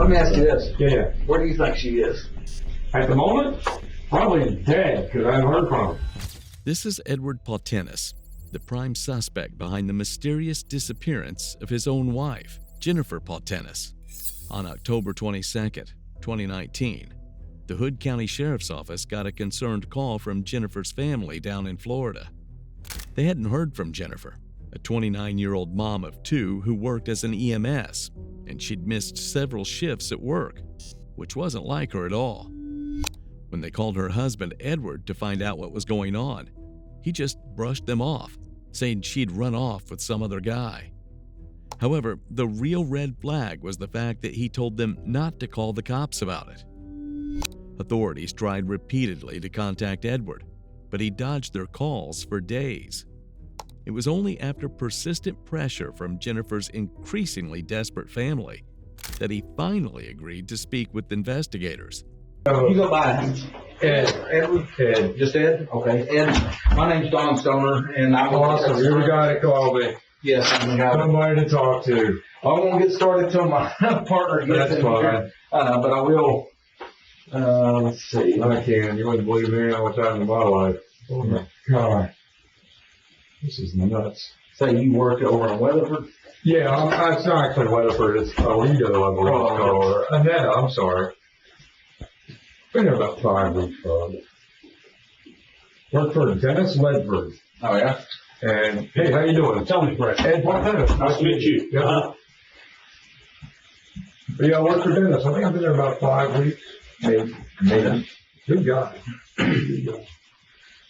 Let me ask you this. Yeah. Where do you think she is? At the moment, probably dead because I haven't heard from her. This is Edward Pautenis, the prime suspect behind the mysterious disappearance of his own wife, Jennifer Pautenis. On October 22nd, 2019, the Hood County Sheriff's Office got a concerned call from Jennifer's family down in Florida. They hadn't heard from Jennifer, a 29-year-old mom of two who worked as an EMS, and she'd missed several shifts at work, which wasn't like her at all. When they called her husband, Edward, to find out what was going on, he just brushed them off, saying she'd run off with some other guy. However, the real red flag was the fact that he told them not to call the cops about it. Authorities tried repeatedly to contact Edward, but he dodged their calls for days. It was only after persistent pressure from Jennifer's increasingly desperate family that he finally agreed to speak with investigators. You go by Edward. Ed. just Ed? Okay. Ed, my name's Don Stoner, and I'm Awesome. You're the guy that called me. Yes, I'm the guy. Somebody to talk to. I won't get started till my partner gets That's in fine. here. But I will. Let's see. I can. You wouldn't believe me how much happened in my life. Oh my God. This is nuts. Say you work over in Weatherford? Yeah, it's not actually Weatherford. It's Toledo, I believe it's called. Annetta, I'm sorry. Been here about 5 weeks, probably. Worked for Dennis Ledford. Oh, yeah? And, hey, how you doing? Tell me, Brett. Ed Pautenis. Nice to meet you. Yeah. But yeah, I worked for Dennis. I think I've been there about 5 weeks. Maybe. Good guy. Good guy.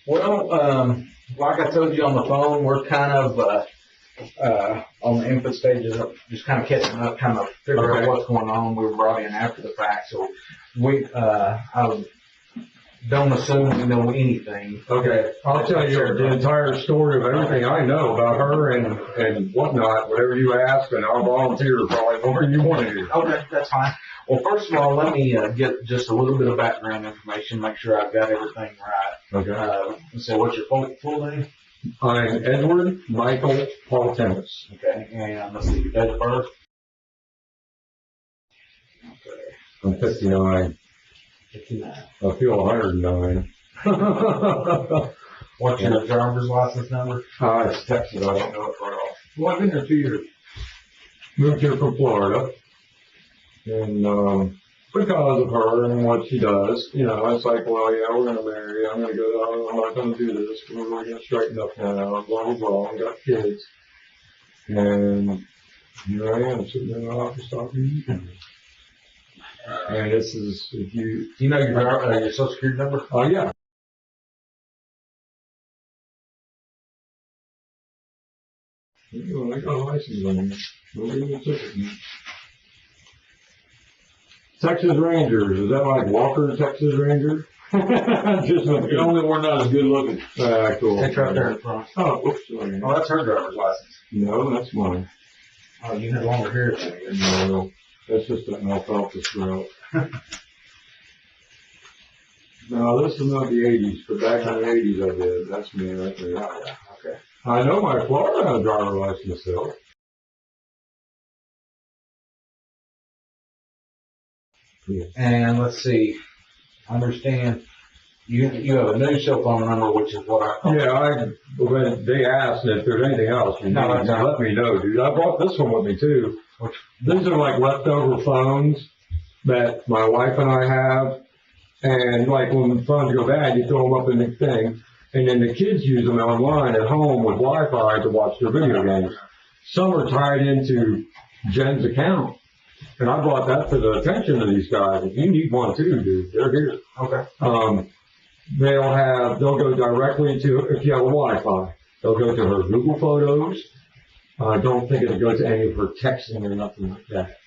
Well, like I told you on the phone, we're kind of on the infant stages of just kind of catching up, kind of figuring out what's going on. We were brought in after the fact, so I don't assume we know anything. Okay, I'll tell you the entire story of everything I know about her and whatnot, whatever you ask, and I'll volunteer probably whatever you want to hear. Okay, that's fine. Well, first of all, let me get just a little bit of background information, make sure I've got everything right. Okay. So what's your full name? I'm Edward Michael Pautenis. Okay, and let's see, your date of birth? Okay. I'm 59. 59. I feel 109. What's your driver's license number? It's Texas. I don't know it right off. Well, I've been here 2 years. Moved here from Florida. And because of her and what she does, you know, it's like, well, yeah, we're going to marry. I'm going to go, I'm not going to do this. We're going to straighten up now. Blah, blah, blah. I got kids. And here I am sitting in the office talking to you. And this is, if you... Do you know your social security number? Oh, yeah. I got a license on me. Nobody even took it. Texas Rangers. Is that like Walker, Texas Ranger? Just The only one not as good looking. Cool. It's right there in front. Oh, oops, sorry. Oh, that's her driver's license. No, that's mine. Oh, you had longer hair than me. No, that's just an alfalfa sprout. No, this is not the 80s, but back in the 80s I did. That's me right there. Oh, yeah. Okay. I know my Florida driver license still. Yeah. And let's see. I understand you have a new cell phone number, which is what I call. Yeah, when they asked if there's anything else, you No, need to let me know, dude. I brought this one with me too. These are like leftover phones that my wife and I have. And like when the phones go bad, you throw them up in the thing. And then the kids use them online at home with Wi-Fi to watch their video games. Some are tied into Jen's account. And I brought that to the attention of these guys. If you need one too, dude, they're here. Okay. They'll go directly to, if you have a Wi-Fi, they'll go to her Google Photos. I don't think it'll go to any of her texting or nothing like that.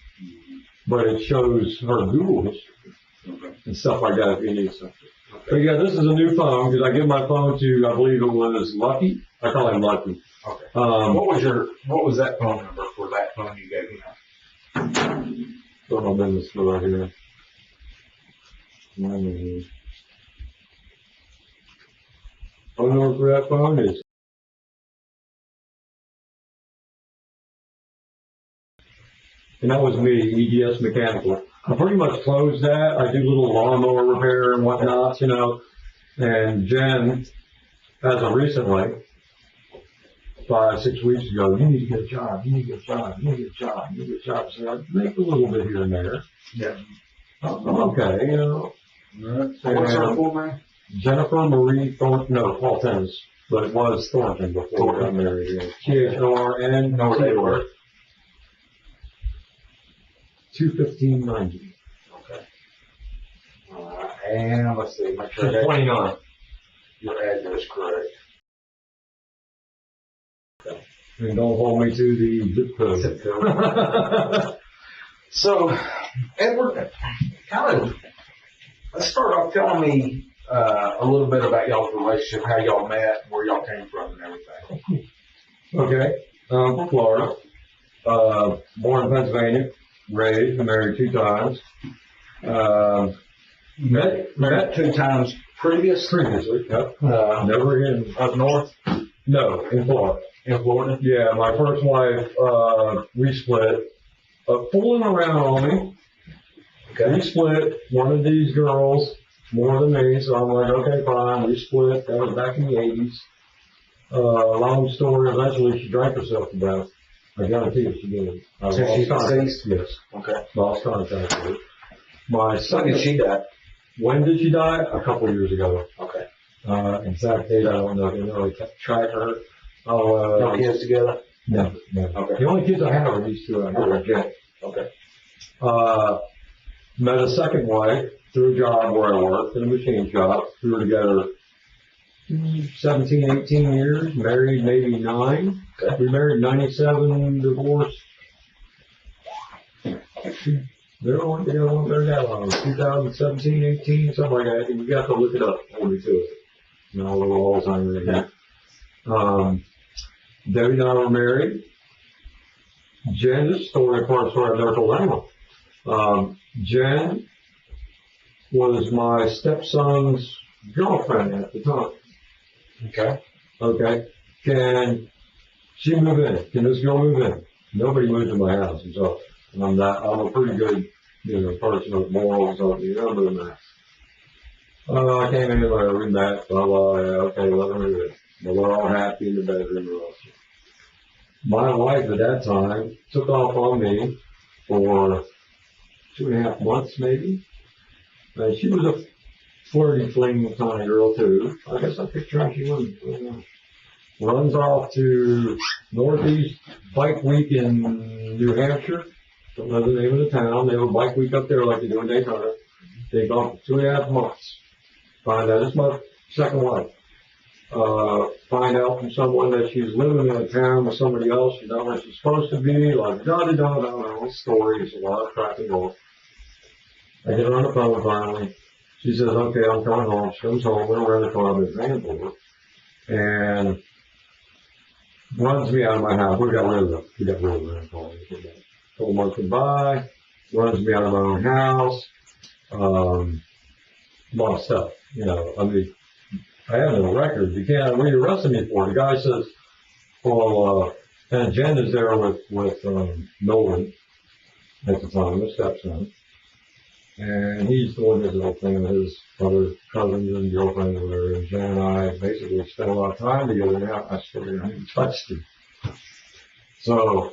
But it shows her Google history and stuff like that if you need something. But yeah, this is a new phone because I give my phone to, I believe it was Lucky. I call him Lucky. Okay. What was that phone number for that phone you gave me? Put my business right here. Phone number for that phone is and that was me, EGS Mechanical. I pretty much closed that. I do little lawnmower repair and whatnot, you know. And Jen, as of recently, 5, 6 weeks ago, you need to get a job, you need to get a job, you need to get a job, you need to get a job. So I make a little bit here and there. Yeah. I'm okay, you know. So what's her full name? Jennifer Marie Thornton, no, Paul Tennis, but it was Thornton before we got married. Yeah. Thorn. No, they were. 21590. Okay. And let's see, make sure 29. your address correct. And don't hold me to the zip code. So, Edward, kind of, let's start off telling me a little bit about y'all's relationship, how y'all met, where y'all came from, and everything. Okay, I'm from Florida, born in Pennsylvania, raised, married 2 times. Met 2 times Previously, yep. Never in, up north no, in Florida. in Florida. Yeah, my first wife, we split, fooling around on me. We split, one of these girls, more than me, so I'm like, okay, fine, we split, that was back in the 80s. Long story, eventually she drank herself to death. I guarantee you she did. So she's deceased? Yes. Okay. Lost contact with her. My When second, did she die? when did she die? A couple years ago. Okay. Exact date, I don't know, they didn't really kept track of her. No kids together? No. Okay. The only kids I have are these 2 out here, Jen. Okay. Met a second wife through a job where I worked, in a machine shop. We were together 17, 18 years, married maybe 9. Okay. We married 97, divorced. They weren't together that long. 2017, 18, something like that. You got to look it up, hold me to it. You know, a little Alzheimer's again. Debbie and I were married. Jen, this story, a part of the story I've never told anyone. Jen was my stepson's girlfriend at the time. Okay. Okay. Can she move in? Can this girl move in? Nobody moves in my house, so I'm a pretty good, person with morals, so you know, doing that. I came in, we met, blah, blah, yeah, okay, let her move in. But we're all happy in the bedroom. My wife at that time took off on me for 2.5 months, maybe. And she was a flirty, fling kind of girl, too. I guess I picked her out. She was. Runs off to Northeast Bike Week in New Hampshire. Don't know the name of the town. They have a bike week up there like they do in Daytona. They've gone for 2.5 months. Find out, this is my second wife. Find out from someone that she's living in a town with somebody else. She's not where she's supposed to be. Like, da-da-da-da-da. Story. It's a lot of crap and roll. I get her on the phone finally. She says, okay, I'm coming home. She comes home. We're around the car with van for her. And runs me out of my house. We got rid of the car. A couple months went by. Runs me out of my own house. A lot of stuff. I have no record. You can't, what are you arresting me for? The guy says, well, and Jen is there with Nolan at the time, his stepson. And he's doing this little thing with his other cousins and girlfriends and whatever. And Jen and I basically spent a lot of time together now. I still haven't touched her. So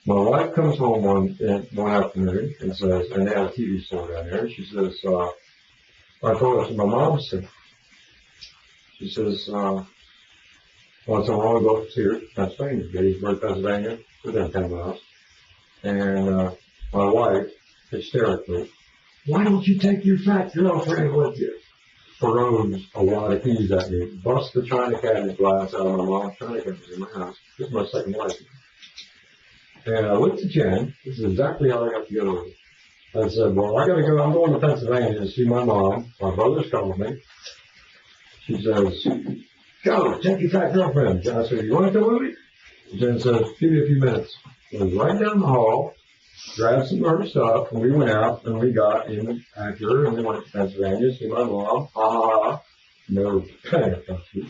my wife comes home one afternoon and says, and they have a TV store down there. She says, I told her, my mom's sick. She says, well, so I want to go up to Pennsylvania, Gettysburg, Pennsylvania, within 10 miles. And my wife, hysterically, why don't you take your fat girlfriend with you? Throws a lot of keys at me, busts the china cabinet glass out of my mom's china cabinet in my house. This is my second wife. And I looked at Jen. This is exactly how I got together with her. I said, well, I got to go. I'm going to Pennsylvania to see my mom. My brother's calling me. She says, go, take your fat girlfriend. Jen, I said, you want to come with me? Jen says, give me a few minutes. Went right down the hall, grabbed some of her stuff, and we went out, and we got in Acura, and we went to Pennsylvania to see my mom. Never kind of touched it.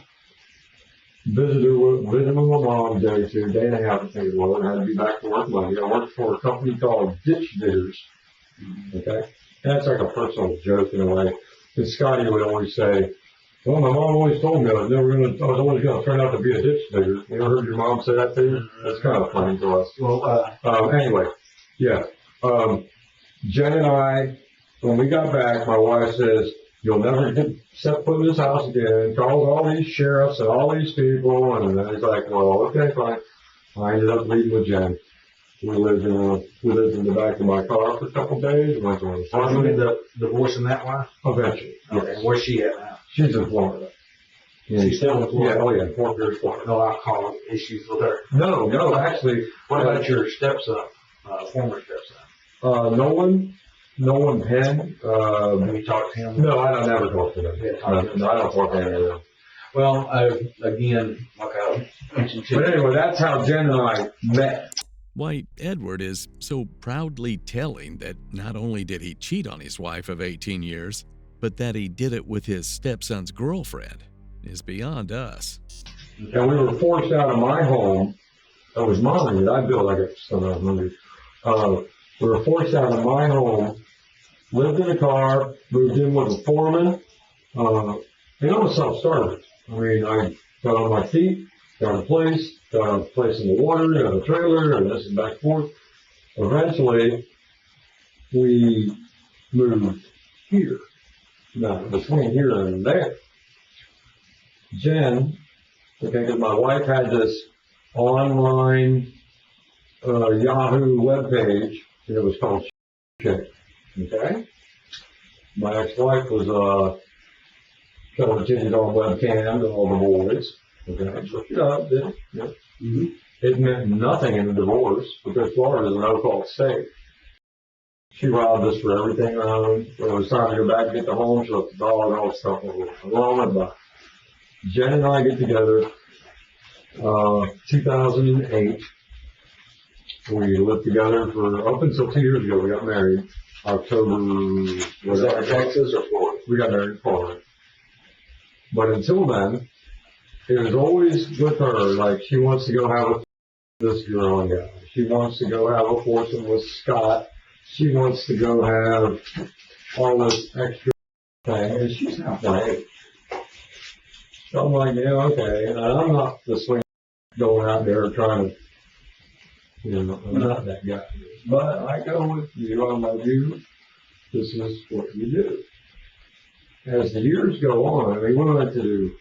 Visited with my mom a day or 2, day and a half, I think it was. I had to be back to work Monday. I worked for a company called Ditch Diggers. Okay? That's like a personal joke in a way. And Scotty would always say, well, my mom always told me I was always going to turn out to be a ditch digger. You ever heard your mom say that to you? That's kind of funny to us. Well, Anyway, yeah. Jen and I, when we got back, my wife says, you'll never set foot in this house again. Calls all these sheriffs and all these people. And then he's like, well, okay, fine. I ended up leaving with Jen. We lived in the back of my car for a couple of days. Went to an are you in the divorce and that wife? eventually. Okay. Yes. Where's she at now? She's in Florida. She's still in Florida? Yeah, oh yeah, Fort Pierce, Florida. No alcohol issues with her? No, actually. What about your stepson, former stepson? Nolan Penn. Have you talked to him? No, I don't never talk to them. Yeah, No, I don't talk to any of them. Well, again, like I mentioned to But you. anyway, that's how Jen and I met. Why Edward is so proudly telling that not only did he cheat on his wife of 18 years, but that he did it with his stepson's girlfriend is beyond us. And we were forced out of my home. That was mine that I built. I got some of money. We were forced out of my home, lived in a car, moved in with a foreman. It was self-started. I mean, I got on my feet, got a place in the water, got a trailer, and this and back and forth. Eventually, we moved here. Now, between here and there. Jen, okay, because my wife had this online Yahoo webpage, and it was called Chick. Okay? My ex-wife was showing titties on webcam to all the boys. Okay? So, it did. Yeah. Mm-hmm. It meant nothing in the divorce because Florida is a no-fault state. She robbed us for everything I owned. When it was time to go back and get the home, she left the dog and all the stuff along went by. Jen and I get together, 2008. We lived together for up until 2 years ago. We got married. October. Was that in Texas or Florida? We got married in Florida. But until then, it was always with her, like she wants to go have this girl and guy. She wants to go have a foursome with Scott. She wants to go have all this extra thing, and she's not my age. So I'm like, yeah, okay. And I'm not the swing going out there trying to, I'm not that guy. But I go with you, I love you. This is what you do. As the years go on, I mean, we went to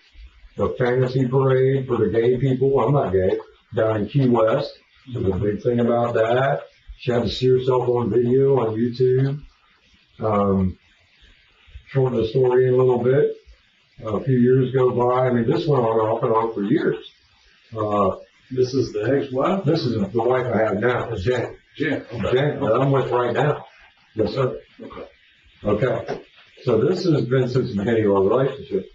the fantasy parade for the gay people. I'm not gay. Down in Key West. There's a big thing about that. She had to see herself on video on YouTube. Shorten the story in a little bit. A few years go by. I mean, this went on off and on for years. This is the ex-wife? This is the wife I have now, Jen. Jen. Okay. Jen, that I'm with right now. Yes, sir. Okay. Okay. So this has been since the beginning of our relationship.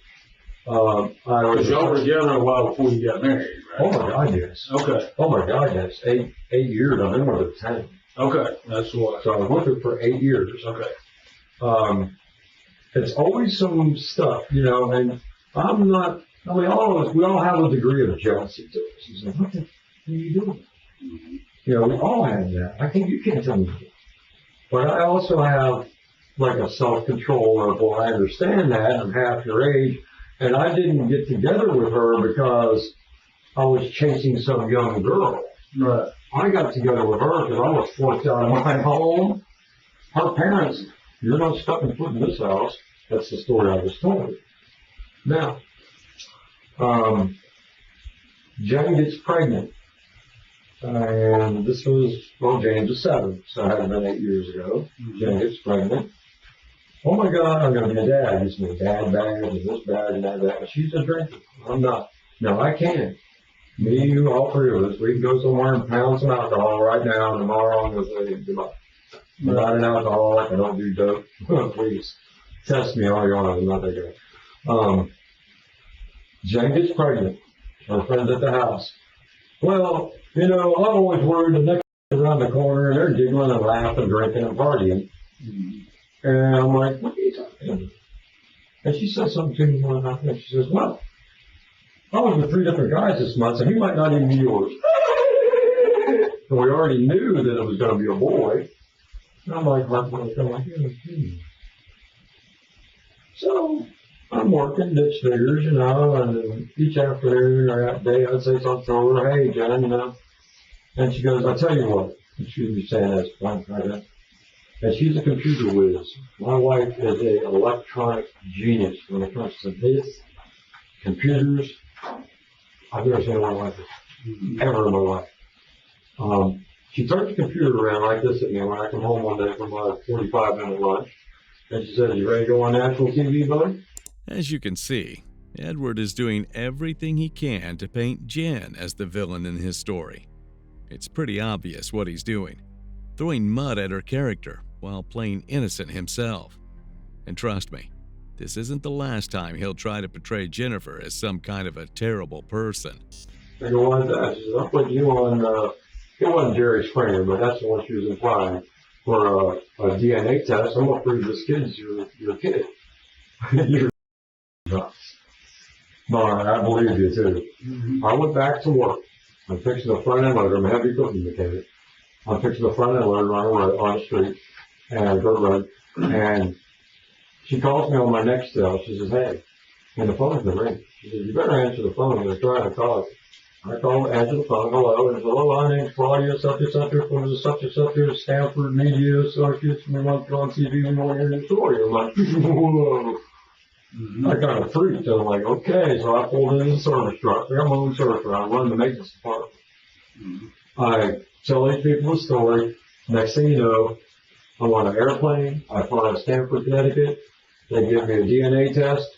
Because y'all were together a while before you got married, right? Oh my God, yes. Okay. Oh my God, yes. 8 years. I've been with her 10. Okay. That's what. So I was with her for 8 years. Okay. It's always some stuff, and I'm not, I mean, all of us, we all have a degree of jealousy to us. It's like, what the f*** are you doing? We all have that. You can't tell me. But I also have like a self-control of, well, I understand that. I'm half your age. And I didn't get together with her because I was chasing some young girl. Right. I got together with her because I was forced out of my home. Her parents, you're not stepping foot in this house. That's the story I was told. Now, Jen gets pregnant. And this was, James was 7, so it had been 8 years ago. Jen gets pregnant. Oh my God, I'm going to be a dad. It's me, dad bad, and this bad, and that bad. And she's a drinker. I'm not. No, I can. Me, you, all three of us, we can go somewhere and pound some alcohol right now, and tomorrow I'm going to say goodbye. I'm not an alcoholic. I don't do dope. Please, test me all you want. I'm not that guy. Jen gets pregnant. Her friend's at the house. Well, I'm always worried the next around the corner, and they're giggling and laughing, drinking and partying. And I'm like, what are you talking about? And she said something to me one night, and she says, well, I was with 3 different guys this month, so he might not even be yours. And we already knew that it was going to be a boy. And I'm like, So I'm working ditch diggers, and then each afternoon or that day I'd say something to her, hey, Jen, and she goes, I'll tell you what, and she'd be saying this, like that. And she's a computer whiz. My wife is an electronic genius when it comes to this, computers. I've never seen my wife ever in my life. She turned the computer around like this at me when I come home one day from my 45-minute lunch. And she said, you ready to go on national TV, bud? As you can see, Edward is doing everything he can to paint Jen as the villain in his story. It's pretty obvious what he's doing, throwing mud at her character while playing innocent himself. And trust me, this isn't the last time he'll try to portray Jennifer as some kind of a terrible person. I go, why is that? She says, I'll put you on, it wasn't Jerry Springer, but that's the one she was implying, for a DNA test. I'm going to prove this kid's your kid. You're nuts. No, I believe you too. Mm-hmm. I went back to work. I'm fixing the front end loader. I'm a heavy equipment mechanic. I'm fixing the front end loader on the street and dirt road. And she calls me on my next cell. She says, hey, and the phone's been ringing. She says, you better answer the phone. They're trying to call you. I call, answer the phone. Hello. And hello, my name's Claudia, such and such, from the such and such, Stanford Media Associates. We want to go on TV. We want to hear your story. I'm like, whoa. Mm-hmm. I kind of freaked. I'm like, okay. So I pulled in the service truck. I got my own service truck. I run the maintenance department. Mm-hmm. I tell these people the story. Next thing you know, I'm on an airplane. I fly to Stanford, Connecticut. They give me a DNA test.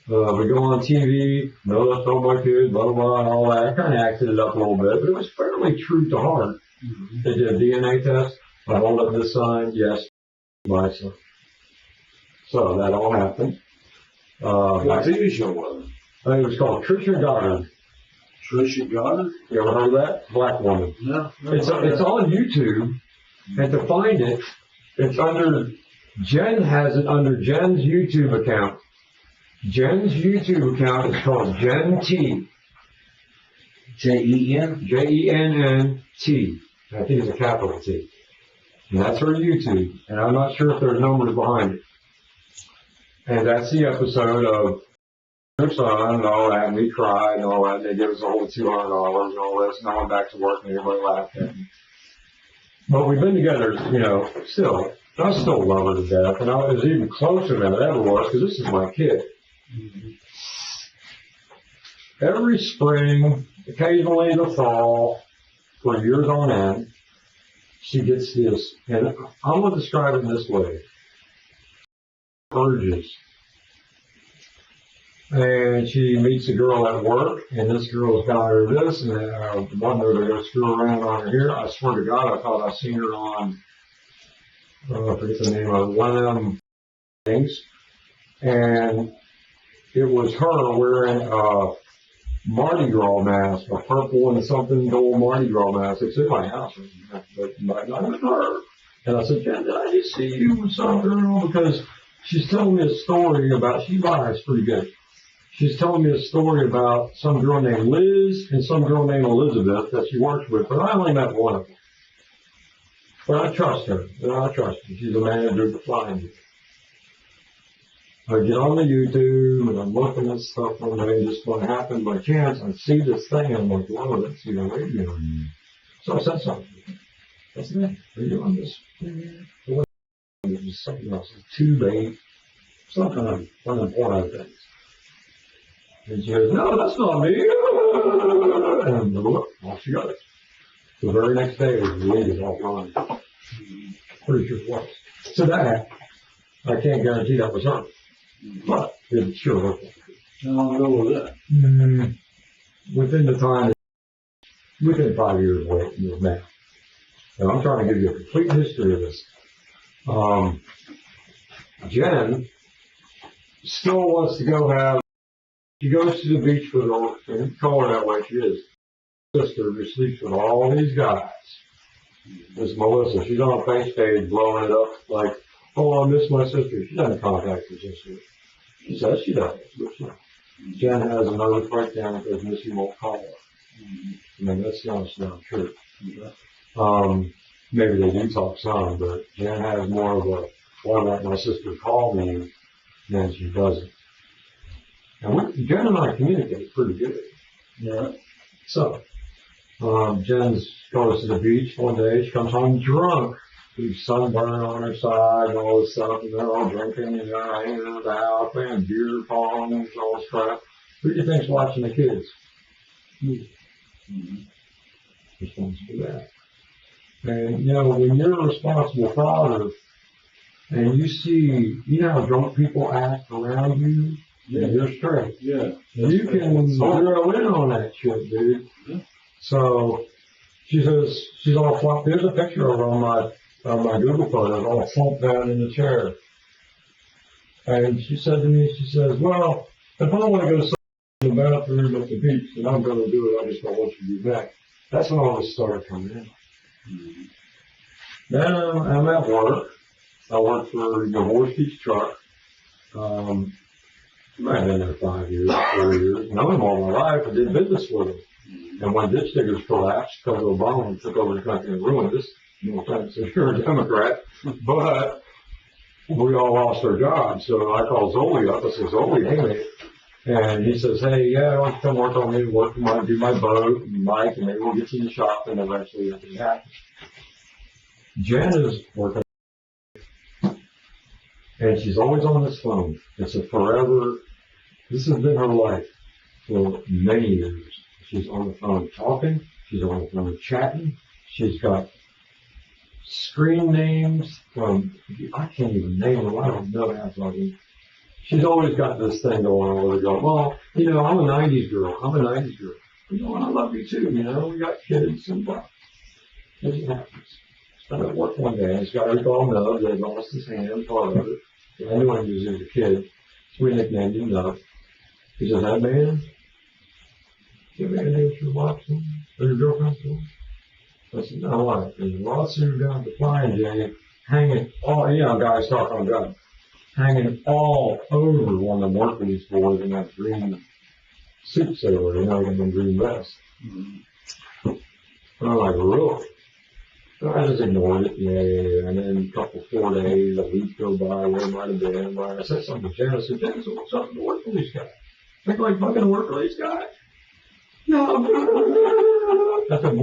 We go on TV. No, that's not my kid. Blah, blah, blah, and all that. I kind of acted it up a little bit, but it was fairly true to heart. Mm-hmm. They did a DNA test. I hold up this sign. Yes, my son. So that all happened. What TV show was it? It was called Trisha Goddard. Trisha Goddard? You ever heard of that? Black woman. No. It's on YouTube, and to find it, it's under, Jen has it under Jen's YouTube account. Jen's YouTube account is called Jen T. Jen? Jennt. I think it's a capital T. And that's her YouTube, and I'm not sure if there's numbers behind it. And that's the episode of her son and all that, and we cried and all that, and they gave us a whole $200 and all this, and I went back to work and everybody laughed at me. But we've been together, still. I still love her to death, and I was even closer than I ever was, because this is my kid. Mm-hmm. Every spring, occasionally in the fall, for years on end, she gets this, and I'm going to describe it this way. Urges. And she meets a girl at work, and this girl's got her this, and one of her to go screw around on her here. I swear to God, I thought I seen her on, I forget the name of one of them things. And it was her wearing a Mardi Gras mask, a purple and something gold Mardi Gras mask. It's in my house, but not with her. And I said, Jen, did I just see you with some girl? Because she's telling me a story about, she lies pretty good. She's telling me a story about some girl named Liz and some girl named Elizabeth that she works with, but I only met one of them. But I trust her. She's a manager at the flying gig. I get on the YouTube and I'm looking at stuff one day, just what happened by chance. I see this thing and I'm like, whoa, let's see the radio. So I said something. I said, hey, are you on this? It was something else, Tube 8, some kind of unimportant things. And she goes, no, that's not me. And look, off she goes. The very next day, it was deleted offline. Pretty sure it was. So that, I can't guarantee that was her. But it sure looked like it. How long ago was that? Within the time, within 5 years away from this now. And I'm trying to give you a complete history of this. Jen still wants to go have, she goes to the beach with her, and you call her that way, she is, sister who sleeps with all these guys. This Melissa, she's on a face page blowing it up like, oh, I miss my sister. She doesn't contact her sister. She says she does, but Jen has a nervous breakdown because Missy won't call her. I mean, that's not true. maybe they do talk some, but Jen has more of a, well, I want my sister to call me than she doesn't. And Jen and I communicate pretty good. Yeah. So, Jen goes to the beach one day, she comes home drunk, with sunburn on her side and all this stuff, and they're all drinking and they're hanging out the house, playing beer pong and all this crap. Who do you think's watching the kids? Mm-hmm. Responsible for that. And, you know, when you're a responsible father and you see, you know how drunk people act around you, Yeah. and you're straight. Yeah. You can zero in on that shit, dude. Yeah. So, she says, she's all flopped. There's a picture of her on my Google photos, all slumped down in the chair. And she said to me, she says, well, if I want to go to the bathroom at the beach, then I'm going to do it. I just don't want you to be back. That's when all this started coming in. Mm-hmm. Then I'm at work. I work for the Horse Beach Truck. I've been there 5 years, 4 years. Known them all my life. I did business with them. And when ditch diggers collapsed, because Obama took over the country and ruined us, no offense if you're a Democrat, but we all lost our jobs. So I called Zoli up. I said, Zoli, hey, mate. And he says, hey, yeah, I want you to come work on me, do my boat and bike, and maybe we'll get you in the shop, and eventually everything happens. Jen is working, and she's always on this phone. It's a forever, this has been her life for many years. She's on the phone talking, she's on the phone chatting, she's got screen names from, I can't even name them, I don't know how to. She's always got this thing going on where they go, well, you know, I'm a 90s girl. You know, and I love you too, you know, we got kids and blah. It happens. I'm at work one day, and this guy we call Nub, that lost his hand, part of it. I knew him he was a kid, so we nicknamed him Nub. He says, hey man, do you have any idea what you're watching? Or your girlfriend's doing? I said, no, what? There's a lawsuit down at the Flying J, hanging all, you know, guys talking on guns. Hanging all over one of the workers' boys in that green suit sailor, you know, in the green vest. Mm-hmm. And I'm like, really? So I just ignored it, yeah. And then a couple, 4 days, a week go by, where it might have been. I said something to Jen. I said, Jen, so what's up to work for these guys? I think like fucking work for these guys? No. I said,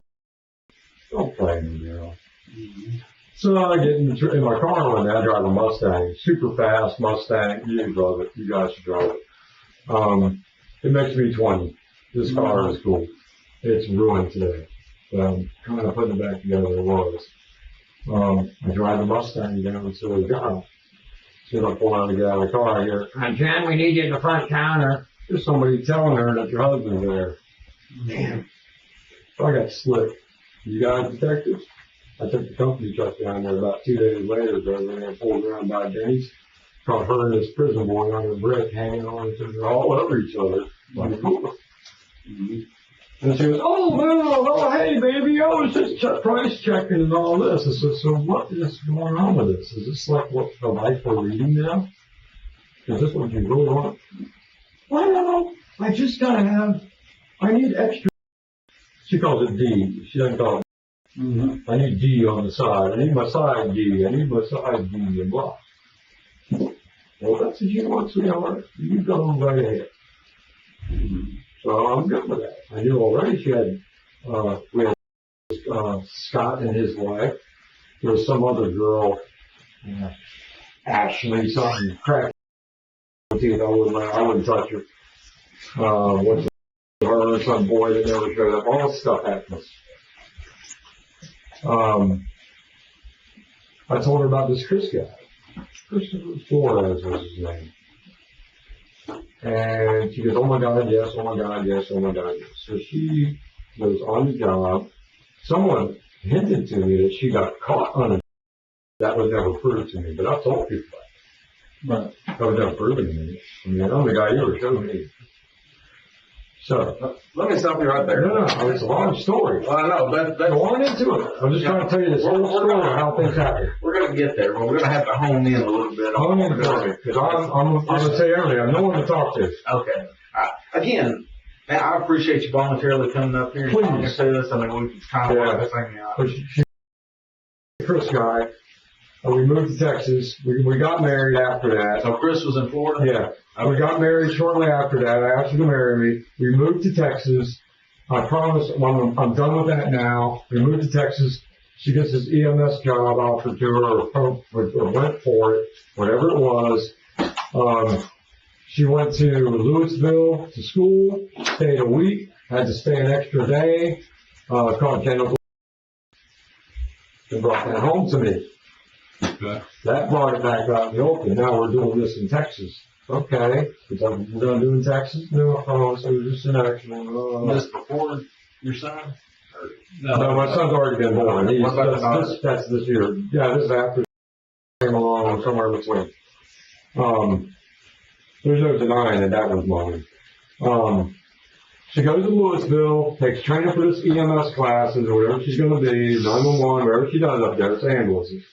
don't play me, girl. Mm-hmm. So I get in my car one day, I drive a Mustang, super fast Mustang. You drive it. You guys should drive it. It makes me 20. This car is cool. It's ruined today. But I'm kind of putting it back together. It was. I drive the Mustang down to the job. As soon as I pull out to get out of the car, I hear, Jen, we need you at the front counter. There's somebody telling her that your husband's there. Damn. So I got slick. You guys detectives? I took the company truck down there about 2 days later, drove in there, pulled around by Denny's, caught her and this prison boy on the brick hanging on each other, all over each other. Like, mm-hmm. And she goes, oh, no, oh, hey, baby, I was just price checking and all this. I said, so what is going on with this? Is this like what the life we're leading now? Is this what you really want? Well, I just gotta I need extra. She calls it D. She doesn't call it. Mm-hmm. I need D on the side. I need my side D. I need my side D and blah. Well, that's what you want, sweetheart. You go right ahead. Mm-hmm. So I'm good with that. I knew already she had, we had, Scott and his wife. There was some other girl, Ashley something, crap. I wouldn't touch her. What's her and some boy that never showed up. All this stuff happens. I told her about this Chris guy. Christopher Flores was his name. And she goes, oh my God, yes, oh my God, yes, oh my God, yes. So she was on the job. Someone hinted to me that she got caught on it. That was never proved to me, but I've told people that. Right. That was never proven to me. I mean, I'm the guy you ever showed me. So, let me stop you right there. No, it's a long story. Well, I know, that's go on into it. I'm just trying to tell you this whole story of how things happen. We're going to get there, but we're going to have to hone in a little bit. Hone in for me, because I'm going to say everything. I'm no one to talk to. Okay. Again, man, I appreciate you voluntarily coming up here and talking to us. I mean, we kind of work this thing out. Chris guy. We moved to Texas. We got married after that. So Chris was in Florida? Yeah. We got married shortly after that. I asked her to marry me. We moved to Texas. I promised, I'm done with that now. We moved to Texas. She gets this EMS job offered to her or went for it, whatever it was. She went to Louisville to school, stayed a week, had to stay an extra day, called General and brought that home to me. Okay. That brought it back out in the open. Now we're doing this in Texas. Okay. We're going to do in Texas? No, so it was just an accident. This before your son? No, my son's already been born. What about the daughter? That's this year. Yeah, this is after came along somewhere in between. There's no denying that was mine. She goes to Louisville, takes training for this EMS classes or whatever she's going to be, 911, whatever she does up there, it's ambulances.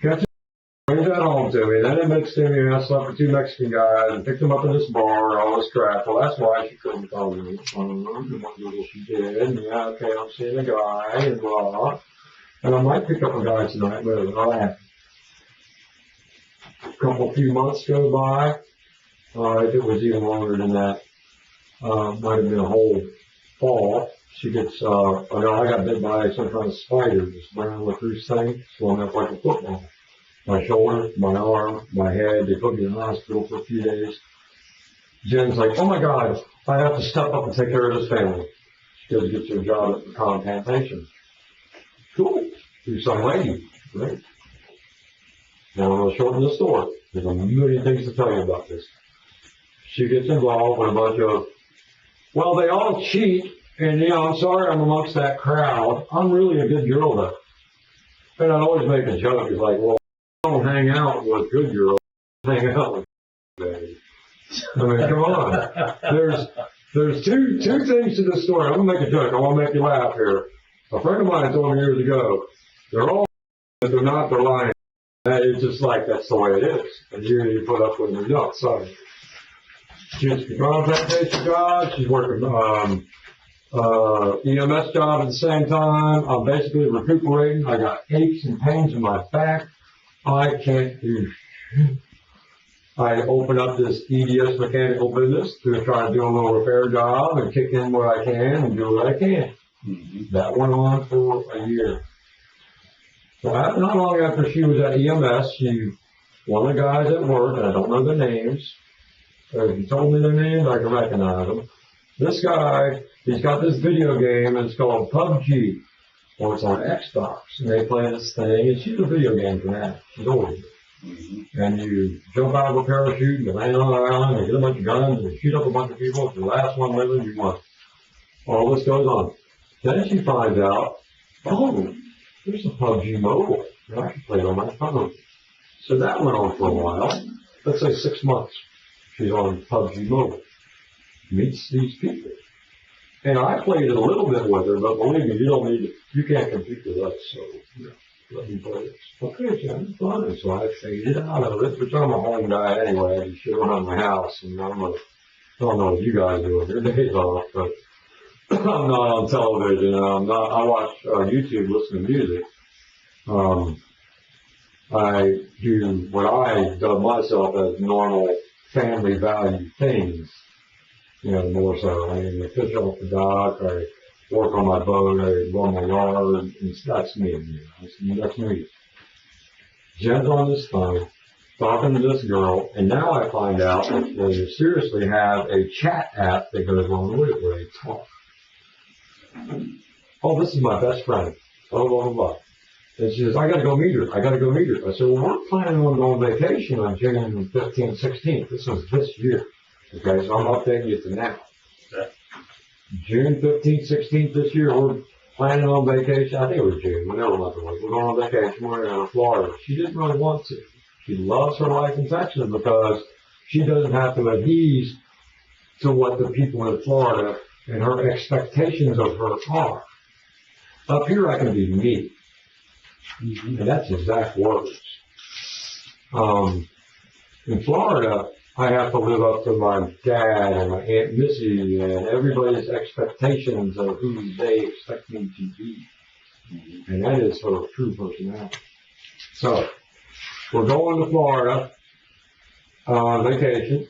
Catches, brings that home to me, then it makes to me, and I slept with two Mexican guys and picked them up in this bar, all this crap. Well, that's why she couldn't tell me. What little she did, and yeah, okay, I'm seeing a guy, and blah. And I might pick up a guy tonight, but I'll have a few months go by. If it was even longer than that, might have been a whole fall. She gets, I got bit by some kind of spider, this brown recluse thing, swung up like a football. My shoulder, my arm, my head, they put me in the hospital for a few days. Jen's like, oh my God, I have to step up and take care of this family. She goes to get you a job at the plantation. Cool. Do some lady. Great. Now I'm going to shorten the story. There's a million things to tell you about this. She gets involved with a bunch of, well, they all cheat, and I'm sorry I'm amongst that crowd. I'm really a good girl though. And I always make a joke, it's like, well, I don't hang out with good girls, hang out with baby. I mean, come on. There's two things to this story. I'm gonna make a joke, I wanna make you laugh here. A friend of mine told me years ago, they're all, if they're not, they're lying. And it's just like, that's the way it is. And you put up with it, no, sorry. She's on a plantation job. She's working EMS job at the same time. I'm basically recuperating. I got aches and pains in my back. I can't do shit. I opened up this EDS mechanical business to try to do a little repair job and kick in what I can and do what I can. Mm-hmm. That went on for a year. So not long after she was at EMS, one of the guys at work, and I don't know their names, if you told me their names, I can recognize them. This guy, he's got this video game, and it's called PUBG. Well, it's on Xbox, and they play this thing, and she's a video game fanatic. She's old. Mm-hmm. And you jump out of a parachute, and you land on an island, and get a bunch of guns, and shoot up a bunch of people. If you're the last one living, you won. All this goes on. Then she finds out, oh, there's a PUBG mobile, and I can play it on my phone. So that went on for a while. Let's say 6 months. She's on PUBG Mobile, meets these people. And I played it a little bit with her, but believe me, you can't compete with us, so, let me play this. Okay, Jen, fine. So I faded out of it, which I'm a home guy anyway. I just shit around my house, and I don't know what you guys do with your days off, but I'm not on television, I watch YouTube, listen to music. I do what I dub myself as normal family value things, more so. I mean, I fish off the dock, I work on my boat, I run my yard, and that's me, that's me. Jen's on this phone, talking to this girl, and now I find out that they seriously have a chat app that goes along with it where they talk. Oh, this is my best friend, blah, blah, blah. And she says, I gotta go meet her. I said, well, we're planning on going on vacation on June 15th, 16th. This was this year. Okay, so I'm updating you to now. Okay. June 15th, 16th this year, we're planning on vacation. I think it was June, whatever month it was. We're going on vacation. We're in Florida. She didn't really want to. She loves her life in Texas because she doesn't have to adhere to what the people in Florida and her expectations of her are. Up here, I can be me. And that's exact words. In Florida, I have to live up to my dad and my Aunt Missy and everybody's expectations of who they expect me to be. And that is her true personality. So, we're going to Florida on vacation,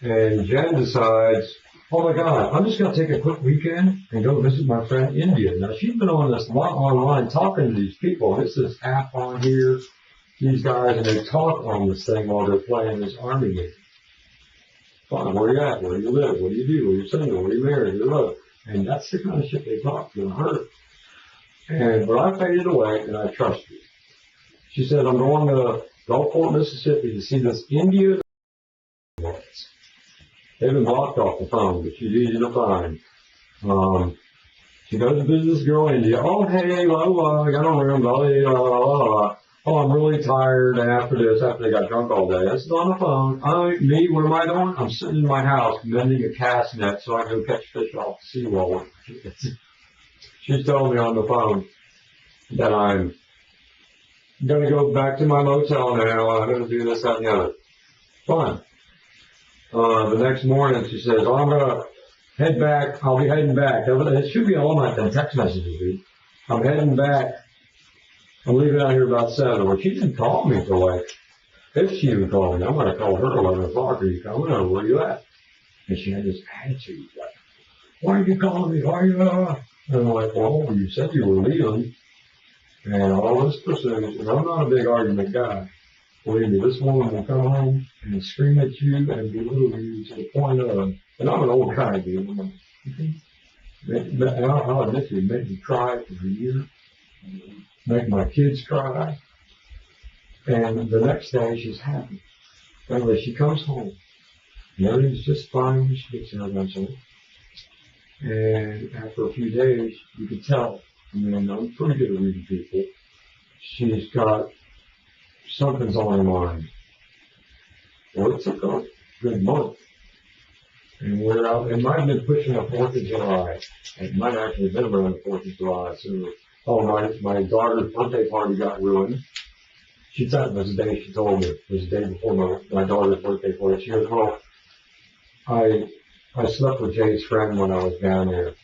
and Jen decides, oh my God, I'm just going to take a quick weekend and go visit my friend India. Now, she's been on this lot online talking to these people. This is app on here, these guys, and they talk on this thing while they're playing this army game. Fine, where you at? Where do you live? What do you do? Where you single? Where you married? Where you live? And that's the kind of shit they talk to her. But I faded away, and I trust you. She said, I'm going to Gulfport, Mississippi to see this India. They've been blocked off the phone, but she's easy to find. She goes to visit this girl in India. Oh, hey, blah, blah, I got a room, blah, blah, blah, blah. Oh, I'm really tired after they got drunk all day. This is on the phone. Me, what am I doing? I'm sitting in my house mending a cast net so I can go catch fish off the seawall. She's telling me on the phone that I'm going to go back to my motel now. I'm going to do this, that, and the other. Fine. The next morning, she says, oh, I'm going to head back. I'll be heading back. It should be all my text messages, dude. I'm heading back. I'm leaving out here about 7. Well, she didn't call me till like, if she even called me, I'm going to call her 11 o'clock. Are you coming or where you at? And she had this attitude, like, why are you calling me? Why are you, And I'm like, well, you said you were leaving. And all this pursuit, and I'm not a big argument guy. Believe me, this woman will come home and scream at you and belittle you to the point of, and I'm an old guy, dude. And I'll admit to you, make me cry for a year. Make my kids cry. And the next day, she's happy. Anyway, she comes home. And everything's just fine when she gets there eventually. And after a few days, you can tell. I mean, I'm pretty good at reading people. She's got something's on her mind. Well, it took a good month. And we're out, it might have been pushing the 4th of July. It might actually have been around the 4th of July. So, my daughter's birthday party got ruined. She thought it was the day she told me. It was the day before my daughter's birthday party. She goes, well, I slept with Jay's friend when I was down there.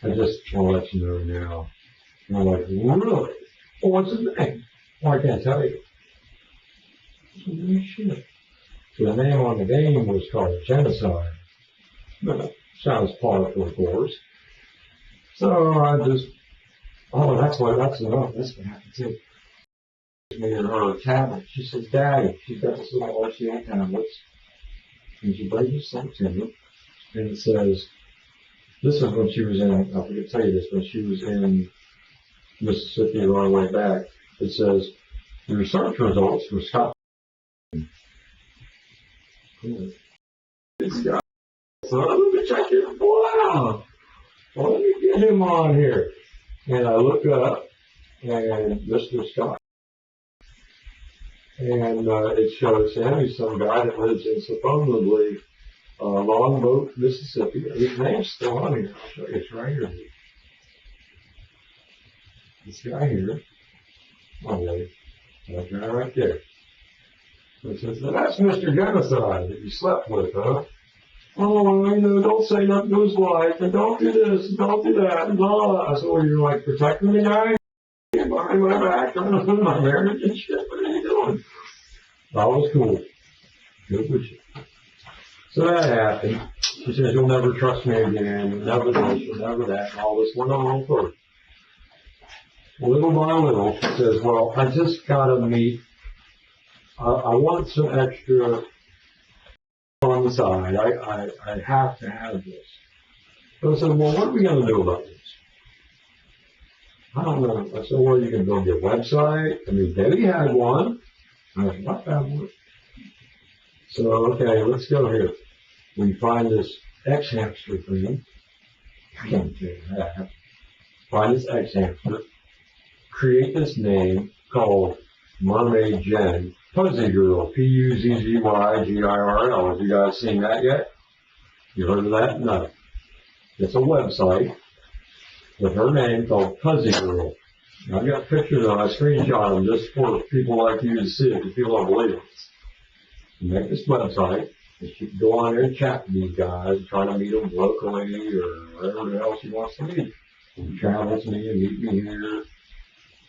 I just want to let you know now. And I'm like, really? Well, what's his name? Well, I can't tell you. Shit. So the name on the game was called Genocide. Sounds powerful, of course. So I just, that's enough. That's what happened too. Me and her tablet. She says, Daddy, she's got this little RCA tablets. And she brings this thing to me. And it says, this is when she was in, I forget to tell you this, when she was in Mississippi on our way back. It says, the research results for Scott. This guy. So let me check it. Wow. Well, let me get him on here. And I look up, and Mr. Scott. And it shows him. He's some guy that lives in supposedly Longboat, Mississippi. His name's still on here. I'll show you. It's right here. This guy here. Oh, wait. That guy right there. It says, that's Mr. Genocide that you slept with, huh? Oh, don't say nothing to his wife, and don't do this, and don't do that, and blah, blah. So you're like protecting the guy? Behind my back, trying to ruin my marriage and shit. What are you doing? That was cool. Good with you. So that happened. She says, you'll never trust me again, never this, and never that, and all this went on for her. Little by little, she says, well, I just gotta meet, I want some extra on the side. I have to have this. So I said, well, what are we gonna do about this? I don't know. I said, well, you can build your website. I mean, Debbie had one. I said, what that one? So, okay, let's go here. We find this X-hamster thing. I can't do that. Find this X-hamster. Create this name called Mermaid Jen. Puzzy Girl. P-U-Z-Z-Y-G-I-R-L. Have you guys seen that yet? You heard of that? No. It's a website with her name called Puzzy Girl. Now, I've got pictures on. I screenshot them just for people like you to see it, because people don't believe it. You make this website, and she can go on there and chat with these guys, try to meet them locally or wherever else she wants to meet. She travels me and meet me here.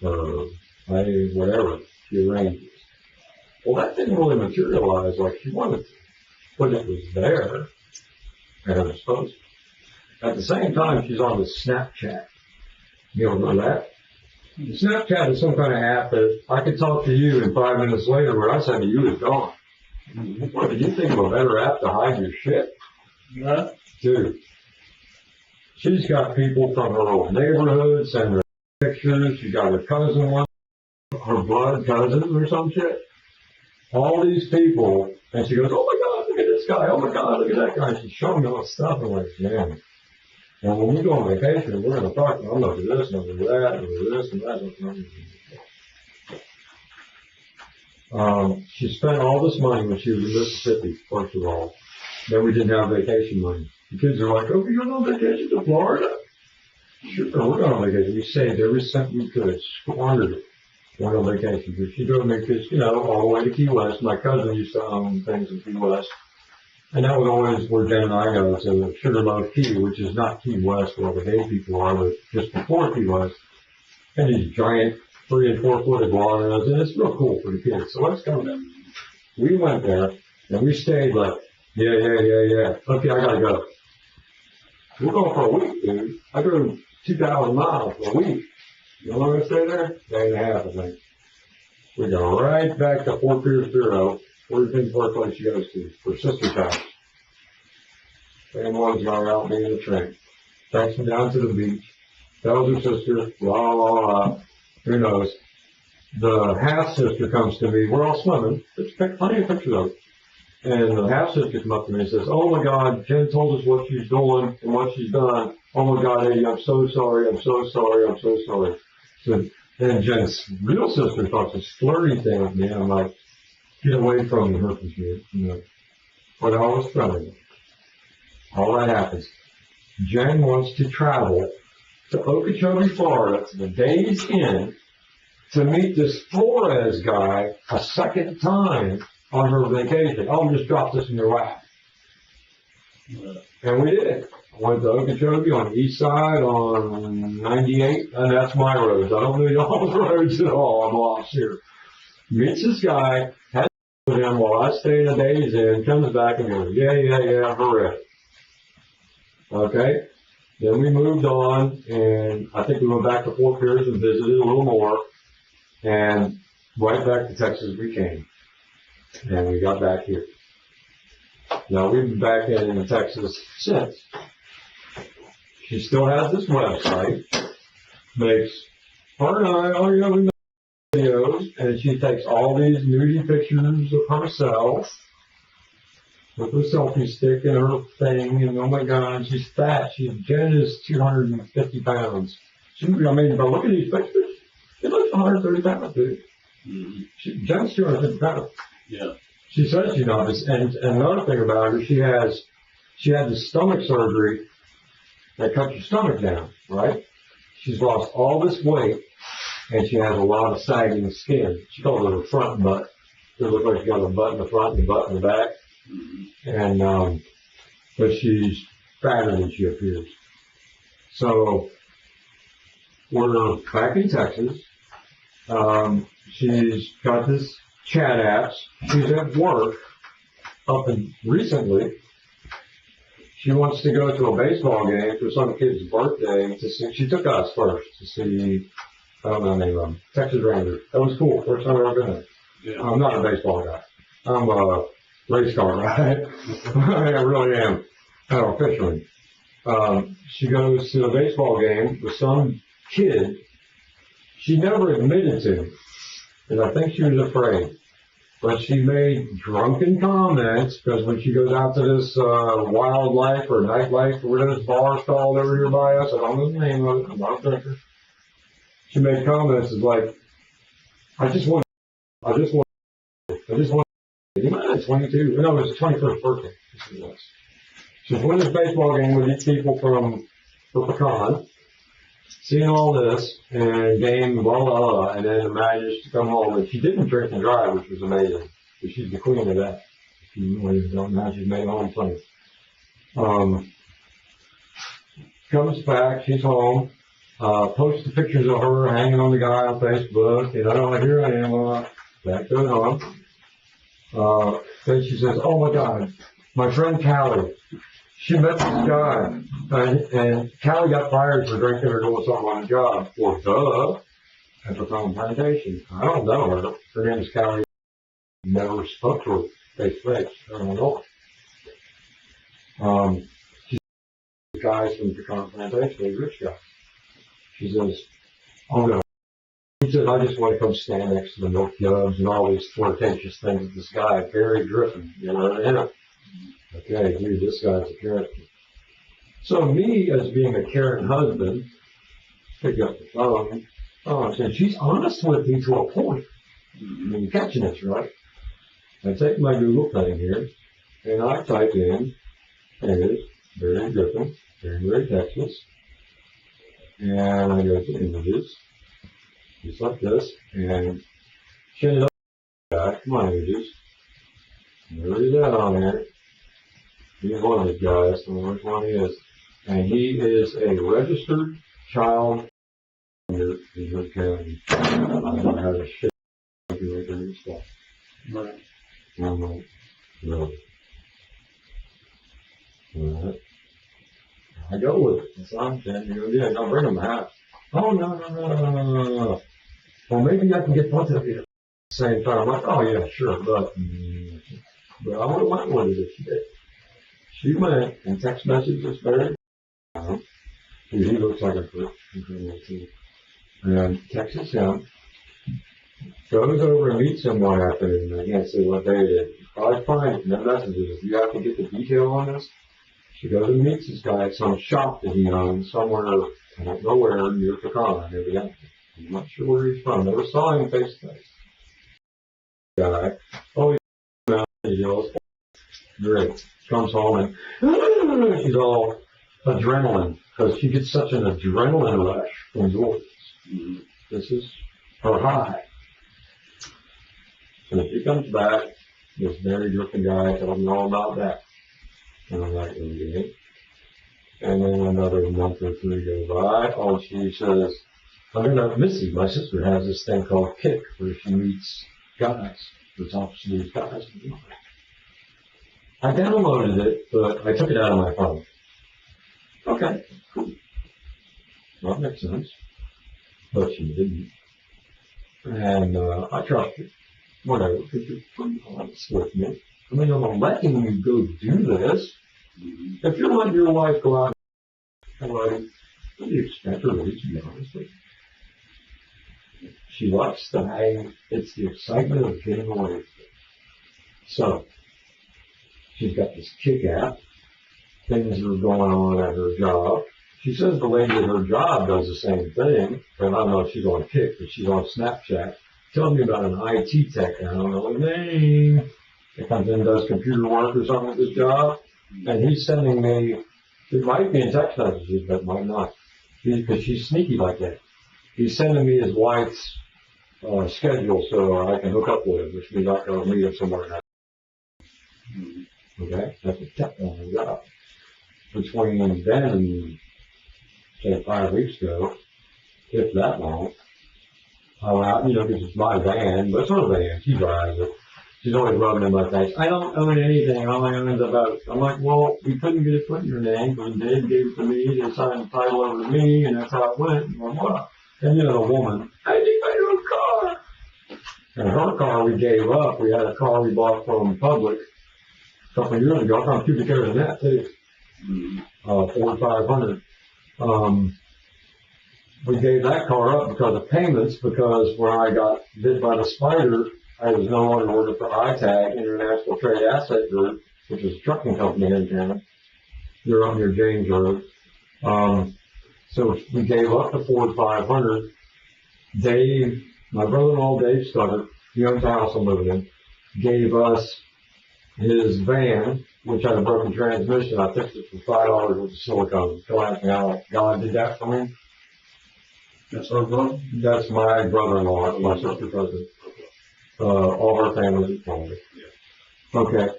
or whatever she arranges. Well, that didn't really materialize like she wanted to, but it was there, and it was supposed to. At the same time, she's on the Snapchat. You ever know that? Snapchat is some kind of app that I could talk to you, and 5 minutes later, what I said to you is gone. What, did you think of a better app to hide your shit? Yeah. Dude, she's got people from her old neighborhood sending her pictures. She got her cousin one, her blood cousin or some shit. All these people, and she goes, oh my God, look at this guy. Oh my God, look at that guy. She's showing me all this stuff. I'm like, man. And when we go on vacation, we're going to talk. I'm going to do this, and I'm going to do that, and I'm going to do this, and that. She spent all this money when she was in Mississippi, first of all. Then we didn't have vacation money. The kids are like, oh, you're going on vacation to Florida? Sure, we're going on vacation. We saved every cent we could, squandered it. Went on vacation. But she drove me, because, you know, all the way to Key West. My cousin used to own things in Key West. And that was always where Jen and I go to Sugarloaf Key, which is not Key West where the gay people are, but just before Key West. And these giant 3 and 4 foot iguanas, and it's real cool for the kids. So let's go there. We went there, and we stayed like, yeah. Okay, I gotta go. We're going for a week, dude. I drove 2,000 miles for a week. You know what I'm gonna stay there? Day and a half, I think. We go right back to Fort Pierce Bureau. Where's the first place she goes to? Her sister's house. And one's going out me in the train. Takes me down to the beach. Tells her sister, blah. Who knows? The half-sister comes to me. We're all swimming. There's plenty of pictures of it. And the half-sister comes up to me and says, oh my God, Jen told us what she's doing and what she's done. Oh my God, Eddie, I'm so sorry. So then Jen's real sister talks this flirty thing with me. And I'm like, get away from me, her computer, you know. But I was friendly. All that happens. Jen wants to travel to Okeechobee, Florida, to the Days Inn, to meet this Flores guy a second time on her vacation. Oh, just drop this in your lap. And we did. I went to Okeechobee on the east side on 98, and that's my roads. I don't know y'all's roads at all. I'm lost here. Meets this guy, has with him while I stay in the Days Inn, comes back and goes, yeah, hooray. Okay? Then we moved on, and I think we went back to Fort Pierce and visited a little more, and right back to Texas we came. And we got back here. Now, we've been back in Texas since. She still has this website, makes her and I, we make videos, and she takes all these nudie pictures of herself with her selfie stick and her thing, and oh my God, she's fat. Jen is 250 pounds. But look at these pictures. She looks 130 pounds, dude. Mm-hmm. Jen's 250 pounds. Yeah. She says she's not. And another thing about her, she had the stomach surgery that cut your stomach down, right? She's lost all this weight, and she has a lot of sagging skin. She calls it her front butt. It looks like she got a butt in the front and a butt in the back. And, but she's fatter than she appears. So, we're back in Texas. She's got this chat apps. She's at work up and recently. She wants to go to a baseball game for some kid's birthday to see. She took us first to see, I don't know the name of them, Texas Rangers. That was cool. First time I've ever been there. Yeah. I'm not a baseball guy. I'm a race car guy. I really am. I'm a fisherman. She goes to a baseball game with some kid she never admitted to, and I think she was afraid. But she made drunken comments, because when she goes out to this wildlife or nightlife or whatever this bar is called over here by us, I don't know the name of it, I'm not a drinker. She made comments like, I just want, you might have 22, no, it was 21st birthday. She was winning this baseball game with these people from Pecan, seeing all this, and game, blah, and then managed to come home. And she didn't drink and drive, which was amazing. But she's the queen of that. Now she's made home plenty. Comes back, she's home. Post the pictures of her hanging on the guy on Facebook, and here I am, that goes on. Then she says, oh my God, my friend Callie, she met this guy, and Callie got fired for drinking or doing something on the job. Well, duh, at the phone plantation. I don't know her. Her name is Callie. Never spoke to her face to face. I don't know her. She's the guys from the Pecan Plantation, the rich guy. She says, oh no. He said, I just want to come stand next to the milk jugs and all these flirtatious things with this guy, Barry Griffin. Okay, dude, this guy's a character. So me, as being a caring husband, pick up the phone. And she's honest with me to a point. I mean, you're catching this, right? I take my Google thing here, and I type in, there it is, Barry Griffin, Barry, Texas. And I go to images, just like this, and she ended up back, my images. There is that on there. He's one of these guys, I don't know which one he is. And he is a registered child in your county. I don't know how to shit right there and stuff. Right. I'm like, really? Alright. I go with it. That's what I'm saying. Yeah, don't bring them out. Oh, no. Well, maybe I can get both of you at the same time. I'm like, oh, yeah, sure, but I would have went with it if she did. She went and text messages Barry. He looks like a criminal too. And texts him. Goes over and meets him one afternoon. I can't say what day it is. Probably find it in the messages. If you have to get the detail on this, she goes and meets this guy at some shop that he owns somewhere, I don't know where, near Pecan, evidently. I'm not sure where he's from. Never saw him face to face. Guy. Oh, he yells. Great. Comes home and she's all adrenaline because she gets such an adrenaline rush from George. This is her high. So she comes back, this very different guy tells me all about that. And I'm like, okay. And then another month or two goes by. Oh, she says, Missy, my sister, has this thing called Kick where she meets guys. The top of these guys. I downloaded it, but I took it out of my phone. Okay, cool. That makes sense. But she didn't. And I trusted. Whatever, because you're pretty honest with me. I mean, I'm letting you go do this. If you're letting your wife go out and what do you expect her to do, to be honest with you? She likes to hang. It's the excitement of getting away with it. So, she's got this Kick app. Things are going on at her job. She says the lady at her job does the same thing, but I don't know if she's on Kick, but she's on Snapchat. Telling me about an IT tech, I don't know the name. He comes in and does computer work or something at his job, and he's sending me, it might be in text messages, but it might not, because she's sneaky like that. He's sending me his wife's schedule so I can hook up with him, which means I can meet him somewhere now. Okay, that's a technical job. Between then and, say, 5 weeks ago, if that long, I'm out, because it's my van, but it's her van, she drives it. She's always rubbing in my face. I don't own anything, all I own is a boat. I'm like, well, we couldn't get it put in your name, because Dave gave it to me, they signed the title over to me, and that's how it went, and blah, blah. And the woman, I need my new car. And her car we gave up. We had a car we bought from Public a couple of years ago. I found cubic yards in that too. Ford 500. We gave that car up because of payments, because when I got bit by the spider, I was no longer working for ITAG, International Trade Asset Group, which is a trucking company in town. They're on near James Road. So we gave up the Ford 500. Dave, my brother-in-law Dave Stutter, he owns the house I'm living in, gave us his van, which had a broken transmission. I fixed it for $5 with the silicone. God did that for me. That's her brother? That's my brother-in-law, my sister cousin. All her family's at home. Okay.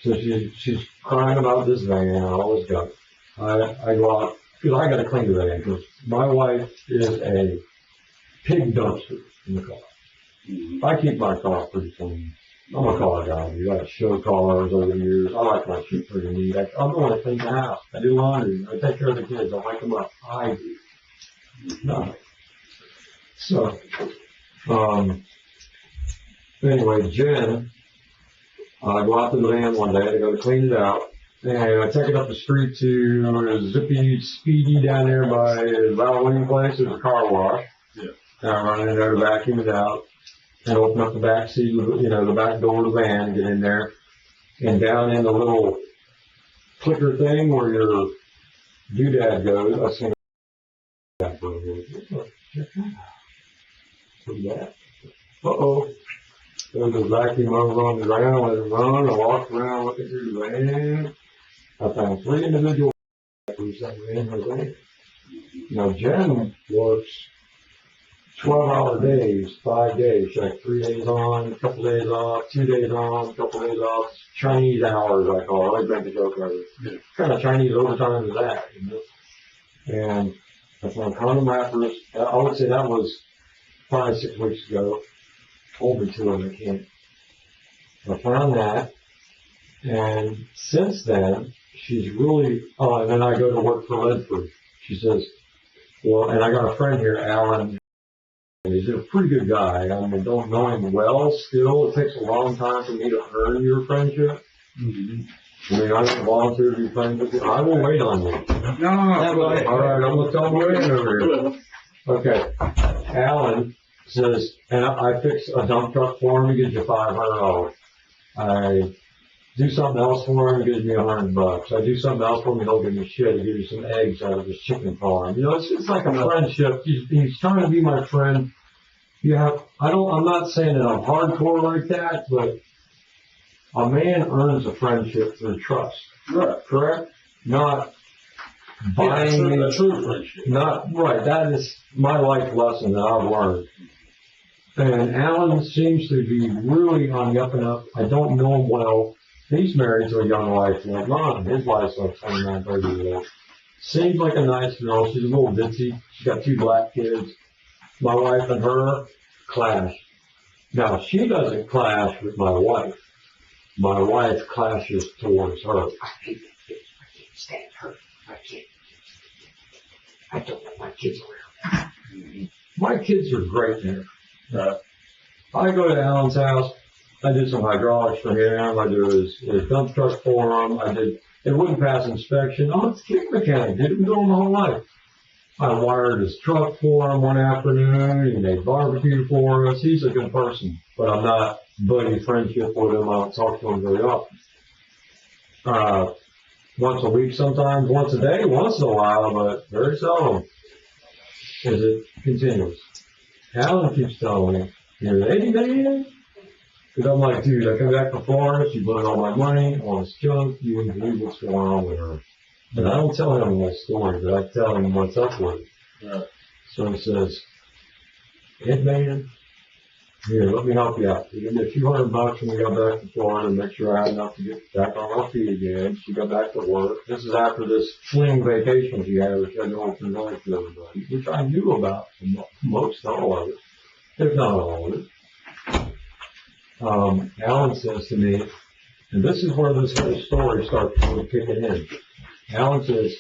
So she's crying about this van and all this stuff. I go out because I got to clean the van, because my wife is a pig dumpster in the car. I keep my car pretty clean. I'm a car guy. You got show cars over the years. I like my shit pretty neat. I'm the one that cleans the house. I do laundry. I take care of the kids. I wake them up. I do. No. So, anyway, Jen, I go out to the van one day to go clean it out. And I take it up the street to Zippy Speedy down there by the Halloween place. There's a car wash. Yeah. And I run in there to vacuum it out and open up the back seat, the back door of the van and get in there. And down in the little clicker thing where your doodad goes, I see that for a little bit. Pretty bad. Uh-oh. There's a vacuum over on the ground, let it run. I walked around looking through the van. I found 3 individual vacuums that were in her van. Now, Jen works 12-hour days, 5 days. She like 3 days on, a couple days off, 2 days on, a couple days off. Chinese hours, I call it. I make a joke of it. Yeah. What kind of Chinese overtime is that, you know? And I found condom wrappers. I would say that was 5, 6 weeks ago. Told me to, and I can't. I found that. And since then, she's really, and then I go to work for Ledford. She says, well, and I got a friend here, Alan. He's a pretty good guy. I mean, don't know him well still. It takes a long time for me to earn your friendship. Mm-hmm. I mean, I don't volunteer to be friends with you. I will wait on you. No. All right, I'm going to tell you waiting over here. Okay. Alan says, and I fix a dump truck for him, he gives you $500. I do something else for him, he gives me $100. I do something else for him, he don't give me shit, he gives you some eggs out of his chicken farm. You know, it's like a friendship. He's trying to be my friend. I'm not saying that I'm hardcore like that, but a man earns a friendship through trust. Right. Correct? Not buying me. A true friendship. Not, right. That is my life lesson that I've learned. And Alan seems to be really on the up and up. I don't know him well. He's married to a young wife like mine. His wife's like 29, 30 years old. Seems like a nice girl. She's a little ditzy. She's got 2 black kids. My wife and her clash. Now, she doesn't clash with my wife. My wife clashes towards her. I can't stand her. I don't want my kids around. My kids are great there. I go to Alan's house. I did some hydraulics for him. I do his dump truck for him. It wouldn't pass inspection. I'm a kick mechanic. Didn't do him my whole life. I wired his truck for him one afternoon. He made barbecue for us. He's a good person, but I'm not buddy friendship with him. I don't talk to him very often. Once a week sometimes, once a day, once in a while, but very seldom as it continues. Alan keeps telling me, you're 80 man? Because I'm like, dude, I come back from Florida, she blew all my money on his junk, you wouldn't believe what's going on with her. And I don't tell him the whole story, but I tell him what's up with it. Yeah. So he says, Ed man, here, let me help you out. You give me a few $100 when we got back to Florida and make sure I had enough to get back on our feet again. She got back to work. This is after this fling vacation she had, which I know from life to everybody, which I knew about most all of it, if not all of it. Alan says to me, and this is where this whole story starts really kicking in. Alan says,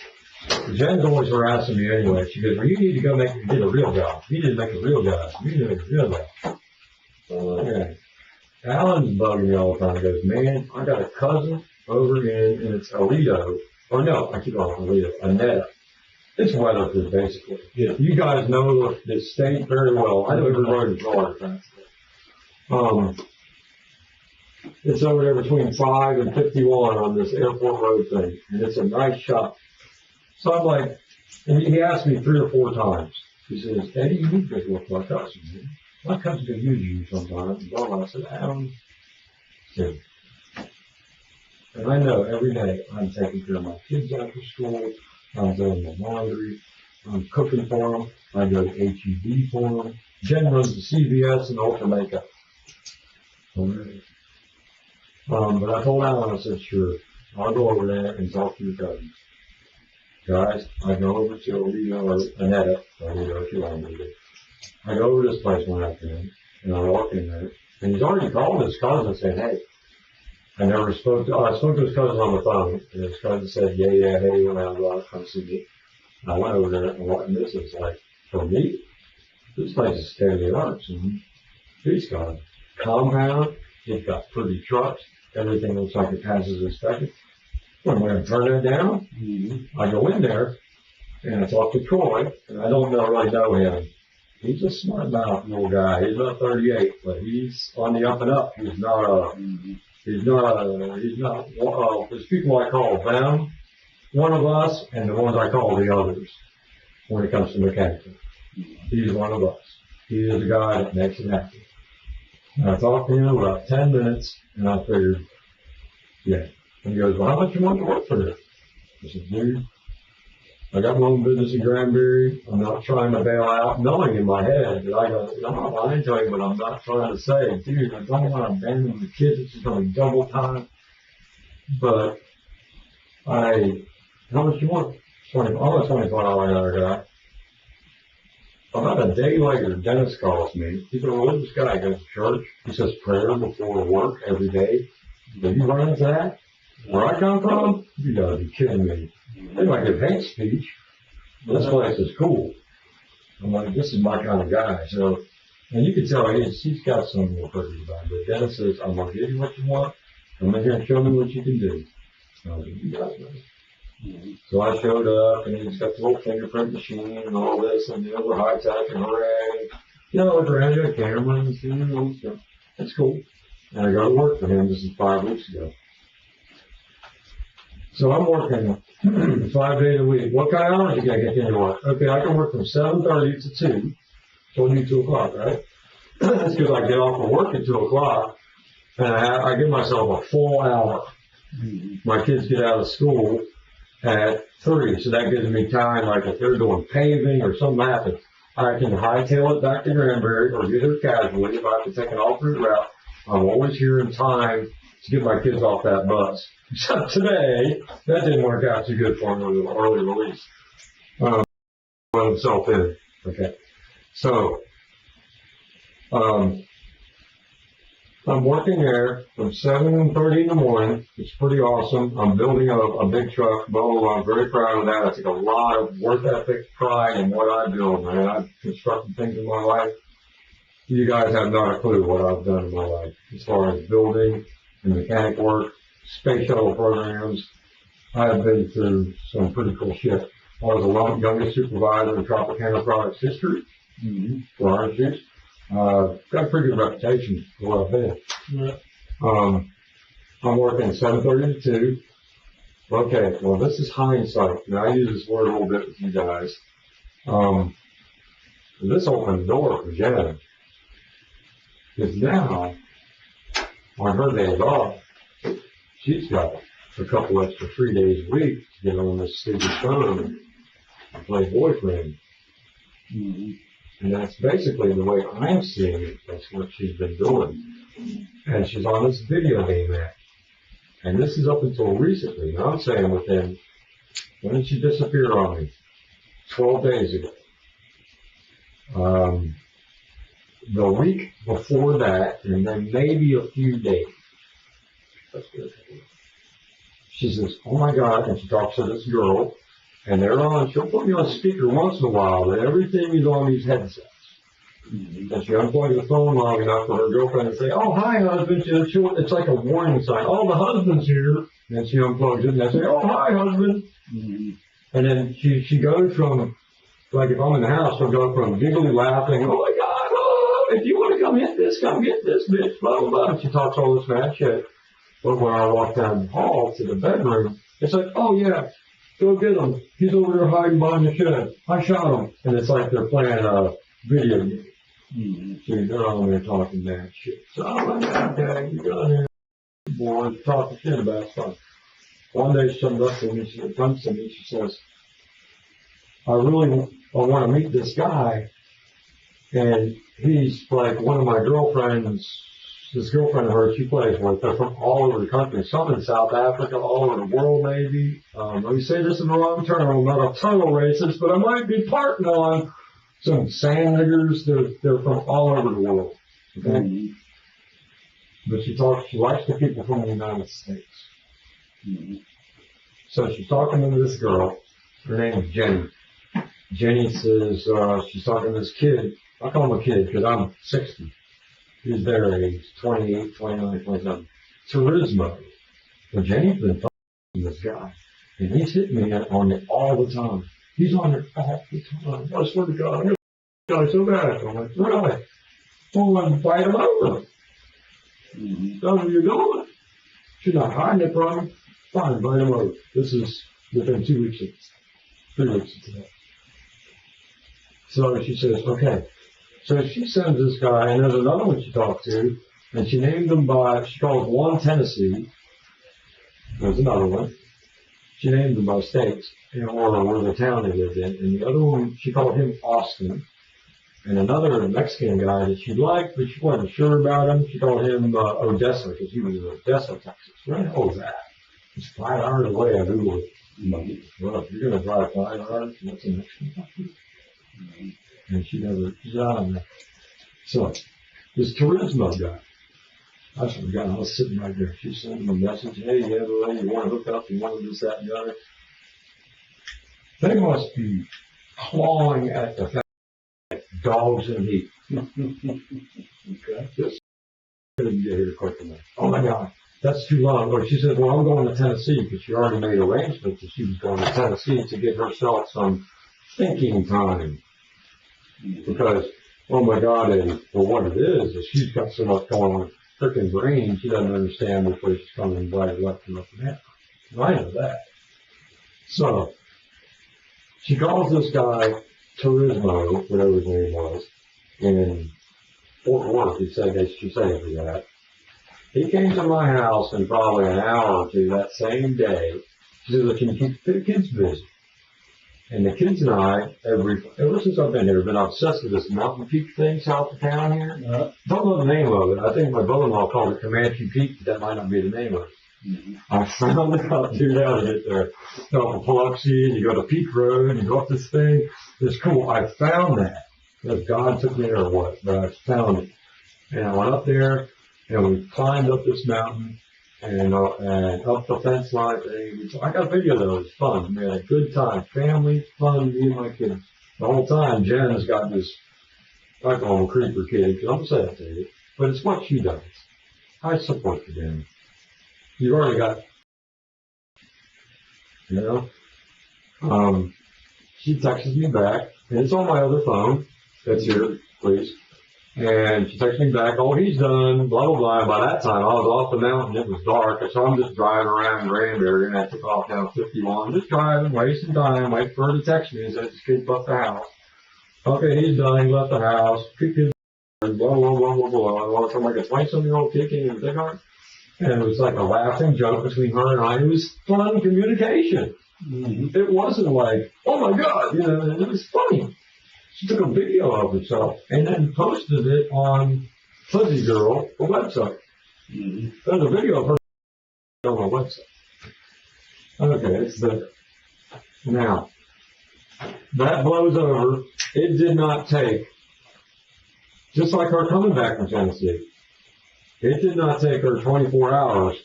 Jen's always harassing me anyway. She goes, well, you need to go get a real job. You need to make a real job. You need to make a real job. Okay. Alan's bugging me all the time. He goes, man, I got a cousin over and it's Alito. Or no, I keep calling it Alito. Aneta. It's Weatherford, basically. Yeah. You guys know the state very well. I know every road in Florida. It's over there between 5 and 51 on this airport road thing. And it's a nice shop. So I'm like, and he asked me 3 or 4 times. He says, Eddie, you need to look like us, man. My cousin can use you sometimes. And I said, Alan, said, and I know every day I'm taking care of my kids after school. I'm doing the laundry. I'm cooking for them. I go to HEB for them. Jen runs the CVS and Ultra Makeup. But I told Alan, I said, sure, I'll go over there and talk to your cousins. guys, I go over to, or Annetta, or whatever she wanted to do. I go over to this place one afternoon, and I walk in there, and he's already called his cousin saying, hey, I spoke to his cousin on the phone, and his cousin said, yeah, hey, when I'm going to come see me. And I went over there, and this is like, for me, this place is state of the art. He's got a compound, he's got pretty trucks, everything looks like it passes inspection. When I turn it down, I go in there, and I talk to Troy, and I don't really know him. He's a smart mouth little guy. He's about 38, but he's on the up and up. He's not there's people I call them, one of us, and the ones I call the others when it comes to mechanical. He's one of us. He is a guy that makes it happen. And I talked to him about 10 minutes, and I figured, yeah. And he goes, well, how much you want to work for this? I said, dude, I got my own business in Granbury. I'm not trying to bail out, knowing in my head that I go, I'm not lying to you, but I'm not trying to say, dude, I don't want to abandon the kids. It's going to be double time. But how much you want? I'm a $25 an hour guy. About a day later, Dennis calls me. He's a religious guy. He goes to church. He says prayer before work every day. Did you run into that? Where I come from? You gotta be kidding me. They might give hate speech. This place is cool. I'm like, this is my kind of guy. So, and you can tell he's got some more purpose about it. But Dennis says, I'm gonna give you what you want. Come in here and show me what you can do. I was like, you got it. So I showed up, and he's got the little fingerprint machine and all this, and we're high tech and hooray. Look around, you got cameras, so it's cool. And I go to work for him. This is 5 weeks ago. So I'm working 5 days a week. What kind of hours you gotta get into work? Okay, I can work from 7:30 to 2. Told you 2 o'clock, right? That's because I get off of work at 2 o'clock, and I give myself a full hour. My kids get out of school at 3, so that gives me time, like if they're doing paving or something happens, I can hightail it back to Granbury or get here casually. If I have to take an alternate route, I'm always here in time to get my kids off that bus. Except today, that didn't work out too good for me with the early release. Let himself in. Okay. So, I'm working there from 7:30 in the morning. It's pretty awesome. I'm building a big truck. I'm very proud of that. I take a lot of work ethic, pride in what I build, man. I've constructed things in my life. You guys have not a clue what I've done in my life as far as building and mechanic work, space shuttle programs. I have been through some pretty cool shit. I was the youngest supervisor in Tropicana Products history for our issues. Got a pretty good reputation for what I've been. Yeah. I'm working 7:30 to 2. Okay, well, this is hindsight. Now, I use this word a little bit with you guys. This opened the door for Jen. Because now, on her days off, she's got a couple extra 3 days a week to get on this stupid phone and play boyfriend. And that's basically the way I'm seeing it. That's what she's been doing. And she's on this video game app. And this is up until recently. Now I'm saying when did she disappear on me? 12 days ago. The week before that, and then maybe a few days. That's good. She says, oh my God, and she talks to this girl. And she'll put me on speaker once in a while, but everything is on these headsets. And she unplugs the phone long enough for her girlfriend to say, oh, hi, husband. It's like a warning sign. Oh, the husband's here. And she unplugs it, and I say, oh, hi, husband. And then she goes from, like if I'm in the house, she'll go from giggly laughing, oh my God, oh, if you want to come get this, bitch, blah, blah, blah. And she talks all this mad shit. But when I walk down the hall to the bedroom, it's like, oh yeah, go get him. He's over there hiding behind the shed. I shot him. And it's like they're playing a video game. See, they're on there talking mad shit. So I'm like, okay, you go in here, boy, talking shit about stuff. One day she comes up to me, she says, I want to meet this guy. And he's like one of my girlfriend's this girlfriend of hers she plays with, they're from all over the country, some in South Africa, all over the world maybe. Let me say this in the wrong term, I'm not a total racist, but I might be parting on some sand niggers, they're from all over the world. Okay? Mm-hmm. But she likes the people from the United States. Mm-hmm. So she's talking to this girl, her name is Jenny. Jenny says, she's talking to this kid, I call him a kid because I'm 60. He's their age, 28, 29, 27. Turismo. Well, Jenny's been fucking this guy. And he's hitting me on it all the time. He's on it all the time. I swear to God, I'm going to die so bad. I'm like, really? Well, then fight him over. Mm-hmm. Tell him where you're going. She's not hiding it from him. Fine, fight him over. This is within 2 weeks, 3 weeks of today. So she says, okay. So she sends this guy, and there's another one she talked to, and she named them she called one Tennessee. There's another one. She named them by states, or where the town they lived in. And the other one, she called him Austin. And another Mexican guy that she liked, but she wasn't sure about him, she called him Odessa, because he was in Odessa, Texas. Where the hell is that? It's 5 hours away. I Googled it. Well, if you're going to drive 5 hours, what's the Mexican country? And she's out on that. So, this Turismo guy, I forgot, I was sitting right there. She sent him a message, hey, you want to hook up, you want to do this, that, and the other. They must be clawing at the fact that dogs in heat. Okay. This couldn't get here quick enough. Oh my God, that's too long. Or she said, well, I'm going to Tennessee, because she already made arrangements that she was going to Tennessee to give herself some thinking time. Because, oh my God, and for what it is she's got so much going on her freaking brain, she doesn't understand which way she's coming right, left, and up and down. I know that. So, she calls this guy Turismo, whatever his name was, in Fort Worth. She said that. He came to my house in probably an hour or two that same day. She said, can you keep the kids busy? And the kids and I, ever since I've been here, have been obsessed with this mountain peak thing south of town here. Don't know the name of it. I think my brother-in-law called it Comanche Peak, but that might not be the name of it. Mm-hmm. I found out, dude, how to get there. You go to Biloxi, and you go to Peak Road, and you go up this thing. It's cool. I found that. If God took me there or what, but I found it. And I went up there, and we climbed up this mountain. And up the fence line thing. I got a video of those. Fun. We had a good time. Family, fun, me and my kids. The whole time, Jen has got this, I call him a creeper kid, because I'm saying it to you. But it's what she does. I support you, Jen. You've already got, she texts me back, and it's on my other phone. That's here, please. And she texted me back, oh, he's done, blah, blah, blah. And by that time, I was off the mountain. It was dark. So I'm just driving around Granbury, and I took off down 51. Just driving, wasting time, waiting for her to text me and say, this kid left the house. Okay, he's done. He left the house. Kid, blah, blah, blah, blah, blah. I'm like a 20-something-year-old kid in a big heart. And it was like a laughing joke between her and I. It was fun communication. Mm-hmm. It wasn't like, oh, my God, it was funny. She took a video of herself and then posted it on Fuzzy Girl, the website. Mm-hmm. There's a video of her on the website. Okay, it's there. Now, that blows over. It did not take, just like her coming back from Tennessee, it did not take her 24 hours.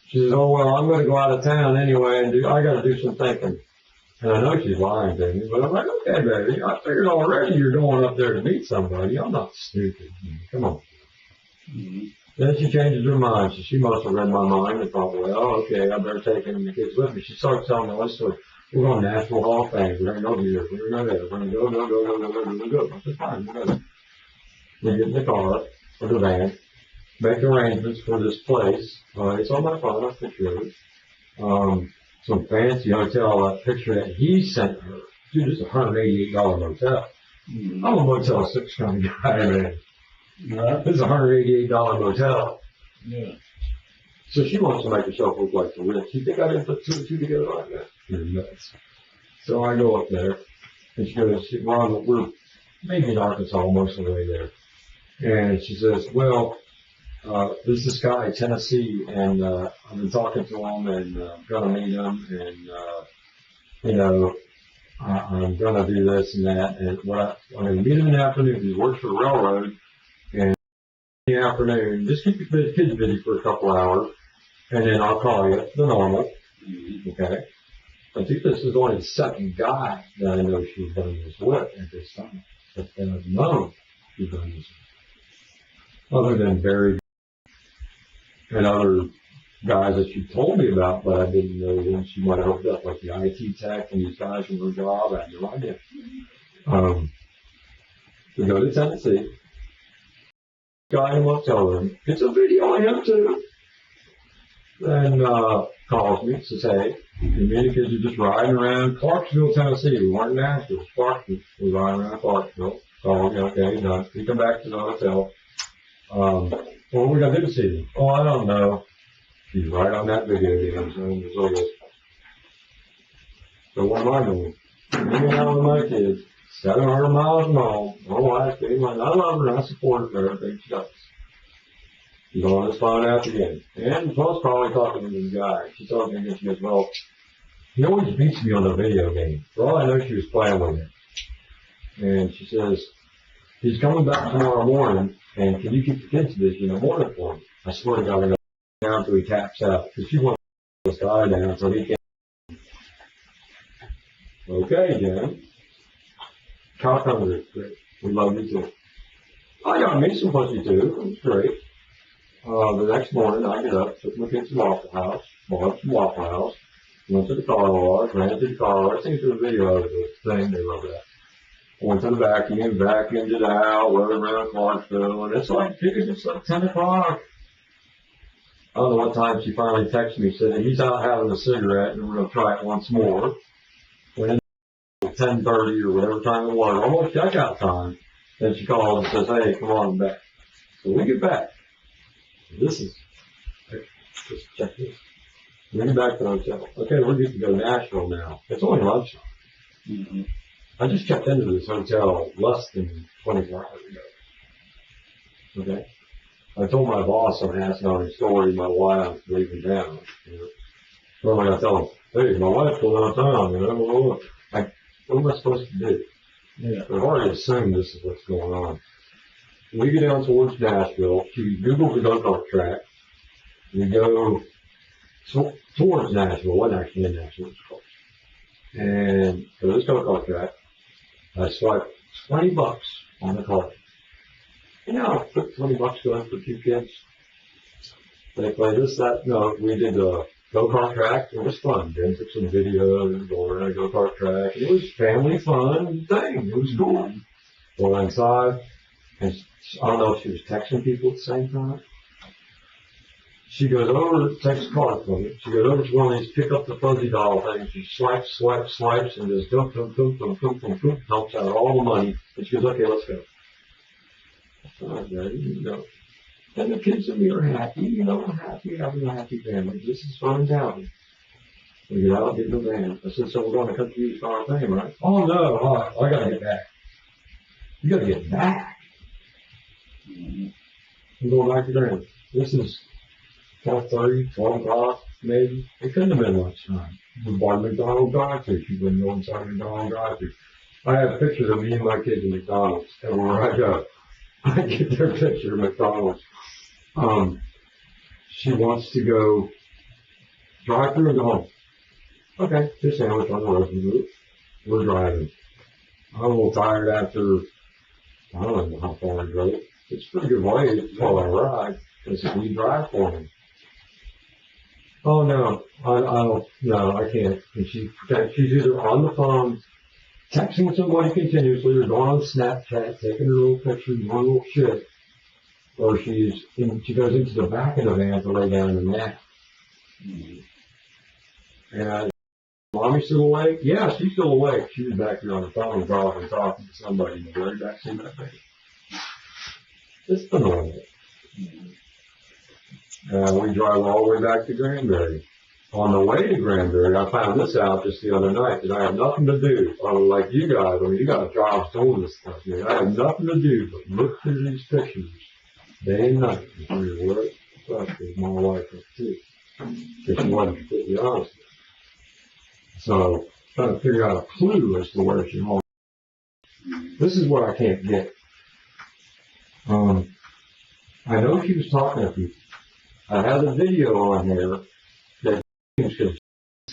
She says, oh, well, I'm going to go out of town anyway, and I got to do some thinking. And I know she's lying to me, but I'm like, okay, baby, I figured already you're going up there to meet somebody. I'm not stupid. Come on. Mm-hmm. Then she changes her mind. So she must have read my mind and thought, well, okay, I better take the kids with me. She starts telling me, let's do, we're going to National Hall of Fame. We're going to go here. We're going to go there. We're going to go. I said, fine, we're going to. We get in the car or the van, make arrangements for this place. It's on my phone. I'll picture it. Some fancy hotel, picture that he sent her. Dude, it's a $188 motel. Mm-hmm. I'm a Motel 6 kind of guy, man. Yeah. This is a $188 motel. Yeah. So she wants to make herself look like the rich. You think I didn't put two and two together like that? You're nuts. So I go up there, and she goes, we're maybe in Arkansas, most of the way there. And she says, well, There's this guy, Tennessee, and I've been talking to him and gonna meet him, and I'm gonna do this and that. And I'm gonna meet him in the afternoon. He works for the railroad, and in the afternoon, just keep your kids busy for a couple hours, and then I'll call you, the normal, okay? I think this is only the second guy that I know she's done this with at this time. But I've known she's done this with. Other than Barry and other guys that she told me about, but I didn't know when she might have hooked up, like the IT tech and these guys from her job. I had no idea. We go to Tennessee. Guy in the motel room. It's a video of him too. Then calls me, says, hey, you mean because you're just riding around Clarksville, Tennessee. We weren't in Nashville, Clarksville. We were riding around Clarksville. So, okay, done. We come back to the hotel. What are we going to do this evening? Oh, I don't know. She's right on that video game. So what am I doing? Hanging out with my kids, 700 miles from home. My wife, I love her, I support her for everything she does. She's on his phone after the game. And plus probably talking to this guy. She told me that she goes, well, he always beats me on the video game. For all I know, she was playing with him. And she says, he's coming back tomorrow morning, and can you keep the kids busy in the morning for him? I swear to God, I'm going to down until he taps out. Because she wants this guy down so he can't. Okay, Jen. Cock hungry. Great. We love you too. I got me some pussy too. It was great. The next morning, I get up, took my kids to Waffle House, bought some Waffle House, went to the car wash, ran to the car wash. I think there's a video of the thing, they love that. Went to the vacuumed it out, rode around Clarksville, and it's like 10 o'clock. I don't know what time she finally texted me, said he's out having a cigarette, and we're going to try it once more. Went in at 10:30 or whatever time it was, almost checkout time. Then she called and says, hey, come on back. So we get back. Just check this. We get back to the hotel. Okay, we're good to go to Nashville now. It's only lunchtime. Mm-hmm. I just checked into this hotel less than 24 hours ago. Okay? I told my boss I'm asking on his story my wife leaving town. So I'm going to tell him, hey, my wife's going out of town. What am I supposed to do? Yeah. I've already assumed this is what's going on. We get down towards Nashville. She Googles the go-kart track. We go towards Nashville. Wasn't actually in Nashville, of course. And for this go-kart track, I swiped $20 on the card. I put $20 going for 2 kids. They play this, that. No, we did the go-kart track. It was fun. Jen took some videos, going around a go-kart track. It was family fun thing. It was cool. Go inside. And I don't know if she was texting people at the same time. She goes over, takes a card from me. She goes over to one of these pick up the fuzzy doll things. She swipes, and just dump, dumps out all the money. And she goes, okay, let's go. All right, Daddy, And the kids and me are happy. We're happy having a happy family. This is fun and happy. We get out, get in the van. I said, so we're going to come to you for our thing, right? Oh, no, I got to get back. You got to get back. I'm going back to Grand. This is 12:30, 12 o'clock, maybe. It couldn't have been lunchtime. We bought a McDonald's drive-thru. She wouldn't go inside McDonald's drive-thru. I have pictures of me and my kids at McDonald's everywhere I go. I get their picture of McDonald's. She wants to go drive-thru and go home. Okay, just sandwich on the road. We're driving. I'm a little tired after, I don't know how far I drove. It's a pretty good way. It's all I ride. I said, will you drive for me? Oh, no. I can't. And she's either on the phone, texting somebody continuously, or going on Snapchat, taking her little pictures, doing little shit, or she goes into the back of the van to lay down and nap. And Mommy's still awake? Yeah, she's still awake. She was back there on the phone talking to somebody in the very back seat of that van. It's the normal. We drive all the way back to Granbury. On the way to Granbury, I found this out just the other night that I have nothing to do. Like you guys, you got jobs doing this stuff. I have nothing to do but look through these pictures day and night. Every word, especially my wife too. Because she wasn't completely honest with me. So, trying to figure out a clue as to where she went. This is what I can't get. I know she was talking to people. I have a video on here that because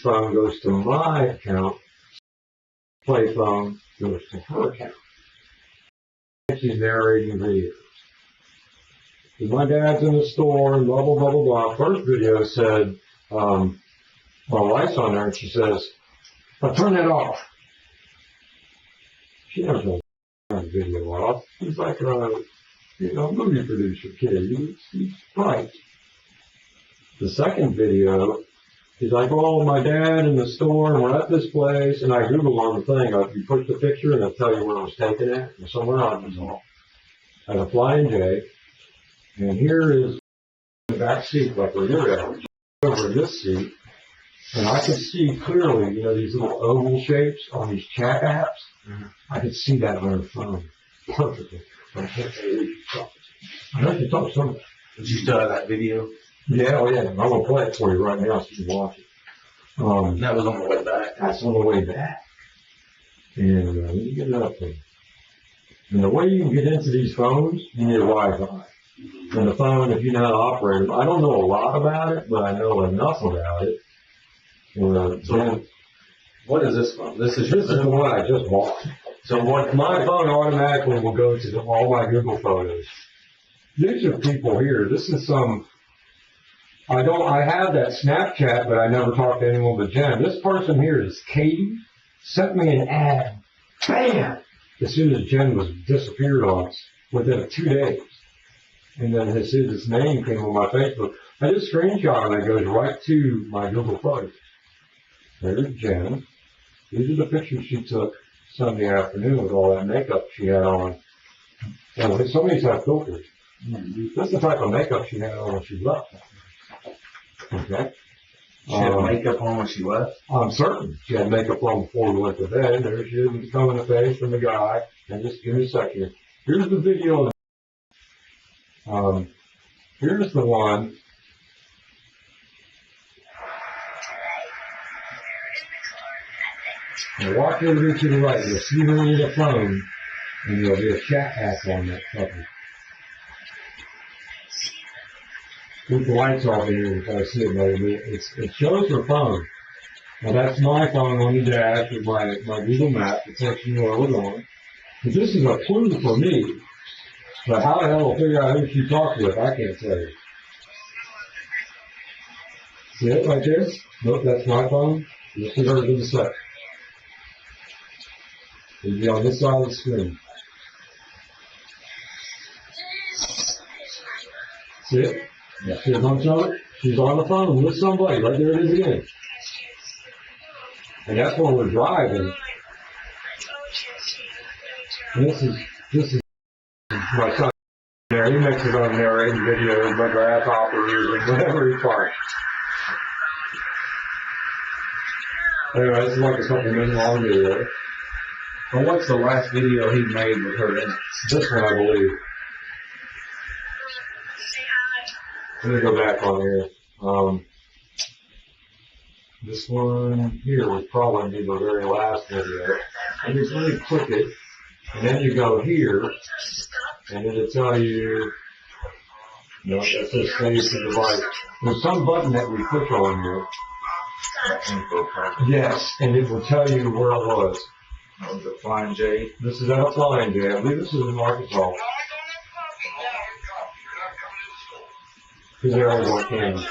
phone goes to my account, play phone goes to her account. She's narrating videos. Because my dad's in the store and blah, blah, blah, blah, blah. First video said, my wife's on there and she says, "I'll turn that off." She never turns the video off. He's like a, movie producer kid. He's bright. The second video, he's like, "Oh, my dad in the store and we're at this place." And I Googled on the thing, you push the picture and it'll tell you where it was taken at, or somewhere on Arkansas. At a Flying J. And here is the back seat, like where you're at, over this seat. And I could see clearly, these little oval shapes on these chat apps. Mm-hmm. I could see that on her phone perfectly. I can't say who she talked to. I know she talked to somebody. Did you still have that video? Yeah, oh yeah. I'm going to play it for you right now so you can watch it. That was on the way back. That's on the way back. And let me get it up there. And the way you can get into these phones, you need a Wi-Fi. And the phone, if you know how to operate it, I don't know a lot about it, but I know enough about it. So what is this phone? This is the one I just bought. So what? My phone automatically will go to all my Google photos. These are people here. This is I have that Snapchat, but I never talked to anyone but Jen. This person here is Katie. Sent me an ad. Bam! As soon as Jen was disappeared on us, within 2 days. And then his name came on my Facebook. I just screenshot and it goes right to my Google photos. There's Jen. These are the pictures she took Sunday afternoon with all that makeup she had on. And some of these have filters. This is the type of makeup she had on when she left. Okay. She had makeup on when she left? I'm certain she had makeup on before we went to bed. There she is with the comb in the face from the guy. And just give me a second. Here's the video. Here's the one. Now walk over here to the right. You'll see her with a phone, and there'll be a chat app on that couple. Keep the lights off in here if I see it better. It shows her phone. Now that's my phone on the dash with my Google Map. It tells you where we're going. But this is a clue for me. But how the hell will figure out who she talked with? I can't tell you. See it right there? Nope, that's my phone. You'll see hers in a sec. It'll be on this side of the screen. See it? Yeah. See a bunch of it? She's on the phone with somebody. Right there it is again. And that's when we're driving. And this is my son. There, he makes his own narrating videos about grasshoppers and whatever he finds. Anyway, this is like a couple minute long video. Well, what's the last video he made with her in it? This one, I believe. Let me go back on here. This one here would probably be the very last video. And you really click it, and then you go here, and it'll tell you, that says save the device. There's some button that we push on here. Yes, and it will tell you where it was. The Flying J. This is at a Flying J. I believe this is in Arkansas. Because they're always on camera.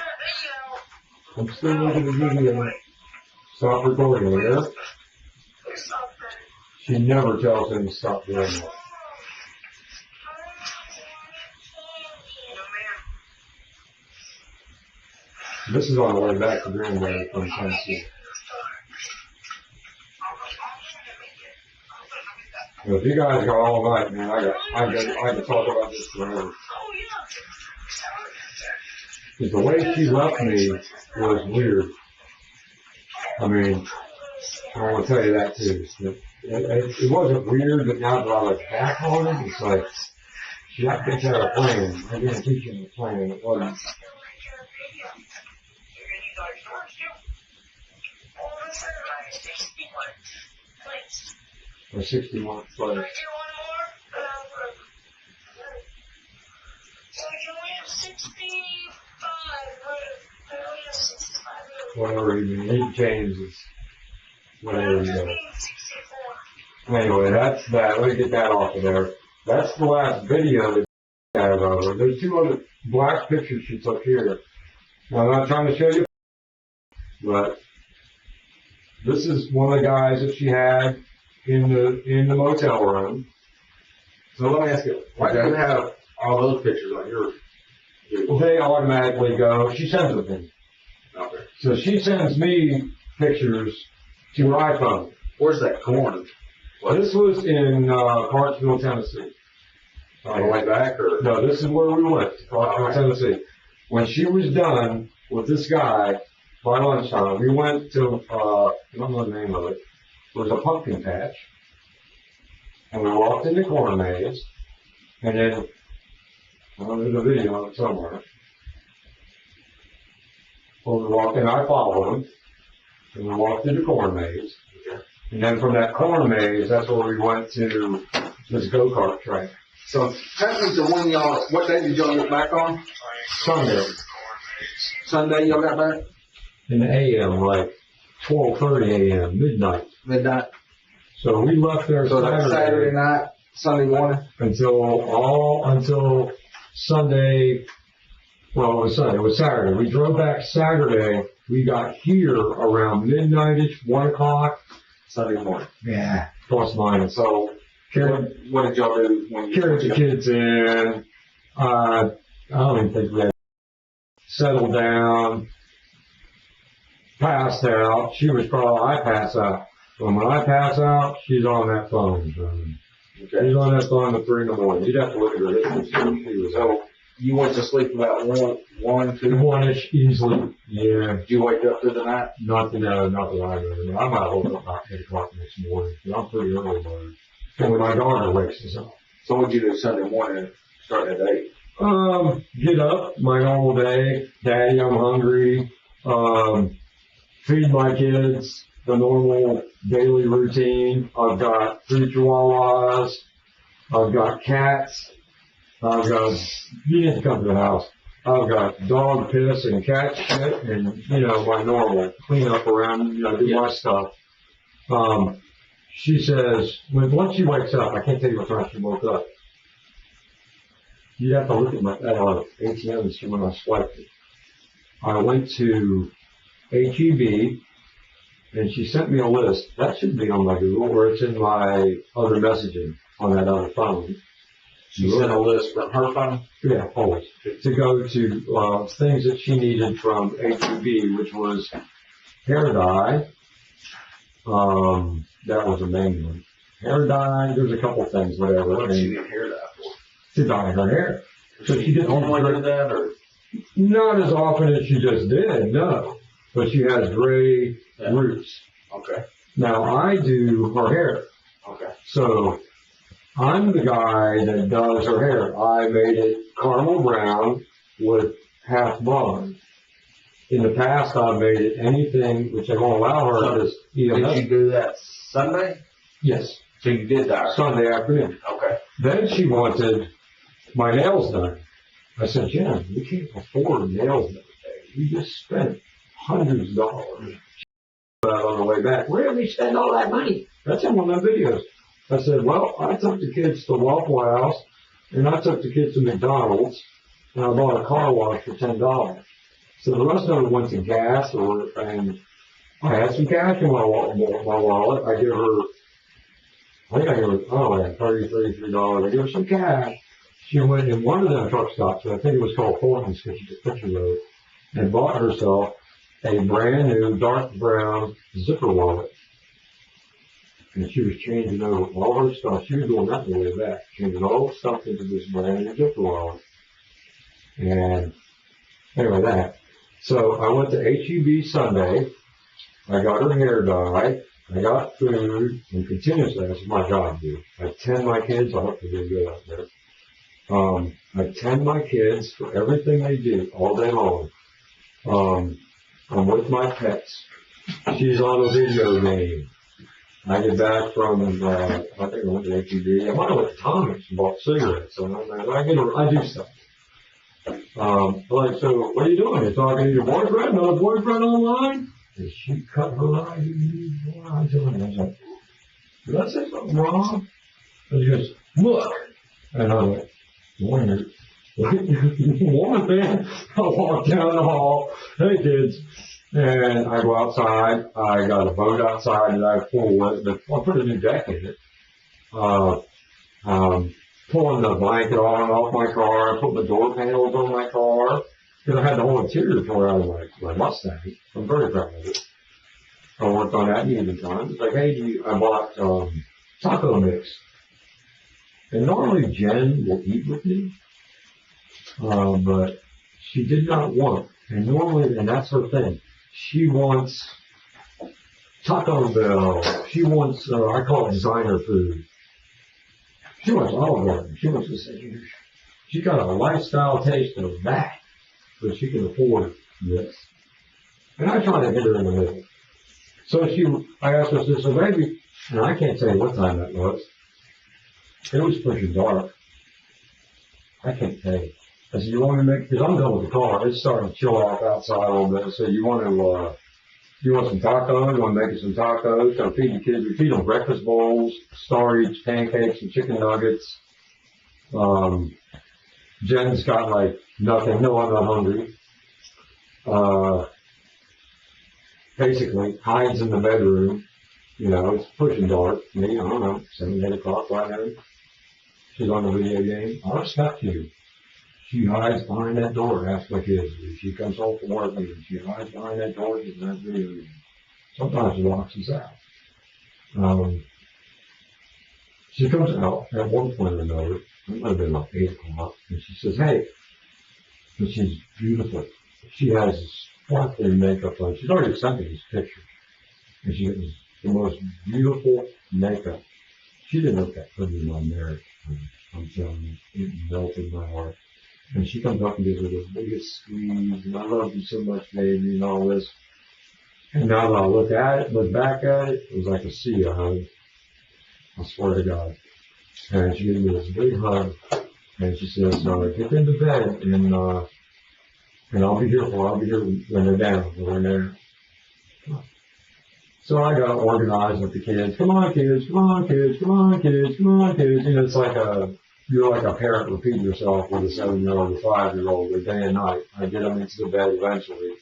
I'm still looking at the video. Stop recording, yeah? She never tells him to stop doing that. This is on the way back to Greenway from Tennessee. Well, if you guys go all night, man, I can talk about this forever. Because the way she left me was weird. I mean, I want to tell you that too. It wasn't weird, but now that I look back on it, it's like, She got kicked out of playing. I didn't teach him playing. It wasn't. Or 61 plays. Whatever you mean, he changes. Whatever you do. Anyway, that's that. Let me get that off of there. That's the last video that I have of her. There's two other black pictures she took here. Now, I'm not trying to show you, but this is one of the guys that she had in the motel room. So let me ask you, why do you have all those pictures on yours? They automatically go. She sends them to me. Okay. So she sends me pictures to her iPhone. Where's that corn? This was in Clarksville, Tennessee. On the way back, or? No, this is where we went, Clarksville, Tennessee. When she was done with this guy by lunchtime, we went to, I don't know the name of it. It was a pumpkin patch. And we walked in the corn maze. And then, there's a video of it somewhere. Well, we walked in, I followed him. And we walked through the corn maze. And then from that corn maze, that's where we went to this go-kart track. So, technically, the one y'all, what day did y'all get back on? Sunday. Sunday y'all got back? In the AM, like 12:30 AM, midnight. Midnight. So we left there So that's Saturday night, Sunday morning? Until Sunday. Well, it was Sunday. It was Saturday. We drove back Saturday. We got here around midnight-ish, 1 o'clock. Sunday morning. Yeah. Plus minus. So, what did y'all do when you carried the kids in? I don't even think we had settled down. Passed out. I pass out. When I pass out, she's on that phone. Okay. She's on that phone at 3 in the morning. You'd have to look at her history. She was So, you went to sleep about 1, 2? 1-ish easily. Yeah. Did you wake up through the night? Not that I remember. I might have woken up about 8 o'clock next morning. I'm pretty early bird. And when my daughter wakes us up. So what'd you do Sunday morning, starting at 8? Get up, my normal day. Daddy, I'm hungry. Feed my kids, the normal daily routine. I've got 3 chihuahuas. I've got cats. You need to come to the house. I've got dog piss and cat shit and, my normal cleanup around, do my stuff. She says, once she wakes up, I can't tell you what time she woke up. You have to look at my ATM and see when I swiped it. I went to HEB and she sent me a list. That should be on my Google or it's in my other messaging on that other phone. She sent a list from her phone? Yeah, always. To go to things that she needed from HEB, which was hair dye. That was a main one. Hair dye, there's a couple things, whatever. What did she need hair dye for? To dye her hair. So she didn't normally do that, or? Not as often as she just did, no. But she has gray roots. Okay. Now I do her hair. Okay. So I'm the guy that does her hair. I made it caramel brown with half blonde. In the past, I've made it anything which I won't allow her to. Did you do that Sunday? Yes. So you did that Sunday afternoon. Okay. Then she wanted my nails done. I said, Jen, we can't afford nails every day. We just spent hundreds of dollars. On the way back, where did we spend all that money? That's in one of my videos. I said, well, I took the kids to Waffle House, and I took the kids to McDonald's, and I bought a car wash for $10. So the rest of it went to gas, and I had some cash in my wallet. I gave her, I gave her, $33. I gave her some cash. She went in one of them truck stops, I think it was called Thornton's, because she just picture road, and bought herself a brand new dark brown zipper wallet. And she was changing over all her stuff. She was doing that on the way back, changing all the stuff into this brand new zipper wallet. And anyway, that. So I went to HEB Sunday. I got her hair dye. I got food, and continuously, that's my job, dude. I tend my kids. I hope to do good out there. I tend my kids for everything they do all day long. I'm with my pets. She's on a video game. I get back from, I think I went to HEB. I might have went to Thomas and bought cigarettes. So I do stuff. Like, so what are you doing? You're talking to your boyfriend? Another boyfriend online? Did she cut her eyes? What am I doing? I was like, did I say something wrong? And she goes, look. And I'm like, one thing. I walk down the hall. Hey kids. And I go outside. I got a boat outside that I pull with, but I put a new deck in it. Pulling the blanket off my car, putting the door panels on my car, because I had the whole interior tore out of my Mustang. I'm very proud of it. I worked on that in the evening. It's like, hey, I bought taco mix. And normally Jen will eat with me, but she did not want. And normally, and that's her thing, she wants Taco Bell. She wants, I call it designer food. She wants Olive Garden. She wants to say, she got a lifestyle taste of that, so she can afford this. And I try to hit her in the middle. So I asked her, so baby, and I can't tell you what time that was. It was pushing dark. I can't tell you. I said, you want me to make, because I'm done with the car. It's starting to chill off outside a little bit. I said, you want some tacos? You want to make you some tacos? So feed the kids. We feed them breakfast bowls, Star Eats, pancakes, and chicken nuggets. Jen's got like nothing. No, I'm not hungry. Basically, hides in the bedroom. You know, it's pushing dark. Me, I don't know, 7, 8 o'clock right now. She's on the video game. I respect you. She hides behind that door, asks my kids. She comes home from work and she hides behind that door, she's in that video game. Sometimes she locks us out. She comes out at one point or another, it might have been like 8 o'clock, and she says, hey, and she's beautiful. She has sparkling makeup on. She's already sent me this picture. And she has the most beautiful makeup. She didn't look that pretty in my marriage. I'm telling you, it melted my heart. And she comes up and gives her the biggest squeeze, and I love you so much, baby, and all this. And now that I look back at it, it was like a sea of hug. I swear to God. And she gave me this big hug, and she says, get into bed, and I'll be here when they're down, when they're there. So I got organized with the kids. Come on, kids, come on, kids, come on, kids, come on, kids. You know, it's like you're like a parent repeating yourself with a 7-year-old or 5-year-old, or day and night. I get them into the bed eventually.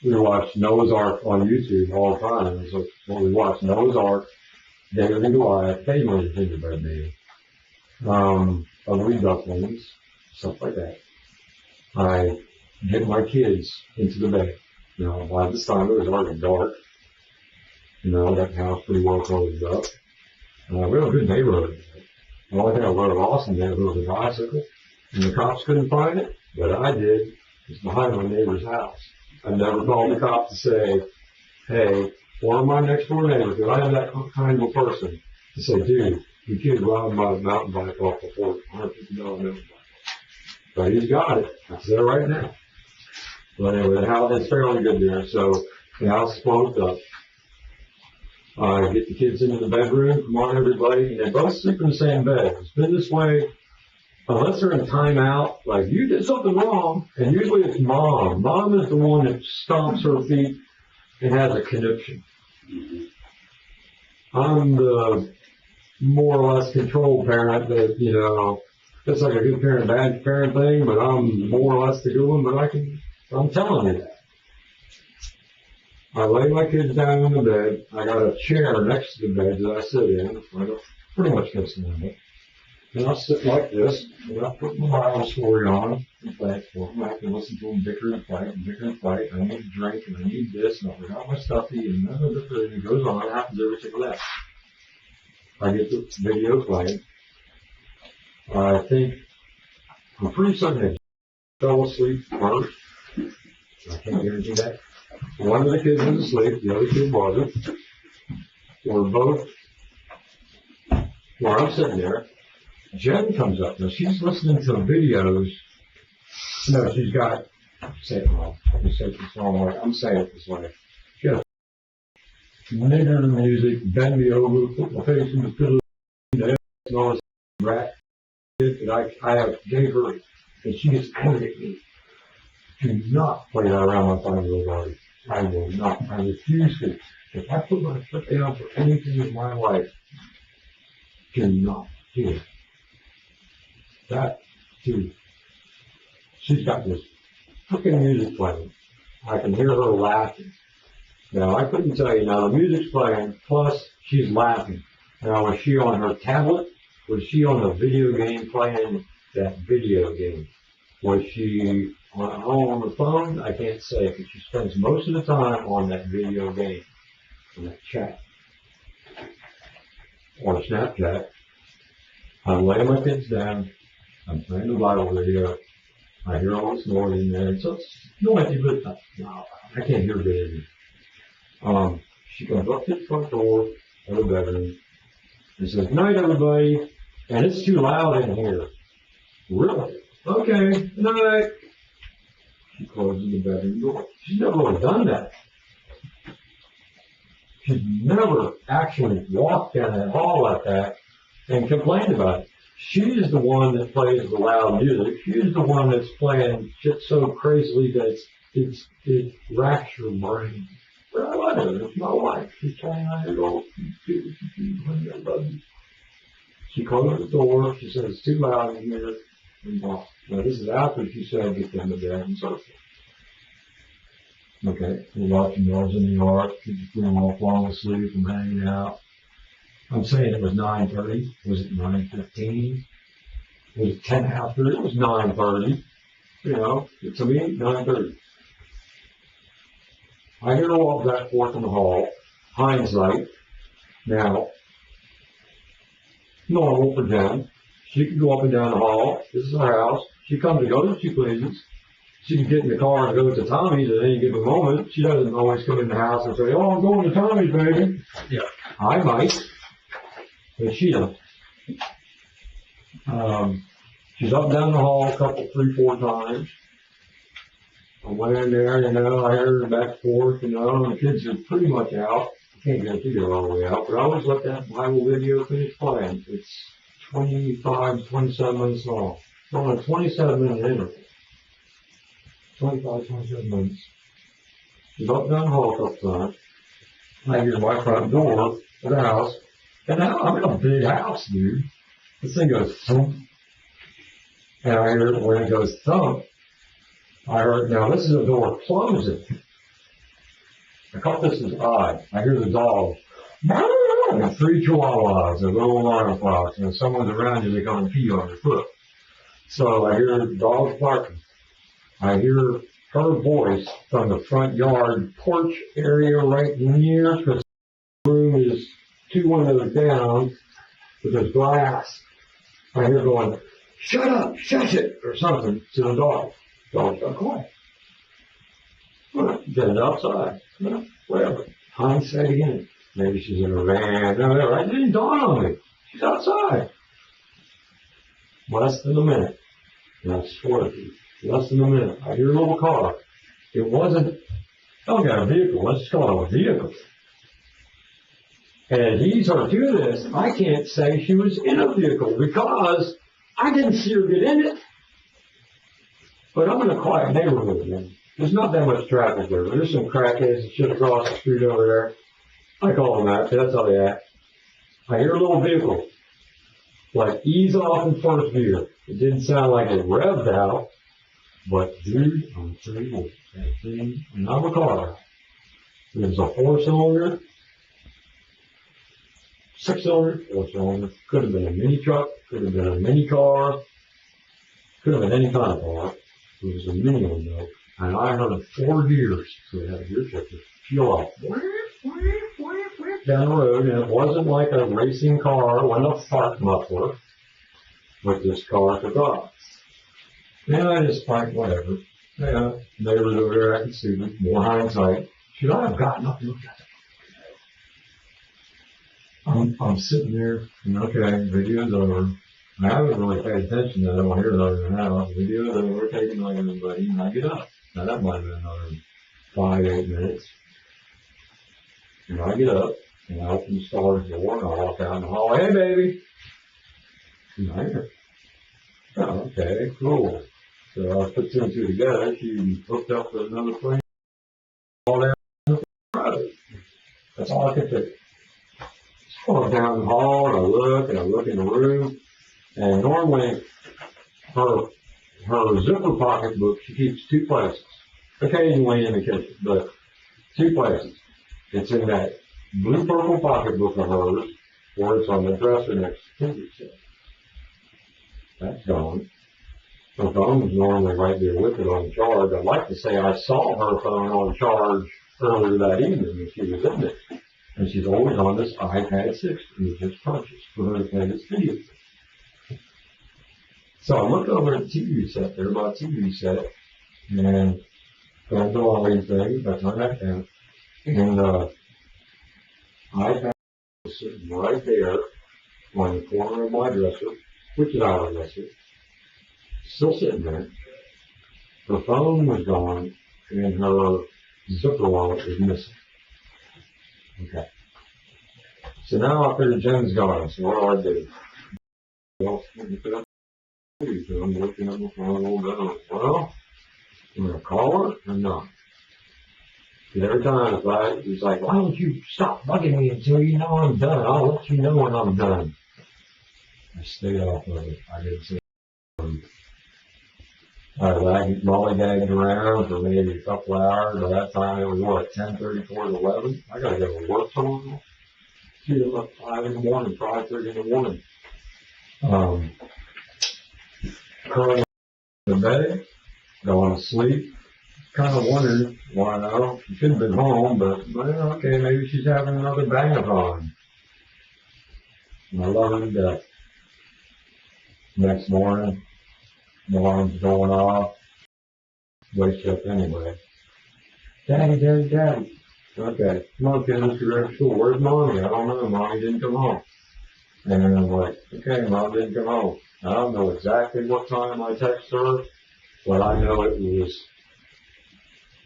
We watch Noah's Ark on YouTube all the time. So when we watch Noah's Ark, David and Goliath, occasionally the gingerbread baby, ugly ducklings, stuff like that. I get my kids into the bed. You know, by this time it was already dark. You know, that house pretty well closed up. We have a good neighborhood. The only thing I would have lost in there was a bicycle, and the cops couldn't find it, but I did. It's behind my neighbor's house. I never called the cops to say, hey, or my next door neighbor, because I am that kind of person, to say, dude, your kid robbed my mountain bike off the floor, $150 mountain bike. But he's got it. It's there right now. But anyway, the house is fairly good there, so the house is closed up. Get the kids into the bedroom, come on everybody, and they both sleep in the same bed. It's been this way, unless they're in timeout, like you did something wrong, and usually it's mom. Mom is the one that stomps her feet and has a conniption. I'm the more or less controlled parent that, you know, it's like a good parent, bad parent thing, but I'm more or less the good one, but I'm telling you that. I lay my kids down in the bed. I got a chair next to the bed that I sit in, pretty much next to the and I sit like this, and I put my Bible story on, and thank for them. I can listen to them bicker and fight, I need a drink, and I need this, and I forgot my stuffy, and it goes on. It happens every single day. I get the video playing. I think, I'm pretty certain they fell asleep first. I can't guarantee that. One of the kids was asleep, the other kid wasn't. We're both, where I'm sitting there, Jen comes up. Now she's listening to videos. No, she's got, say it wrong. Let me say it this wrong way. I'm saying it this way. She has nigger music, bend me over, put my face in the pillow, and all this rap shit that I have gave her, and she gets angry at me. Do not play that around my 5-year-old daughter. I will not. I refuse to. If I put my foot down for anything in my life, do not do it. That, too. She's got this freaking music playing. I can hear her laughing. Now, I couldn't tell you. Now, the music's playing, plus she's laughing. Now, was she on her tablet? Was she on the video game playing that video game? Was she on the phone? I can't say, because she spends most of the time on that video game, on that chat, or Snapchat. I'm laying my kids down. I'm playing the Bible video. I hear all this noise in there. So it's noisy, but no, I can't hear it. She comes up to the front door of the bedroom and says, "Night, everybody." And it's too loud in here. Really? Okay, night. She closes the bedroom door. She's never really done that. She's never actually walked down that hall like that and complained about it. She's the one that plays the loud music. She's the one that's playing shit so crazily that it racks your brain. But I love her. It's my wife. She's 29 years old. I love you. She closes the door. She says, "It's too loud in here." And walks. Now, this is after she said, "Get them to bed," and so forth. Okay, we're watching dogs in the yard. Kids are all falling asleep and hanging out. I'm saying it was 9:30. Was it 9:15? Was it 10 after? It was 9:30. You know, to me, 9:30. I hear her walk back forth in the hall. Hindsight. Now, normal for Jen. She could go up and down the hall. This is her house. She comes and goes if she pleases. She can get in the car and go to Tommy's at any given moment. She doesn't always come in the house and say, "Oh, I'm going to Tommy's, baby." Yeah. I might, but she doesn't. She's up and down the hall a couple, 3, 4 times. I went in there, you know, I heard her back and forth, you know, and the kids are pretty much out. I can't guarantee they're all the way out, but I always let that Bible video finish playing. It's 25, 27 minutes long. It's on a 27-minute interval. 25, 27 minutes. She's up and down the hall a couple times. I hear my front door of the house. And now I'm in a big house, dude. This thing goes thump. And I hear it when it goes thump. I heard, now this is a door closing. I caught this as odd. I hear the dog. And 3 chihuahuas, a little alarm clocks. And if someone's around you, they come and pee on your foot. So I hear the dogs barking. I hear her voice from the front yard porch area right near, because the room is 2 windows down, but there's glass. I hear going, "Shut up, shush it," or something to the dog. Dog's got quiet. Well, get it outside. No, whatever. Hindsight again. Maybe she's in her van. No, it didn't dawn on me. She's outside. Less than a minute. And I swear to you, less than a minute. I hear a little car. It wasn't, I got a vehicle. Let's just call it a vehicle. And he's her to this. I can't say she was in a vehicle because I didn't see her get in it. But I'm in a quiet neighborhood, man. There's not that much traffic there. There's some crackheads and shit across the street over there. I call them that. That's how they act. I hear a little vehicle. Like ease off in first gear. It didn't sound like it revved out. But dude, I'm telling you, that thing, and I'm a car. It was a 4-cylinder, 6-cylinder, 4-cylinder. Could have been a mini truck, could have been a mini car, could have been any kind of car. It was a mini one though. And I heard 4 gears, so it had a gear shifter, peel off. Down the road, and it wasn't like a racing car, it wasn't a fart muffler, but this car took off. And I just like, whatever. Yeah, neighbors over there acting stupid, more hindsight. Should I have gotten up and looked at it? I'm sitting there, and okay, video's over. I haven't really paid attention to them. I hear her in the house. We do it, we're taking like everybody, and I get up. Now that might have been another 5-8 minutes. And I get up, and I open the storage door, and I walk out in the hall. Hey, baby. And I hear, oh, okay, cool. So I put two and two together. She hooked up with another friend. All down the road. That's all I could do. I walk down the hall, and I look in the room. And normally, her zipper pocketbook, she keeps two places. Occasionally in the kitchen, but two places. It's in that blue-purple pocketbook of hers, or it's on the dresser next to the TV set. That's gone. Her phone was normally right there with it on charge. I'd like to say I saw her phone on charge earlier that evening when she was in it. And she's always on this iPad 6 we just purchased for her to play this video. So I look over at the TV set there, my TV set, and going to all these things, I turn that down, and iPad was sitting right there on the corner of my dresser, which is our dresser, still sitting there. Her phone was gone, and her zipper wallet was missing. Okay. So now I figured Jen's gone, so what do I do? Well, I'm looking at my phone a little bit. Well, I'm going to call her or not? And every time it's like, why don't you stop bugging me until you know I'm done? I'll let you know when I'm done. I stayed off of it. I didn't say anything. I lollygagged around for maybe a couple hours. By that time, it was what, 10:34 to 11? I got to go to work tomorrow. She was up 5 in the morning, 5:30 in the morning. Curling in the bed, going to sleep. Kind of wondered why now. She should have been home, but well, okay, maybe she's having another bang-a-thon. And I love her to death. Next morning, the alarm's going off. Wakes up anyway. Daddy, daddy, daddy. Okay, come on, kid, let's get ready for school. Where's mommy? I don't know. Mommy didn't come home. And I'm like, okay, mom didn't come home. I don't know exactly what time I texted her, but I know it was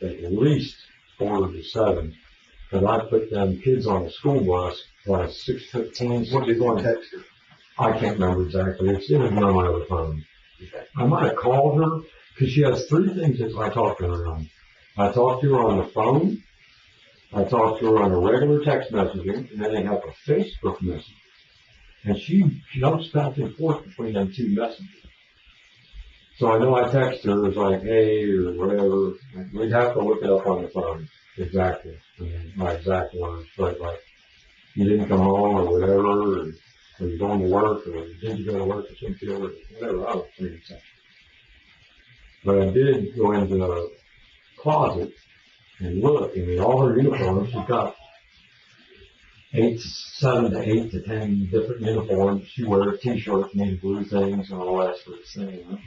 at least 6:45, because I put them kids on the school bus by 6:15. What did you want to text her? I can't remember exactly. It's in my other phone. Okay. I might have called her, because she has 3 things that I talk to her on. I talk to her on the phone, I talk to her on a regular text messaging, and then I have a Facebook message. And she jumps back and forth between them 2 messages. So I know I text her, it's like, hey, or whatever. We'd have to look it up on the phone. Exactly. I mean, my exact words. But like, you didn't come home or whatever, or you're going to work, or did you go to work or something, or whatever. I don't think it's that. But I did go into the closet and look. I mean, all her uniforms, she's got 7 to 8 to 10 different uniforms. She wears t-shirts made of blue things and all that sort of thing.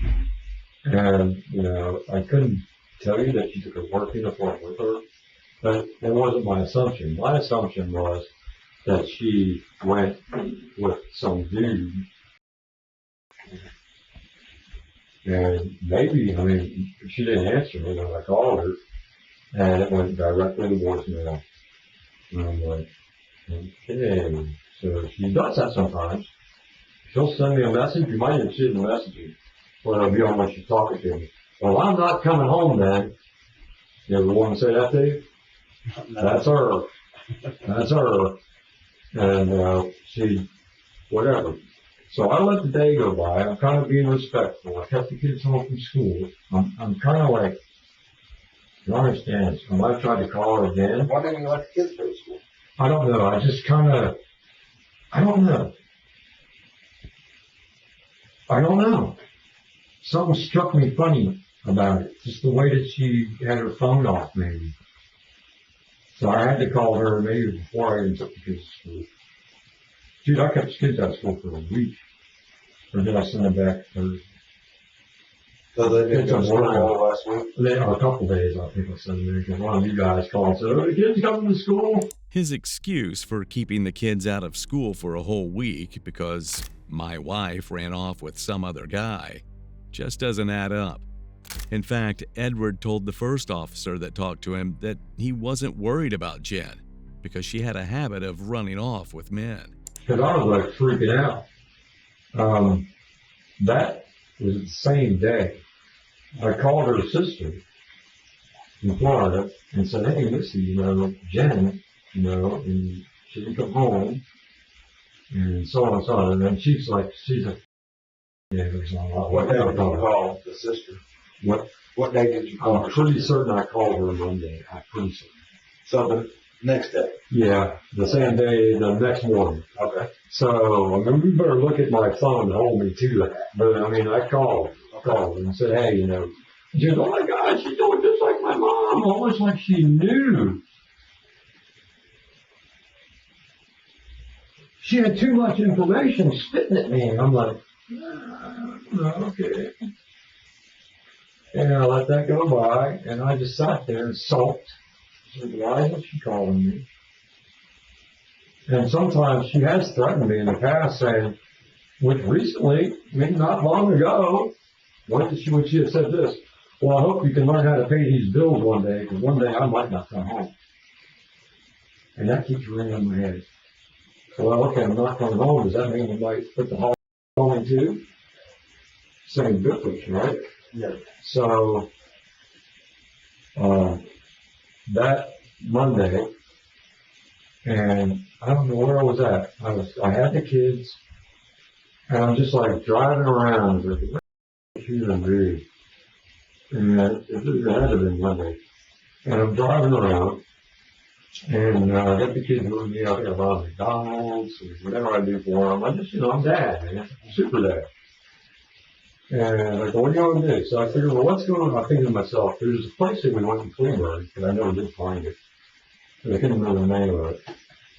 And, you know, I couldn't tell you that she took a work uniform with her, but it wasn't my assumption. My assumption was that she went with some dude. And maybe, I mean, she didn't answer me when I called her, and it went directly to voicemail. And I'm like, okay, so she does that sometimes. She'll send me a message. You might even see it in the messaging, or it'll be on when she's talking to me. Well, I'm not coming home then. You ever want to say that to you? No. That's her. That's her. And she, whatever. So I let the day go by. I'm kind of being respectful. I kept the kids home from school. I'm kind of like, you understand, I might try to call her again. Why didn't you let the kids go to school? I don't know. I just kind of, I don't know. Something struck me funny about it. Just the way that she had her phone off, maybe. So I had to call her maybe before I even took the kids to school. Dude, I kept the kids out of school for a week. Or did I send them back Thursday? So they didn't go to school all last week? A couple days, I think I sent them there, because one of you guys called and said, oh, the kids coming to school? His excuse for keeping the kids out of school for a whole week because My wife ran off with some other guy just doesn't add up. In fact, Edward told the first officer that talked to him that he wasn't worried about Jen because she had a habit of running off with men. Because I was like freaking out. That was the same day. I called her sister in Florida and said, hey, listen, Jen, and she didn't come home, and so on and so on. And then she's like, yeah, there's not a lot. What day did you call the sister? What day did you call her? I'm pretty certain I called her Monday. I'm pretty certain. So the next day? Yeah, the same day, the next morning. Okay. So, I mean, we better look at my phone and hold me to that. But, I mean, I called and said, hey, she goes, oh my God, she's doing just like my mom, almost like she knew. She had too much information spitting at me. I'm like, okay. And I let that go by, and I just sat there and sulked. I said, why isn't she calling me? And sometimes she has threatened me in the past, saying, which recently, maybe not long ago, when she had said this, well, I hope you can learn how to pay these bills one day, because one day I might not come home. And that keeps ringing in my head. Well, okay, I'm not coming home. Does that mean you might put the home on too? Same difference, right? Yeah. So, that Monday, and I don't know where I was at. I had the kids, and I'm just like driving around with the and dude. And it had to have been Monday. And I'm driving around, and I got the kids with me. I think I'm on McDonald's, or whatever I do for them. I just, I'm dad, man. I'm super dad. And I go, what are you going to do? So I figured, well, what's going on? I think to myself, there's a place that we went in Cleveland, but I never did find it. But I couldn't remember the name of it.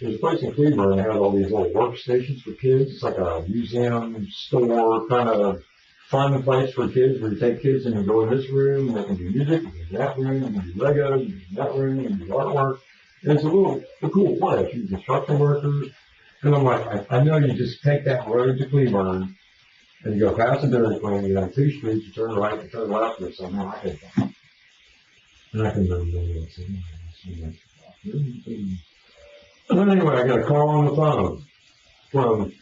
There's a place in Cleveland that had all these little workstations for kids. It's like a museum, store, kind of fun place for kids where you take kids and you go in this room, and they can do music, you can do that room, you can do Legos, you can do that room, you can do artwork. And it's a cool place. You construction workers. And I'm like, I know you just take that road to Cleveland, and you go past the Dairy Queen, you got 2 streets, you turn right, you turn left, and somehow I can go. And I can remember that. And then anyway, I got a call on the phone from,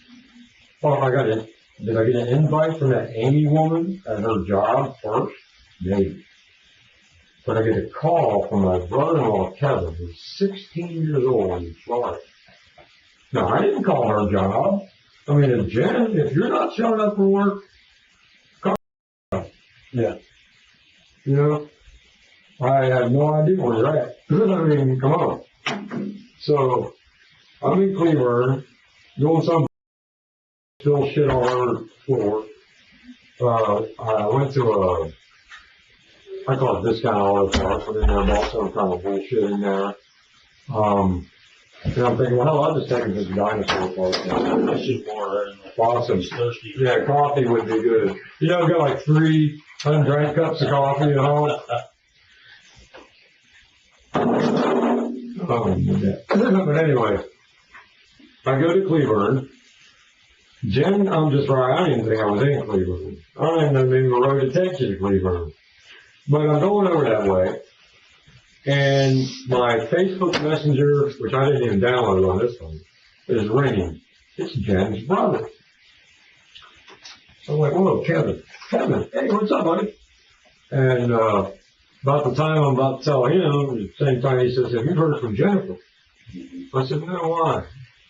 did I get an invite from that Amy woman at her job first? Maybe. But I get a call from my brother-in-law, Kevin, who's 16 years old in Florida. Now, I didn't call her job. I mean, Jen, if you're not showing up for work, call her. Yeah. I have no idea where you're at. I mean, come on. So, I'm in Cleveland, doing some still shit on her floor. I went to I call it discount auto parts, but in there, bought some kind of bullshit in there. And I'm thinking, well, I'll just take it to the dinosaur park. Awesome. Yeah, coffee would be good. I've got like 3 undrank cups of coffee at home. But anyway, I go to Cleveland. Jen, I'm just right. I didn't think I was in Cleveland. I didn't even know the road to take you to Cleveland. But I'm going over that way. And my Facebook Messenger, which I didn't even download on this one, is ringing. It's Jen's brother. So I'm like, whoa, Kevin, hey, what's up, buddy? And about the time I'm about to tell him, at the same time he says, have you heard from Jennifer? I said, no, why?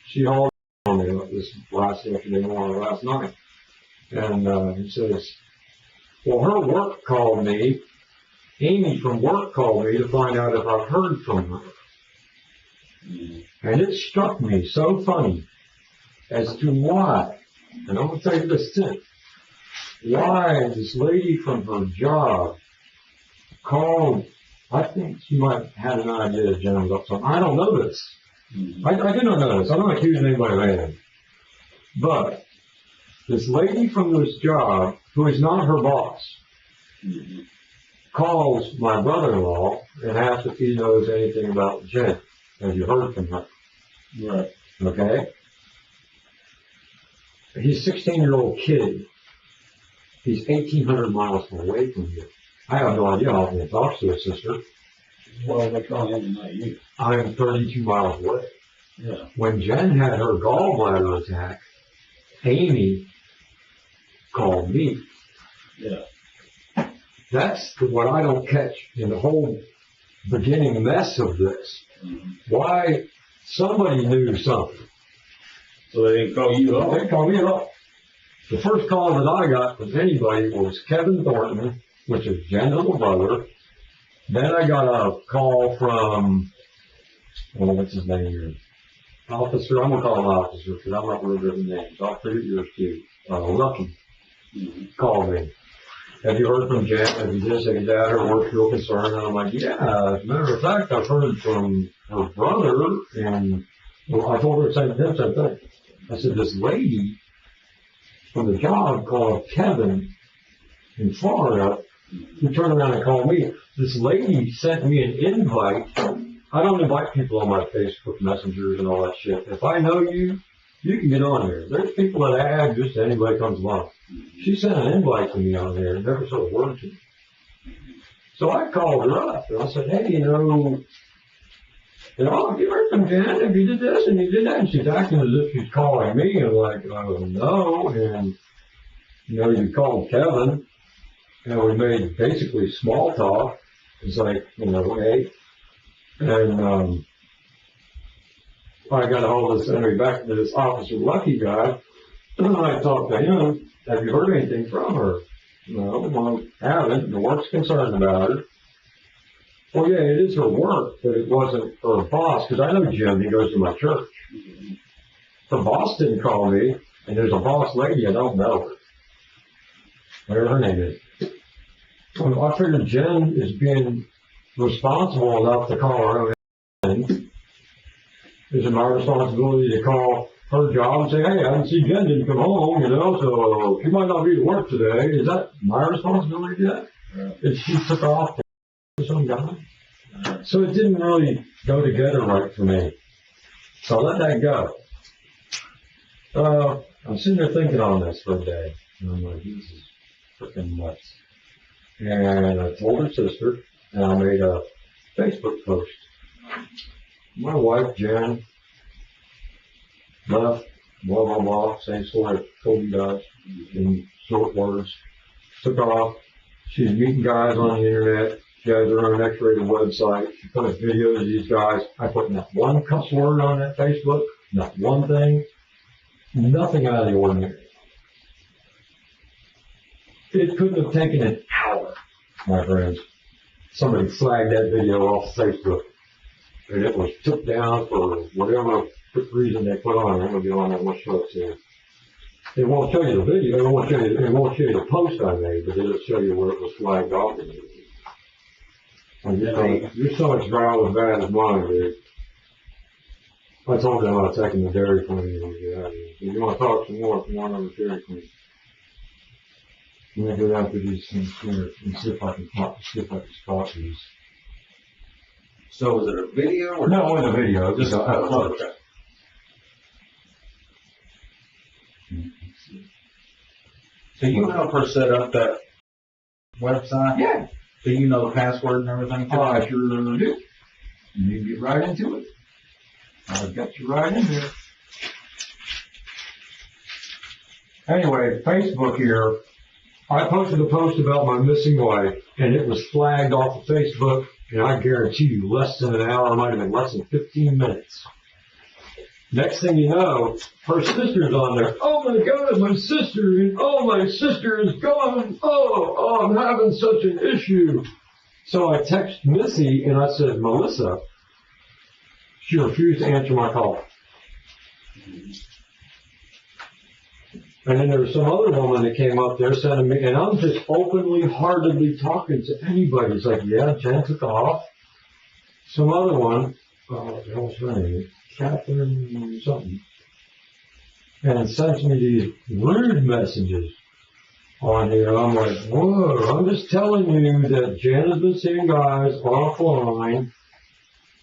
She hauled on me this last afternoon or last night. And he says, well, her work called me. Amy from work called me to find out if I've heard from her. And it struck me so funny as to why, and I'm going to tell you this too, why this lady from her job called. I think she might have an idea that Jen was up something. I don't know this. I do not know this. I'm not accusing anybody of anything. But this lady from this job, who is not her boss, calls my brother-in-law and asks if he knows anything about Jen. Have you heard from her? Right. Okay? He's a 16-year-old kid. He's 1,800 miles away from you. I have no idea how he talks to his sister. Well, they call him not you. I'm 32 miles away. Yeah. When Jen had her gallbladder attack, Amy called me. Yeah. That's what I don't catch in the whole beginning mess of this. Mm-hmm. Why somebody knew something. So they didn't call you up? They didn't call me at all. The first call that I got from anybody was Kevin Thornton, which is Jen's little brother. Then I got a call from, what's his name here? Officer, I'm going to call him officer because I'm not really good with names. I'll forget yours too. Lucky called me. Have you heard from Jen? Have you just said that or we're real concerned? And I'm like, yeah, as a matter of fact, I've heard from her brother and I told her the same thing. I said, this lady from the job called Kevin in Florida, who turned around and called me. This lady sent me an invite. I don't invite people on my Facebook messengers and all that shit. If I know you, you can get on there. There's people that add just anybody comes along. She sent an invite to me on there and never said a word to me. So I called her up and I said, hey, you know, have you heard from Jen? If you did this and you did that, and she's acting as if she's calling me, and like, oh no, and you called Kevin, and we made basically small talk. It's like, hey, and I got a hold of this, anyway, back to this Officer Lucky guy, and I talked to him. Have you heard anything from her? No, well, haven't. The work's concerned about her. Well, yeah, it is her work, but it wasn't her boss, because I know Jim, he goes to my church. Her boss didn't call me, and there's a boss lady, I don't know her. Whatever her name is. Well, I figured Jen is being responsible enough to call her own. Is it my responsibility to call her job and say, hey, I didn't see Jen didn't come home, so she might not be at work today. Is that my responsibility yet? Yeah. If she took off to some guy? So it didn't really go together right for me. So I let that go. I'm sitting there thinking on this for a day. And I'm like, this is freaking nuts. And I told her sister, and I made a Facebook post. My wife, Jen, left, blah, blah, blah, same story I told you guys in short words. Took off. She's meeting guys on the internet. She has her own X-rated website. She posts videos of these guys. I put not one cuss word on that Facebook, not one thing, nothing out of the ordinary. It couldn't have taken an hour, my friends. Somebody flagged that video off Facebook, and it was took down for whatever reason they put on it. I'm gonna be on that one show soon. It won't show you the video. It won't show you the post I made, but it'll show you where it was flagged off. And you're so much dry with bad as mine, dude. I told them I was taking the Dairy Queen when we get out of here. So you want to talk some more if you want over Dairy Queen. I'm going to go down through these things here and see if I can spot these. So was it a video or? No, it wasn't a video. Just a post. Okay. So you help her set up that website? Yeah. So you know the password and everything? Oh, I sure do. You can get right into it. I've got you right in there. Anyway, Facebook here. I posted a post about my missing wife, and it was flagged off of Facebook, and I guarantee you less than an hour, might have been less than 15 minutes. Next thing you know, her sister's on there. Oh my God, my sister, and oh, my sister is gone. Oh, I'm having such an issue. So I text Missy, and I said, Melissa. She refused to answer my call. And then there was some other woman that came up there sending me, and I'm just openly, heartedly talking to anybody. It's like, yeah, Jen took off. Some other one, what the hell's her name? Catherine something. And sends me these rude messages on here. I'm like, whoa, I'm just telling you that Jen has been seeing guys offline.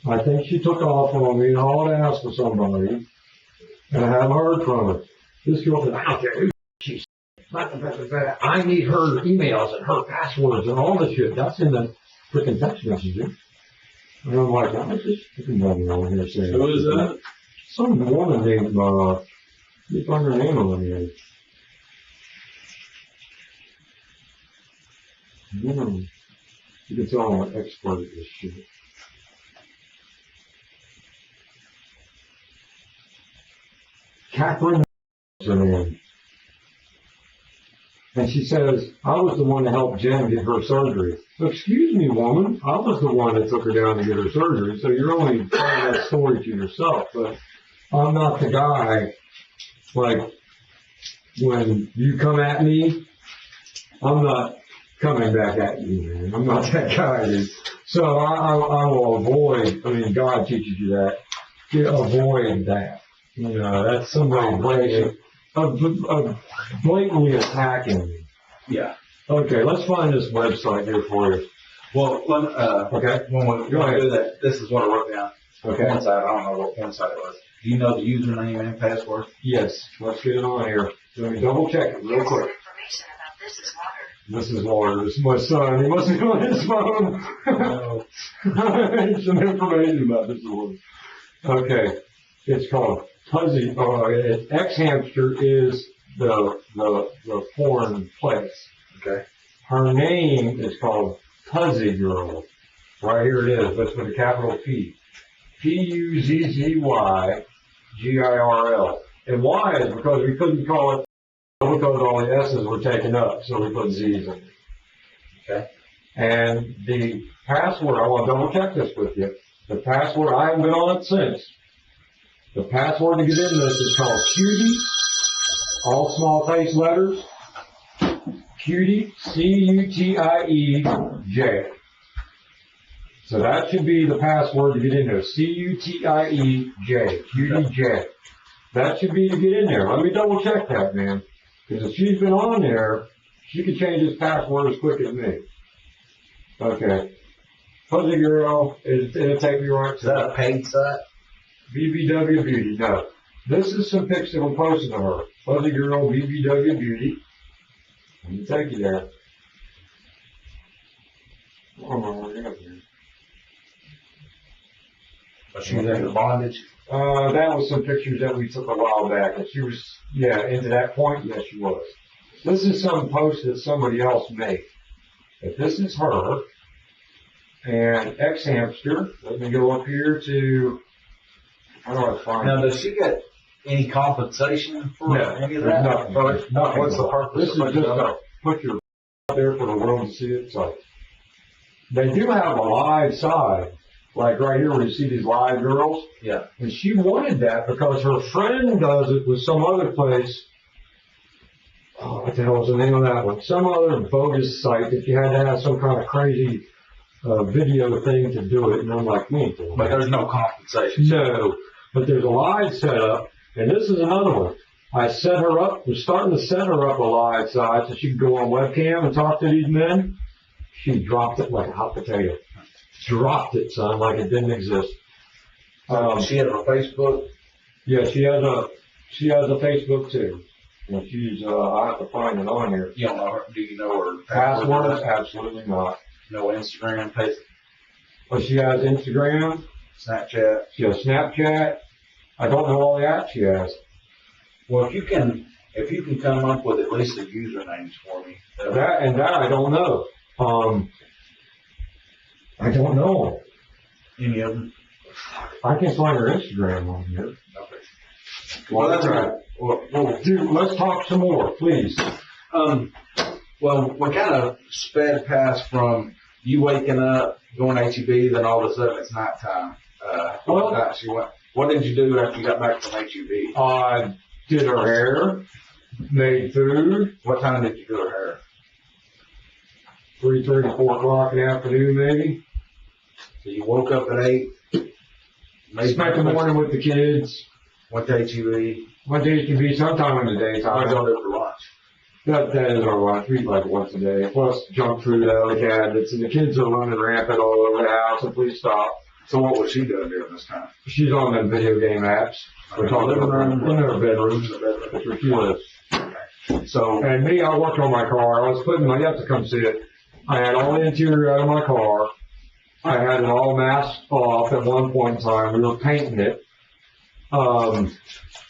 I think she took off on me and hauled ass for somebody, and I haven't heard from her. This girl said, I don't care who she's. I need her emails and her passwords and all this shit. That's in the freaking text messages. And I'm like, I was just freaking running on here saying. Who is that? Some woman named, you find her name on here. You can tell I'm an expert at this shit. Catherine is her name. And she says, I was the one to help Jen get her surgery. Excuse me, woman, I was the one that took her down to get her surgery, so you're only telling that story to yourself. But I'm not the guy, like, when you come at me, I'm not coming back at you, man. I'm not that guy, dude. So I will avoid, I mean, God teaches you that. You avoid that. You know, that's somebody blatantly attacking me. Yeah. Okay, let's find this website here for you. Well, Okay. when we Go ahead. do that, this is what I wrote down. Okay. One side, I don't know what one side it was. Do you know the username and password? Yes, let's get it on here. Let me double check it real quick. Information about this is water. This is Laura. This is my son. He must be on his phone. Some information about this one. Okay. It's called Fuzzy. X Hamster is the porn place. Okay. Her name is called Fuzzy Girl. Right here it is, but it's with a capital P. Puzzygirl. And why is because we couldn't call it because all the S's were taken up, so we put Z's in it. Okay. And the password, I want to double check this with you. The password, I haven't been on it since. The password to get in this is called Cutie, all small face letters. Cutie, C-U-T-I-E-J. So that should be the password to get in there. C-U-T-I-E-J. Cutie J. That should be to get in there. Let me double check that, man. Because if she's been on there, she could change this password as quick as me. Okay. Fuzzy Girl, it'll take me right Is to that a paid site? BBW Beauty. No. This is some pics that were posted of her. Fuzzy Girl, BBW Beauty. Let me take you there. Oh, my God. Was she under bondage? That was some pictures that we took a while back, and she was, into that point, yes, she was. This is some post that somebody else made. If this is her, and X Hamster, let me go up here to, how do I find Now, it? does she get any compensation for any of that? Nothing. Nothing. What's the purpose This is of just it? to put your out there for the world to see it. So they do have a live side, like right here where you see these live girls. Yeah. And she wanted that because her friend does it with some other place. Oh, what the hell was the name of that one? Some other bogus site that you had to have some kind of crazy video thing to do it. And I'm like, we ain't doing But that. there's no compensation. No, but there's a live setup, and this is another one. I set her up, was starting to set her up a live side so she could go on webcam and talk to these men. She dropped it like a hot potato. Dropped it, son, like it didn't exist. She has a Facebook. Yeah, she has a Facebook too. And she's, I have to find it on here. You don't know her. Do you know her Passwords? Absolutely not. No Instagram, Facebook, But she has Instagram. Snapchat. She has Snapchat. I don't know all the apps she has. Well, if you can come up with at least the usernames for me. That I don't know. I don't know. Any of them? I can find her Instagram on here. Okay. Well, that's right. Well, dude, let's talk some more, please. Well, we kind of sped past from you waking up, going HEB, then all of a sudden it's nighttime. What did you do after you got back from HEB? I did her hair, made food, What time did you do her hair? 3:30, 4 o'clock in the afternoon, maybe. So you woke up at 8, Spent the morning with the kids. went to HEB. Went to HEB sometime in the What daytime. did y'all do for lunch? That is our lunch. We eat like once a day. Plus junk food out of the cabinets, and the kids are running rampant all over the house. And please stop. So what was she doing during this time? She's on them video game apps. We call it in her bedroom. That's where she lives. So, And me, I worked on my car. I was putting my, you have to come see it. I had all the interior out of my car. I had it all masked off at one point in time. We were painting it. I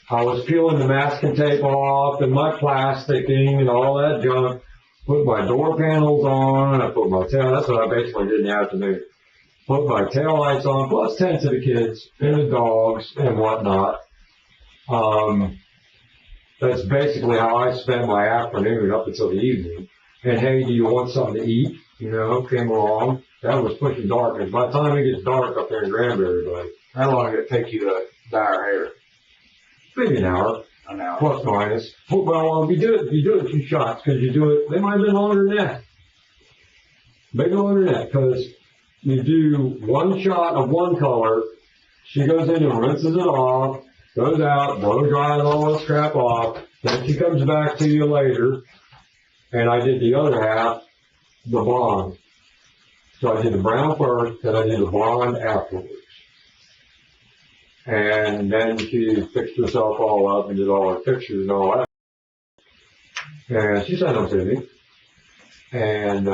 was peeling the masking tape off and my plasticking and all that junk. Put my door panels on. I put my tail. That's what I basically did in the afternoon. Put my tail lights on, plus tents to the kids and the dogs and whatnot. That's basically how I spent my afternoon up until the evening. And hey, do you want something to eat? You know, came along. That was pushing dark. And by the time it gets dark up there in Granbury, like, how long did it take you to dye her hair? maybe an hour, An hour. plus minus. Well, if you do it 2 shots, because you do it, they might have been longer than that. Maybe longer than that, because you do 1 shot of one color, she goes in and rinses it off, goes out, blow dries all this crap off, then she comes back to you later, and I did the other half, the blonde. So I did the brown first, then I did the blonde afterwards. And then she fixed herself all up and did all her pictures and all that. And she sent them to me. And,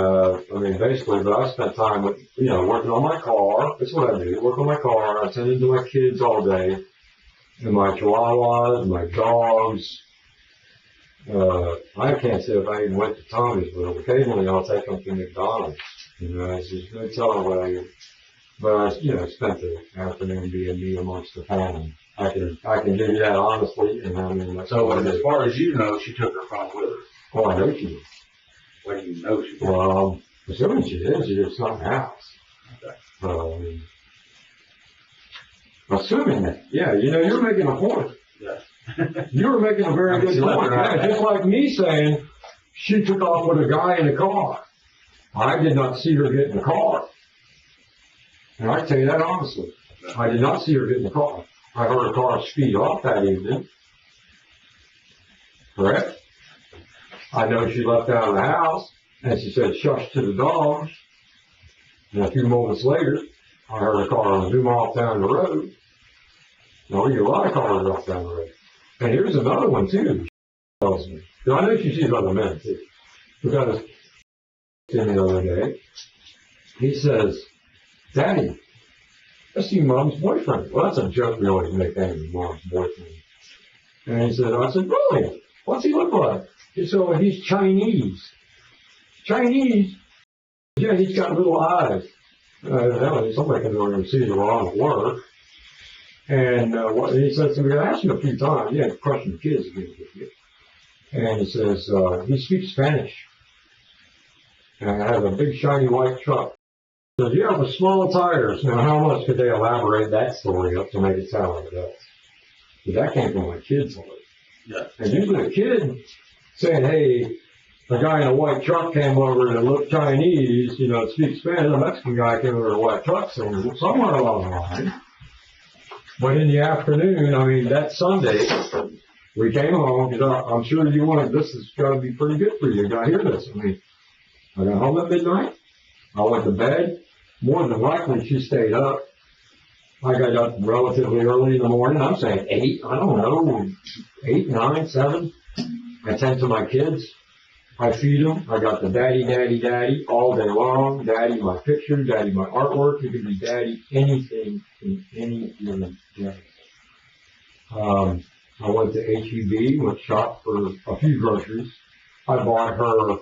basically, but I spent time with, working on my car. That's what I do, work on my car. I send it to my kids all day. And my chihuahuas, my dogs. I can't say if I even went to Tommy's, but occasionally I'll take them to McDonald's. It's just no telling what I, but I spent the afternoon being me amongst the family. I can give you that honestly, and So as far as you know, she took her phone with her. Oh, I know she did. What do you know she did? Well, assuming she did, she just not in the house. Okay. Assuming that, yeah, you're making a point. Yeah. You were making a very good point. Yeah, just like me saying she took off with a guy in the car. I did not see her get in the car. And I tell you that honestly. I did not see her get in the car. I heard her car speed off that evening. Correct? I know she left out of the house and she said shush to the dogs. And a few moments later, I heard her car zoom off down the road. Now we get a lot of cars off down the road. And here's another one too. Tells me. I know she sees other men too. Because the other day, he says, Daddy, I see Mom's boyfriend. Well, that's a joke we always make, Mom's boyfriend. And I said, really? What's he look like? He said, well, he's Chinese. Chinese? Yeah, he's got little eyes. Somebody can go and see the wrong work. And he says to me, I asked him a few times, he had crushing kids again. And he says, he speaks Spanish. And has a big shiny white truck. He says, yeah, with small tires. Now, how much could they elaborate that story up to make it sound like that? Because that came from my kid's life. Yeah. And usually a kid saying, hey, a guy in a white truck came over and looked Chinese, speaks Spanish. A Mexican guy came over in a white truck, so somewhere along the line. But in the afternoon, that Sunday, we came home, I'm sure you wanted, this is going to be pretty good for you. You got to hear this. I got home at midnight. I went to bed. More than likely, she stayed up. I got up relatively early in the morning. I'm saying 8, I don't know, 8, 9, 7. I tend to my kids. I feed them. I got the daddy all day long. Daddy my picture, daddy my artwork. You can be daddy anything in any given day. I went to H-E-B, went shop for a few groceries. I bought her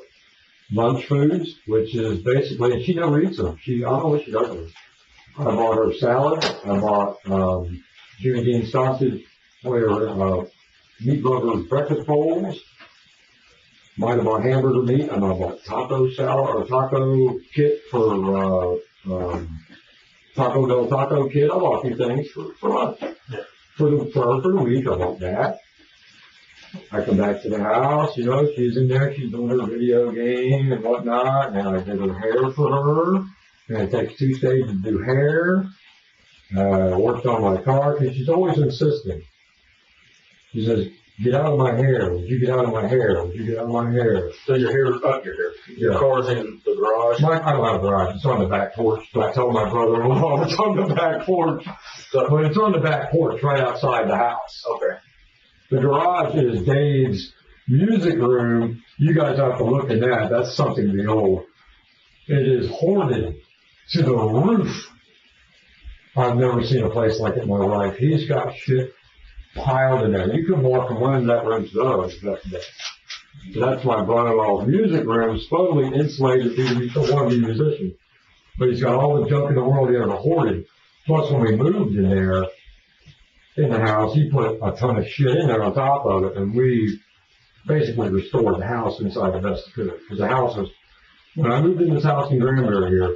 lunch foods, which is basically, and she never eats them. I don't know what she does with them. I bought her salad. I bought Jimmy Dean sausage, meat lovers breakfast bowls. Might have bought hamburger meat, and I bought taco salad or taco kit for Taco Del Taco kit. I bought a few things for lunch. For the week, I bought that. I come back to the house, she's in there, she's doing her video game and whatnot, and I did her hair for her, and it takes 2 days to do hair. Worked on my car, because she's always insisting. She says, Get out of my hair. Would you get out of my hair? Would you get out of my hair? So your hair up your hair. Your Yeah. car's in the garage. I don't have a garage. It's on the back porch. So I told my brother-in-law it's on the back porch. But it's on the back porch right outside the house. Okay. The garage is Dave's music room. You guys have to look at that. That's something behold. It is hoarded to the roof. I've never seen a place like it in my life. He's got shit piled in there. You can walk from one end of that room to the other. So that's my brother-in-law's music room, supposedly insulated because he don't want to be a musician. But he's got all the junk in the world he ever hoarded. Plus, when we moved in there, in the house, he put a ton of shit in there on top of it, and we basically restored the house inside the best we could. Because the house was, when I moved in this house in Granbury here,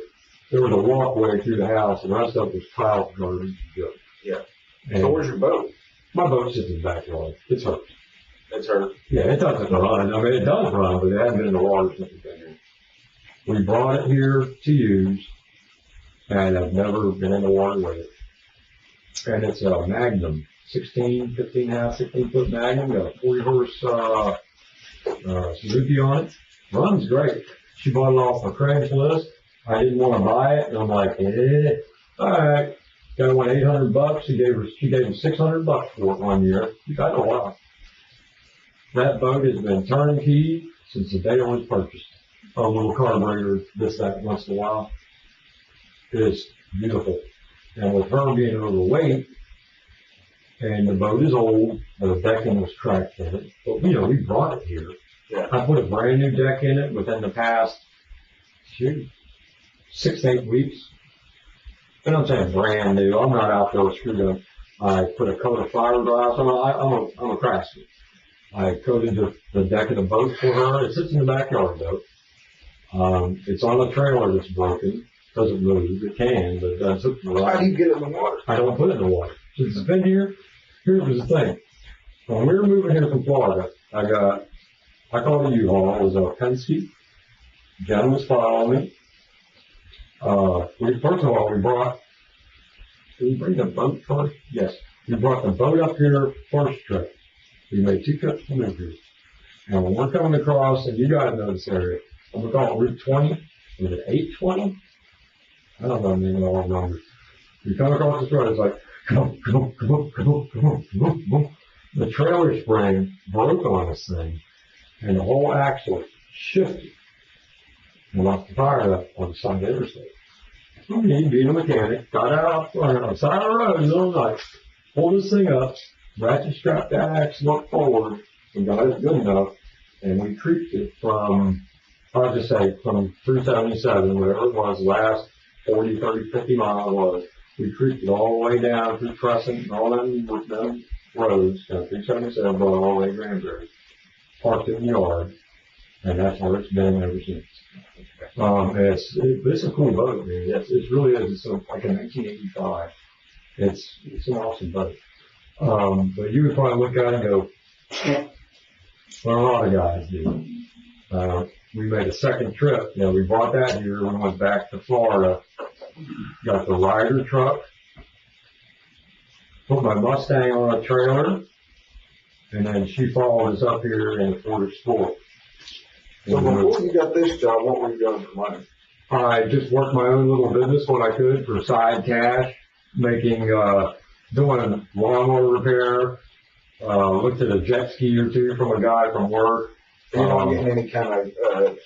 there was a walkway through the house, and the rest of it was piled garbage and junk. Yeah. And So where's your boat? my boat sits in the backyard. It's hurt. It's hurt. Yeah, it doesn't run. I mean, it does run, but it hasn't been in the water since it's been here. We brought it here to use, and I've never been in the water with it. And it's a Magnum, 16 foot Magnum, got a 40 horse, Suzuki on it. Runs great. She bought it off of Craigslist. I didn't want to buy it, and I'm like, alright. Got one $800. She gave him $600 for it one year. You got a lot. That boat has been turnkey since the day it was purchased. A little carburetor, this, that, once in a while. It's beautiful. And with her being overweight, and the boat is old, the decking was cracked in it. But, we brought it here. Yeah. I put a brand new deck in it within the past, 6 to 8 weeks. And I'm saying brand new. I'm not out there screwed up. I put a coat of fiberglass on. I'm a craftsman. I coated the deck of the boat for her. It sits in the backyard though. It's on a trailer that's broken. Doesn't move. It can, but it doesn't. How do you get it in the water? I don't put it in the water. Since it's been here, here was the thing. When we were moving here from Florida, I called a U-Haul. It was a Penske. Jen was following me. First of all, did we bring the boat first? Yes. We brought the boat up here first trip. We made 2 trips to move here. And when we're coming across, and you gotta know this area, I'm gonna call it Route 20. Was it 820? I don't know the name of all the numbers. We come across this road, it's like, come on. The trailer spring broke on this thing, and the whole axle shifted. And lost the tire up on the side of the interstate. Me, being a mechanic, got out on the side of the road in the middle of the night, pulled this thing up, ratchet strapped that axle up forward, and got it good enough, and we creeped it from, I'll just say, from 377, whatever it was, last 40, 30, 50 mile was, we creeped it all the way down through Crescent and all them roads, 377, brought all the way to Granbury, parked it in the yard, and that's where it's been ever since. It's a cool boat, man. It really is. It's like a 1985. It's an awesome boat. But you would probably look at it and go, well, a lot of guys do. We made a second trip. We bought that here. We went back to Florida. Got the Ryder truck. Put my Mustang on a trailer. And then she followed us up here in a Ford Explorer. So before you got this job, what were you doing for money? I just worked my own little business when I could for side cash, doing lawnmower repair, looked at a jet ski or two from a guy from work. You're not getting any kind of,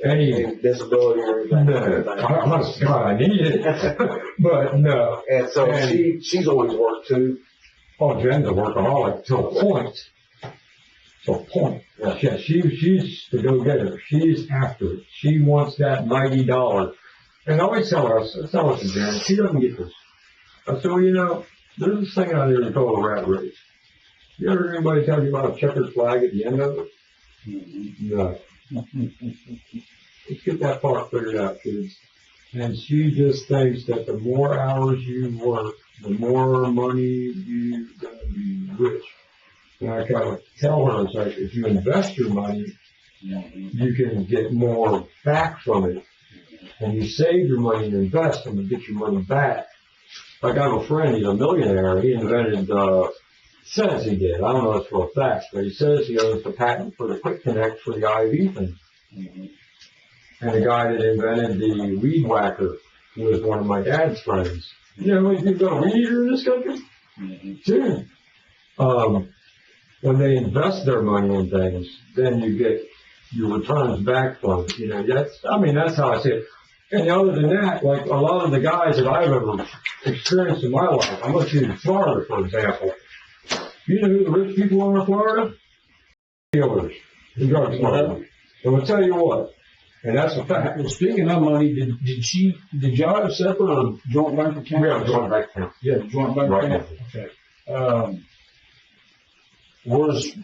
any disability or anything? Honest to God, I need it. But no. And so she's always worked too? Oh, Jen's a workaholic to a point. To a point. Yeah, she's the go-getter. She's after it. She wants that $90. And I always tell her to Jen, she doesn't get this. I said, well, there's this thing out there called a rat race. You ever hear anybody tell you about a checkered flag at the end of it? No. Let's get that part figured out, kids. And she just thinks that the more hours you work, the more money you're going to be rich. And I kind of tell her, it's like, if you invest your money, you can get more back from it. And you save your money and invest and get your money back. Like I have a friend, he's a millionaire. He invented Says he did. I don't know if it's for a fact, but he says he owns the patent for the quick connect for the IV thing. And the guy that invented the weed whacker was one of my dad's friends. You know how many people got a weed eater in this country? Dude. When they invest their money in things, then you get your returns back from it. You know, that's how I see it. And other than that, like a lot of the guys that I've ever experienced in my life, I'm going to choose Florida, for example. You know who the rich people are in Florida? Dealers. The drug dealers. And I'll tell you what, and that's a fact. Well, speaking of money, did y'all have separate or joint bank accounts? We have a joint bank account. Yeah, joint bank Right. account. Okay. Where's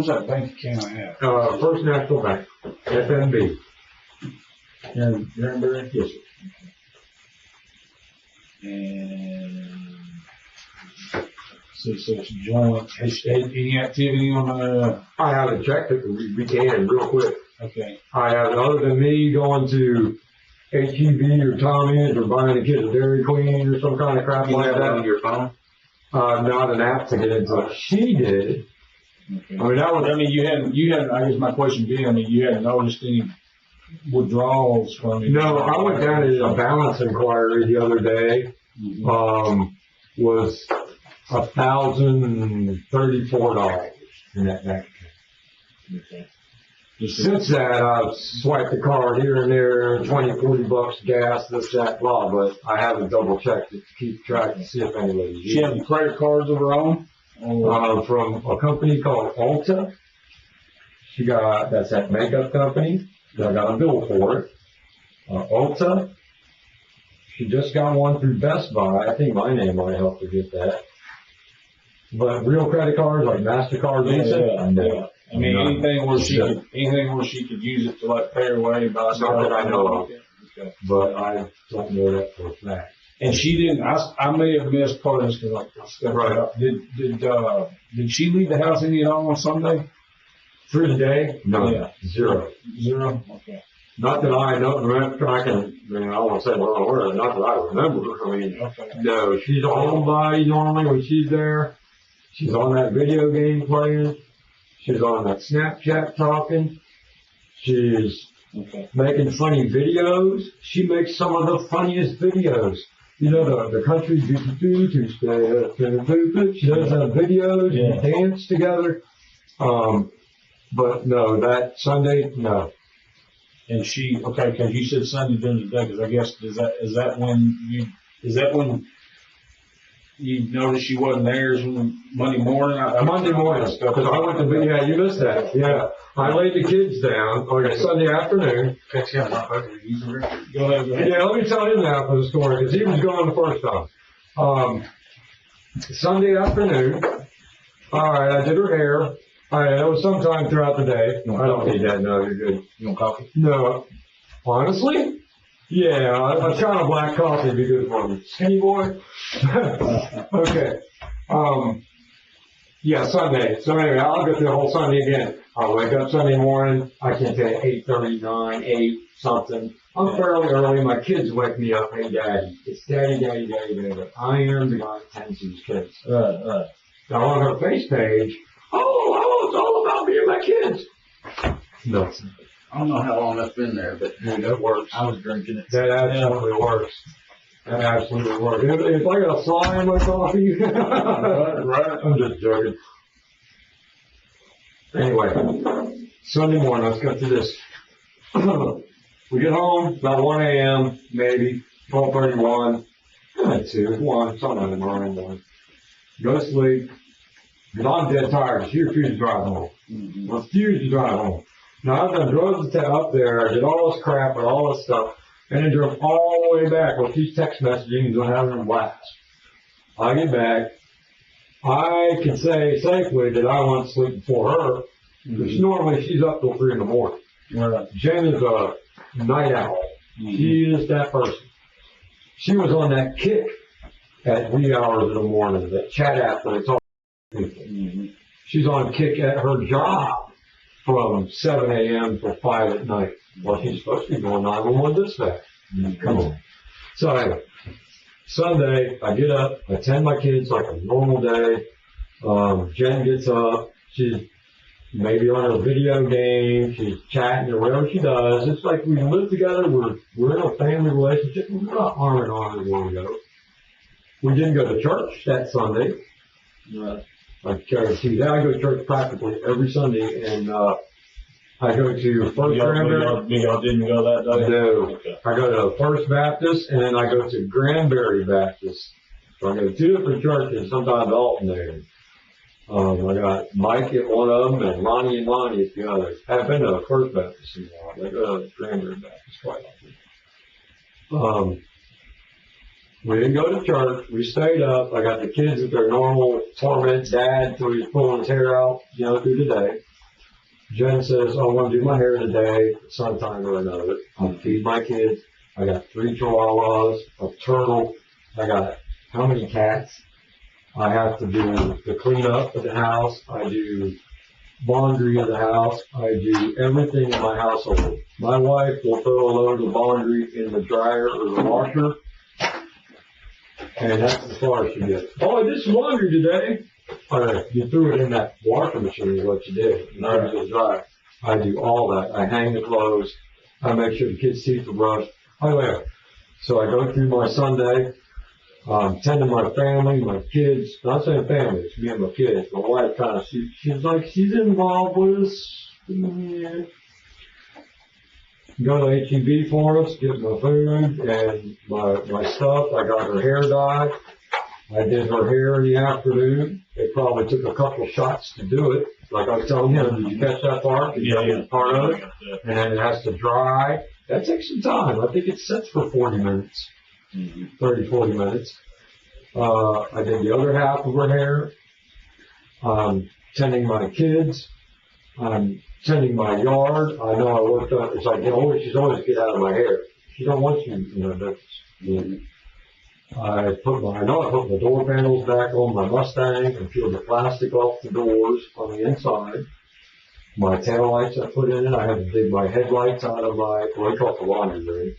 that bank account at? First National Bank, FNB. Here in Granbury? Yes, sir. And so it's joint. Any activity on I haven't checked it, but we can real quick. okay. I haven't, other than me going to HEB or Tommy's or buying a kid a Dairy Queen or some kind of crap You like have that on that. your phone? Not an app to get into it. She did. Okay. I mean, that was, I mean, you hadn't, I guess my question being, I mean, you hadn't noticed any withdrawals from it? no, I went down to a balance inquiry the other day. Was $1,034 in that bank. Okay. Since that, I've swiped the card here and there, 20, 40 bucks gas, this, that, blah, but I haven't double checked it to keep track and see if anybody's She using had credit cards of her own? it. From a company called Ulta. That's that makeup company. I got a bill for it. Ulta. She just got one through Best Buy. I think my name might help to get that. But real credit cards like MasterCard, Visa, no. I mean, anything where she could use it to like pay her way, buy Not that I know of. Okay. But I don't know that for a fact. And she didn't. I may have missed part of this because I stepped Right. up. Did she leave the house any at all on Sunday? Through the day? No. Yeah. Zero. Zero. Okay. Not that I know, remember, I won't say the wrong word, not that I remember. I mean, Okay. no, she's a homebody normally when she's there. She's on that video game playing. She's on that Snapchat talking. She's Okay. making funny videos. She makes some of the funniest videos. You know, the country she does have videos and dance together. But no, that Sunday, no. And she okay because you said Sunday during the day because I guess is that when you noticed she wasn't there? Is when Monday morning? Monday morning, because I went to video. Yeah, you missed that. Yeah, I laid the kids down on a Sunday afternoon. Go ahead. Yeah, let me tell him that for the story because he was gone the first time. Sunday afternoon. All right, I did her hair. All right, that was sometime throughout the day. I don't need that. No, you're good. You want coffee? No, honestly, yeah, a shot of black coffee would be good for me. Skinny boy. Okay. Yeah, Sunday. So anyway, I'll go through the whole Sunday again. I'll wake up Sunday morning. I can tell you 8:39, 8 something. I'm fairly early. My kids wake me up. Hey, Daddy. It's Daddy, Daddy, Daddy, Daddy. I am the guy that tends these kids. Now on her face page, oh, it's all about me and my kids. No. I don't know how long that's been there, but That works. I was drinking it. That absolutely works. That absolutely works. If I got a fly in my coffee, right? I'm just joking. Anyway, Sunday morning, let's go through this. We get home about 1 a.m., maybe 12:31, 2, 1, something around 1. Go to sleep. Because I'm dead tired. She refused to drive home. Refused to drive home. Now, I've done drove up there, did all this crap and all this stuff, and then drove all the way back. Well, she's text messaging and doing having a blast. I get back. I can say safely that I went to sleep before her, because normally she's up till 3 in the morning. Jen is a night owl. She is that person. She was on that kick at wee hours in the morning, that chat app that it's all people. She's on kick at her job from 7 a.m. till 5 at night. Well, she's supposed to be doing 911 dispatch. Come on. So anyway, Sunday, I get up, I attend my kids like a normal day. Jen gets up, she's maybe on her video game, she's chatting or whatever she does. It's like we live together, we're in a family relationship, we're not arm in arm as long ago. We didn't go to church that Sunday. I guarantee that I go to church practically every Sunday, and I go to First Granbury. Y'all didn't go that day? No. Okay. I go to First Baptist, and then I go to Granbury Baptist. So I go to two different churches, sometimes alternating. I got Mike at one of them, and Lonnie at the other. I haven't been to First Baptist in a while. I go to Granbury Baptist quite often. We didn't go to church. We stayed up. I got the kids at their normal torment dad till he's pulling his hair out, through the day. Jen says, I want to do my hair today, sometime or another. I'll feed my kids. I got 3 chihuahuas, a turtle. I got how many cats? I have to do the cleanup of the house. I do laundry of the house. I do everything in my household. My wife will throw a load of laundry in the dryer or the washer. And that's as far as she gets. Oh, I did some laundry today. All right, you threw it in that washing machine is what you did. And I was dry. I do all that. I hang the clothes. I make sure the kids' teeth are brushed. So I go through my Sunday, tend to my family, my kids. Not saying family, it's me and my kids. My wife kind of, she's like, she's involved with us. Yeah. Go to H-E-B for us, get my food and my stuff. I got her hair dyed. I did her hair in the afternoon. It probably took a couple shots to do it. Like I was telling him, did you catch that part? Yeah. Part of it. And then it has to dry. That takes some time. I think it sits for 40 minutes, 30, 40 minutes. I did the other half of her hair. Tending my kids. Tending my yard. I know I worked on, it's like, she's always get out of my hair. She don't want you, that's, I put my door panels back on my Mustang and peeled the plastic off the doors on the inside. My tail lights I put in it. I had to dig my headlights out of my, we call it the laundry room.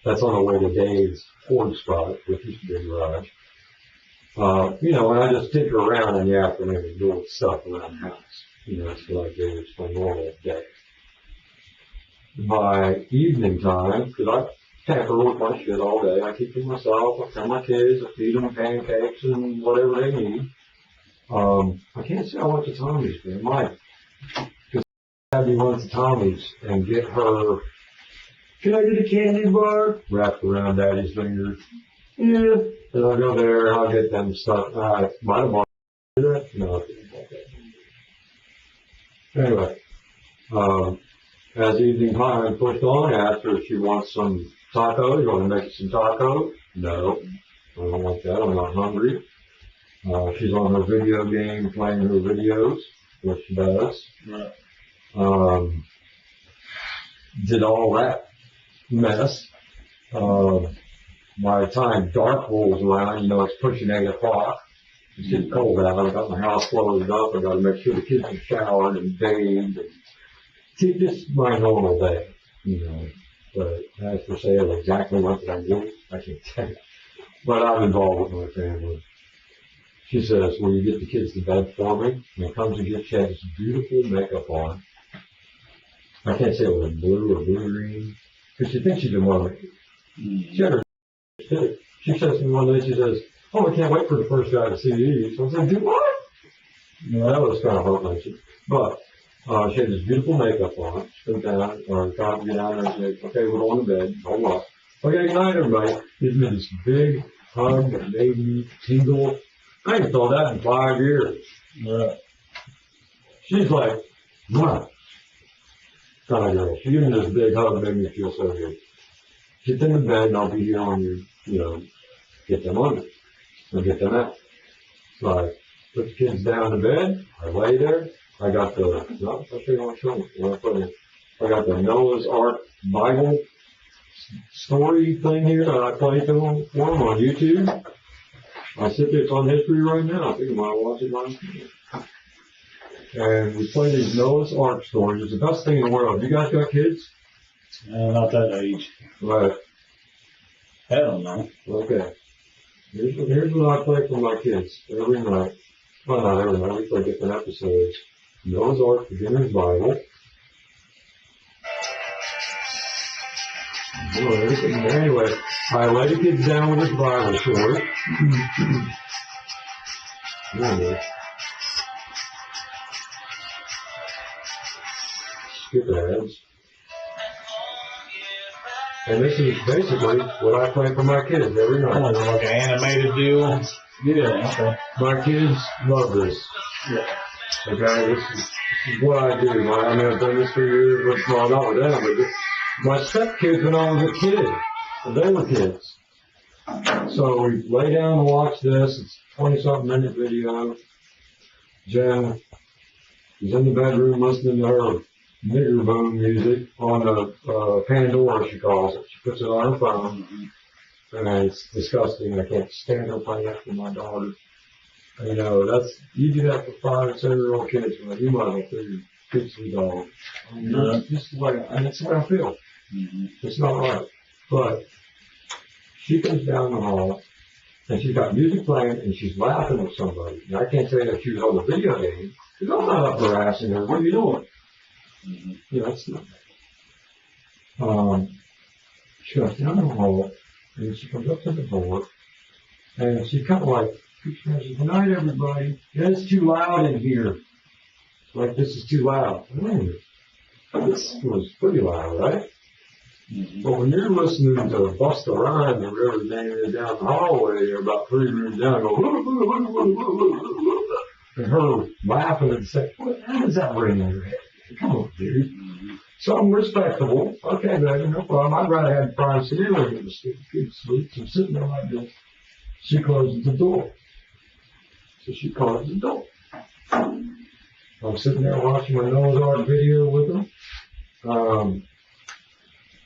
That's on the way to Dave's Ford spot, which used to be a garage. And I just tinker around in the afternoon and do stuff around the house. That's what I do. It's my normal day. By evening time, because I tamper with my shit all day, I keep to myself, I tell my kids, I feed them pancakes and whatever they need. I can't say I went to Tommy's, but I might. Because Abby went to Tommy's and get her, can I get a candy bar? Wrapped around Daddy's fingers. Yeah. And I'll go there and I'll get them stuff. Might have bought that? No, I didn't buy that. Anyway, as evening time pushed on, I asked her if she wants some tacos. You want to make some tacos? No, I don't want that. I'm not hungry. She's on her video game, playing her videos, which she does. Right. Did all that mess. By the time dark rolls around, it's pushing 8 o'clock. It's getting cold out. I've got my house closed up. I've got to make sure the kids are showered and bathed and keep this my normal day, But as for saying exactly what did I do, I can't tell you. But I'm involved with my family. She says, will you get the kids to bed for me? And comes and gets, she has this beautiful makeup on. I can't say it was blue or blue-green, because she thinks she's a woman. She had her too. She says to me one day, she says, oh, I can't wait for the first guy to see these. So I said, do what? That was kind of heart-wrenching. But she had this beautiful makeup on. She went down, or tried to get down there and said, okay, we're going to bed. Hold up. Okay, good night, everybody. Gives me this big hug that made me tingle. I ain't felt that in 5 years. Right. She's like, wow. Kind of girl. She gave me this big hug, made me feel so good. Get them in bed, and I'll be here on you, get them under. I'll get them out. So I put the kids down to bed. I lay there. I got I'll show you what I'm showing. I got the Noah's Ark Bible story thing here that I play to them for them on YouTube. I sit there, it's on history right now. I think I might watch it on YouTube. And we play these Noah's Ark stories. It's the best thing in the world. You guys got kids? Not that age. Right. Hell no. Okay. Here's what I play for my kids every night. Well, not every night, for different episodes. Noah's Ark, Beginner's Bible. Oh, everything. Anyway, I lay the kids down with this Bible short. Anyway. Skip ads. And this is basically what I play for my kids every night. Oh, like an animated deal? Yeah, okay. My kids love this. Yeah. Okay, this is what I do. I mean, I've done this for years, but well, not with them, but my stepkids when I was a kid, when they were kids. So we lay down and watch this. It's a 20-something minute video. Jen is in the bedroom listening to her nigger boom music on the Pandora, she calls it. She puts it on her phone. And it's disgusting. I can't stand her playing that for my daughter. You know, you do that for 5 and 7-year-old kids, man. You might as well figure good sweet dog. I mean, that's just the way, and it's the way I feel. It's not right. But she comes down the hall, and she's got music playing, and she's laughing with somebody. And I can't say that she was on the video game, because I'm not up harassing her. What are you doing? You know, it's not. She goes down the hall, and she comes up to the door, and she kind of like, good night, everybody. It's too loud in here. Like, this is too loud. This was pretty loud, right? But when you're listening to Busta Rhymes or whatever his name is down the hallway, you're about 3 rooms down, go, and her laughing and saying, how does that ring in your head? Come on, dude. So I'm respectable. Okay, baby, no problem. I'd rather have prime ceiling than to sleep. Good sleep. So I'm sitting there like this. She closes the door. So she closes the door. I'm sitting there watching my Noah's Ark video with them.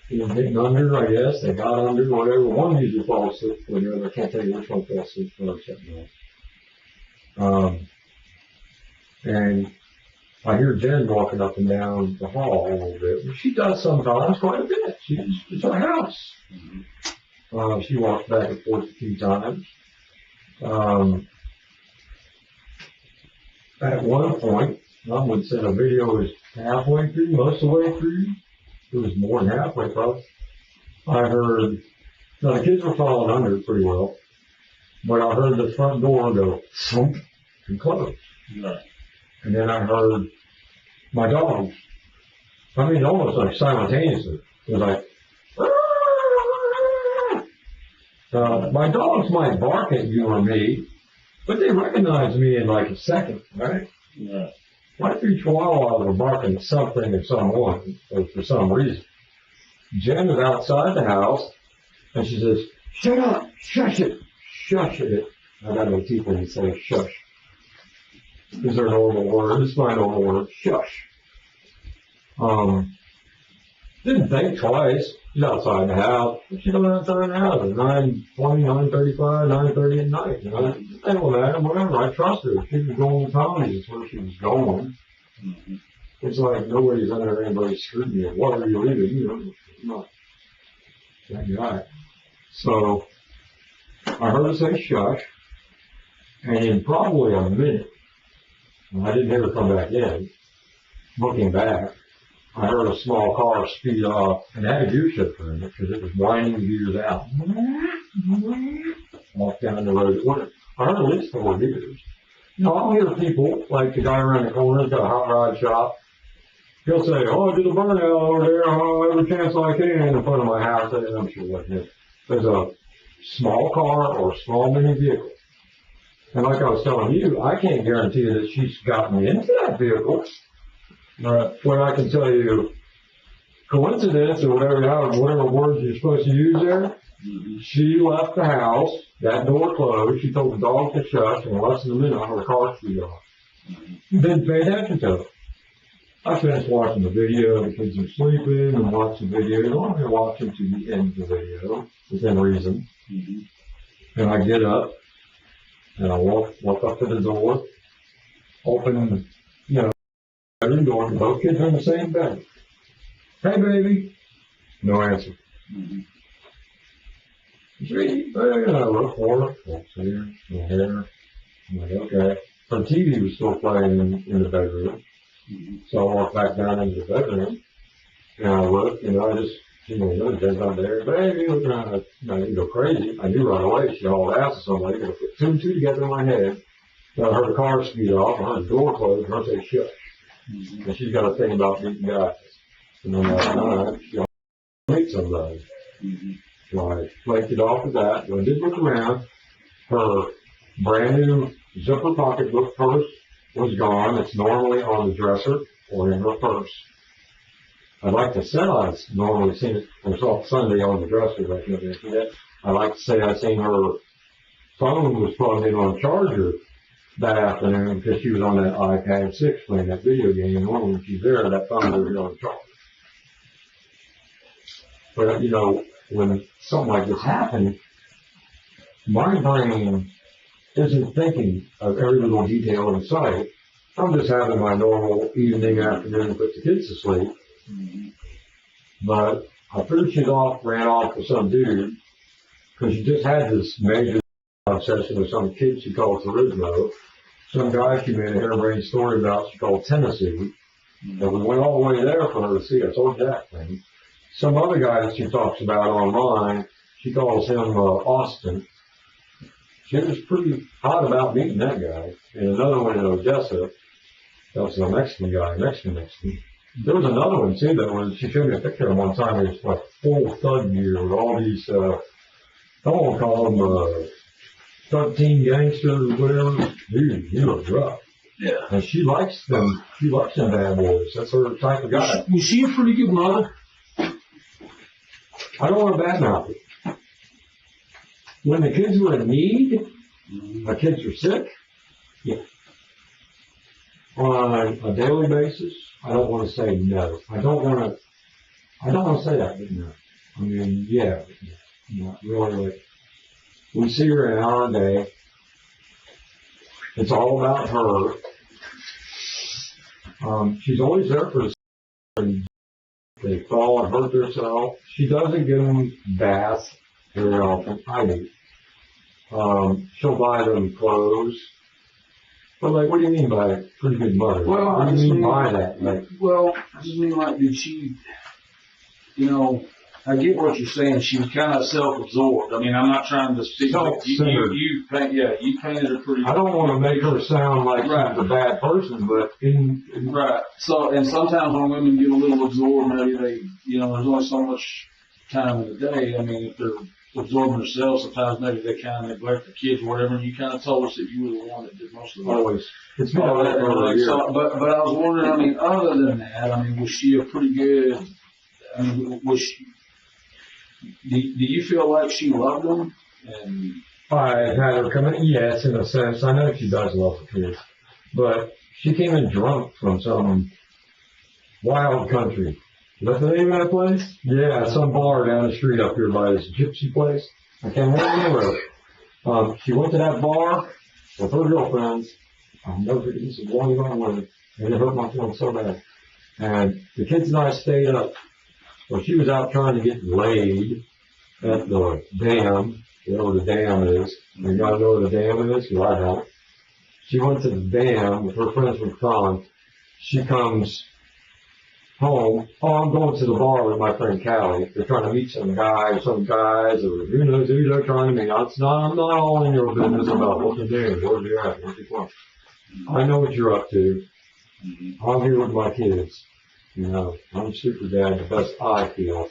He was getting under, I guess. They got under, whatever. One usually falls asleep for the other. I can't tell you which one fell asleep first. And I hear Jen walking up and down the hall a little bit. She does sometimes quite a bit. It's her house. She walks back and forth a few times. At one point, I would say the video was halfway through, most of the way through. It was more than halfway probably. I heard, now the kids were falling under pretty well, but I heard the front door go thump and close. Right. And then I heard my dogs. I mean, almost like simultaneously. It was like, my dogs might bark at you or me, but they recognize me in like a second, right? Yeah. My 3 chihuahuas were barking at something or someone for some reason. Jen is outside the house, and she says, shut up, shush it, shush it. I got no teeth when you say shush. Is there a normal word? It's my normal word, shush. Didn't think twice. She's outside the house. She's going outside the house at 9:20, 9:35, 9:30 at night. You know, it don't matter, whatever. I trust her. If she was going to Tommy's, it's where she was going. It's like nobody's under anybody's scrutiny. What are you leaving? You know, I'm not that guy. So I heard her say shush, and in probably a minute, and I didn't hear her come back in, looking back, I heard a small car speed off, and it had a gear shifter in it because it was winding the gears out. Walked down the road. I heard at least 4 gears. You know, I'll hear people, like the guy around the corner, got a hot rod shop. He'll say, oh, I did a burnout over there, oh, every chance I can in front of my house. I'm sure it wasn't it. There's a small car or a small mini vehicle. And like I was telling you, I can't guarantee that she's gotten into that vehicle. Right. But I can tell you, coincidence or whatever words you're supposed to use there, she left the house, that door closed, she told the dog to shush, and in less than a minute, her car speed off. Didn't pay attention to it. I finished watching the video, the kids are sleeping, and watch the video. You don't have to watch them to the end of the video, within reason. And I get up, and I walk up to the door, open, bedroom door, and both kids are in the same bed. Hey, baby. No answer. Sweetie, I look for her. Don't see her. No hair. I'm like, okay. her TV was still playing in the bedroom. So I walked back down into the bedroom, and I looked, I just, Jen's not there. Baby, look around. I didn't go crazy. I knew right away. She hauled ass or somebody. I put two and two together in my head. And I heard the car speed off. I heard the door close. And I said, shush. And she's got a thing about beating guys. And I'm like, all right, she meet somebody. So I flaked it off with that. When I did look around, her brand new zipper pocketbook purse was gone. It's normally on the dresser or in her purse. I'd like to say I've normally seen it on Sunday on the dresser, but I can't see that. I'd like to say I've seen her phone was plugged in on a charger that afternoon because she was on that iPad 6 playing that video game. And normally when she's there, that phone was on the charger. But, when something like this happened, my brain isn't thinking of every little detail in sight. I'm just having my normal evening, afternoon to put the kids to sleep. But I figured she ran off with some dude because she just had this major obsession with some kid she called Turismo. Some guy she made a harebrained story about she called Tennessee. And we went all the way there for her to see. I told you that thing. Some other guy that she talks about online, she calls him Austin. She was pretty hot about meeting that guy. And another one in Odessa, that was a Mexican guy, Mexican. There was another one too that was, she showed me a picture of one time, it was like full thug gear with all these, I don't want to call them, 13 gangsters or whatever. Dude, you look rough. Yeah. And she likes them bad boys. That's her type of guy. Was she a pretty good mother? I don't want to badmouth it. When the kids were in need, my kids were sick, yeah. On a daily basis, I don't want to say no. I don't want to say that, but no. I mean, yeah, not really. Like, we see her an hour a day. It's all about her. She's always there for the they fall and hurt themselves. She doesn't give them baths very often. I do. She'll buy them clothes. But like, what do you mean by a pretty good mother? Well, what do you mean by that? Like, well, I just mean like, did she, I get what you're saying. She was kind of self-absorbed. I mean, I'm not trying to speak. You painted her pretty. I don't want to make her sound like she's a bad person, but right. So, and sometimes when women get a little absorbed, maybe they, there's only so much time in the day. I mean, if they're absorbing themselves, sometimes maybe they kind of neglect the kids or whatever. And you kind of told us that you were the one that did most of the work. Always. It's not that early. So, but I was wondering. I mean, other than that, I mean, was she a pretty good? I mean, was she? Do you feel like she loved them? And I had her come in, yes, in a sense. I know she does love the kids. But she came in drunk from some wild country. Is that the name of that place? Yeah, some bar down the street up here by this gypsy place. I can't remember where. She went to that bar with her girlfriends. I'll never forget this is one of them, and it hurt my feelings so bad. And the kids and I stayed up. Well, she was out trying to get laid at the dam. You know where the dam is. You gotta know where the dam is? Because I don't. She went to the dam with her friends from prom. She comes home. Oh, I'm going to the bar with my friend Callie. They're trying to meet some guys, or who knows who they're trying to meet. I'm not all in your business about what they're doing, where they're at, what they're from. I know what you're up to. I'm here with my kids. I'm super dad, the best I feel.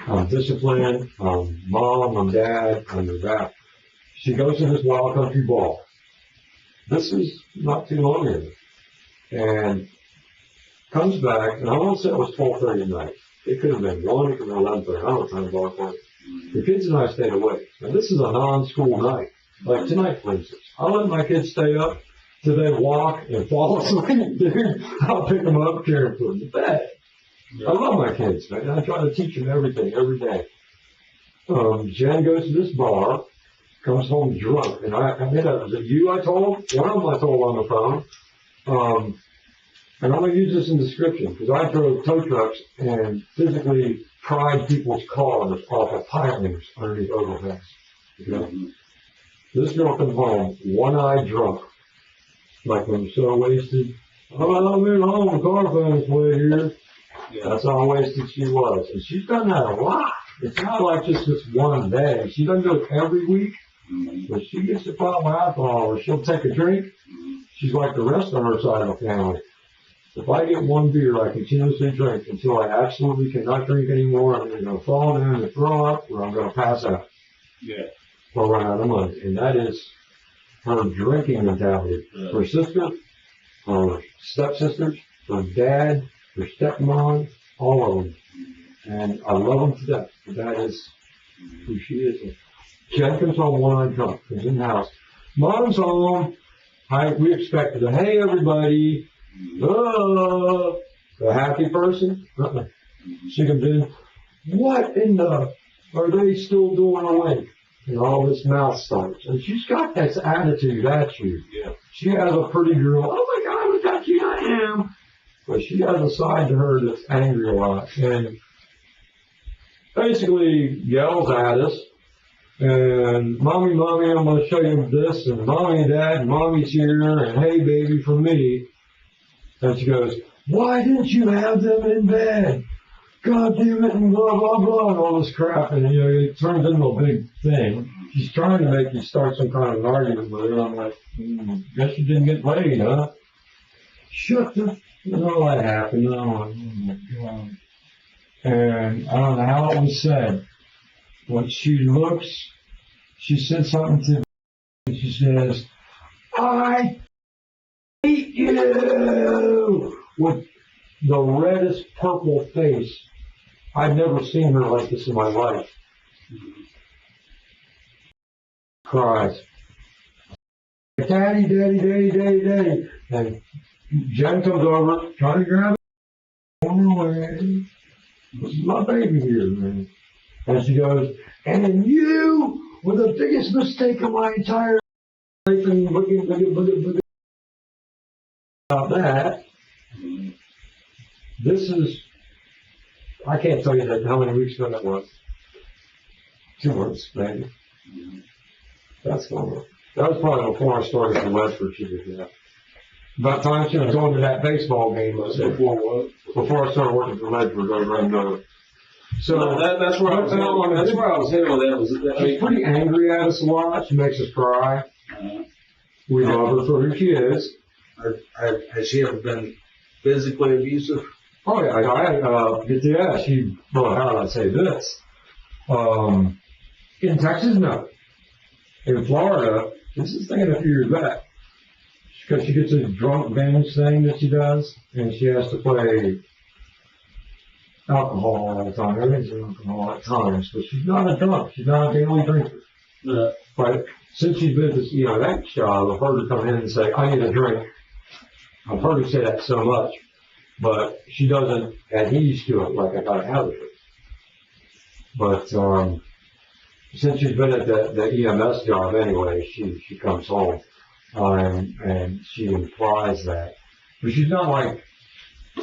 I'm disciplined, I'm mom, I'm dad, I'm your back. She goes to this wild country ball. This is not too long ago. And comes back, and I want to say it was 12:30 at night. It could have been 1, it could have been 11:30. I don't know what time the bar was. The kids and I stayed awake. Now this is a non-school night. Like tonight, for instance. I let my kids stay up till they walk and fall asleep, dude. I'll pick them up, carry them, put them to bed. I love my kids, man. I try to teach them everything, every day. Jen goes to this bar, comes home drunk, and was it you I told? One of them I told on the phone. And I'm going to use this in description, because I drove tow trucks and physically pried people's cars off of pilings underneath overheads. Okay? This girl comes home, one-eyed drunk, Like when you're so wasted. Oh, I'm in home, the car found its way here. Yeah. That's how wasted she was. And she's done that a lot. It's not like just this one day. She doesn't do it every week, but she gets a problem with alcohol, or she'll take a drink. She's like the rest of her side of the family. If I get one beer, I continuously drink until I absolutely cannot drink anymore. I'm either going to fall down and throw up, or I'm going to pass out. Yeah. Or run out of money. And that is her drinking mentality. Yeah. Her sister, her stepsisters, her dad, her stepmom, all of them. And I love them to death. But that is who she is. Jen comes home one night drunk, comes in the house. Mom's home. We expected a, hey everybody. A happy person? She comes in. What in the, are they still doing awake? And all this mouth starts. And she's got this attitude at you. Yeah. She has a pretty girl. Oh my God, look how cute I am. But she has a side to her that's angry a lot. And basically yells at us. And mommy, I'm going to show you this. And mommy, dad, mommy's here. And hey, baby, for me. And she goes, why didn't you have them in bed? God damn it, and blah, blah, blah, and all this crap. And, it turns into a big thing. She's trying to make you start some kind of an argument with her. I'm like, guess you didn't get laid, huh? Shut the, all that happened. And I'm like, oh my God. And I don't know how it was said. When she looks, she said something to me, and she says, I hate you! With the reddest purple face. I've never seen her like this in my life. Cries. Daddy, daddy, daddy, daddy, daddy. And Jen comes over, trying to grab it. Away. This is my baby here, man. And she goes, and you were the biggest mistake of my entire life. And looking about that. This is, I can't tell you that how many weeks ago that was. 2 months, maybe. That's going. That was probably before I started in Westford. She did that. About time she was going to that baseball game. I said, before I started working for Ledford over in So that's where I was headed. That's where I was headed with that. She's pretty angry at us a lot. She makes us cry. We love her for who she is. Has she ever been physically abusive? Oh yeah, she, well, how do I say this? In Texas, no. In Florida, this is thinking a few years back. Because she gets a drunk binge thing that she does, and she has to play alcohol all the time. Everything's alcohol at times, but she's not a drunk. She's not a daily drinker. Yeah. But since she's been this, that job, I've heard her come in and say, I need a drink. I've heard her say that so much. But she doesn't adhere to it like I gotta have it. But since she's been at the EMS job anyway, she comes home and she implies that. But she's not like.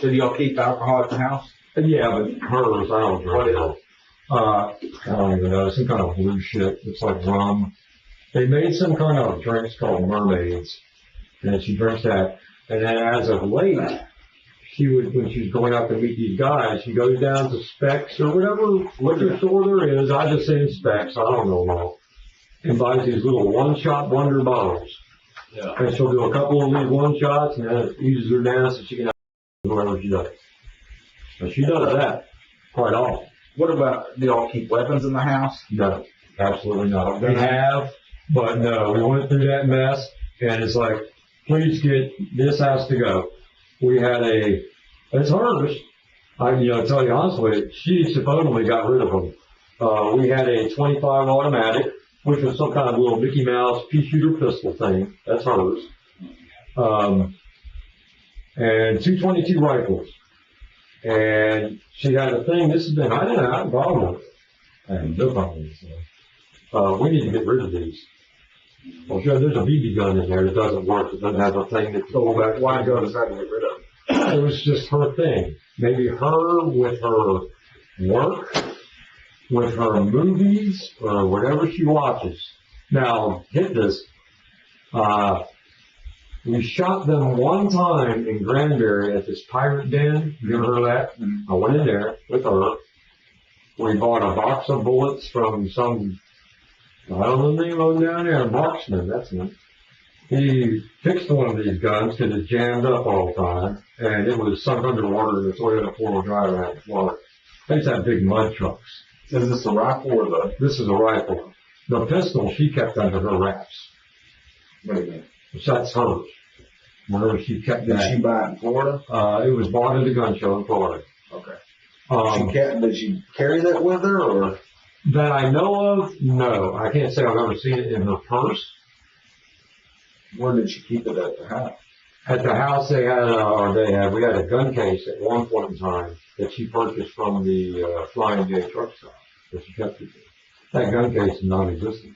So do y'all keep alcohol at the house? Yeah, but hers, I don't drink. What is it? I don't even know. Some kind of blue shit. It's like rum. They made some kind of drinks called mermaids, and she drinks that. And then as of late. She would, when she's going out to meet these guys, she goes down to Specs or whatever liquor store there is. I just say Specs, I don't know now. And buys these little one-shot wonder bottles. Yeah. And she'll do a couple of these one-shots and then it eases her down so she can have whatever she does. But she does that quite often. What about, do y'all keep weapons in the house? No, absolutely not. We have, but no, we went through that mess and it's like, please this has to go. We had it's hers. Tell you honestly, she supposedly got rid of them. We had a 25 automatic, which was some kind of little Mickey Mouse pea shooter pistol thing. That's hers. And 222 rifles. And she had a thing, I didn't have a problem with it. I had no problem with it. We need to get rid of these. Well, sure, there's a BB gun in there that doesn't work. It doesn't have a thing that's go back. Why go to try to get rid of it? It was just her thing. Maybe her with her work, with her movies, or whatever she watches. Now, get this. We shot them one time in Granbury at this pirate den. You ever heard of that? I went in there with her. We bought a box of bullets from some, I don't know the name of them down there, marksman, that's him. He fixed one of these guns because it jammed up all the time, and it was sunk underwater in the Toyota 4-wheel drive around the water. They used to have big mud trucks. Is this a rifle or the? This is a rifle. The pistol she kept under her wraps. Wait a minute. That's hers. Whenever she kept Did that. she buy it in Florida? It was bought at a gun show in Florida. Okay. Did she carry that with her, or? That I know of, no. I can't say I've ever seen it in her purse. Where did she keep it at the house? At the house we had a gun case at one point in time that she purchased from the Flying J truck stop that she kept it in. That gun case is non-existent.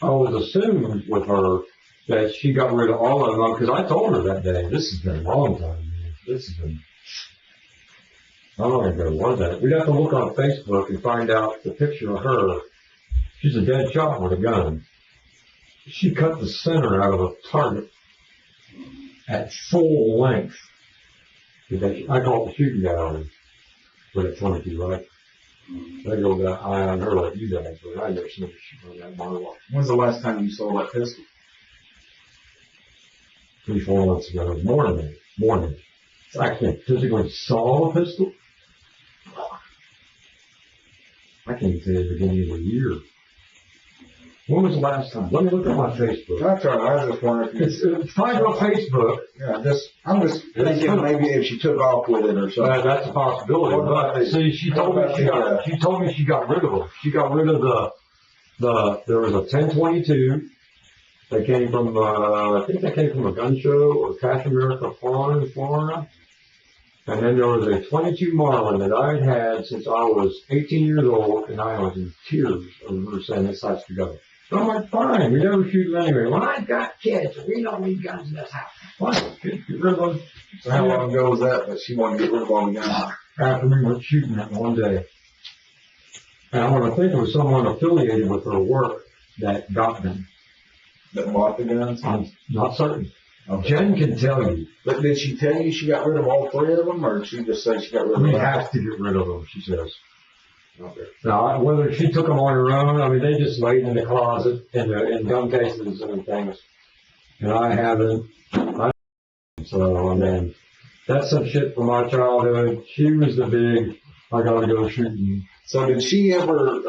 I was assumed with her that she got rid of all of them because I told her that day, this has been a long time, man. This has been, how long ago was that? We'd have to look on Facebook and find out the picture of her. She's a dead shot with a gun. She cut the center out of a target at full length. I call it the shooting gallery with a 22 rifle. They go that eye on her like you guys, but I never seen her shoot on that model. When's the last time you saw that pistol? 3-4 months ago. More than that. I can't physically saw a pistol. I can't even tell you the beginning of the year. When was the last time? Let me look at my Facebook. That's all right. I was just wondering if It's find on Facebook. Yeah, I'm just thinking maybe if she took off with it or something. That's a possibility. What about But see, she told me she got rid of them. She got rid of there was a 1022. They came from, I think they came from a gun show or Cash America Farm in Florida. And then there was a 22 Marlin that I had since I was 18 years old, and I was in tears over her saying this has to go. So I'm like, fine, we never shoot them anyway. Well, I got kids, and we don't need guns in this house. Fine, get rid of them. So how long ago was that she wanted to get rid of all the guns? After we went shooting that one day. And I want to think it was someone affiliated with her work that got them. That bought the guns? I'm not certain. Okay. Jen can tell you. But did she tell you she got rid of all 3 of them, or did she just say she got rid of We them? have to get rid of them, she says. Okay. Now, whether she took them on her own, I mean, they just laid in the closet in gun cases and things. And I haven't. So, I mean, that's some shit from my childhood. She was the big, I gotta go shooting. So did she ever,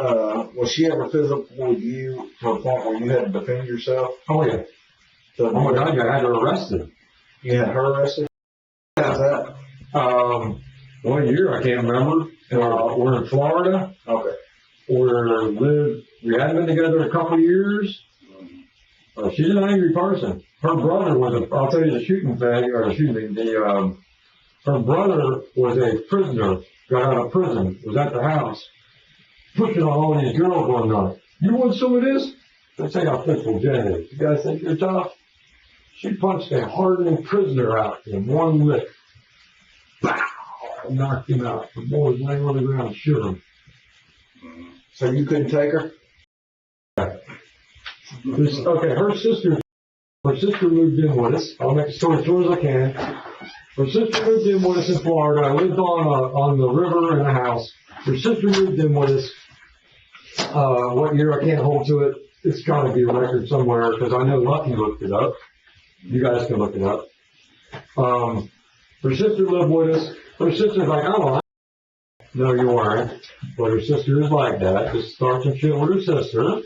was she ever physical with you to a point where you had to defend yourself? Oh, yeah. So Oh, my God, I had her arrested. you had her arrested? How's that? 1 year, I can't remember. We're in Florida. Okay. We hadn't been together a couple of years. She's an angry person. Her brother I'll tell you the shooting thing, her brother was a prisoner, got out of prison, was at the house, pushing on all these girls one night. You want some of this? Let's say how physical Jen is. You guys think you're tough? She punched a hardened prisoner out in one lick. Bow! Knocked him out. The boy was laying on the ground shivering. So you couldn't take her? Her sister moved in with us. I'll make the story as short as I can. Her sister moved in with us in Florida. I lived on the river in a house. Her sister moved in with us. What year? I can't hold to it. It's got to be a record somewhere because I know Lucky looked it up. You guys can look it up. Her sister lived with us. Her sister's like, oh, no, you weren't. But her sister is like that. Just start some shit with her sister.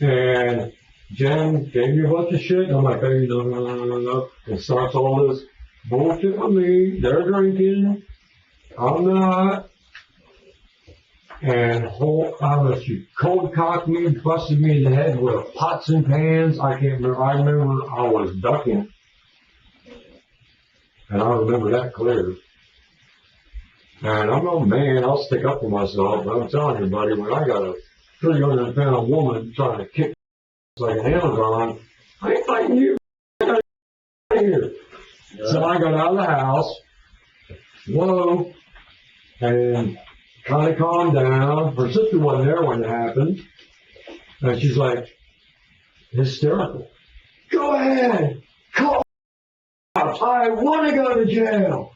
And Jen gave me a bunch of shit. And I'm like, hey, no. And starts all this bullshit with me. They're drinking. I'm not. And she cold cocked me, busted me in the head with pots and pans. I can't remember. I remember I was ducking. And I remember that clear. And I'm no man, I'll stick up for myself, but I'm telling you, buddy, when I got a 300-pound woman trying to kick like an Amazon, I ain't fighting you. I got out of here. Yeah. So I got out of the house, whoa, and kind of calmed down. Her sister wasn't there when it happened. And she's like, hysterical. Go ahead. Call. I want to go to jail.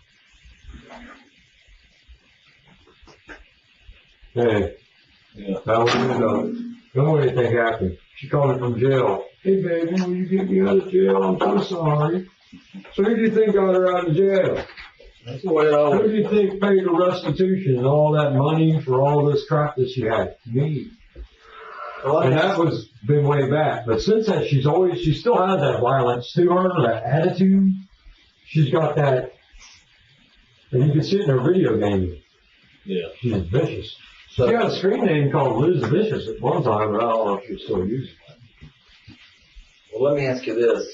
Hey, Yeah. that was good though. Don't what do you think happened? She called me from jail. Hey baby, will you get me out of jail? I'm so sorry. So who do you think got her out of jail? That's the way it always. Who do you think paid her restitution and all that money for all this crap that she had? Me. And that was been way back. But since then, she still has that violence to her, that attitude. She's got that, and you can see it in her video game. Yeah. She's vicious. She got a screen name called Liz Vicious at one time, but I don't know if she's still using it. Well, let me ask you this.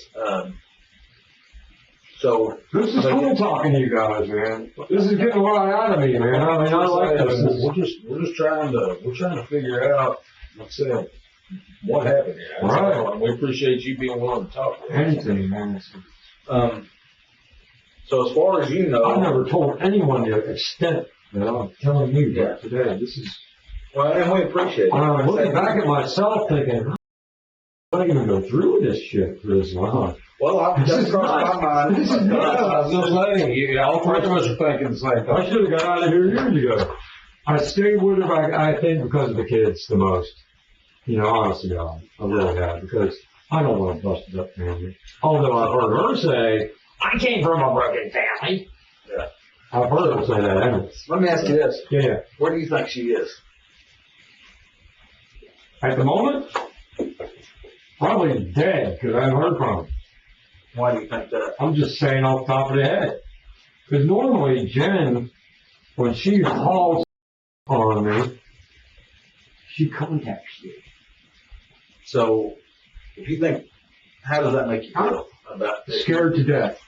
So This is cool talking to you guys, man. This is getting a lot out of me, man. I mean, I like this. We're just trying to figure out, like I said, what happened here. That's Right. all. And we appreciate you being willing to talk to us. Anything, man. so as far as you know, I've never told anyone the extent that I'm telling you about today. This is, well, and we appreciate it. and I'm looking back at myself thinking, am I going to go through with this shit for this long? Well, I've just crossed my mind. This is nuts. I was gonna say, all three of us are thinking the same I thing. should have got out of here years ago. I stayed with her, I think, because of the kids the most. You know, honestly, God, I really have, because I don't want a busted up family. Although I've heard her say, I came from a broken family. Yeah. I've heard her say that, haven't Let me ask you this. Yeah. Where do you think she is? At the moment, probably dead, because I haven't heard from her. Why do you think that? I'm just saying off the top of the head. Because normally Jen, when she hauls on me, she contacts me. So, if you think, how does that make you feel about this? Scared to death.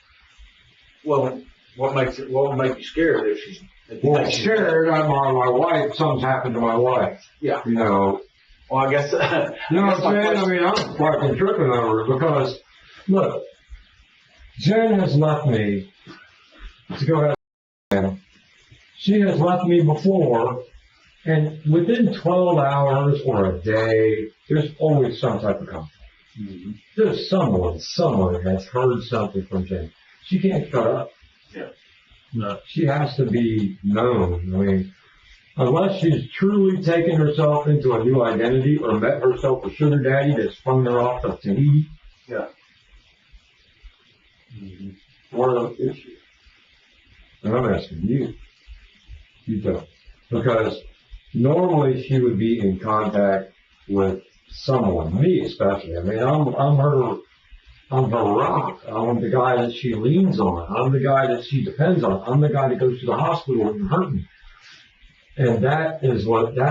Well, what would make you scared if she's? If you Well, think she's- scared, I'm on my wife, something's happened to my wife. Yeah. You know. Well, I guess. You know what I'm saying? I mean, I'm fucking tripping over it because, look, Jen has left me to go ahead. She has left me before, and within 12 hours or a day, there's always some type of conflict. Mm-hmm. There's someone has heard something from Jen. She can't shut up. Yeah. No. She has to be known. I mean, unless she's truly taken herself into a new identity or met herself a sugar daddy that's sprung her off of Tahiti. Yeah. What are the issues? And I'm asking you. You don't. Because normally she would be in contact with someone, me especially. I mean, I'm her rock. I'm the guy that she leans on. I'm the guy that she depends on. I'm the guy that goes to the hospital when you're hurting. And that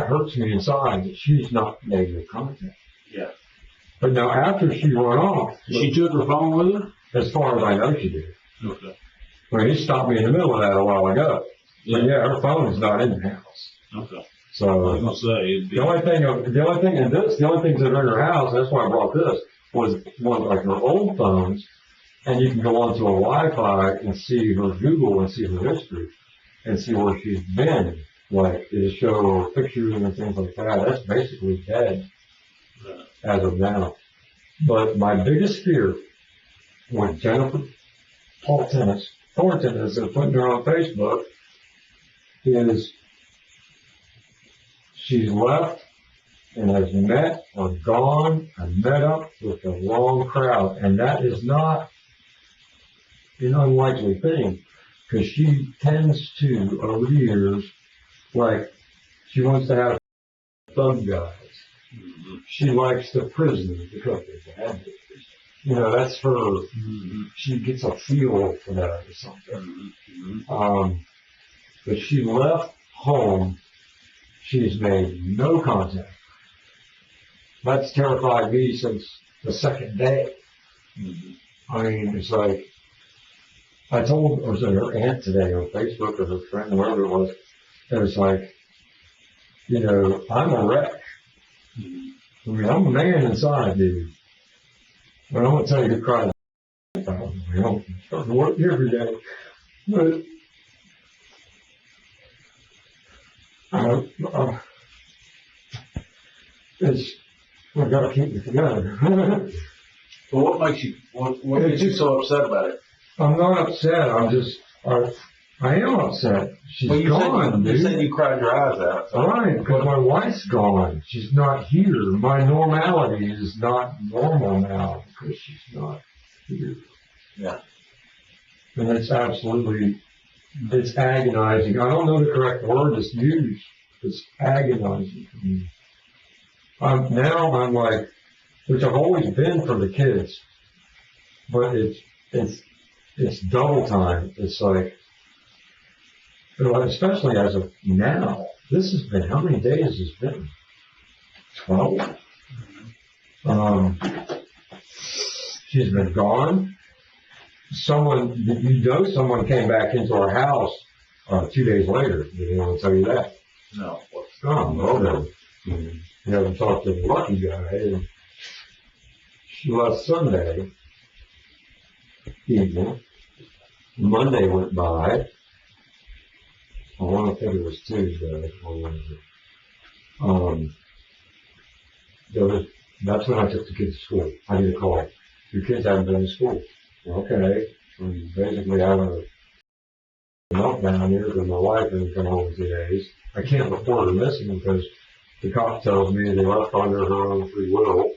hurts me inside that she's not made no contact. Yeah. But now after she run off, She took her phone with her? as far as I know she did. Okay. Well, he stopped me in the middle of that a while ago. But yeah, her phone is not in the house. Okay. I So was gonna say, it'd be. the only things that are in her house, that's why I brought this, was one like her old phones, and you can go onto a Wi-Fi and see her Google and see her history and see where she's been. Like it'll show pictures and things like that. That's basically dead as of now. But my biggest fear with Jennifer Thornton is putting her on Facebook is she's left and has met or gone and met up with the wrong crowd. And that is not an unlikely thing because she tends to, over the years, like she wants to have thug guys. She likes the prisoners because they're bad. You know, that's her. She gets a feel for that or something. But she left home. She's made no contact. That's terrified me since the second day. I mean, it's like, I told, or was it her aunt today on Facebook or her friend, whoever it was, it was like, you know, I'm a wreck. I mean, I'm a man inside, dude. But I'm going to tell you to cry. I don't work every day. But, it's, we got to keep it together. So what makes you, what gets you so upset about it? I'm not upset. I am upset. She's Well, gone, you dude. said you cried your eyes out. So. Right, because my wife's gone. She's not here. My normality is not normal now because she's not here. Yeah. And it's agonizing. I don't know the correct word to use. It's agonizing for me. Now I'm like, which I've always been for the kids, but it's double time. It's like, especially as of now, this has been, how many days has it been? 12. She's been gone. Someone came back into our house 2 days later. Did anyone tell you that? No. Oh, well then. You haven't talked to the lucky guy. And she left Sunday evening. Monday went by. I want to think it was Tuesday or Wednesday. That's when I took the kids to school. I need a call. Your kids haven't been to school. Okay. I'm basically having a meltdown here because my wife didn't come home 2 days. I can't report her missing because the cop tells me they left under her own free will.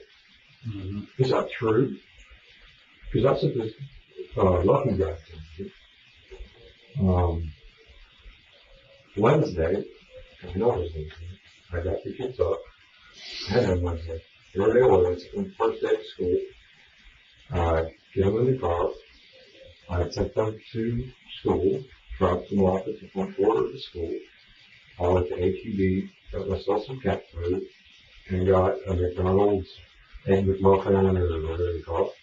Mm-hmm. Is that true? Because that's what this lucky guy told me. Wednesday, I know it was Wednesday, I got the kids up. I had them Wednesday. Here they were. It's the first day of school. I get them in the car. I took them to school, dropped them off at the front door of the school. I went to HEB, got myself some cat food, and got a McDonald's egg McMuffin or whatever they call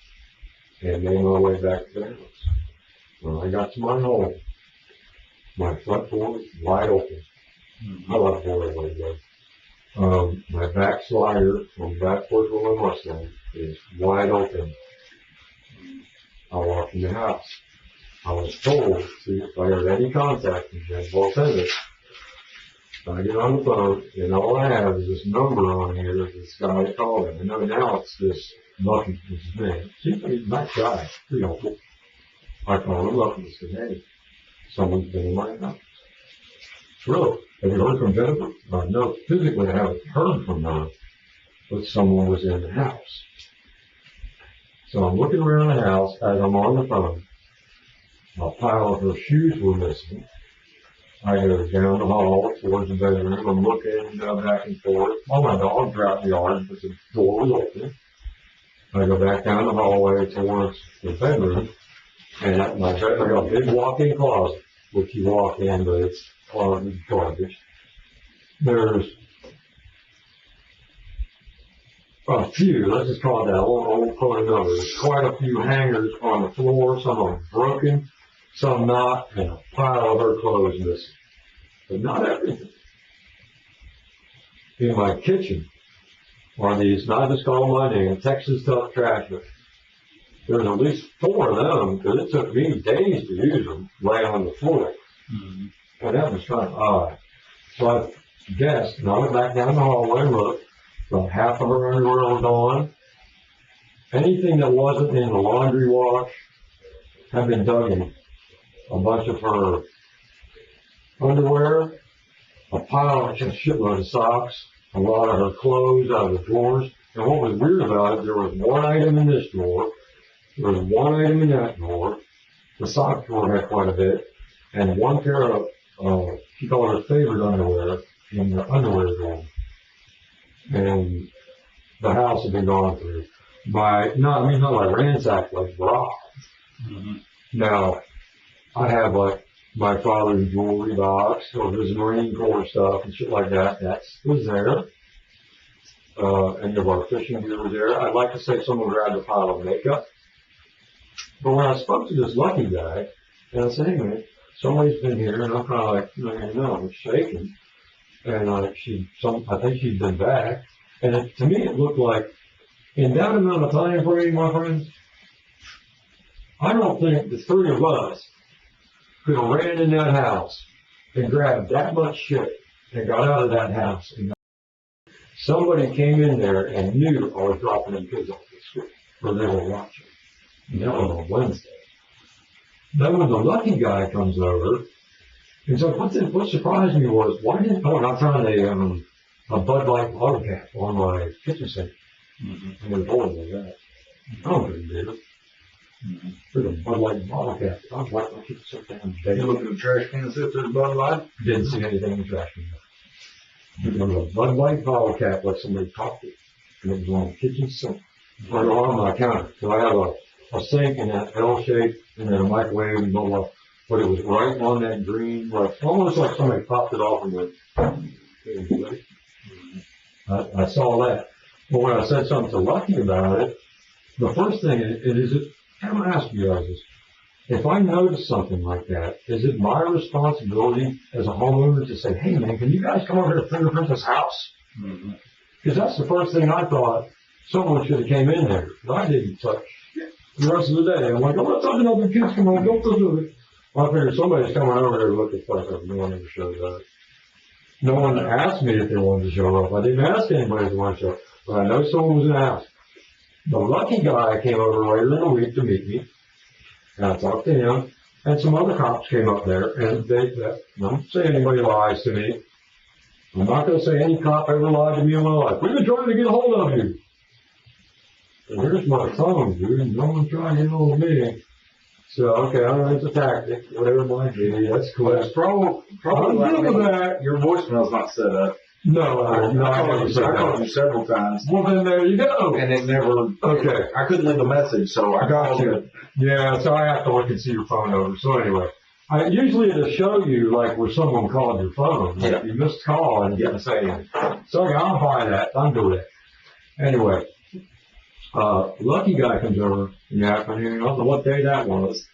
it, and made my way back to the house. When I got to my home, my front door was wide open. I left the door away though. My back slider from back towards where my Mustang is wide open. I walked in the house. I was told to see if I heard any contact from James Waltender. So I get on the phone, and all I have is this number on here of this guy that called him. I know now it's this Lucky, this is his name. He's a nice guy, pretty helpful. I called him up and said, hey, someone's been in my house. Really? Have you heard from Jennifer? No, physically I haven't heard from her, but someone was in the house. So I'm looking around the house as I'm on the phone. A pile of her shoes were missing. I go down the hall towards the bedroom. I'm looking back and forth. All my dogs are out in the yard, but the door was open. I go back down the hallway towards the bedroom, and at my bedroom, I got a big walk-in closet, which you walk in, but it's garbage. There's a few, let's just call it that, I won't call it numbers. There's quite a few hangers on the floor, some of them broken, some not, and a pile of her clothes missing. But not everything. In my kitchen are these, not just call my name, Texas Tough Trash. There's at least 4 of them, because it took me days to use them, laying on the floor. Mm-hmm. And that was kind of odd. So I guessed, and I went back down the hallway and looked. About half of her underwear was on. Anything that wasn't in the laundry wash had been dug in. A bunch of her underwear, a pile of just shitload of socks, a lot of her clothes out of the drawers. And what was weird about it, there was one item in this drawer, there was one item in that drawer, the sock drawer had quite a bit, and one pair of, she called her favorite underwear in the underwear drawer. And the house had been gone through not like ransacked, like robbed. Mm-hmm. Now, I have like my father's jewelry box or his Marine Corps stuff and shit like that. That was there. Any of our fishing gear was there. I'd like to say someone grabbed a pile of makeup. But when I spoke to this lucky guy, and I said, hey man, somebody's been here, and I'm kind of like, I'm shaking. And I think she's been back. And to me, it looked like, in that amount of time frame, my friends, I don't think the 3 of us could have ran in that house and grabbed that much shit and got out of that house. And somebody came in there and knew I was dropping them kids off at school. or they were watching. And that was on Wednesday. Then when the lucky guy comes over, he's like, what surprised me was, and I found a Bud Light bottle cap on my kitchen sink. Mm-hmm. And it was horrible, that. I don't think it did. There's a Bud Light bottle cap. I was like, my kitchen sink down. You look in the trash can and see if there's Bud Light? Didn't see anything in the trash can. There was a Bud Light bottle cap like somebody popped it. And it was on the kitchen sink. Right on my counter. So I have a sink in that L shape and then a microwave and blah, blah. But it was right on that green, like, almost like somebody popped it off and went, I saw that. But when I said something to Lucky about it, the first thing I'm going to ask you guys is, if I notice something like that, is it my responsibility as a homeowner to say, hey man, can you guys come over here and fingerprint this house? Because that's the first thing I thought. Someone should have came in there. But I didn't touch the rest of the day. I'm like, I'm not touching other kids. Come on, don't do it. Well, I figured somebody's coming over there to look at stuff. No one ever showed up. No one asked me if they wanted to show up. I didn't ask anybody if they wanted to show up. But I know someone was in the house. The lucky guy came over later in the week to meet me. And I talked to him. And some other cops came up there. And don't say anybody lies to me. I'm not going to say any cop ever lied to me in my life. We've been trying to get a hold of you. And here's my phone, dude. No one tried to get hold of me. So, okay, I know it's a tactic. Whatever it might be. That's cool. It's probably I'm good with that. Your voicemail's not set up. No, I called you several times. Well, then there you go. And it never, okay. I couldn't leave a message, so I Got called you. Yeah, so I have to look and see your phone over. So anyway, usually it'll show you like where someone called your phone. Like Yeah. you missed a call and didn't say anything. So okay, I'll buy that. I'll do that. Anyway, lucky guy comes over in the afternoon. I don't know what day that was.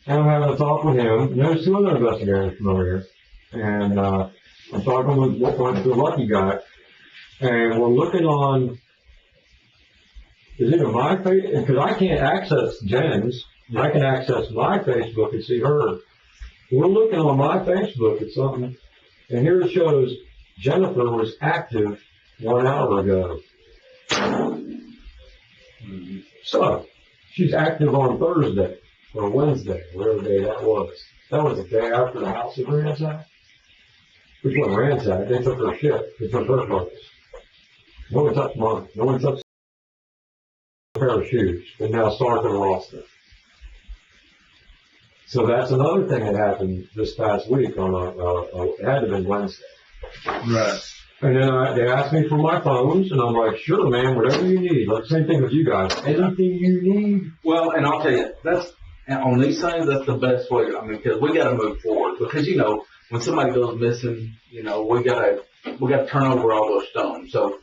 And I'm having a talk with him. And there's two other investigators from over here. And I'm talking with the lucky guy. And we're looking on, is it my face? Because I can't access Jen's. I can access my Facebook and see her. We're looking on my Facebook at something. And here it shows Jennifer was active 1 hour ago. So, she's active on Thursday or Wednesday, whatever day that was. That was the day after the house was ransacked. Which wasn't ransacked. They took her shit. They took her clothes. No one touched mine. No one touched a pair of shoes. And now Sarka lost it. So that's another thing that happened this past week it had to have been Wednesday. Right. And then they asked me for my phones, and I'm like, sure, man, whatever you need. Like, same thing with you guys. Anything you need. Well, and I'll tell you, and on these things, that's the best way. I mean, because we got to move forward. Because, when somebody goes missing, we got to turn over all those stones. So,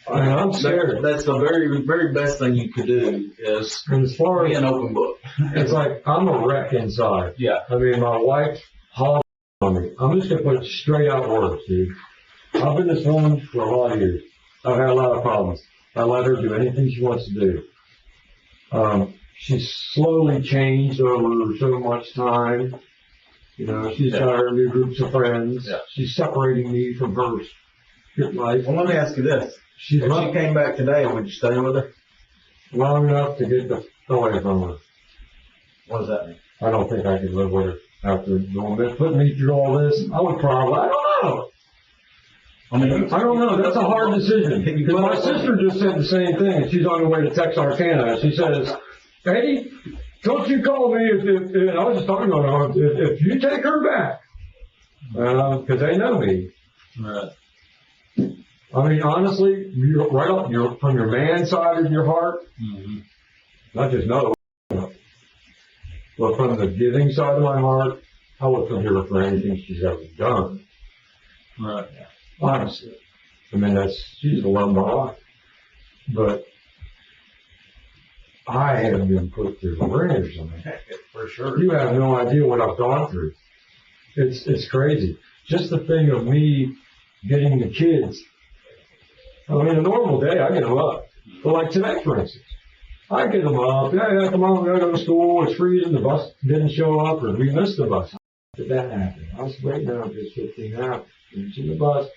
I'm scared. That's the very, very best thing you could do is As far be as an open book. it's like, I'm a wreck inside. Yeah. I mean, my wife hollers on me. I'm just going to put straight out words, dude. I've been this woman for a lot of years. I've had a lot of problems. I let her do anything she wants to do. She's slowly changed over so much time. She's got her new groups of friends. Yeah. She's separating me from her life. Well, let me ask you this. She's If not she came back today, would you stay with her? long enough to get away from her. What does that mean? I don't think I could live with her after doing this, putting me through all this. I would probably, I don't know. I don't know. That's a hard decision. Because my sister just said the same thing, and she's on her way to Texarkana. She says, "Hey, don't you call me if and I was just talking to her, if you take her back." Because they know me. Right. I mean, honestly, you're right up from your man side of your heart, not just know, but from the giving side of my heart, I would forgive her for anything she's ever done. Right. Honestly. I mean, she's the love of my life. But I have been put through the ringer, For sure. You have no idea what I've gone through. It's crazy. Just the thing of me getting the kids. I mean, a normal day, I get them up. But like today, for instance, I get them up. Yeah, come on, we gotta go to school. It's freezing. The bus didn't show up, or we missed the bus. How did that happen? I was waiting out just 15 hours. Didn't see the bus.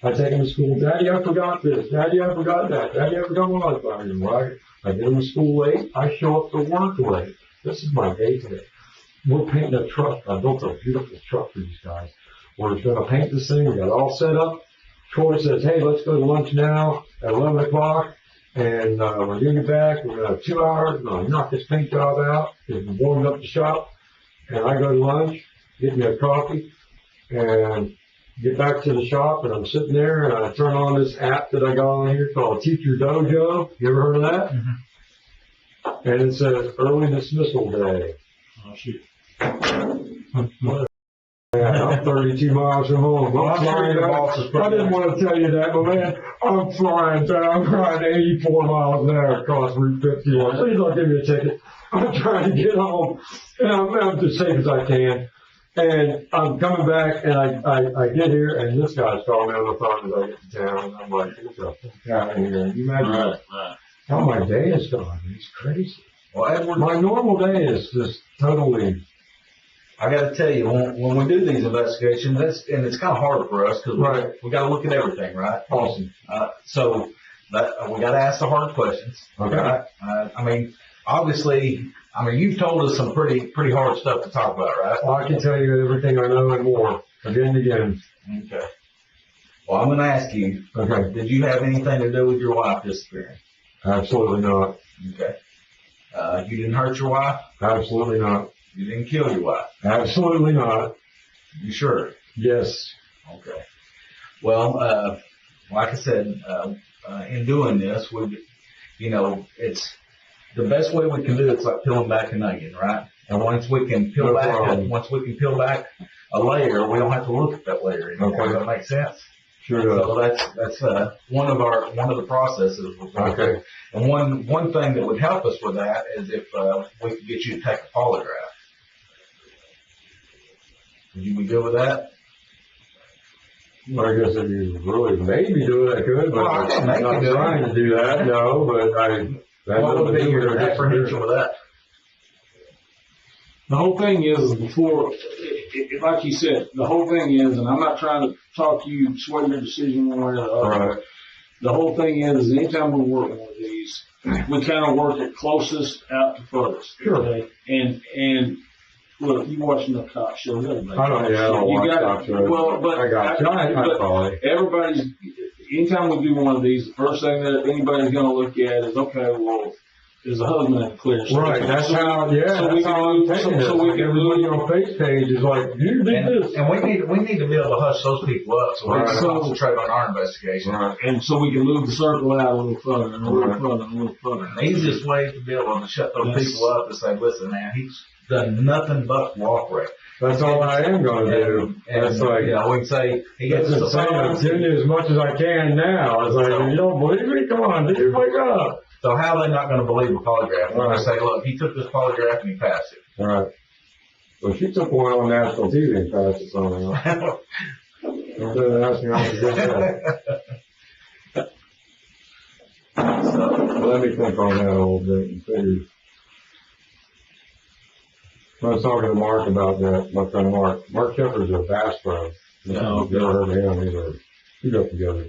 I take him to school. Daddy, I forgot this. Daddy, I forgot that. Daddy, I forgot my life out here, right? I get him to school late. I show up to work late. This is my day today. We're painting a truck. I built a beautiful truck for these guys. We're going to paint this thing. We got it all set up. Troy says, hey, let's go to lunch now at 11 o'clock. And we're going to get back. We're going to have 2 hours. We're going to knock this paint job out. We're warming up the shop. And I go to lunch, get me a coffee, and get back to the shop. And I'm sitting there, and I turn on this app that I got on here called Teacher Dojo. You ever heard of that? Mm-hmm. And it says early dismissal day. Oh, shoot. Yeah, I'm 32 miles from home. I'm sure your boss is I didn't want to tell you that, but man, I'm flying 84 miles an hour across Route 51. Please don't give me a ticket. I'm trying to get home, and I'm as safe as I can. And I'm coming back, and I get here, and this guy's calling me on the phone as I get to town. And I'm like, get the fuck out of here. You imagine how my day is going. It's crazy. Well, Edward, My normal day is just totally... I got to tell you, when we do these investigations, and it's kind of hard for us because Right. we got to look at everything, right? Awesome. So we got to ask the hard questions. Okay. Right? I mean, obviously, you've told us some pretty hard stuff to talk about, right? Well, I can tell you everything I know and more, again and again. Okay. Well, I'm going to ask you, Okay. did you have anything to do with your wife disappearing? Absolutely not. Okay. You didn't hurt your wife? Absolutely not. You didn't kill your wife? Absolutely not. You sure? Yes. Okay. Well, like I said, in doing this, it's the best way we can do it's like peeling back an onion, right? And once we can peel back a layer, we don't have to look at that layer anymore. Okay. Does that make sense? Sure does. So that's one of the processes. Okay. And one thing that would help us with that is if we could get you to take a polygraph. Would you be good with that? Well, I guess if you really made me do it, I could, but Well, I didn't make I'm not you do it. trying to do that, no, but What would be your apprehension with that? The whole thing is before, like you said, the whole thing is, and I'm not trying to talk you, sway your decision one way or the other. Right. The whole thing is, anytime we're working with these, we kind of work it closest out to furthest. Sure. Okay? And look, you watching the cop shows, everybody. I don't watch cop shows. Well, but I got you. I follow you. everybody's, anytime we do one of these, the first thing that anybody's going to look at is, okay, well, is the husband in the clear? Right, that's how, yeah, so we that's how I'm can taking move, it. so we can Everybody move. on face page is like, you did this. And we need to be able to hush those people up so we Right. can concentrate on our investigation. Right. And so we can move the circle out a little further and a little Right. further and a little further. The easiest way to be able to shut those Yes. people up is say, listen, man, he's done nothing but cooperate. That's all I am going to do. And, That's like, we can say, he gets that's us the insane. I'm phone. telling you as much as I can now. It's like, if you don't believe me, come on, dude, wake up. So how are they not going to believe a polygraph? They're going Right. to say, look, he took this polygraph and he passed it. All right. Well, she took one on national TV and passed it on. Don't ask me how to get that. Let me think on that a little bit and figure. I was talking to Mark about that, my friend Mark. Mark Shepard's a bass pro. Yeah. You've never heard of him either. We go together.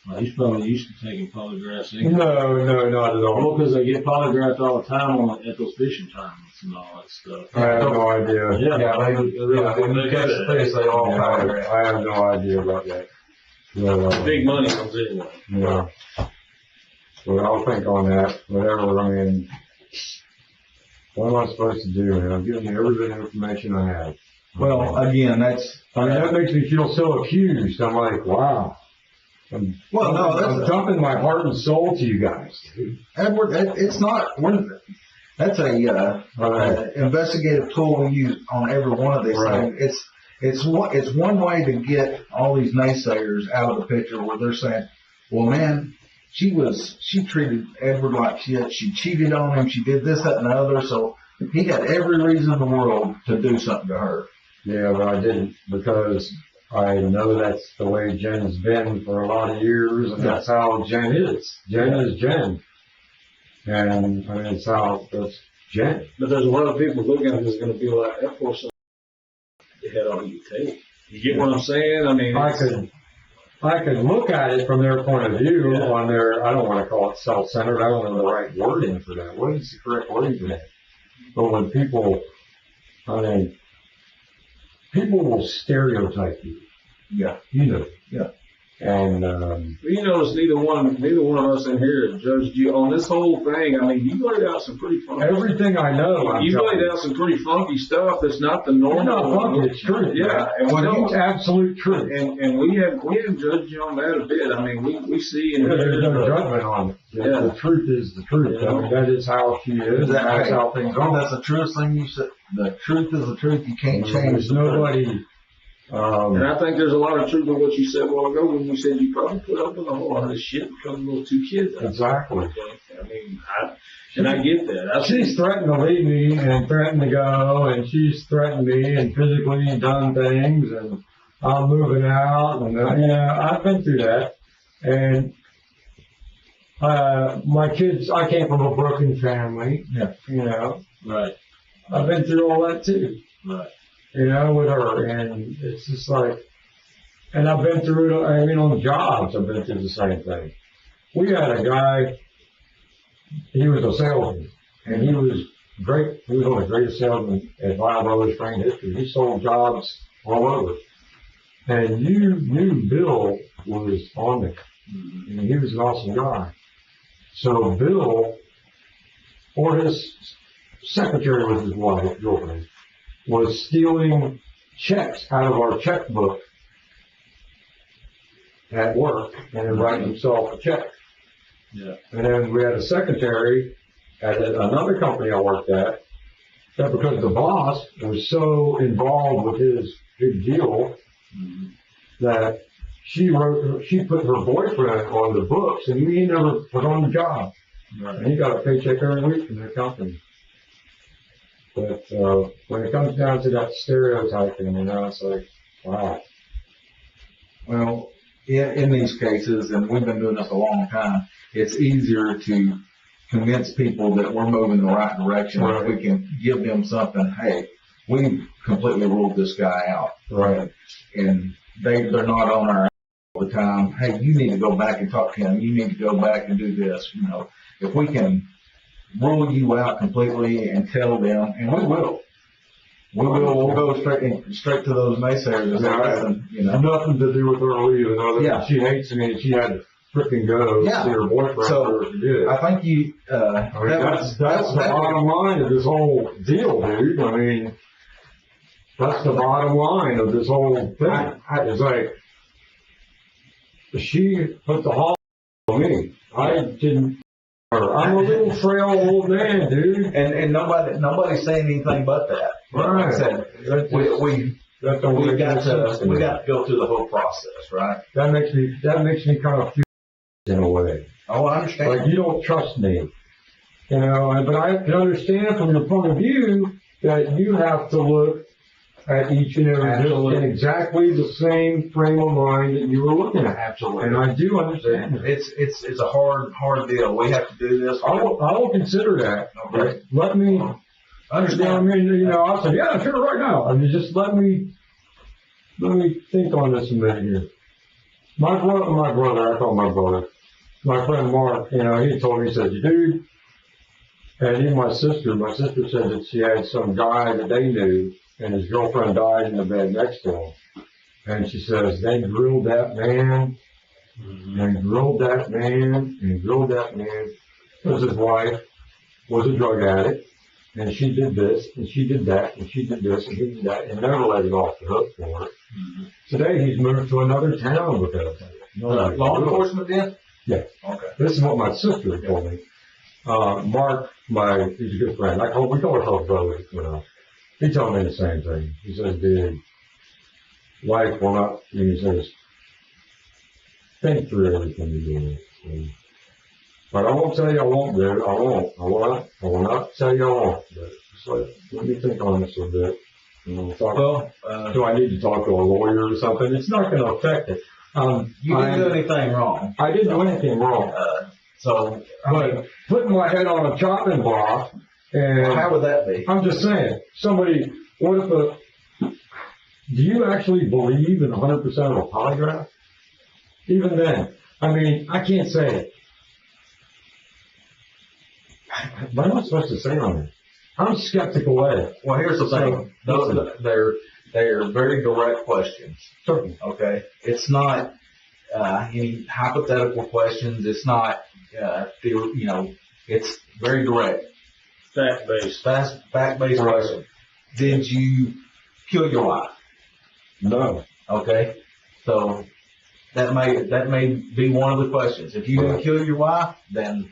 Well, he's probably used to taking polygraphs. No, not at all. Well, because they get polygraphed all the time at those fishing tournaments and all that stuff. I have no idea. When you catch the fish, they all polygraph. I have no idea about that. No, Big money comes anyway. Yeah. So I'll think on that. Whatever, I mean, what am I supposed to do, man? I'm giving you every bit of information I have. Well, again, that makes me feel so accused. I'm like, wow. I'm dumping my heart and soul to you guys. Edward, it's not. That's a investigative tool we use on every one of these Right. things. It's one way to get all these naysayers out of the picture where they're saying, well, man, she treated Edward like shit. She cheated on him. She did this, that, and the other. So he had every reason in the world to do something to her. Yeah, but I didn't because I know that's the way Jen's been for a lot of years, and that's how Jen is. Jen is Jen. And I mean, that's Jen. But there's a lot of people looking at this going to be like, that poor son, you had all you take. You get what I'm saying? I mean, I could look at it from their point of view on their, I don't want to call it self-centered, I don't know the right wording for that. What is the correct wording for that? But when people, I mean, people will stereotype you. Yeah. You know. Yeah. And, You notice neither one of us in here have judged you on this whole thing. I mean, you laid out some pretty funky. everything I know, You laid out some pretty funky stuff that's not the It's normal. not funky, it's truth. Yeah, and It's absolute truth. and we haven't judged you on that a bit. I mean, we see and There's no hear judgment on it. Yeah. The truth is the truth. I mean, that is how she is. And that's how things are. That's the truest thing you said. The truth is the truth. You can't change. There's nobody. and I think there's a lot of truth in what you said a while ago when you said you probably put up with a whole lot of this shit because of those two kids. Exactly. I mean, I get that. She's threatened to leave me and threatened to go, and she's threatened me and physically done things, and I'm moving out, and I've been through that. And my kids, I came from a broken family. Yeah. You know, Right. I've been through all that too. Right. You know, with her, and it's just like, and I've been through it. I mean, on jobs, I've been through the same thing. We had a guy. He was a salesman, and he was great. He was one of the greatest salesmen at Vial Brothers Train history. He sold jobs all over. And you knew Bill was on it. I mean, he was an awesome guy. So Bill, or his secretary was his wife, girlfriend, was stealing checks out of our checkbook at work and then writing himself a check. Yeah. And then we had a secretary at another company I worked at, that because the boss was so involved with his big deal, that she put her boyfriend on the books, and he never put on the job. Right. And he got a paycheck every week from the company. But when it comes down to that stereotyping, it's like, wow. Well, in these cases, and we've been doing this a long time, it's easier to convince people that we're moving in the right direction if we can give them something. Hey, we completely ruled this guy out. Right. And they're not on our all the time. Hey, you need to go back and talk to him. You need to go back and do this. You know, if we can rule you out completely and tell them, and we will. We'll go straight to those naysayers and say, listen, you know. Nothing to do with her leaving, other than she hates me and she had to frickin' go see her boyfriend. So I think you. That's the bottom line of this whole deal, dude. I mean, that's the bottom line of this whole thing. It's like she put the hall on me. I didn't. I'm a little frail old man, dude. And nobody's saying anything but that. Right. Like I said, we got to go through the whole process, right? That makes me kind of feel in a way. Oh, I understand. Like you don't trust me, you know. But I can understand from your point of view that you have to look at each and every deal in exactly the same frame of mind that you were looking at. Absolutely. And I do understand that. It's a hard deal. We have to do this. I will consider that. Okay. Let me Understand. I mean, you know, I'll say, yeah, sure, right now. I mean, just let me think on this a minute here. My brother, I call my brother, my friend Mark, you know, he told me, he said, dude, and even my sister said that she had some guy that they knew, and his girlfriend died in the bed next to him. And she says, they grilled that man, and grilled that man, and grilled that man, because his wife was a drug addict. And she did this, and she did that, and she did this, and he did that, and never let it off the hook for it. Today, he's moved to another town with that. Law enforcement then? Yeah. Okay. This is what my sister told me. Mark, he's a good friend. We call ourselves brothers, you know. He told me the same thing. He says, dude, life will not, and he says, think through everything you do. But I won't tell you I won't do it. I will not tell you I won't. But just let me think on this a bit. And do I need to talk to a lawyer or something? It's not going to affect it. You didn't do anything wrong. I didn't do anything wrong. But putting my head on a chopping block, and how would that be? I'm just saying, do you actually believe in 100% of a polygraph? Even then, I mean, I can't say it. What am I supposed to say on it? I'm skeptical of it. Well, here's the thing. They're very direct questions. Certainly. Okay. It's not, any hypothetical questions. It's not, it's very direct. Fact-based. Fact-based Right. question. Did you kill your wife? No. Okay. So that may be one of the questions. If you didn't kill your wife, then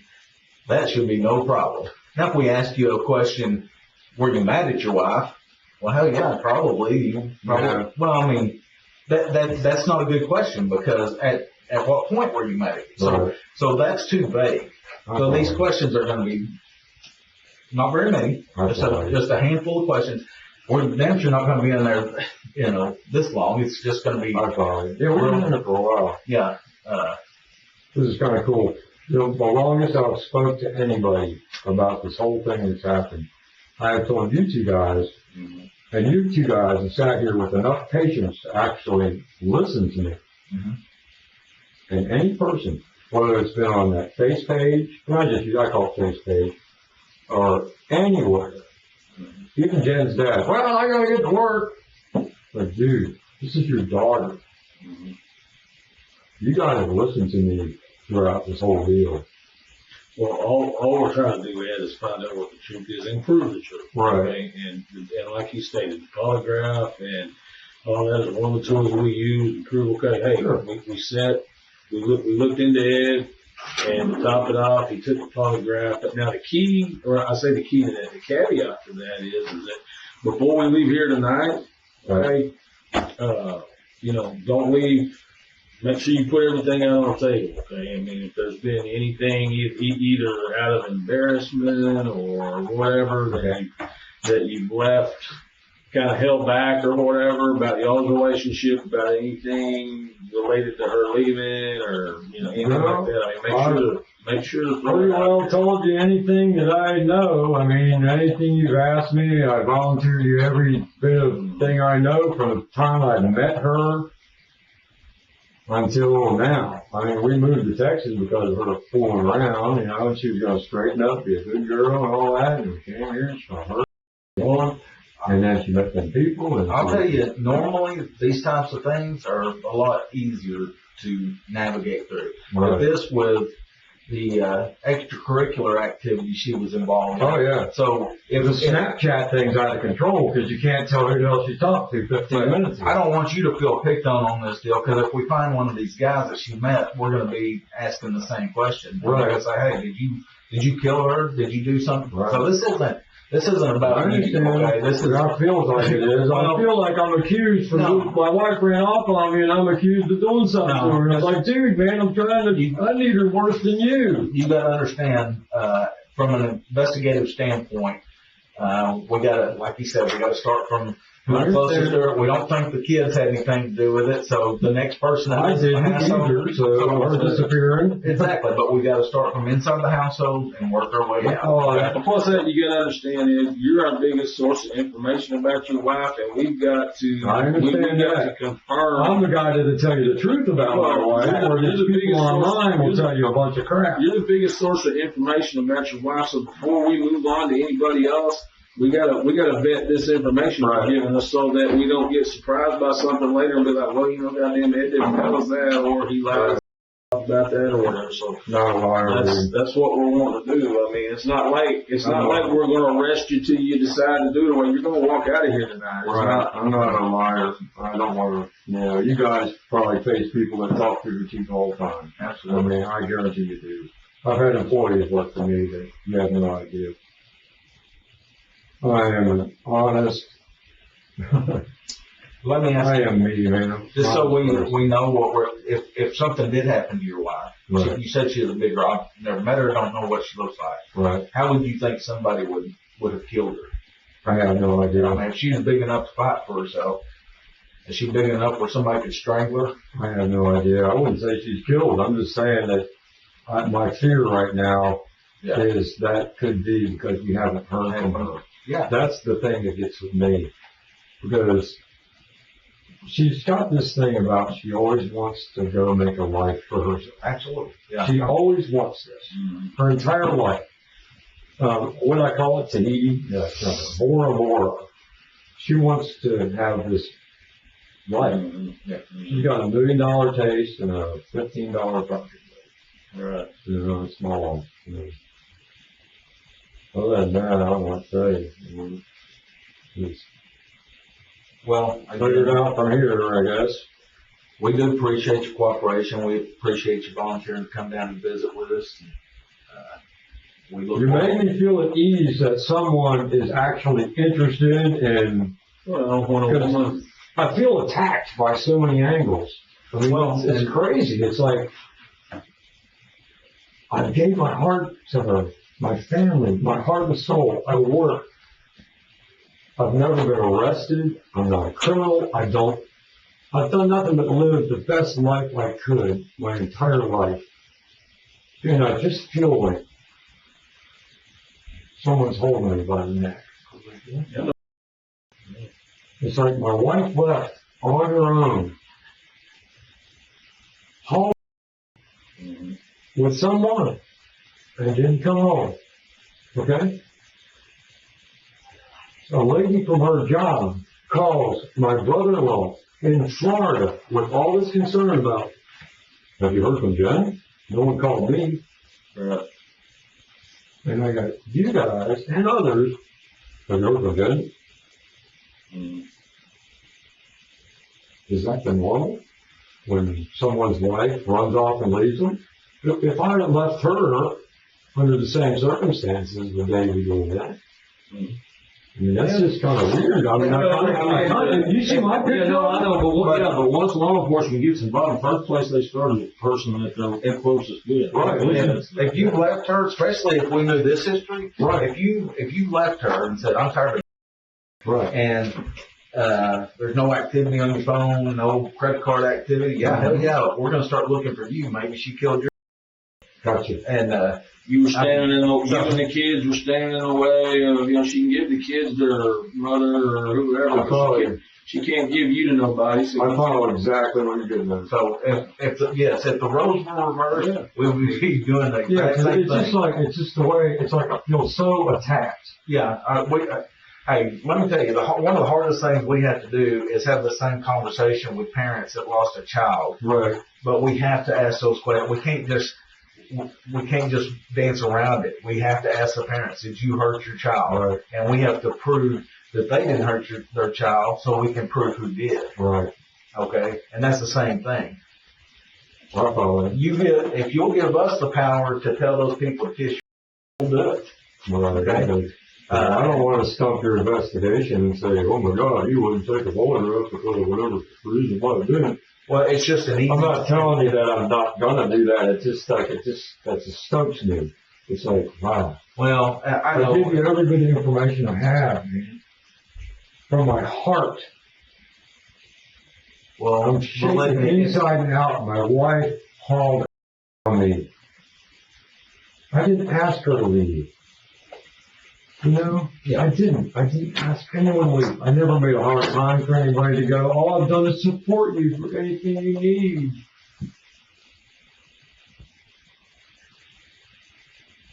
that should be no problem. Now, if we ask you a question, were you mad at your wife? Well, hell yeah, probably. Yeah. Well, I mean, that's not a good question because at what point were you mad at her? Right. So that's too vague. So these questions are going to be not very many, just a handful of questions. We're damn sure not going to be in there, this long. It's just going to be. Yeah, we've been in it for a while. Yeah. This is kind of cool. The longest I've spoke to anybody about this whole thing that's happened, I have told you two guys, and you two guys have sat here with enough patience to actually listen to me. Mhm. And any person, whether it's been on that face page, I call it face page, or anywhere, even Jen's dad, well, I gotta get to work. But dude, this is your daughter. You gotta listen to me throughout this whole deal. Well, all we're trying to do, Ed, is find out what the truth is and prove the truth. Right. Okay? And like you stated, the polygraph and all that is one of the tools we use to prove, okay, hey, Sure. we looked into Ed, and to top it off, he took the polygraph. But now the key, or I say the key to that, the caveat to that is that before we leave here tonight, Right. okay, don't leave. Make sure you put everything out on the table, okay? I mean, if there's been anything either out of embarrassment or whatever that you've left, kind of held back or whatever about y'all's relationship, about anything related to her leaving or, anything like that. I mean, make sure to Pretty well told you anything that I know. I mean, anything you've asked me, I volunteered you every bit of thing I know from the time I met her until now. I mean, we moved to Texas because of her fooling around, and she was going to straighten up, be a good girl and all that, and we came here, she hurt one, and then she met them people. And I'll tell you, normally these types of things are a lot easier to navigate through. Right. But this with the extracurricular activity she was involved in. Oh, yeah. So The Snapchat thing's out of control because you can't tell who else you talked to 15 minutes ago. I don't want you to feel picked on this deal because if we find one of these guys that she met, we're going to be asking the same question. We're going to say, hey, did you kill her? Did you do something? Right. So this isn't about I understand. okay? This is That feels like it is. I feel like I'm accused my wife ran off on me and I'm accused of doing something to her. And it's like, dude, man, I need her worse than you. You got to understand, from an investigative standpoint, we got to, like you said, we got to start from who's closest to her. We don't think the kids had anything to do with it, so the next person that I didn't either, so her disappearing. Exactly, but we got to start from inside the household and work our way out. Oh, But plus that, you got to understand is you're our biggest source of information about your wife, and we've got to. I understand got that. to confirm. I'm the guy that'll tell you the truth about my wife, or these people online will tell you a bunch of crap. You're the biggest source of information about your wife. So before we move on to anybody else, we gotta vet this information you're giving us so that we don't get surprised by something later and be like, well, goddamn, Ed didn't tell us that, or he lied about that, or whatever. So that's what we're wanting to do. I mean, it's not like we're gonna arrest you till you decide to do it. Well, you're gonna walk out of here tonight. I'm not a liar. I don't want to. You guys probably face people that talk through the teeth all the time. Absolutely. I mean, I guarantee you do. I've had employees work for me that you have no idea. I am honest. Let me ask I you, am me, man. just so we know what if something did happen to your wife. Right. You said she was a big rock. Never met her. Don't know what she looks like. Right. How would you think somebody would have killed her? I have no idea. I mean, if she's big enough to fight for herself, is she big enough where somebody could strangle her? I have no idea. I wouldn't say she's killed. I'm just saying that my fear right now is that could be because we haven't heard from her. Yeah. That's the thing that gets with me. Because she's got this thing about she always wants to go make a life for herself. Absolutely. Yeah. She always wants this. Her entire life. What I call it, Tahiti, Bora Bora. She wants to have this life. She's got $1 million taste and a $15 property. Right. Small. Other than that, I don't know what to say. It's Well, figured out from here, I guess. we do appreciate your cooperation. We appreciate you volunteering to come down and visit with us. And, we look You forward- made me feel at ease that someone is actually interested in. Well, I feel attacked by so many angles. I mean, Well, it's crazy. It's like I gave my heart to her, my family, my heart and soul. I work. I've never been arrested. I'm not a criminal. I've done nothing but live the best life I could my entire life. And I just feel like someone's holding me by the neck. It's like my wife left on her own, home with someone, and didn't come home. Okay? A lady from her job calls my brother-in-law in Florida with all this concern about, have you heard from Jen? No one called me. right. And I got you guys and others, have you heard from Jen? Is that the normal? When someone's wife runs off and leaves them? If I had left her under the same circumstances, would they be doing that? I mean, that's just kind of weird. I mean, you see my picture? Yeah, no, I know, but once law enforcement gets involved, first place they start is the person that they're closest with. Right. And if you left her, especially if we knew this history, Right. if you left her and said, I'm tired of Right. and there's no activity on your phone, no credit card activity, yeah, hell yeah, we're going to start looking for you. Maybe she killed your, Gotcha. and, You were standing in the, you and the kids were standing in the way of, she can give the kids their mother or whoever. I follow She can't give you to nobody. So I follow exactly what you're getting at. so if the roles were reversed, we would be doing the Yeah, exact same it's thing. just like, it's just the way, it's like I feel so attacked. Yeah, hey, let me tell you, one of the hardest things we have to do is have the same conversation with parents that lost a child. Right. But we have to ask those questions. We can't just dance around it. We have to ask the parents, did you hurt your child? Right. And we have to prove that they didn't hurt their child so we can prove who did. Right. Okay? And that's the same thing. I follow you. If you'll give us the power to tell those people to kiss you, we'll do it. Right. Okay. I don't want to stop your investigation and say, oh my God, you wouldn't take a photograph because of whatever reason might have been. Well, it's just an easy. I'm not telling you that I'm not gonna do that. It's just like, that just stokes me. It's like, wow. Well, I I know. give you every bit of information I have, man. From my heart. Well, I'm shaking inside and out. My wife hauled on me. I didn't ask her to leave. You know? Yeah. I didn't ask anyone to leave. I never made a hard time for anybody to go, all I've done is support you for anything you need.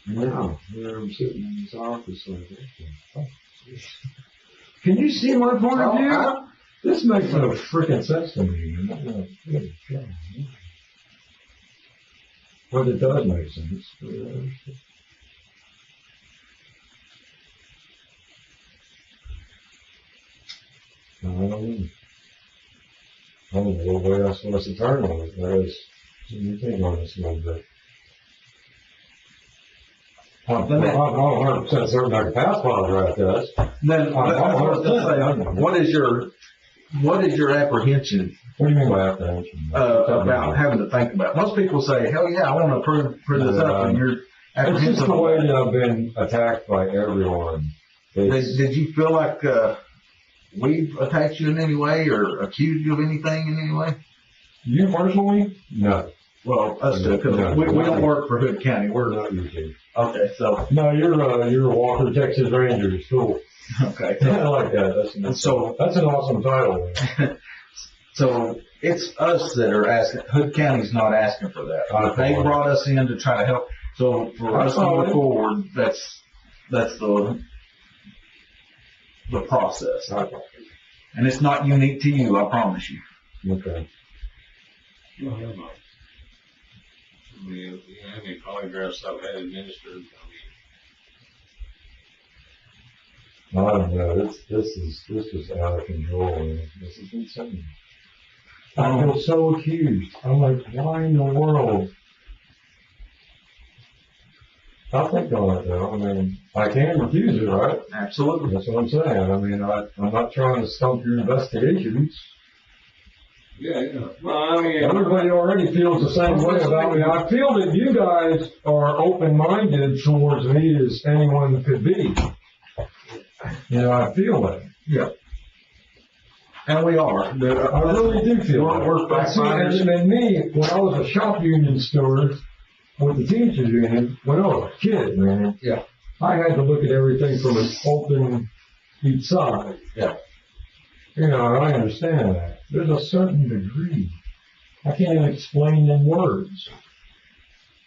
Now, here I'm sitting in this office like this. Can you see my point of view? This makes no freaking sense to me. But it does make sense. I don't know. I don't know what way else was to turn on it. There is, you think on this a little bit. I'm 100% certain I can pass polygraph test. Then I was going to say, what is your apprehension What do you mean by apprehension? about having to think about it? Most people say, hell yeah, I want to prove this up, and you're It's apprehensive. just the way that I've been attacked by everyone. Did you feel like we've attacked you in any way or accused you of anything in any way? You personally? No. Well, us too, because No. we don't work for Hood County. We're Not you two. okay. So No, you're a Walker, Texas Rangers. Cool. okay. I like that. That's an awesome title. So it's us that are asking. Hood County's not asking for that. They brought us in to try to help. So for us to move forward, that's the process. And it's not unique to you, I promise you. Okay. Well, hell no. I mean, how many polygraphs I've had administered, I don't know. This is out of control. Man. This is insane. I feel so accused. I'm like, why in the world? I'll think on it though. I mean, I can refuse it, right? Absolutely. That's what I'm saying. I mean, I'm not trying to stump your investigations. yeah. Well, I mean, Everybody already feels the same way about me. I feel that you guys are open-minded towards me as anyone could be. You know, I feel that. Yeah. And we are. I really do feel that. We're backfinders. And me, when I was a shop union steward with the teachers union, when I was a kid, man, Yeah. I had to look at everything from an open each side. Yeah. You know, I understand that. There's a certain degree. I can't even explain in words.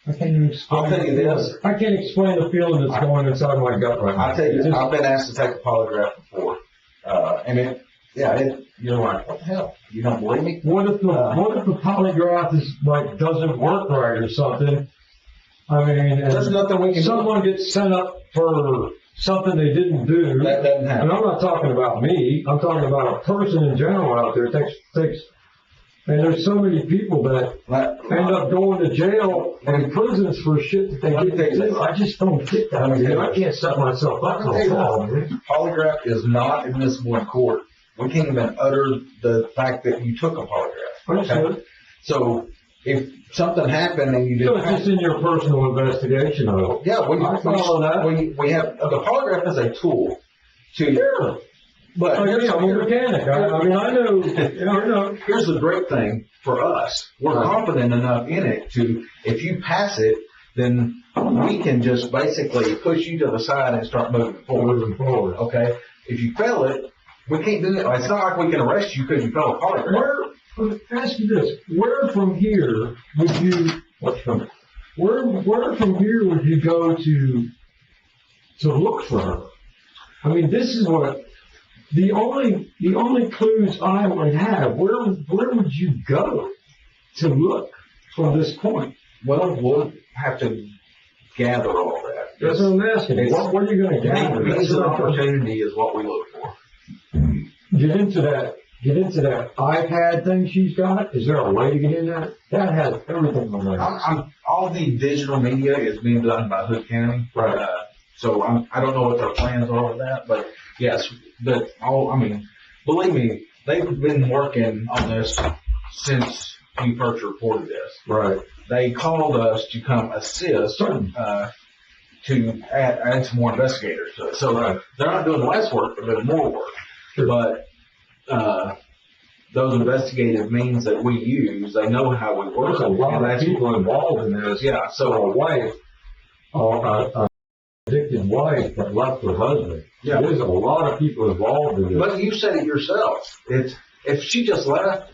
I can't even explain. I'll tell you this. I can't explain the feeling that's going inside my gut right now. I'll tell you, It's just- I've been asked to take a polygraph before. And you're like, what the hell? You don't believe me? What if the polygraph is like doesn't work right or something? I mean, and There's nothing we can do. someone gets sent up for something they didn't do. That doesn't And happen. I'm not talking about me. I'm talking about a person in general out there. Takes, and there's so many people that end up going to jail and prisons for shit that they didn't do. I just don't get that. I can't set myself up for a fall, man. Polygraph is not admissible in court. We can't even utter the fact that you took a polygraph. Understood. So if something happened and you So didn't it's just in your personal investigation of it. yeah, I follow that. we have, the polygraph is a tool to, Sure. but I'm a mechanic. I mean, I know. here's the great thing for us. We're confident enough in it to, if you pass it, then we can just basically push you to the side and start moving forward. Moving forward. Okay? If you fail it, we can't do that. It's not like we can arrest you because you failed a polygraph. Ask you this: where from here would you? Where from here would you go to look for her? I mean, this is what the only clues I would have. Where would you go to look from this point? Well, we'll have to gather all that. That's what I'm asking. What are you going to gather? Means of opportunity is what we look for. Get into that iPad thing she's got. Is there a way to get in that? That has everything on there. All the digital media is being done by Hood County. Right. So I don't know what their plans are with that, but yes, believe me, they've been working on this since you first reported this. Right. They called us to come assist, to add some more investigators to it. So they're not doing less work, they're doing more work. Sure. But, those investigative means that we use, they know how we work. There's a lot of people involved in this. Yeah, So a wife, addicted wife that left her husband. Yeah. There's a lot of people involved in this. But you said it yourself. If she just left,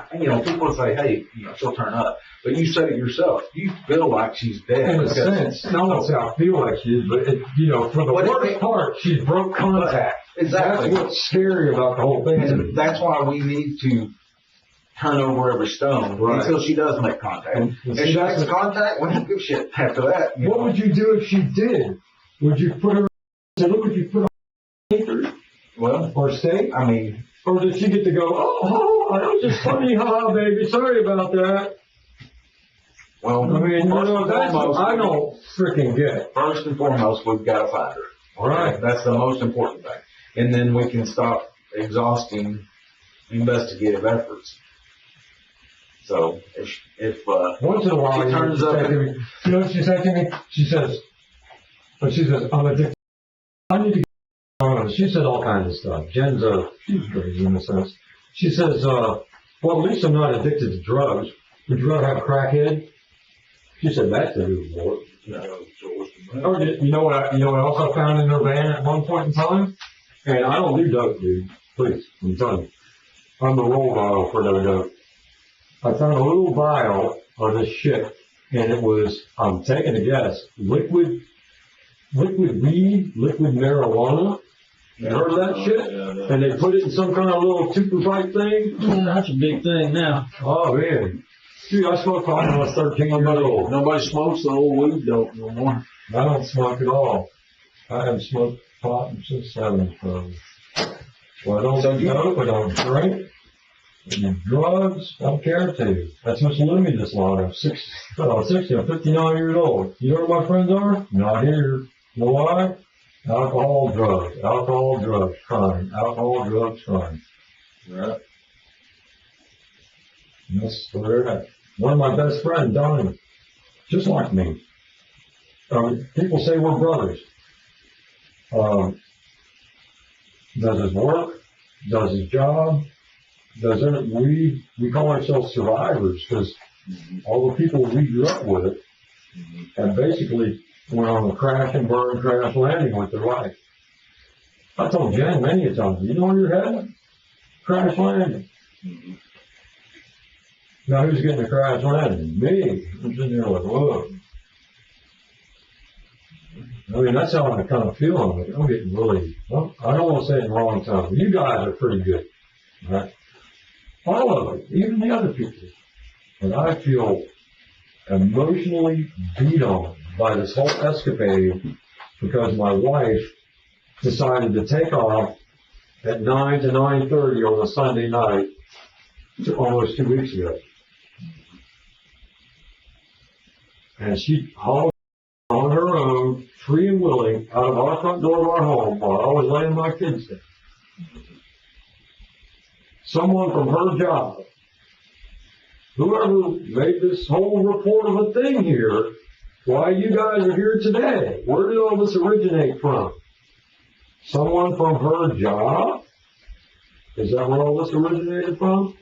people would say, hey, she'll turn up. But you said it yourself. You feel like she's dead. In a sense, not only say I feel like she is, but for the worst part, she broke contact. Exactly. That's what's scary about the whole thing. And that's why we need to turn over every stone until she does make contact. And If she makes contact, we don't give a shit after that. What would you do if she did? Would you put her? Say, look what you put on paper Well, or state? I mean, Or did she get to go? Oh, that was just funny, haha, baby. Sorry about that. well, I mean, first and that's what foremost, I don't freaking get. First and foremost, we've got to find her. All right. That's the most important thing. And then we can stop exhausting investigative efforts. So if Once in a while, she turns up, you know what she said to me? She says, I'm addicted. I need to get on. She said all kinds of stuff. Jen's she's crazy in a sense. She says, well, at least I'm not addicted to drugs. Would you rather have a crackhead? She said that's a new word. Or you know what else I found in her van at one point in time? And I don't do dope, dude. Please, I'm telling you. on the roll vial for another dope. I found a little vial of this shit, and it was, I'm taking a guess, liquid weed, liquid marijuana. You heard of that shit? Yeah. And they put it in some kind of little super pipe thing. That's a big thing now. Oh man. Dude, I smoked pot when I was 13 years old. Nobody smokes the old weed dope no more. I don't smoke at all. I haven't smoked pot since 7. So I don't smoke, I don't drink. Drugs, I don't care to. That's what's led me this long. I'm 60, I'm 59 years old. You know where my friends are? Not here. You know why? Alcohol, drugs, crime. Alcohol, drugs, crime. Right. And that's where they're at. One of my best friends, Donnie, just like me. People say we're brothers. Does his work, does his job, does it, we call ourselves survivors because all the people we grew up with have basically went on a crash and burn, crash landing with their life. I told Jen many a time, you know where you're headed? Crash landing. Now who's getting a crash landing? Me. I'm sitting there like, whoa. I mean, that's how I kind of feel on it. I'm getting really, well, I don't want to say it in the wrong time. You guys are pretty good, right? All of it, even the other people. And I feel emotionally beat on by this whole escapade because my wife decided to take off at 9 to 9:30 on a Sunday night almost 2 weeks ago. And she hauled on her own, free and willing, out of our front door of our home while I was laying my kids down. Someone from her job, whoever made this whole report of a thing here, why you guys are here today, where did all this originate from? Someone from her job? Is that where all this originated from?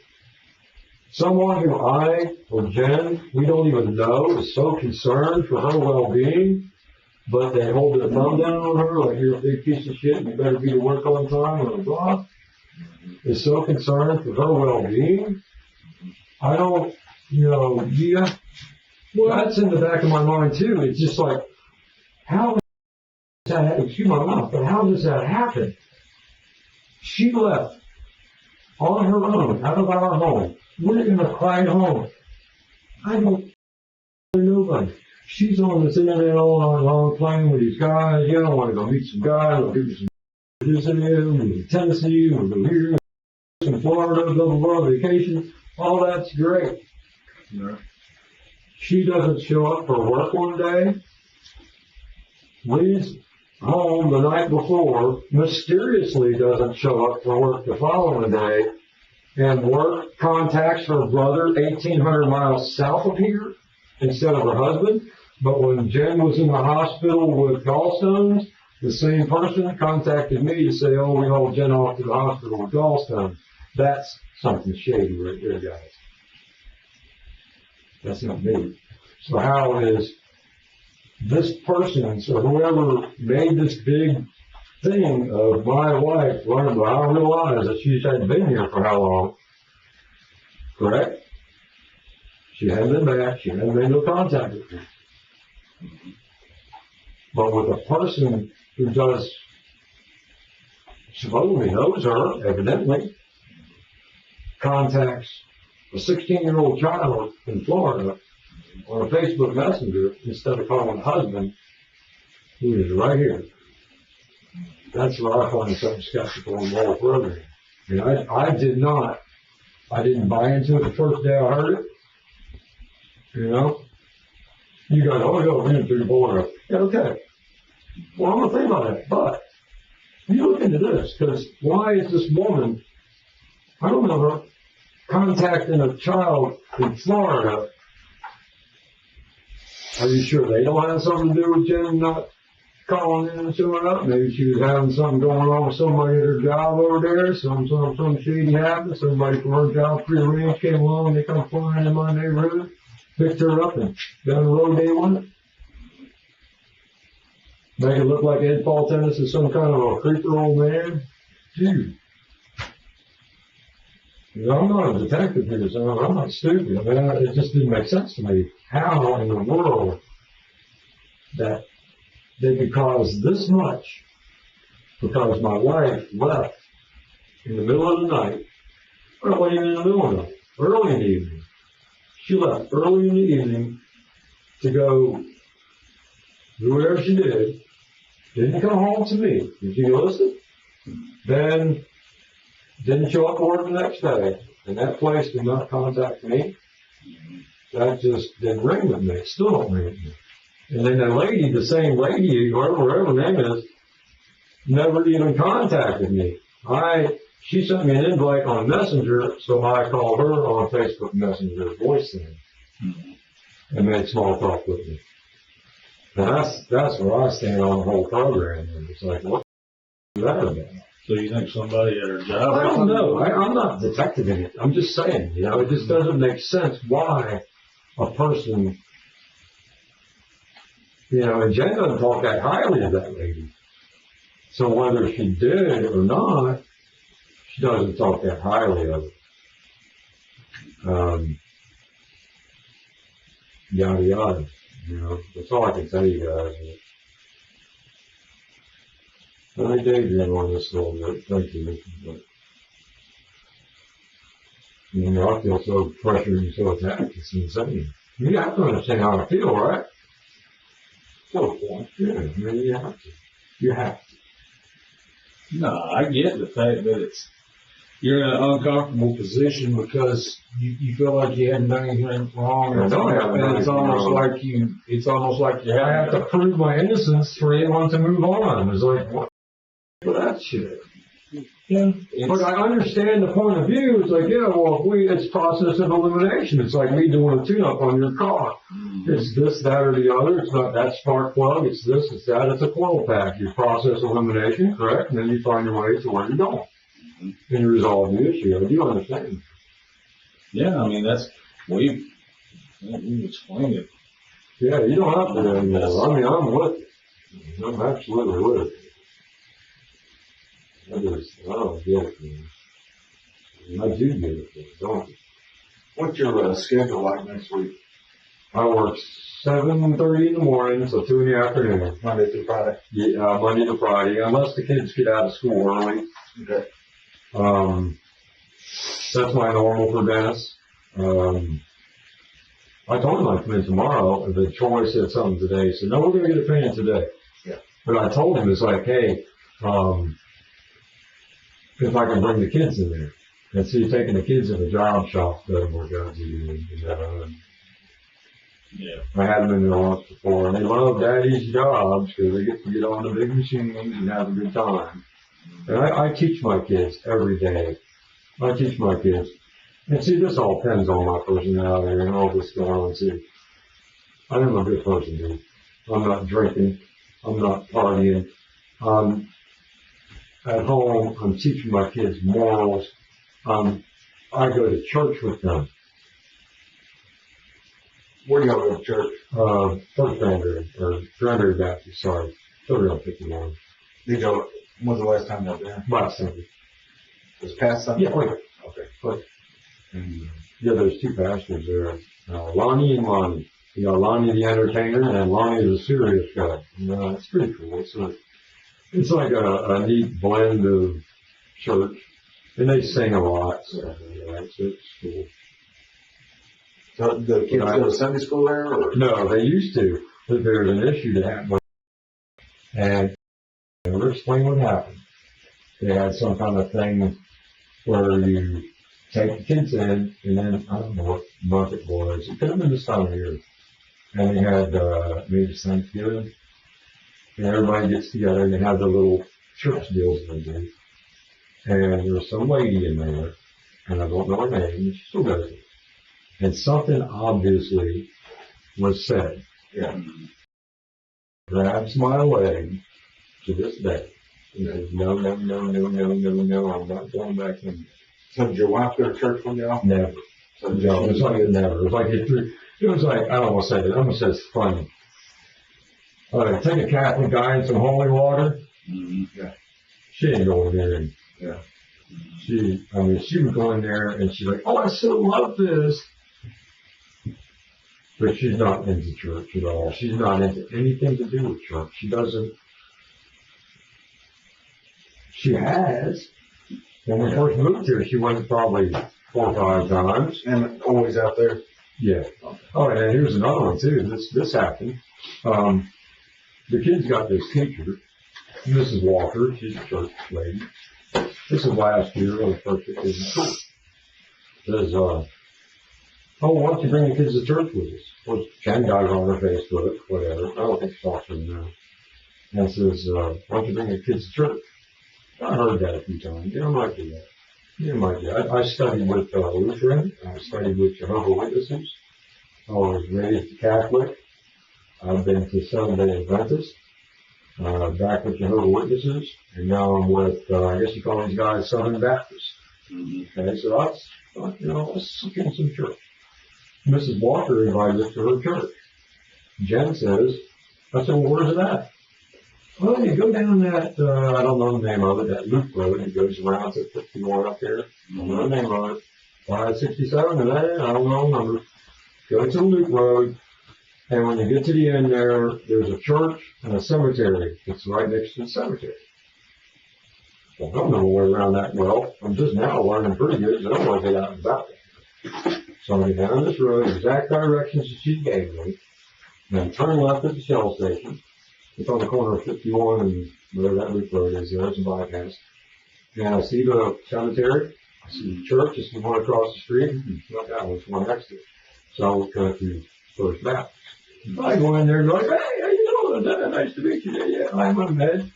Someone who I or Jen, we don't even know, is so concerned for her well-being, but they hold their thumb down on her like you're a big piece of shit and you better be to work on time or blah. Is so concerned for her well-being. I don't, yeah. Well, that's in the back of my mind too. It's just like, how does that, excuse my mouth, but how does that happen? She left on her own, out of our home. We're in a quiet home. I don't know nobody. She's on this internet all night long playing with these guys. Yeah, I want to go meet some guys. I'll give you some this in here. We'll go to Tennessee. We'll go here. In Florida, blah, blah, blah, vacation. All that's great. Yeah. She doesn't show up for work one day. Leaves home the night before. Mysteriously doesn't show up for work the following day. And work contacts her brother 1,800 miles south of here instead of her husband. But when Jen was in the hospital with gallstones, the same person contacted me to say, oh, we hauled Jen off to the hospital with gallstones. That's something shady right there, guys. That's not me. So how is this person, so whoever made this big thing of my wife learned, well, I realize that she hadn't been here for how long? Correct? She hadn't been back. She hadn't made no contact with me. But with a person who does, supposedly knows her, evidently, contacts a 16-year-old child in Florida on a Facebook Messenger instead of calling a husband who is right here. That's where I find something skeptical in the whole program. I mean, I didn't buy into it the first day I heard it. You know? You guys, oh, go into the border. Yeah, okay. Well, I'm going to think about that. But you look into this, because why is this woman, I don't know her, contacting a child in Florida? Are you sure they don't have something to do with Jen not calling in and showing up? Maybe she was having something going on with somebody at her job over there. Some shady happened. Somebody from her job prearranged came along and they come flying in my neighborhood, picked her up and down the road they went. Make it look like Ed Paul Tennis is some kind of a creeper old man. Dude. You know, I'm not a detective here, so I'm not stupid. I mean, it just didn't make sense to me. How in the world that they could cause this much because my wife left in the middle of the night, or not even in the middle of the night, early in the evening. She left early in the evening to go do whatever she did. Didn't come home to me. Did you listen? Then didn't show up for work the next day. And that place did not contact me. That just didn't ring with me. It still don't ring with me. And then the lady, the same lady, whatever her name is, never even contacted me. She sent me an invite on Messenger, so I called her on Facebook Messenger voice thing and made small talk with me. And that's where I stand on the whole program. It's like, what is that about? So you think somebody at her job? I don't know. I'm not detecting it. I'm just saying, it just doesn't make sense why a person, and Jen doesn't talk that highly of that lady. So whether she did or not, she doesn't talk that highly of it. Yada yada. That's all I can tell you guys. I daydream on this a little bit, thank you. But, I feel so pressured and so attacked, it's insane. You have to understand how I feel, right? So, yeah, you have to. You have to. No, I get the fact that you're in an uncomfortable position because you feel like you haven't done anything wrong, and it's almost like you have to prove my innocence for anyone to move on. It's like, what? For that shit. Yeah. But I understand the point of view. It's like, it's process of elimination. It's like me doing a tune-up on your car. It's this, that, or the other. It's not that spark plug. It's this, it's that. It's a coil pack. You process elimination, correct? And then you find your way to where you're going. And you resolve the issue. I do understand. Yeah, I mean, we've explained it. Yeah, you don't have to anymore. I mean, I'm with it. I'm absolutely with it. I don't get it, man. I do get it, don't you? What's your schedule like next week? I work 7:30 in the morning, so 2 in the afternoon. Monday through Friday? Yeah, Monday to Friday, unless the kids get out of school early. Okay. That's my normal for Dennis. I told him I'd come in tomorrow, but Troy said something today. He said, no, we're going to get a opinion today. Yeah. But I told him, it's like, hey, if I can bring the kids in there. And see, taking the kids in the job shop doesn't work out to you. Yeah. I had them in there once before, and they love daddy's jobs because they get to get on the big machines and have a good time. And I teach my kids every day. I teach my kids. And see, this all depends on my personality and all this going on. See, I am a good person, dude. I'm not drinking. I'm not partying. At home, I'm teaching my kids morals. I go to church with them. Where do you go to church? First Granbury Baptist, sorry. 3151. When's the last time you were there? Last Sunday. Was past Sunday? Yeah, wait. Okay. Wait. Yeah, there's two pastors there. Lonnie and Lonnie. You got Lonnie the entertainer, and Lonnie the serious guy. It's pretty cool. It's like a neat blend of church. And they sing a lot, so it's cool. So the kids go to Sunday school there? Or? No, they used to, but there's an issue that happened. And I'll explain what happened. They had some kind of thing where you take the kids in, and then, I don't know what month it was. It could have been this time of year. And they had maybe Thanksgiving. And everybody gets together and they have their little church deals they do. And there was some lady in there, and I don't know her name, she still does it. And something obviously was said. Yeah. Grabs my leg to this day. He says, no, I'm not going back in. So did your wife go to church with y'all? Never. So No, it's like it never. It was like it was like, I don't want to say it, I'm going to say it's funny. Take a Catholic guy in some holy water. Mm-hmm. Yeah. She ain't going there. Yeah. she would go in there and she's like, oh, I so love this. But she's not into church at all. She's not into anything to do with church. She has. When we first moved here, she went probably 4 or 5 times. And always out there. Yeah. Oh, and here's another one too. This happened. The kids got this teacher, Mrs. Walker. She's a church lady. This is last year when the first day in school. Says, oh, why don't you bring the kids to church with us? Well, Jen got it on her Facebook, whatever. I don't think she talks to them now. And says, why don't you bring the kids to church? I heard that a few times. You might do that. You might do that. I studied with Lutheran. I studied with Jehovah's Witnesses. I was raised Catholic. I've been to Seventh-day Adventist. Back with Jehovah's Witnesses. And now I'm with, I guess you call these guys Southern Baptists. Okay, so let's look in some church. Mrs. Walker invited us to her church. Jen says, I said, well, where's it at? Well, you go down that, I don't know the name of it, that loop road. It goes around to 51 up there. I don't know the name of it. 567, and that, I don't know the number. Go to the loop road, and when you get to the end there's a church and a cemetery. It's right next to the cemetery. Well, I don't know my way around that well. I'm just now learning pretty good, so I don't want to get out and about it. So I get down this road, exact directions that she gave me, and then turn left at the Shell station. It's on the corner of 51 and whatever that loop road is there. It's a bypass. And I see the cemetery. I see the church. It's the one across the street. Not that one. It's the one next to it. So I would go to First Baptist. I go in there and go, hey, how you doing? Nice to meet you. Yeah, I'm Ahmed.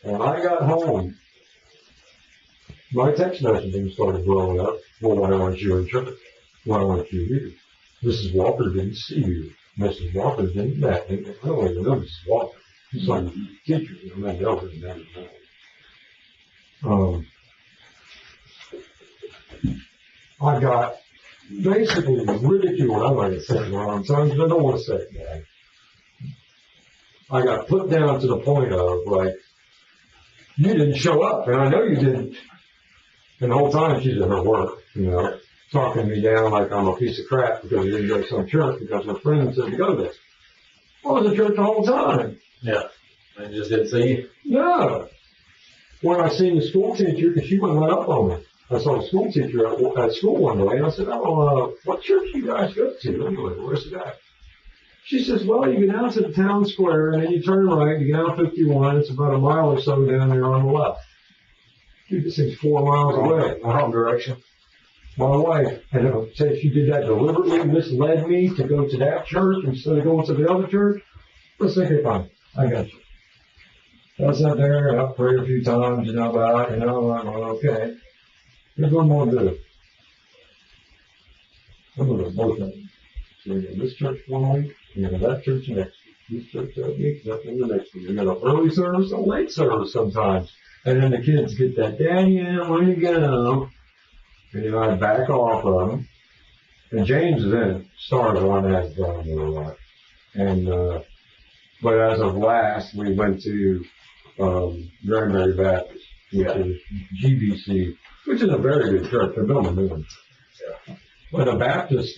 When I got home, my text messaging started blowing up. Well, why aren't you in church? Why aren't you here? Mrs. Walker didn't see you. Mrs. Walker didn't that. I don't even know Mrs. Walker. She's like a teacher. I mean, Elder never know. I got basically ridiculed. I'm not going to say it wrong times, but I don't want to say it, man. I got put down to the point of, like, you didn't show up, and I know you didn't. And the whole time she's at her work, talking me down like I'm a piece of crap because I didn't go to some church because her friend said to go there. I was at church the whole time. Yeah. I just didn't see you. No. When I seen the school teacher, because she went right up on me. I saw the school teacher at school one day, and I said, what church do you guys go to? Anyway, where's it at? She says, well, you go down to the town square, and then you turn right, you get down 51, it's about a mile or so down there on the left. Dude, this thing's 4 miles away. Wrong direction. My wife, and said she did that deliberately, misled me to go to that church instead of going to the other church. Let's say, okay, fine, I got you. I sat there and I prayed a few times, about it, I'm like, well, okay. Here's one more to do. I'm going to do both of them. So we go this church 1 week, we go that church next week. This church that week, that one the next week. We got an early service, a late service sometimes. And then the kids get that, Daddy, where you go? And I back off of them. And James is in started one that has gone a lot. And, but as of last, we went to, Granbury Baptist, which is GBC, which is a very good church. They're building a new one. Yeah. But the Baptists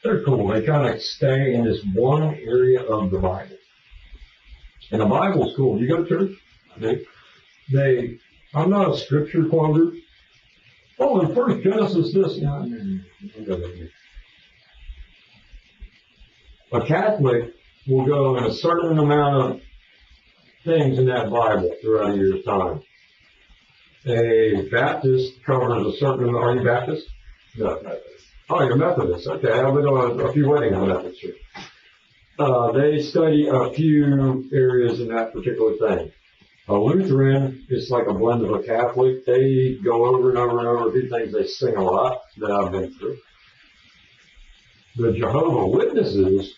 they're cool. They kind of stay in this one area of the Bible. And the Bible's cool. You go to church? I'm not a scripture quoter. Oh, in First Genesis, this. A Catholic will go in a certain amount of things in that Bible throughout a year's time. A Baptist covers a certain amount. Are you Baptist? No. Oh, you're Methodist. Okay, I've been on a few weddings in Methodist church. They study a few areas in that particular thing. A Lutheran is like a blend of a Catholic. They go over and over and over a few things. They sing a lot that I've been through. The Jehovah's Witnesses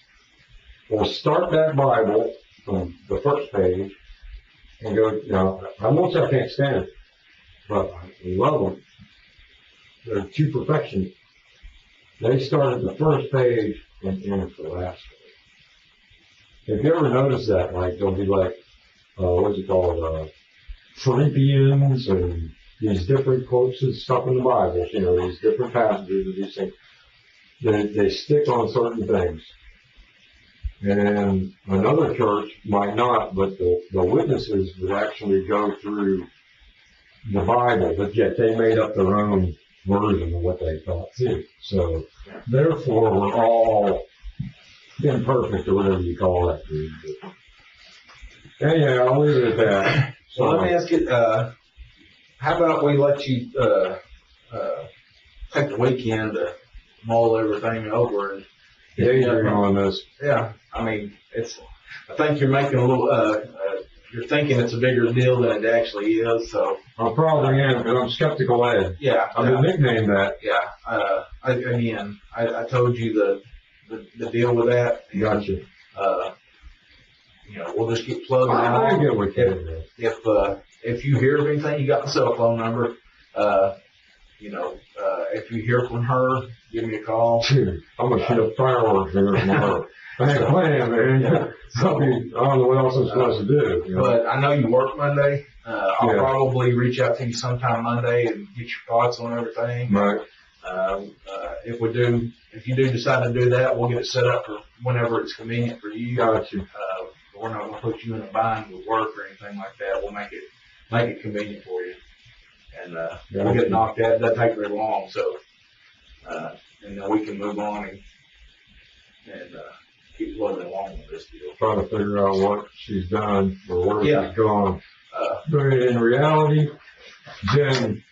will start that Bible from the first page and go, I won't say I can't stand it, but I love them. They're to perfection. They start at the first page and end at the last page. If you ever notice that, like, they'll be like, what's it called, Philippians and these different quotes and stuff in the Bible, you know, these different passages of these things. They stick on certain things. And another church might not, but the witnesses would actually go through the Bible, but yet they made up their own version of what they thought too. So, therefore, we're all imperfect, or whatever you call that. Anyhow, I'll leave it at that. So let me ask you, how about we let you take the weekend to mull everything over and daydream on this. Yeah, I mean, I think you're making a little, you're thinking it's a bigger deal than it actually is, so. I probably am, because I'm skeptical Ed. Yeah. I've been nicknamed that. Yeah, I told you the deal with that. Gotcha. You know, we'll just keep plugging in. I get what you mean. If you hear of anything, you got the cell phone number. You know, if you hear from her, give me a call. Dude, I'm gonna shoot up fireworks here tomorrow. I ain't playing, man. Yeah. I don't know what else I'm supposed to do. You know? But I know you work Monday. I'll probably reach out to you sometime Monday and get your thoughts on everything. Right. If you do decide to do that, we'll get it set up for whenever it's convenient for you. Gotcha. We're not going to put you in a bind with work or anything like that. We'll make it convenient for you. And, we'll get knocked out. It doesn't take very long. So, and then we can move on and keep plugging along with this deal. Trying to figure out what she's done or where she's gone. But in reality, Jen,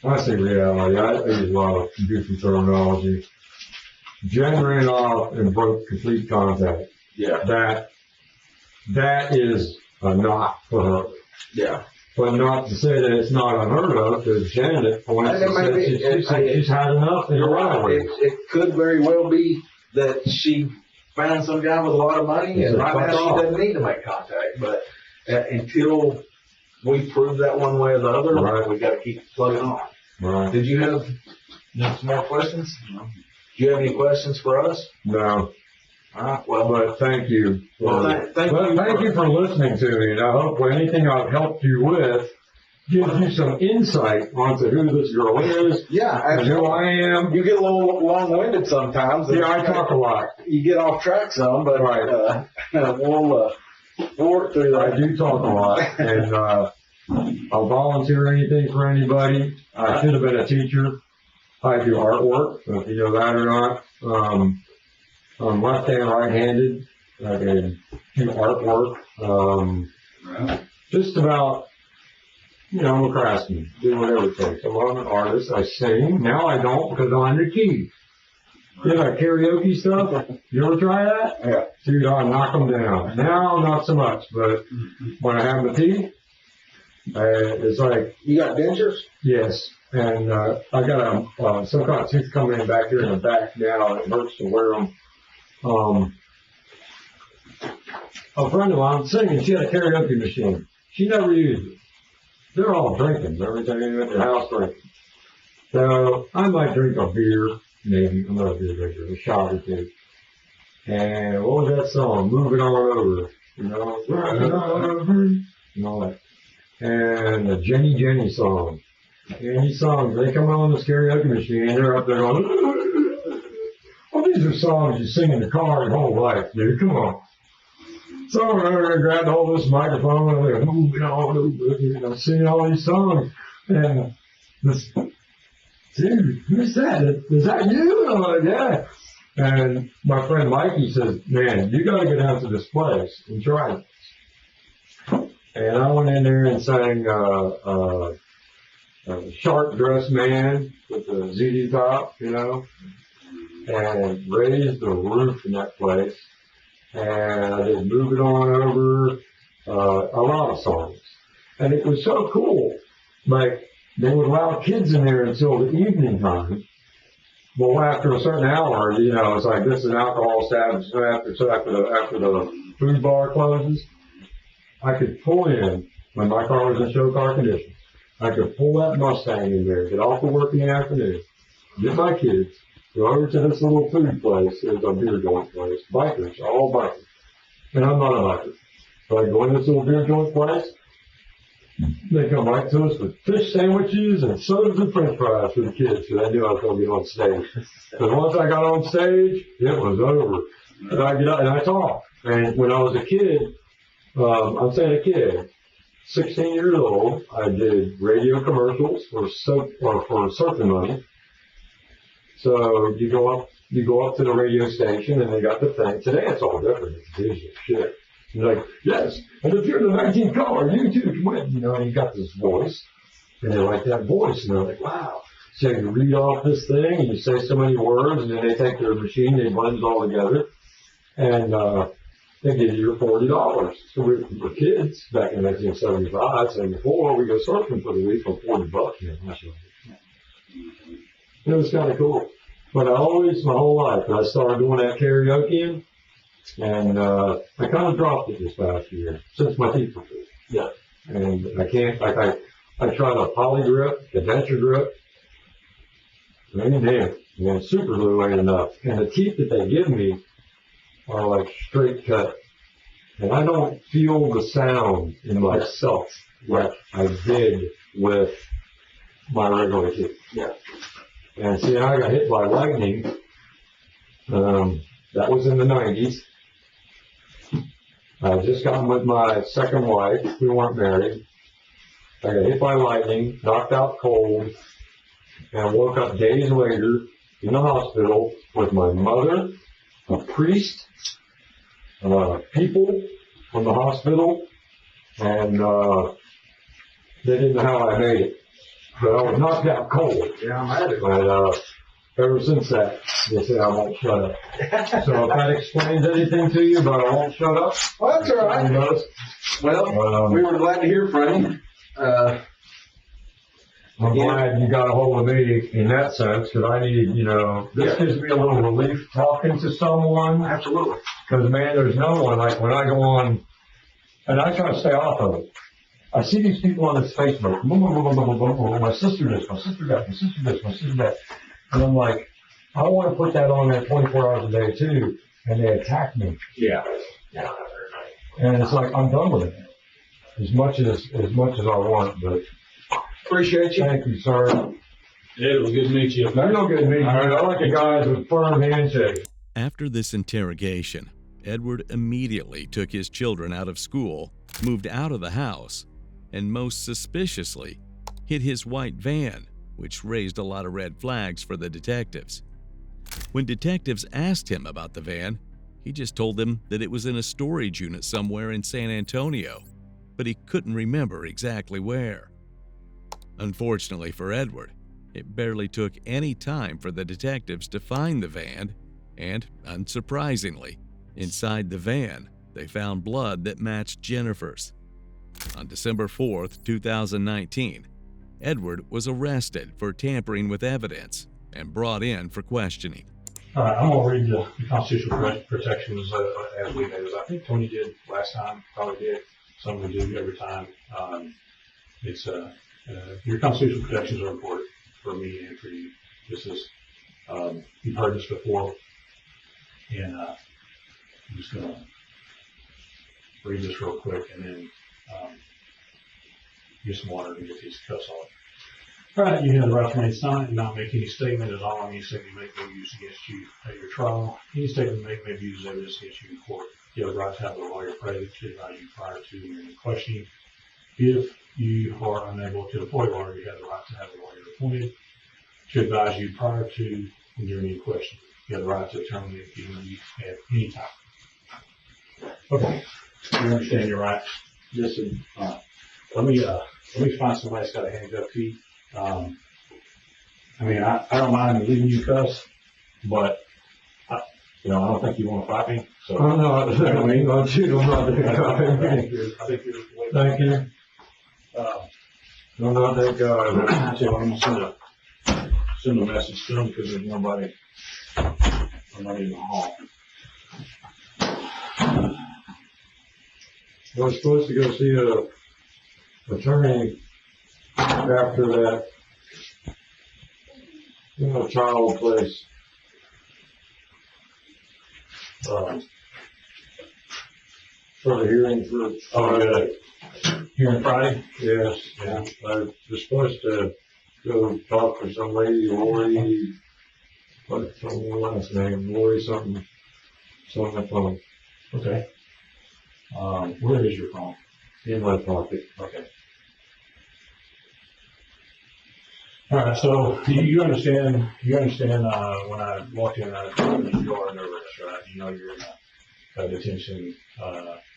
I say reality, I use a lot of goofy terminology. Jen ran off and broke complete contact. Yeah. That is a knock for her. Yeah. But not to say that it's not unheard of, because Jen at points she's had enough in her life. It could very well be that she found some guy with a lot of money, and right now she doesn't need to make contact. But until we prove that one way or the other, we got to keep plugging on. Right. Did you have some more questions? No. Do you have any questions for us? No. All right. Well, but thank you. Thank you for listening to me, and I hope anything I've helped you with gives you some insight onto who this girl is. Yeah, and who I am. You get a little long-winded sometimes. Yeah, I talk a lot. You get off track some, but we'll work through that. I do talk a lot, and I'll volunteer anything for anybody. I should have been a teacher. I do artwork, if you know that or not. I'm left-hand, right-handed. I can do artwork. Just about, I'm a craftsman. Do whatever it takes. I'm an artist. I sing. Now I don't because I'm under key. You know, karaoke stuff? You ever try that? Yeah. Dude, I knock them down. Now, not so much, but when I have my teeth, it's like... You got dentures? Yes. And I got some kind of tooth coming in back here in the back now. It hurts to wear them. A friend of mine singing, she had a karaoke machine. She never used it. They're all drinking, everything at their house drinking. So I might drink a beer, maybe. I'm not a beer drinker, a shot or two. And what was that song? Move It On Over. And all that. And the Jenny song. Any songs, they come on this karaoke machine, they're up there going, well, these are songs you sing in the car your whole life, dude. Come on. So I grabbed all this microphone and I'm moving all over. I'm singing all these songs. And this, dude, who's that? Is that you? I'm like, yeah. And my friend Mikey says, man, you got to get out to this place and try it. And I went in there and sang a sharp dressed man with a ZZ top, and raised the roof in that place. And I did Move It On Over, a lot of songs. And it was so cool. Like, they would allow kids in there until the evening time. Well, after a certain hour, it's like, this is an alcohol establishment. So after the food bar closes, I could pull in, when my car was in show car condition, I could pull that Mustang in there, get off to work in the afternoon, get my kids, go over to this little food place. It's a beer joint place. Bikers, all bikers. And I'm not a biker. So I go in this little beer joint place, They come right to us with fish sandwiches and sodas and french fries for the kids, because they knew I was going to get on stage. Because once I got on stage, it was over. And I get up and I talk. And when I was a kid, I'm saying a kid, 16 years old, I did radio commercials for surfing money. So you go up to the radio station and they got the thing. Today it's all different. It's digital shit. You're like, yes, and if you're the 19th caller, you too can win. You know, and you got this voice, and they like that voice, and they're like, wow. So you read off this thing, and you say so many words, and then they take their machine, they blend it all together, and they give you your $40. So we were kids back in 1975, 74, we go surfing for the week for $40. It was kind of cool. But I always, my whole life, I started doing that karaoke, and I kind of dropped it this past year since my teeth were pulled. Yeah. And I can't, like I tried a poly grip, adventure grip, and super glue ain't enough. And the teeth that they give me are like straight cut. And I don't feel the sound in myself like I did with my regular teeth. Yeah. And see, I got hit by lightning. That was in the 90s. I had just gotten with my second wife. We weren't married. I got hit by lightning, knocked out cold, and woke up days later in the hospital with my mother, a priest, people from the hospital, and they didn't know how I made it. But I was knocked out cold. Yeah, I'm at it. And ever since that, they say I won't shut up. So if that explains anything to you, but I won't shut up. Well, that's all right. Well, we were glad to hear from you. I'm glad you got a hold of me in that sense, because I need, this gives me a little relief talking to someone. Absolutely. Because, man, there's no one, like when I go on, and I try to stay off of it. I see these people on this Facebook, boom, boom, boom, boom, boom, boom, boom, my sister this, my sister that, my sister this, my sister that. And I'm like, I want to put that on there 24 hours a day too, and they attack me. Yeah. And it's like, I'm done with it. As much as I want, but. Appreciate you. Thank you, sir. Yeah, it was good to meet you. No, no good to meet you. I like the guys with firm handshakes. After this interrogation, Edward immediately took his children out of school, moved out of the house, and most suspiciously, hid his white van, which raised a lot of red flags for the detectives. When detectives asked him about the van, he just told them that it was in a storage unit somewhere in San Antonio, but he couldn't remember exactly where. Unfortunately for Edward, it barely took any time for the detectives to find the van, and unsurprisingly, inside the van, they found blood that matched Jennifer's. On December 4th, 2019, Edward was arrested for tampering with evidence and brought in for questioning. All right, I'm going to read the constitutional protections as we did. I think Tony did last time, probably did. Some we do every time. Your constitutional protections are important for me and for you. This is, you've heard this before, and I'm just going to read this real quick and then get some water and get these cuffs off. All right, you have the right to remain silent and not make any statement at all. Any statement you make may be used against you at your trial. Any statement you make may be used as evidence against you in court. You have the right to have a lawyer present to advise you prior to any questioning. If you are unable to employ a lawyer, you have the right to have a lawyer appointed to advise you prior to during any question. You have the right to determine if you leave at any time. Okay, you understand your rights. Listen, let me find somebody that's got a handcuff key. I don't mind leaving you cuffs, but I don't think you want to fight me. So I'm not. I mean, I'm not. Thank you. Thank you. I'm not that guy. So I'm gonna send a message to them because there's nobody in the hall. I was supposed to go see a attorney after that, child place. For the hearing for. Oh, yeah. here on Friday? Yes, yeah. I was supposed to go talk to some lady, Lori, what's her last name? Lori something. It's on the phone. Okay. Where is your phone? In my pocket. Okay. All right, so you understand, when I walked in, you are under arrest, right? You know you're in a detention,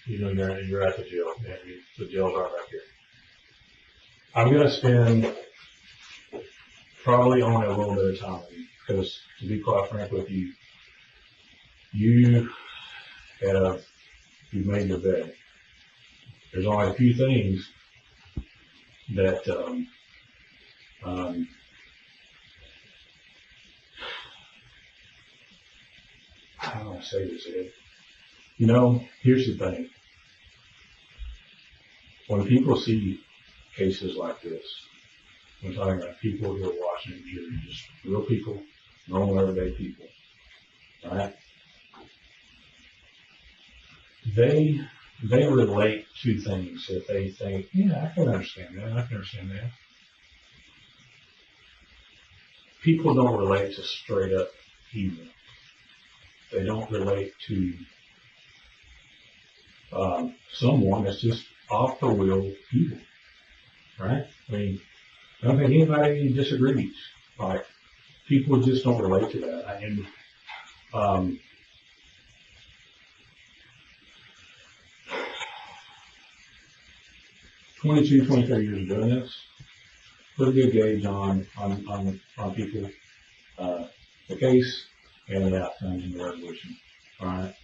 you know you're at the jail, and the jail's right back here. I'm gonna spend probably only a little bit of time with you, because to be quite frank with you, you've made your bed. There's only a few things that, how do I say this, Ed? You know, here's the thing. When people see cases like this, I'm talking about people who are watching, you're just real people, normal everyday people, right? They relate to things that they think, yeah, I can understand that. People don't relate to straight up evil. They don't relate to someone that's just off the wheel evil, right? I mean, I don't think anybody disagrees. Like, people just don't relate to that. And 22, 23 years of doing this, put a good gauge on people, the case and the outcomes and the resolution. All right.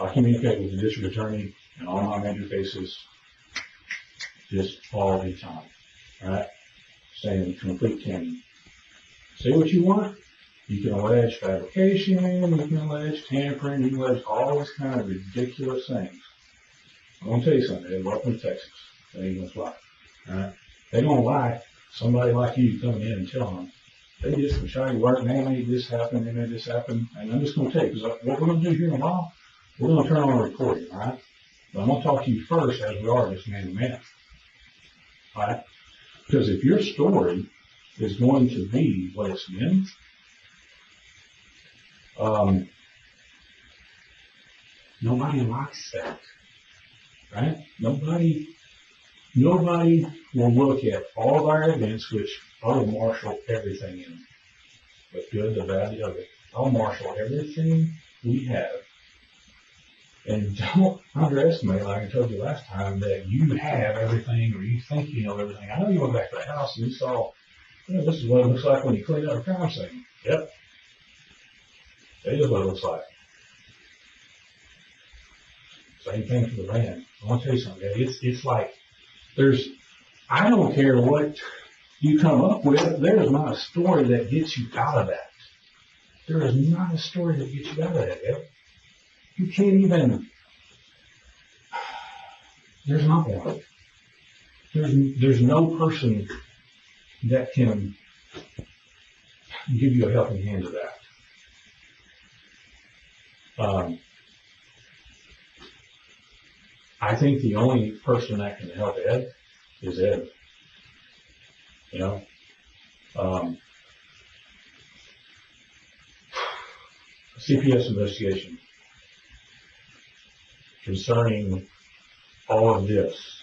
I communicate with the district attorney in all my major cases just all the time. All right. Saying complete candor. Say what you want. You can allege fabrication, you can allege tampering, you can allege all these kind of ridiculous things. I'm going to tell you something, welcome to Texas. They ain't going to fly. Alright? They don't like somebody like you coming in and telling them. They just can show you work, man, made this happen, they made this happen. And I'm just going to tell you, because what we're going to do here in a while, we're going to turn on a recording, alright? But I'm going to talk to you first as we are just man to man. Alright? Because if your story is going to be what it's been, nobody likes that, right? Nobody will look at all of our evidence, which I'll marshal everything in, the good, the bad, the ugly. I'll marshal everything we have. And don't underestimate, like I told you last time, that you have everything or you think you know everything. I know you went back to the house and you saw, this is what it looks like when you clean out a crime scene. Yep. That is what it looks like. Same thing for the van. I want to tell you something. It's like I don't care what you come up with. There is not a story that gets you out of that. There is not a story that gets you out of that, Ed. You can't even. There's not one. There's no person that can give you a helping hand to that. I think the only person that can help Ed is Ed. You know, CPS investigation concerning all of this,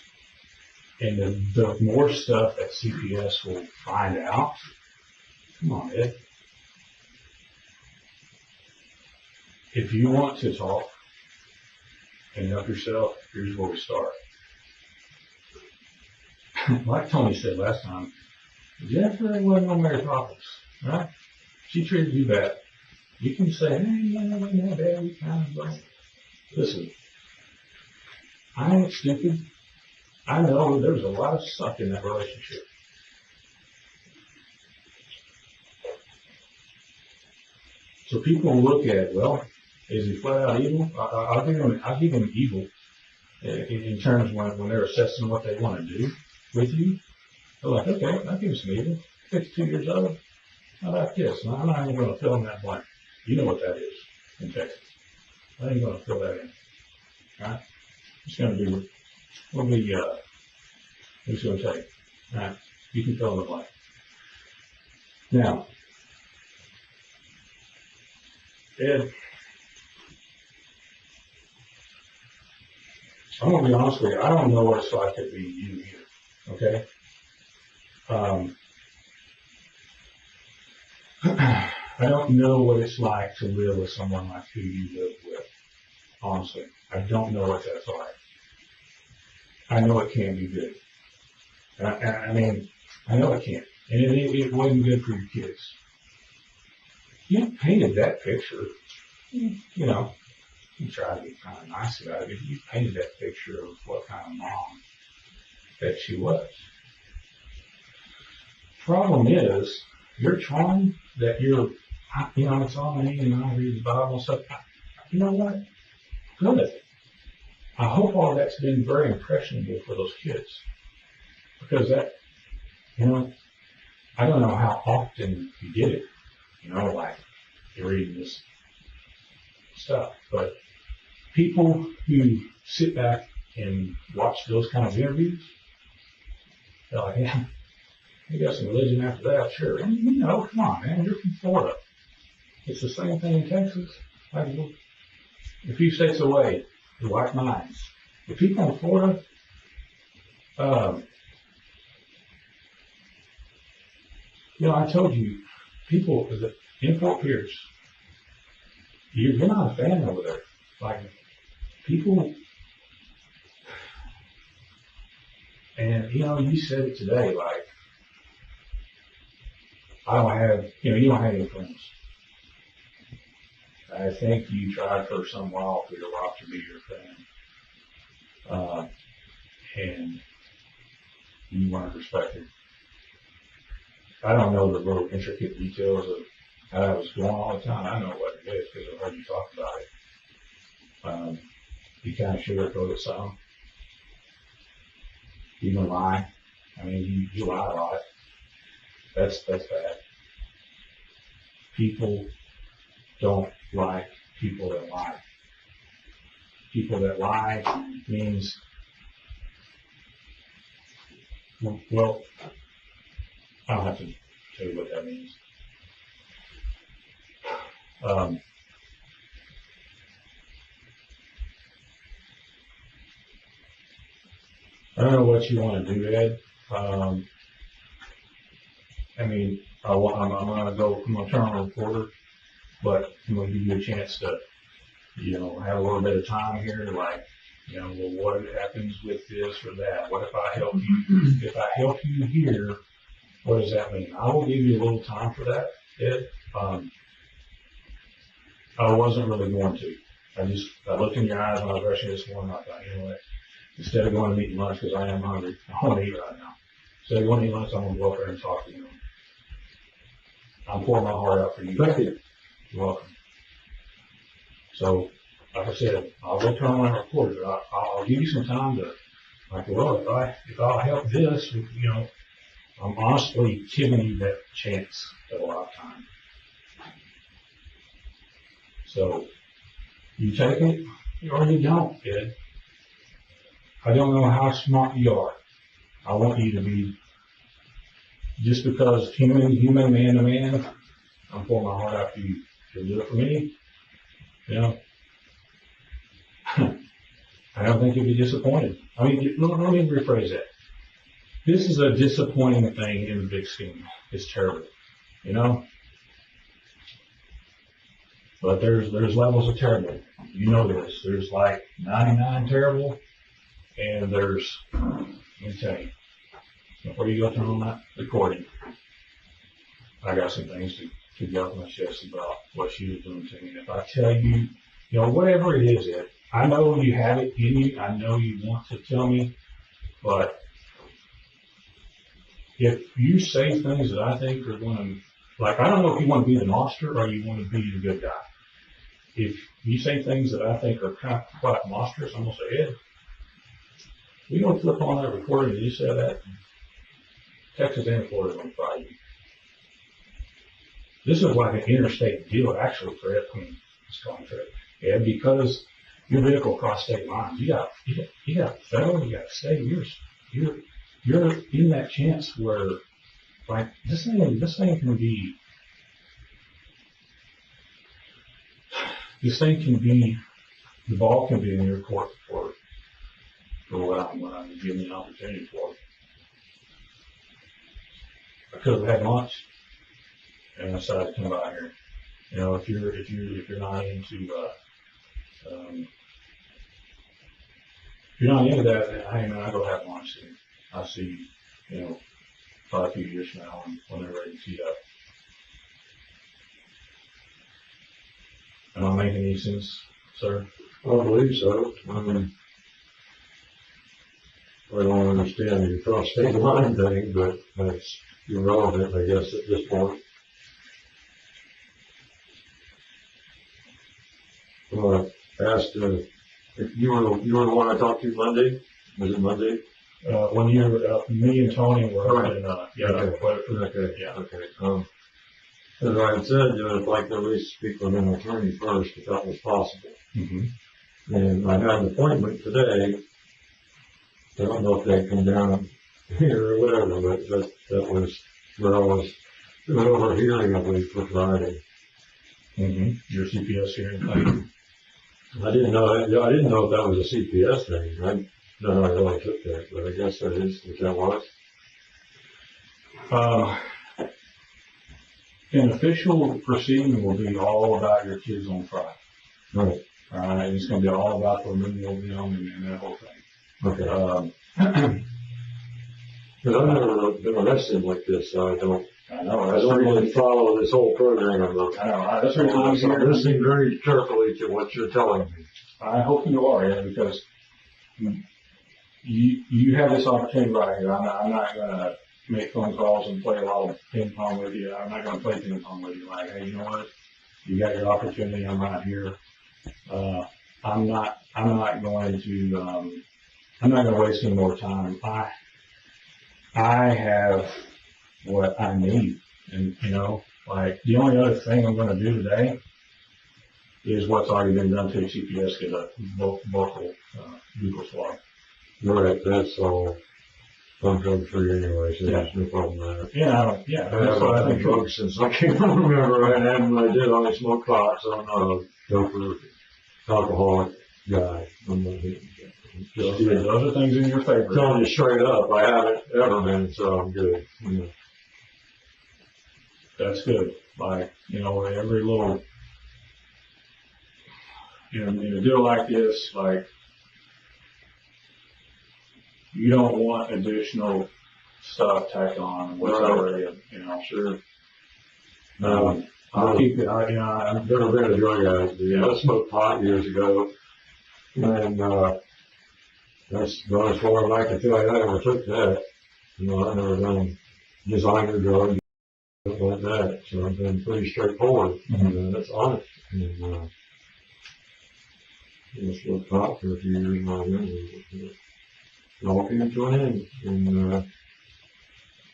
and the more stuff that CPS will find out. Come on, Ed. If you want to talk and help yourself, here's where we start. Like Tony said last time, Jennifer wasn't gonna marry Poppins, right? She treated you bad. You can say, hey, yeah, it wasn't that bad, we kind of don't. Listen, I ain't stupid. I know there's a lot of suck in that relationship. So people look at, well, is he flat out evil? I'll give him evil in terms when they're assessing what they want to do with you. They're like, okay, I'll give him some evil. 52 years old. How about this? I'm not even going to fill in that blank. You know what that is in Texas. I ain't going to fill that in. Right? It's going to be, we'll be, it's going to take. Right? You can fill in the blank. Now, Ed, I'm going to be honest with you. I don't know what it's like to be you here. Okay? I don't know what it's like to live with someone like who you live with. Honestly, I don't know what that's like. I know it can't be good. I mean, I know it can't. And it wasn't good for your kids. You painted that picture, you know, you try to be kind of nice about it, but you painted that picture of what kind of mom that she was. Problem is, you're trying that you're, you know, it's all me and I read the Bible and stuff. You know what? Good. I hope all that's been very impressionable for those kids. Because that, you know, I don't know how often you did it. You know, like you're reading this stuff. But people who sit back and watch those kind of interviews, they're like, yeah, you got some religion after that, sure. And you know, come on, man, you're from Florida. It's the same thing in Texas. Like, a few states away, the white minds. The people in Florida, you know, I told you, people in Fort Pierce, you're not a fan over there. Like, people, and you know, you said it today, like, I don't have, you know, you don't have any friends. I think you tried for some while for your wife to be your friend. And you weren't respected. I don't know the little intricate details of how that was going all the time. I know what it is because I've heard you talk about it. You kind of sugarcoat it some. You can lie. I mean, you lie a lot. That's bad. People don't like people that lie. People that lie means, well, I don't have to tell you what that means. I don't know what you want to do, Ed. I mean, I'm going to turn on a recorder, but I'm going to give you a chance to, you know, have a little bit of time here, like, you know, well, what happens with this or that? What if I help you? If I help you here, what does that mean? I will give you a little time for that, Ed. I wasn't really going to. I looked in your eyes when I was rushing this morning. I thought, you know what? Instead of going to eat lunch, because I am hungry, I want to eat right now. Instead of going to eat lunch, I'm going to go up there and talk to you. I'm pouring my heart out for you. Thank you. You're welcome. So, like I said, I'll go turn on my recorder, but I'll give you some time to, like, well, if I'll help this, you know, I'm honestly giving you that chance at a lot of time. So, you take it or you don't, kid. I don't know how smart you are. I want you to be, just because human man to man, I'm pouring my heart out for you. You'll do it for me, you know. I don't think you'll be disappointed. I mean, let me rephrase that. This is a disappointing thing in the big scheme. It's terrible, you know. But there's levels of terrible. You know this. There's like 99 terrible, and there's, let me tell you, before you go turn on that recording, I got some things to get off my chest about what she was doing to me. If I tell you, you know, whatever it is, Ed, I know you have it in you. I know you want to tell me, but if you say things that I think are going to, like, I don't know if you want to be the monster or you want to be the good guy. If you say things that I think are kind of quite monstrous, I'm going to say, Ed, we don't flip on that recording and you said that. Texas and Florida are going to fire you. This is like an interstate deal, actually, for it. I mean, it's contract. Yeah, because your vehicle crossed state lines. You got federal, you got state. You're in that chance where, like, this thing can be, the ball can be in your court for what I'm giving you an opportunity for. I could have had lunch and I decided to come by here. You know, if you're not into, if you're not into that, then hey man, I go have lunch and I'll see you, probably a few years from now when they're ready to tee up. Am I making any sense, sir? I believe so. I mean, I don't understand the cross state line thing, but that's irrelevant, I guess, at this point. Asked if you were the one I talked to Monday. Was it Monday? When me and Tony were in, Okay. yeah. Okay. As I had said, I'd like to at least speak with an attorney first, if that was possible. Mm-hmm. And I had an appointment today. I don't know if they come down here or whatever, but that was where I was overhearing, I believe, for Friday. Mm-hmm. Your CPS hearing thing. I didn't know if that was a CPS thing. I don't know I really took that, but I guess that is what that was. An official proceeding will be all about your kids on trial. Right. All right, it's going to be all about the remedial and that whole thing. Okay. Because I've never been arrested like this, so I don't really follow this whole program. I know. That's the reason I'm So I'm here. listening very carefully to what you're telling me. I hope you are, yeah, because you have this opportunity right here. I'm not going to make phone calls and play a lot of ping pong with you. I'm not going to play ping pong with you. Like, hey, you know what? You got your opportunity. I'm right here. I'm not going to waste any more time. I have what I need, and like the only other thing I'm going to do today is what's already been done to CPS, get a vocal buccal swab. Right, that's all. I'm drug free anyway, so there's no problem there. Yeah, That's what I think drugs since I can't remember. And I did only smoke pot, so I'm not a doper alcoholic guy. I'm not hitting it. Those are things in your favor. Telling you straight up, I haven't ever been, so I'm good. That's good. Like, every little, in a deal like this, like, you don't want additional stuff tacked on what's already, Sure. I'll keep it, I've never been a drug addict. I smoked pot years ago, and that's about as far as I can tell you. I never took that. I've never done designer drugs, stuff like that. So I've been pretty straightforward. And that's honest. And I smoked pot for a few years in my memory. It all came to an end. And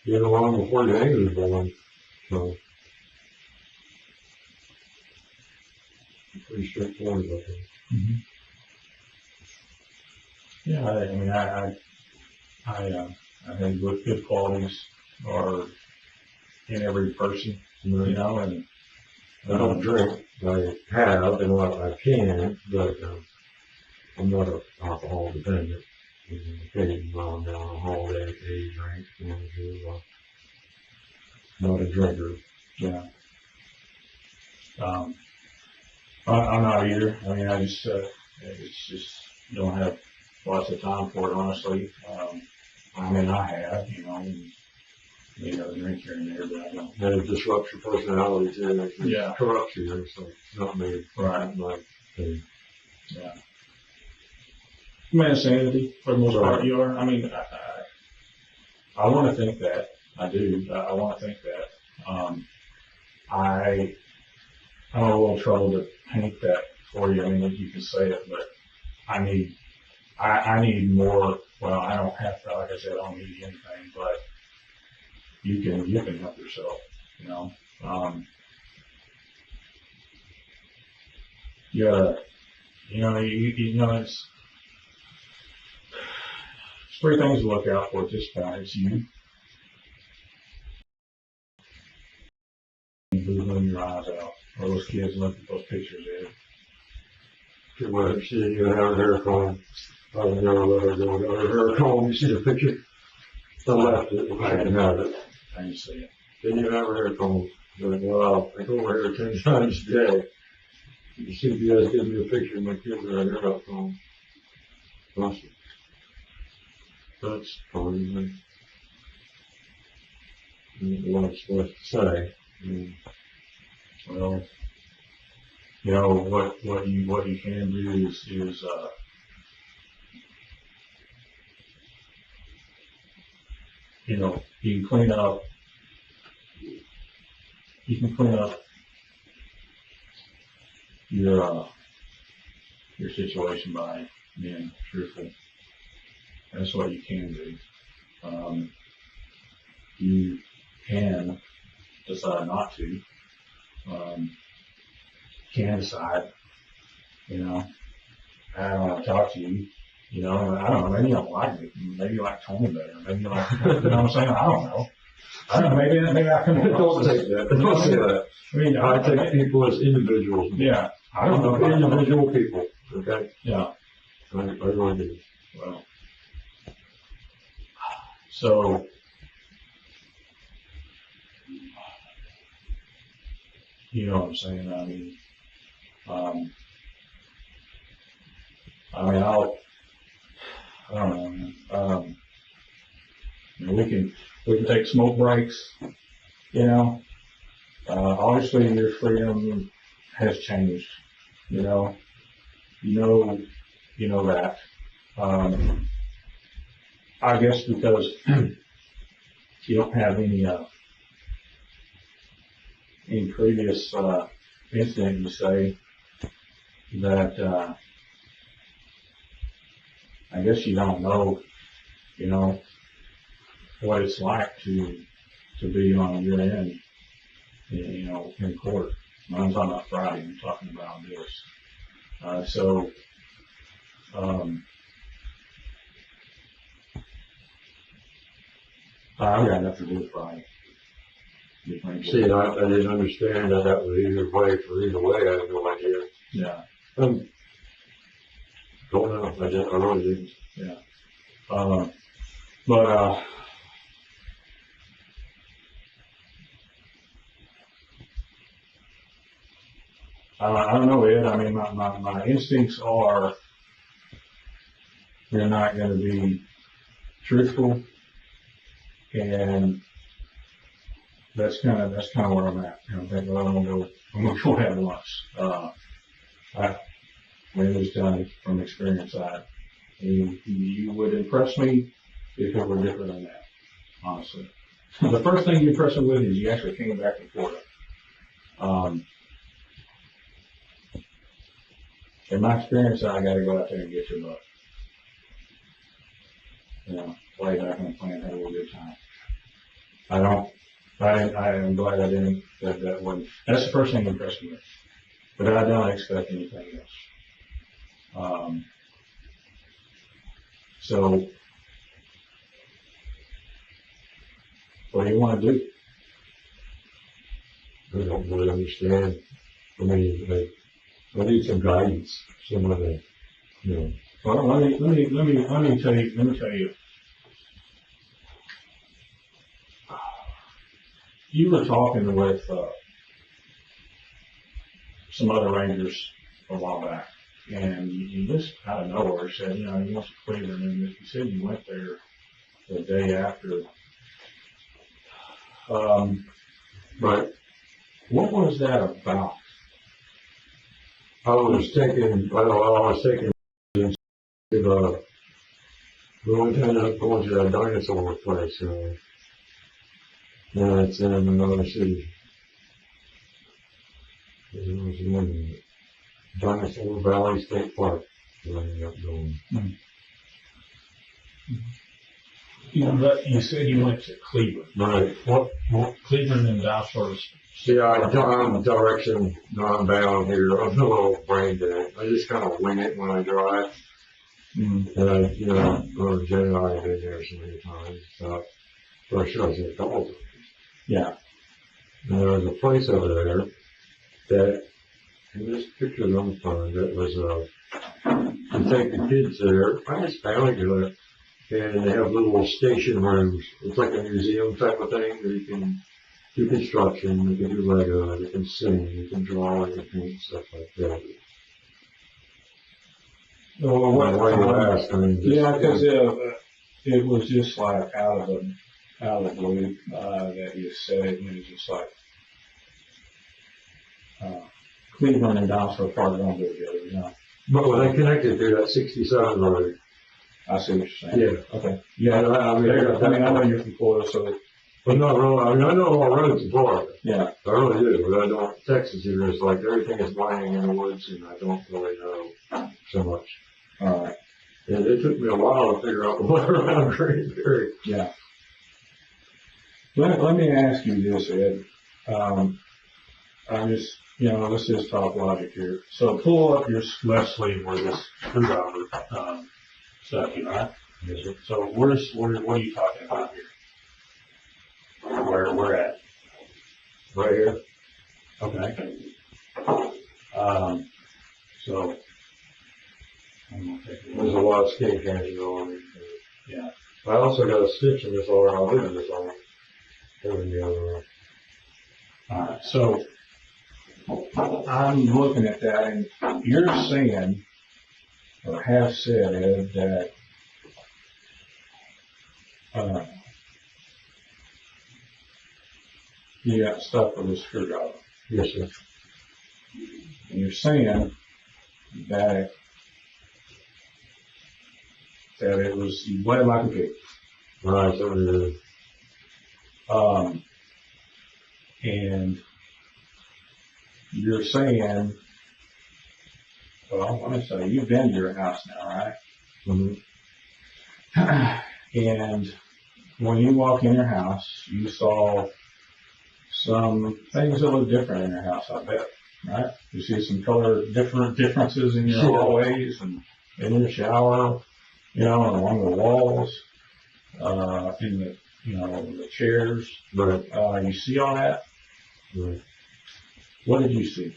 get along before the anger was born. So pretty straightforward about that. Mm-hmm. Yeah, I think good qualities are in every person, and I don't drink. I have and what I can, but I'm not an alcohol dependent. Occasionally, now on a holiday, a drink, not a drinker. Yeah. I'm not either. I just don't have lots of time for it, honestly. I have, maybe I'll drink here and there, but I don't. And it disrupts your personality too. Yeah. It corrupts you, so it's not me. Right. Not me. Yeah. Man, sanity, for the most part, you are. I want to think that. I do. I want to think that. I'm a little trouble to paint that for you. You can say it, but I need more. Well, I don't have to, like I said, I don't need anything, but you can help yourself, You You know, you know, it's 3 things to look out for at this point. It's you. Boogling your eyes out. Or those kids look at those pictures, Ed. Well, she didn't have her hair comb. I would never let her go without her hair comb. You see the picture? I left it. I didn't have it. I didn't see it. Didn't even have her hair comb. But, well, I go over here 10 times a day. You see if you guys give me a picture of my kids with their hair out comb. Awesome. That's probably what I'm supposed to say. Well, you know, what you can do is you know, you can clean up your situation by being truthful. That's what you can do. You can decide not to. Can decide, you know, I don't want to talk to you. You know, I don't know, maybe you don't like me. Maybe you like Tony better. Maybe you like, you know what I'm saying? I don't know. I don't know, maybe I can. Don't take that. Don't say that. I mean, I take people as individuals. Yeah. I don't know. Individual people. Okay? Yeah. I really do. Well, so, you know what I'm saying? I mean, I don't know, man. You know, we can take smoke breaks, you know. Obviously your freedom has changed, you know. You know that. I guess because you don't have any previous, incident, you say, that, I guess you don't know, you know, what it's like to be on your end, you know, in court. I'm talking about Friday, I'm talking about this. So, I've got nothing to do with Friday. See, I didn't understand that was either way for either way. I had no idea. Yeah. Don't know. I really didn't. Yeah. I don't know, Ed. I mean, my instincts are you're not going to be truthful, and that's kind of where I'm at. You know, I think, well, I'm gonna go have lunch. I mean, it was done from experience. You would impress me if it were different than that, honestly. The first thing you impressed me with is you actually came back to Florida. In my experience, I got to go out there and get your butt. You know, lay back on the plane, have a real good time. I am glad I didn't, that wasn't, that's the first thing that impressed me with. But I don't expect anything else. So, what do you want to do? I don't really understand. I mean, I need some guidance, some of the, you know. Well, let me tell you. You were talking with some other rangers a while back, and you just out of nowhere said, you know, you went to Cleveland, and you said you went there the day after. Right. What was that about? I was thinking we ended up going to that dinosaur place, yeah, it's in another city. It was in Dinosaur Valley State Park, where I ended up going. You said you went to Cleveland. Right. What Cleveland and Dinosaur See, I'm direction non-bound here. I'm a little brain dead. I just kind of wing it when I drive. Mm. And I, you know, Jen and I have been there so many times. So, for sure, I said a couple times. Yeah. And there was a place over there that, and this picture's on the phone, that was, you take the kids there, I just found it, and they have little station rooms. It's like a museum type of thing where you can do construction, you can do Lego, you can sing, you can draw, you can paint, stuff like that. Well, Why you ask, I mean, just, yeah, because it was just like out of the blue that you said it, and it was just like Cleveland and Downsville probably don't go together, you know. But when they connected to that 67 road, I see what you're saying. yeah. Okay. Yeah. I mean, I know you're from Florida, so but not really, I mean, I know all roads in Florida. yeah. I really do, but I don't, Texas here is like everything is lying in the woods and I don't really know so much. All right. And it took me a while to figure out what around Green Ferry. Yeah. Let me ask you this, Ed. I'm just, you know, let's just talk logic here. So pull up your left sleeve where this screwdriver, stuck you, right? Yes, sir. So what are you talking about here? Where we're at? Right here. Okay. So I'm gonna take a There's a look. lot of skin cancer on it. Yeah. I also got a stitch in this arm. I'll leave this arm. In the other arm. All right. So I'm looking at that, and you're saying, or have said, Ed, that you got stuck with a screwdriver. Yes, sir. And you're saying that it was, you bled like a pig. Right, so it is. And you're saying, well, let me say, you've been to your house now, right? Mm-hmm. And when you walk in your house, you saw some things that look different in your house, I bet, right? You see some differences in your Sure. hallways and in your shower, you know, and along the walls, in the, you know, the chairs. Right, You see all that? right. What did you see?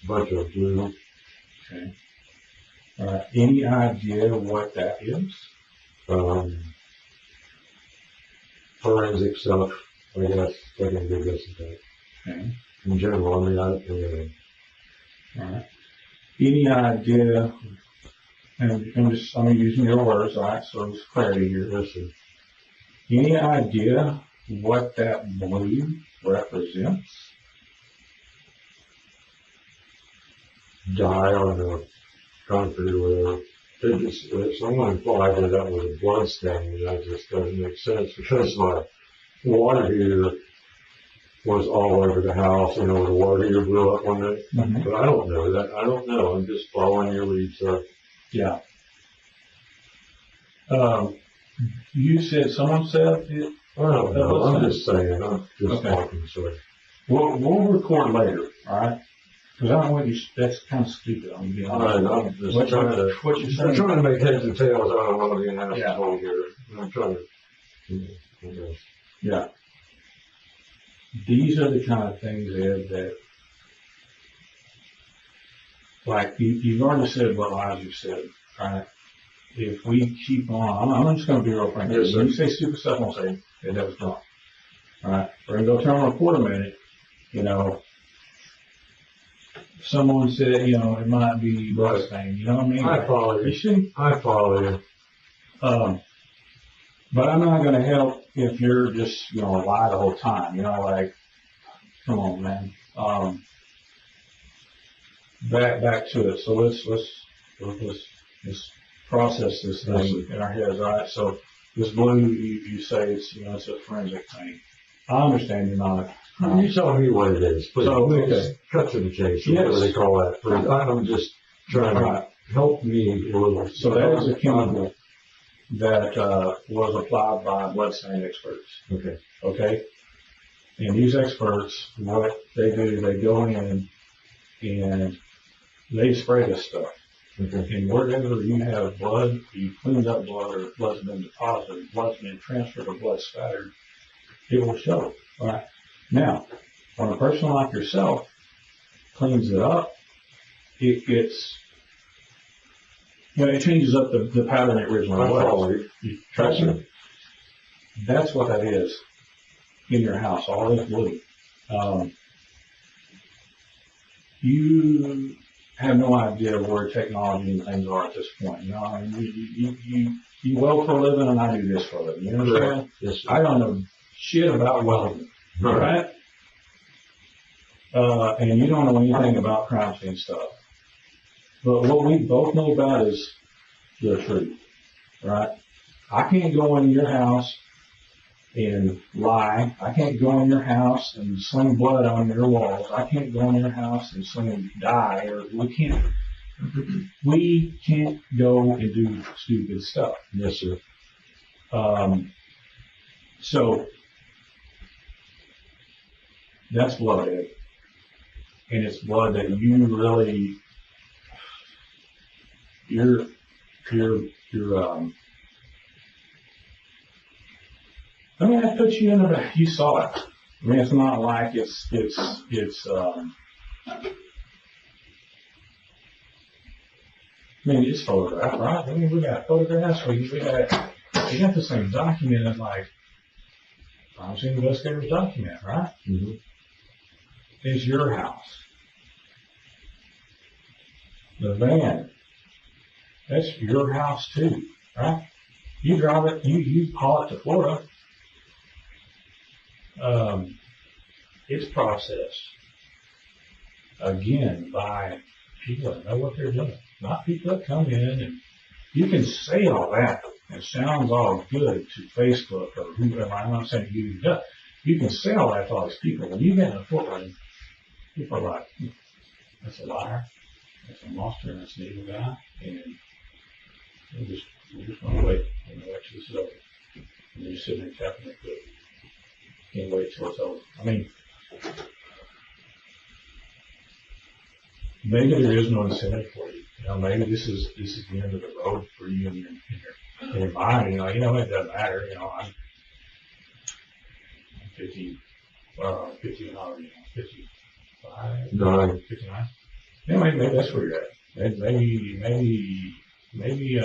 Bunch of blue. Okay. Any idea what that is? Forensic stuff, I guess, I can do this and that. Okay. In general, I mean, I don't really. All right. Any idea, and I'm using your words, all right, so there's clarity here. Yes, sir. Any idea what that blue represents? Dye on the concrete or whatever. Someone implied that was a blood stain, and that just doesn't make sense because my water heater was all over the house, you know, the water heater blew up one day. Mm-hmm. But I don't know that. I don't know. I'm just following your lead, sir. Yeah. Someone said it. I don't know. I'm just saying. I'm just Okay. talking, sir. We'll record later, all right? Because I don't want you. That's kind of stupid. I'm gonna be All right, honest. I'm just What trying to. you're I'm saying? trying to make heads and tails out of one of the announcements Yeah. over here. I'm trying to. I guess. Yeah. These are the kind of things, Ed, that, like, you've already said what lies you've said, right? If we keep on, I'm just going to be real frank. Yes, sir. When you say stupid stuff, I'm going to say, yeah, that was wrong. All right? We're going to go turn on a quarter minute, you know. Someone said, you know, it might be blood stain, you know what I mean? I follow You you. see? I follow you. But I'm not going to help if you're just, you know, lie the whole time. You know, like, come on, man. Back to it. So let's process this thing in our heads, all right? So this blue, you say it's, you know, it's a forensic thing. I understand you're not. You tell me what it is, please. So, Please okay. cut to the chase, Yes. whatever they call that. Please. I'm just trying to help me a little. So that is a chemical that was applied by bloodstain experts. Okay. Okay. And these experts, what they do, they go in and they spray this stuff. And wherever you have blood, you cleaned up blood, or blood's been deposited, blood's been transferred, or blood spattered, it will show. All right. Now, when a person like yourself cleans it up, it gets, it changes up the pattern it originally was. Trust me. That's what that is in your house, all this blue. You have no idea where technology and things are at this point. You know, I mean, you weld for a living, and I do this for a living. You understand? Yes, sir. I don't know shit about welding, right? And you don't know anything about crime scene stuff. But what we both know about is the truth, right? I can't go in your house and lie. I can't go in your house and sling blood on your walls. I can't go in your house and sling dye, or we can't go and do stupid stuff. Yes, sir. So that's blood, Ed. And it's blood that you really, I mean, that puts you in you saw it. I mean, it's not like it's, I mean, it's photographed, right? I mean, we got photographs, we got this thing documented like, crime scene investigators document, right? Mm-hmm. It's your house. The van, that's your house too, right? You drive it, you haul it to Florida. It's processed, again, by people that know what they're doing, not people that come in and you can say all that. It sounds all good to Facebook or whoever. I'm not saying you do. You can say all that to all these people. When you get in a courtroom, people are like, that's a liar, that's a monster, and that's an evil guy, and we're just going to wait. We're going to wait till this is over. And you're just sitting there tapping your foot. Can't wait till it's over. I mean, maybe there is no incentive for you. You know, maybe this is the end of the road for you in your mind. You know, it doesn't matter. You know, I'm 50, 55, No. 59. Anyway, maybe that's where you're at. Maybe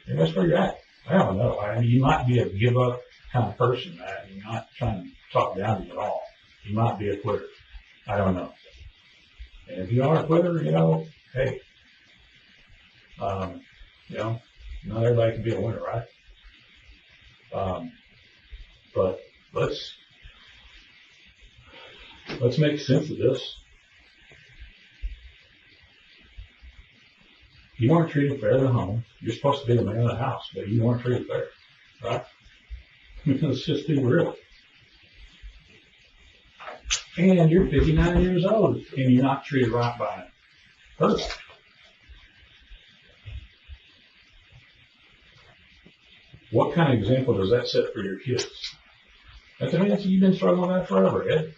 that's where you're at. I don't know. I mean, you might be a give up kind of person, that you're not trying to talk down to you at all. You might be a quitter. I don't know. And if you are a quitter, you know, hey, you know, not everybody can be a winner, right? But let's make sense of this. You weren't treated fair at home. You're supposed to be the man of the house, but you weren't treated fair, right? Let's just be real. And you're 59 years old, and you're not treated right by a person. What kind of example does that set for your kids? You've been struggling with that forever, Ed.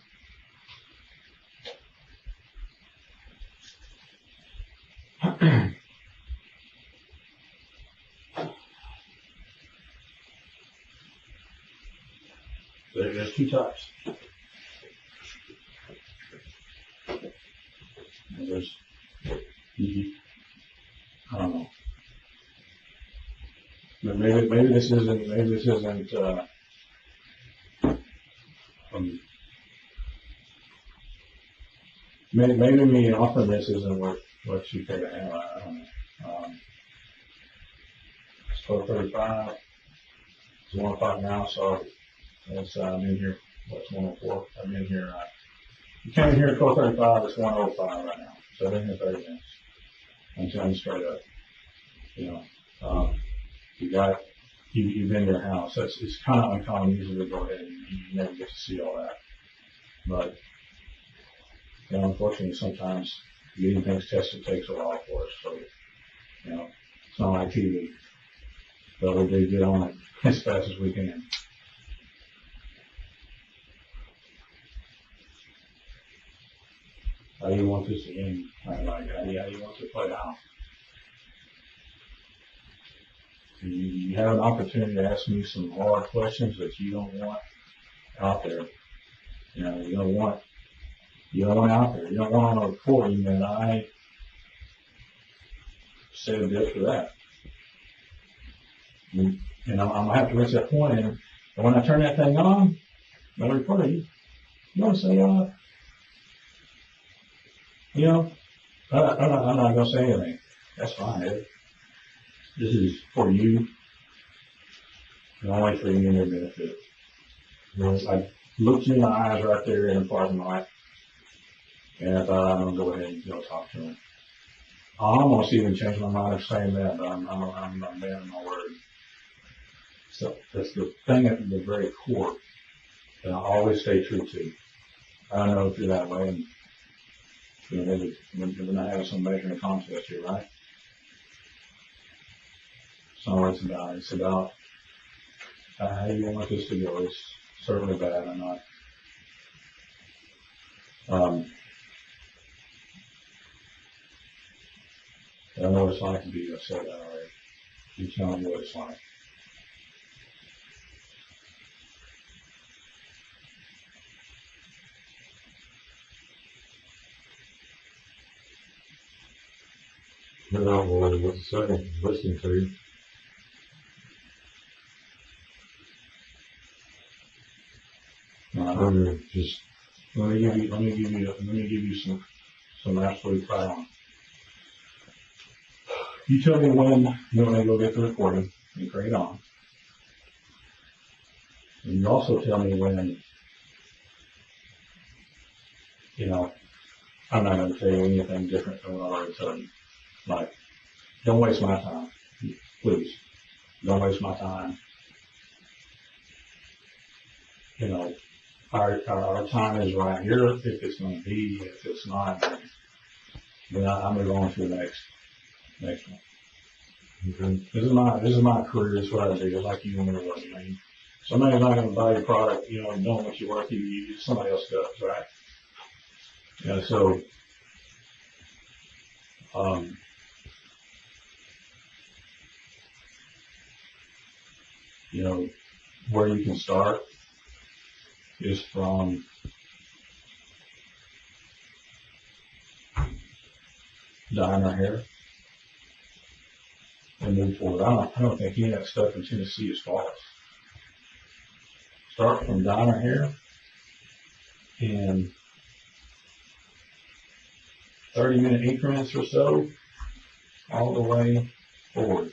There's two types. There's, I don't know. But maybe this isn't, maybe me offering this isn't what you pay to have. I don't know. It's 12:35. It's 1:05 now, so it's, I'm in here, what's 1:04? I'm in here, you came in here at 12:35, it's 1:05 right now. So I've been here 30 minutes. I'm telling you straight up. You know, you've been in your house. It's kind of uncommon usually to go ahead and you never get to see all that. But, you know, unfortunately sometimes getting things tested takes a while for us. So, you know, it's not like TV. But we do get on it as fast as we can. How do you want this game? Like, how do you want to play out? You have an opportunity to ask me some hard questions that you don't want out there. You know, you don't want out there. You don't want on a recording that I said this or that. And I'm gonna have to reach that point, and when I turn that thing on, I'm recording. You want to say, you know, I'm not gonna say anything. That's fine, Ed. This is for you, and only for you and your benefit. You know, I looked you in the eyes right there in the parking lot, and I thought I'm gonna go ahead and go talk to him. I almost even changed my mind of saying that, but I'm a man of my word. So that's the thing at the very core that I always stay true to. I don't know if you're that way, and you know, maybe we're not having some measuring contest here, right? That's not what it's about how you want this to go. It's certainly bad. I'm not. I know what it's like to be upset that way. You tell me what it's like. I don't know what to say. Listening to you. Just let me give you some absolute pride on. You tell me when you want to go get the recording and create on. And you also tell me when, you know, I'm not going to tell you anything different than what I already told you. Like, don't waste my time. Please. Don't waste my time. You know, our time is right here if it's going to be. If it's not, then I'm going to go on to the next one. okay. This is my career. This is what I do. It's like you want me to work. I mean, somebody's not going to buy your product, you know, and don't want you work. Somebody else does, right? Yeah. So, you know, where you can start is from dyeing our hair and move forward. I don't think any of that stuff in Tennessee is false. Start from dyeing our hair in 30-minute increments or so, all the way forward.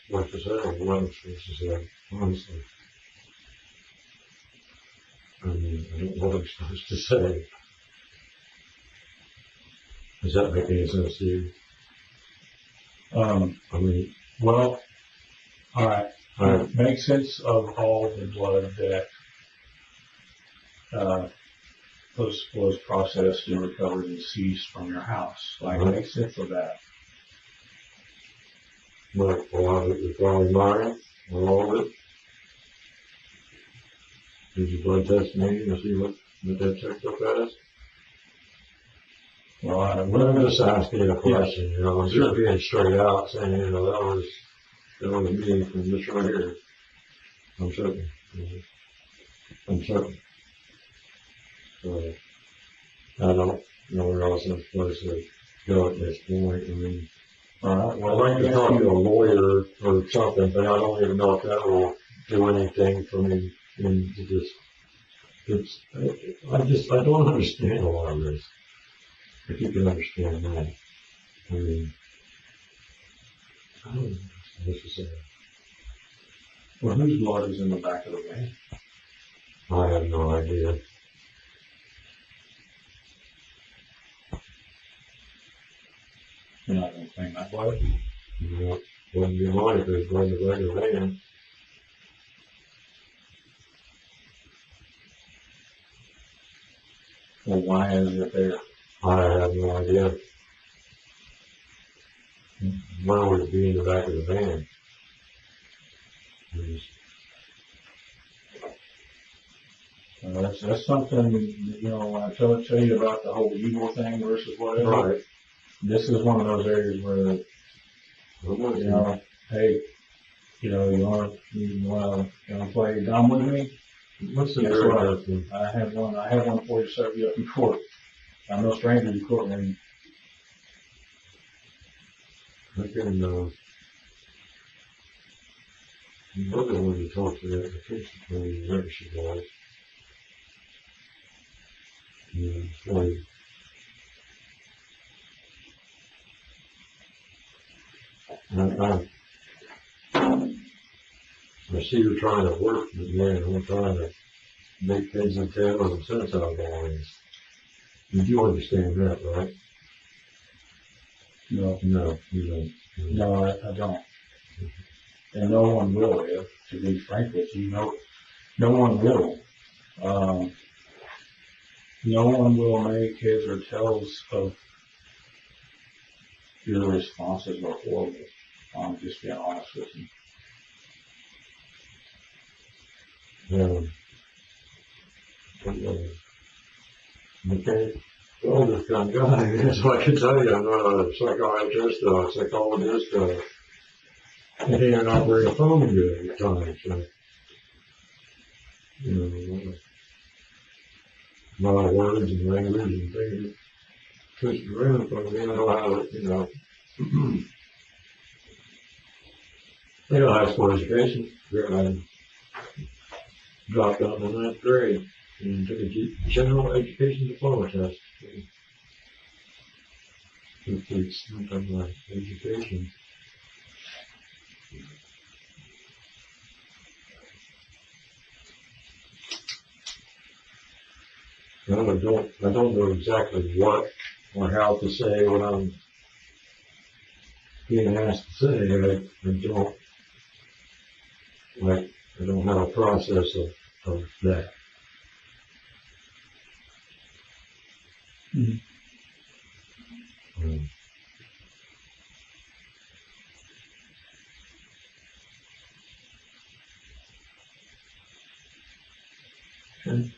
What to say, what to say, honestly. I mean, I don't know what I'm supposed to say. Does that make any sense to you? I mean, well, all right. Make sense of all the blood that was processed and recovered and seized from your house. Like, make sense of that. Like a lot of it was probably mine, all of it. Did you blood test me and see what that checked up as? Well, I'm just asking a question, you know, I'm just being straight out saying, you know, that was me from this right here. I'm certain. I'm certain. So, I don't know where else I'm supposed to go at this point. I mean, all right. Well, I'd like to talk to a lawyer or something, but I don't even know if that will do anything for me. And I don't understand a lot of this. If you can understand that. I mean, I don't know what to say. Well, whose blood is in the back of the van? I have no idea. You're not going to claim that blood? You know, wouldn't be mine if it was going to regular van. Well, why is it there? I have no idea. Why would it be in the back of the van? That's something, you know, when I tell you about the whole evil thing versus whatever. Right. This is one of those areas where, you know, hey, you know, you want to play dumb with me? What's the Guess very what? first one? I have one for you to serve you up in court. I'm no stranger to courtroom. I can, look at when you talk to that defense attorney, whoever she was. Yeah, like, I see you're trying to work with me, and I'm trying to make things and tails and sense out of all this. You do understand that, right? No, No, you don't. no, I don't. And no one will, to be frank with you. No one will. No one will make heads or tails of your responses are horrible. I'm just being honest with you. Okay. Well, this kind of guy, that's what I can tell you. I'm not a psychiatrist or a psychologist. I can't operate a phone good at times. So, you know, a lot of words and language and things twisted around for me. I know how to, you know, I got high school education. I dropped out in the 9th grade and took a general education diploma test. It's something like education. Well, I don't know exactly what or how to say what I'm being asked to say. I don't have a process of that. Mm. And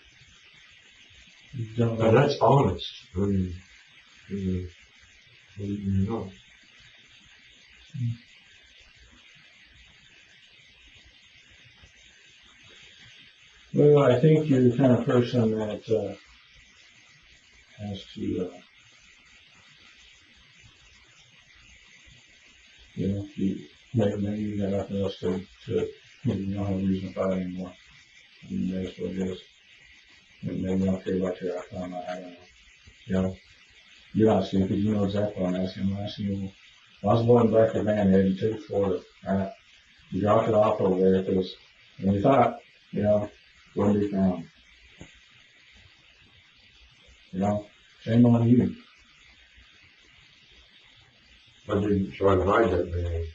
that's honest. I mean, you know. Well, I think you're the kind of person that has to, you know, maybe you got nothing else to maybe you don't have a reason to fight anymore. I mean, that's what it is. Maybe you don't care about your outcome. I don't know. You know, you're not stupid. You know exactly what I'm asking. I'm asking you, I was loading back the van, you took it to Florida, right? You dropped it off over there because when you thought, you know, wouldn't be found. You know, shame on you. I didn't try to hide that man.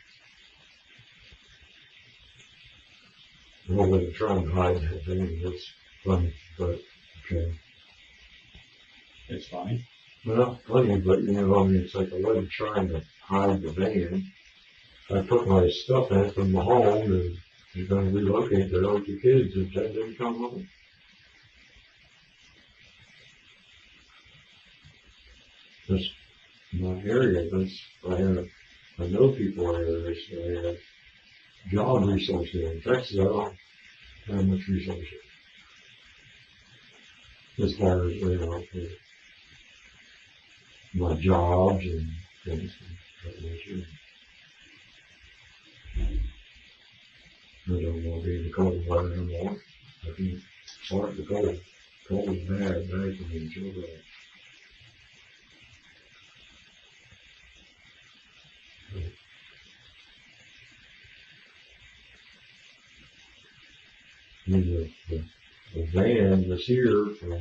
I wasn't trying to hide that thing. It's funny, but okay. It's funny. Well, not funny, but you know, I mean, it's like I wasn't trying to hide the van. I put my stuff in from the home and you're going to relocate there with your kids if that didn't come home. That's my area. I know people there. I have job resources in Texas. I don't have much resources as far as, you know, my jobs and things of that nature. I don't want to be in the cold weather anymore. I can start the cold. Cold is bad for me, so bad. I mean, the van was here from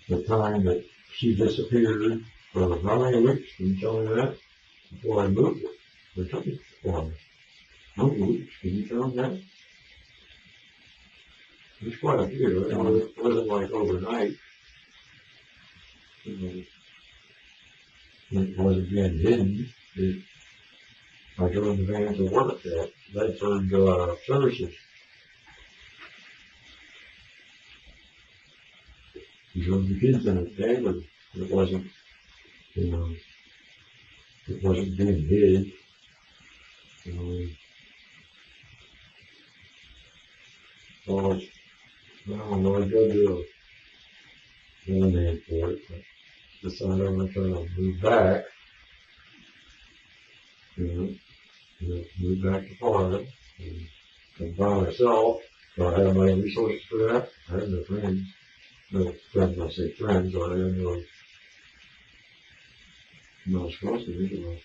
the time that she disappeared for how many weeks? Can you tell me that? Before I moved it. They took it for me. How many weeks? Can you tell me that? There's quite a few. It wasn't like overnight. you know, it wasn't being hidden. I drove the van to work at Bedford Services. You drove the kids in it daily. It wasn't, you know, it wasn't being hid. You know, so it's, I don't know, I got to do a name for it, but decided I'm going to move back. You know, move back to Florida and by myself. So I have my own resources for that. I have no friends. No friends, I say friends, or I have no supposed to be. So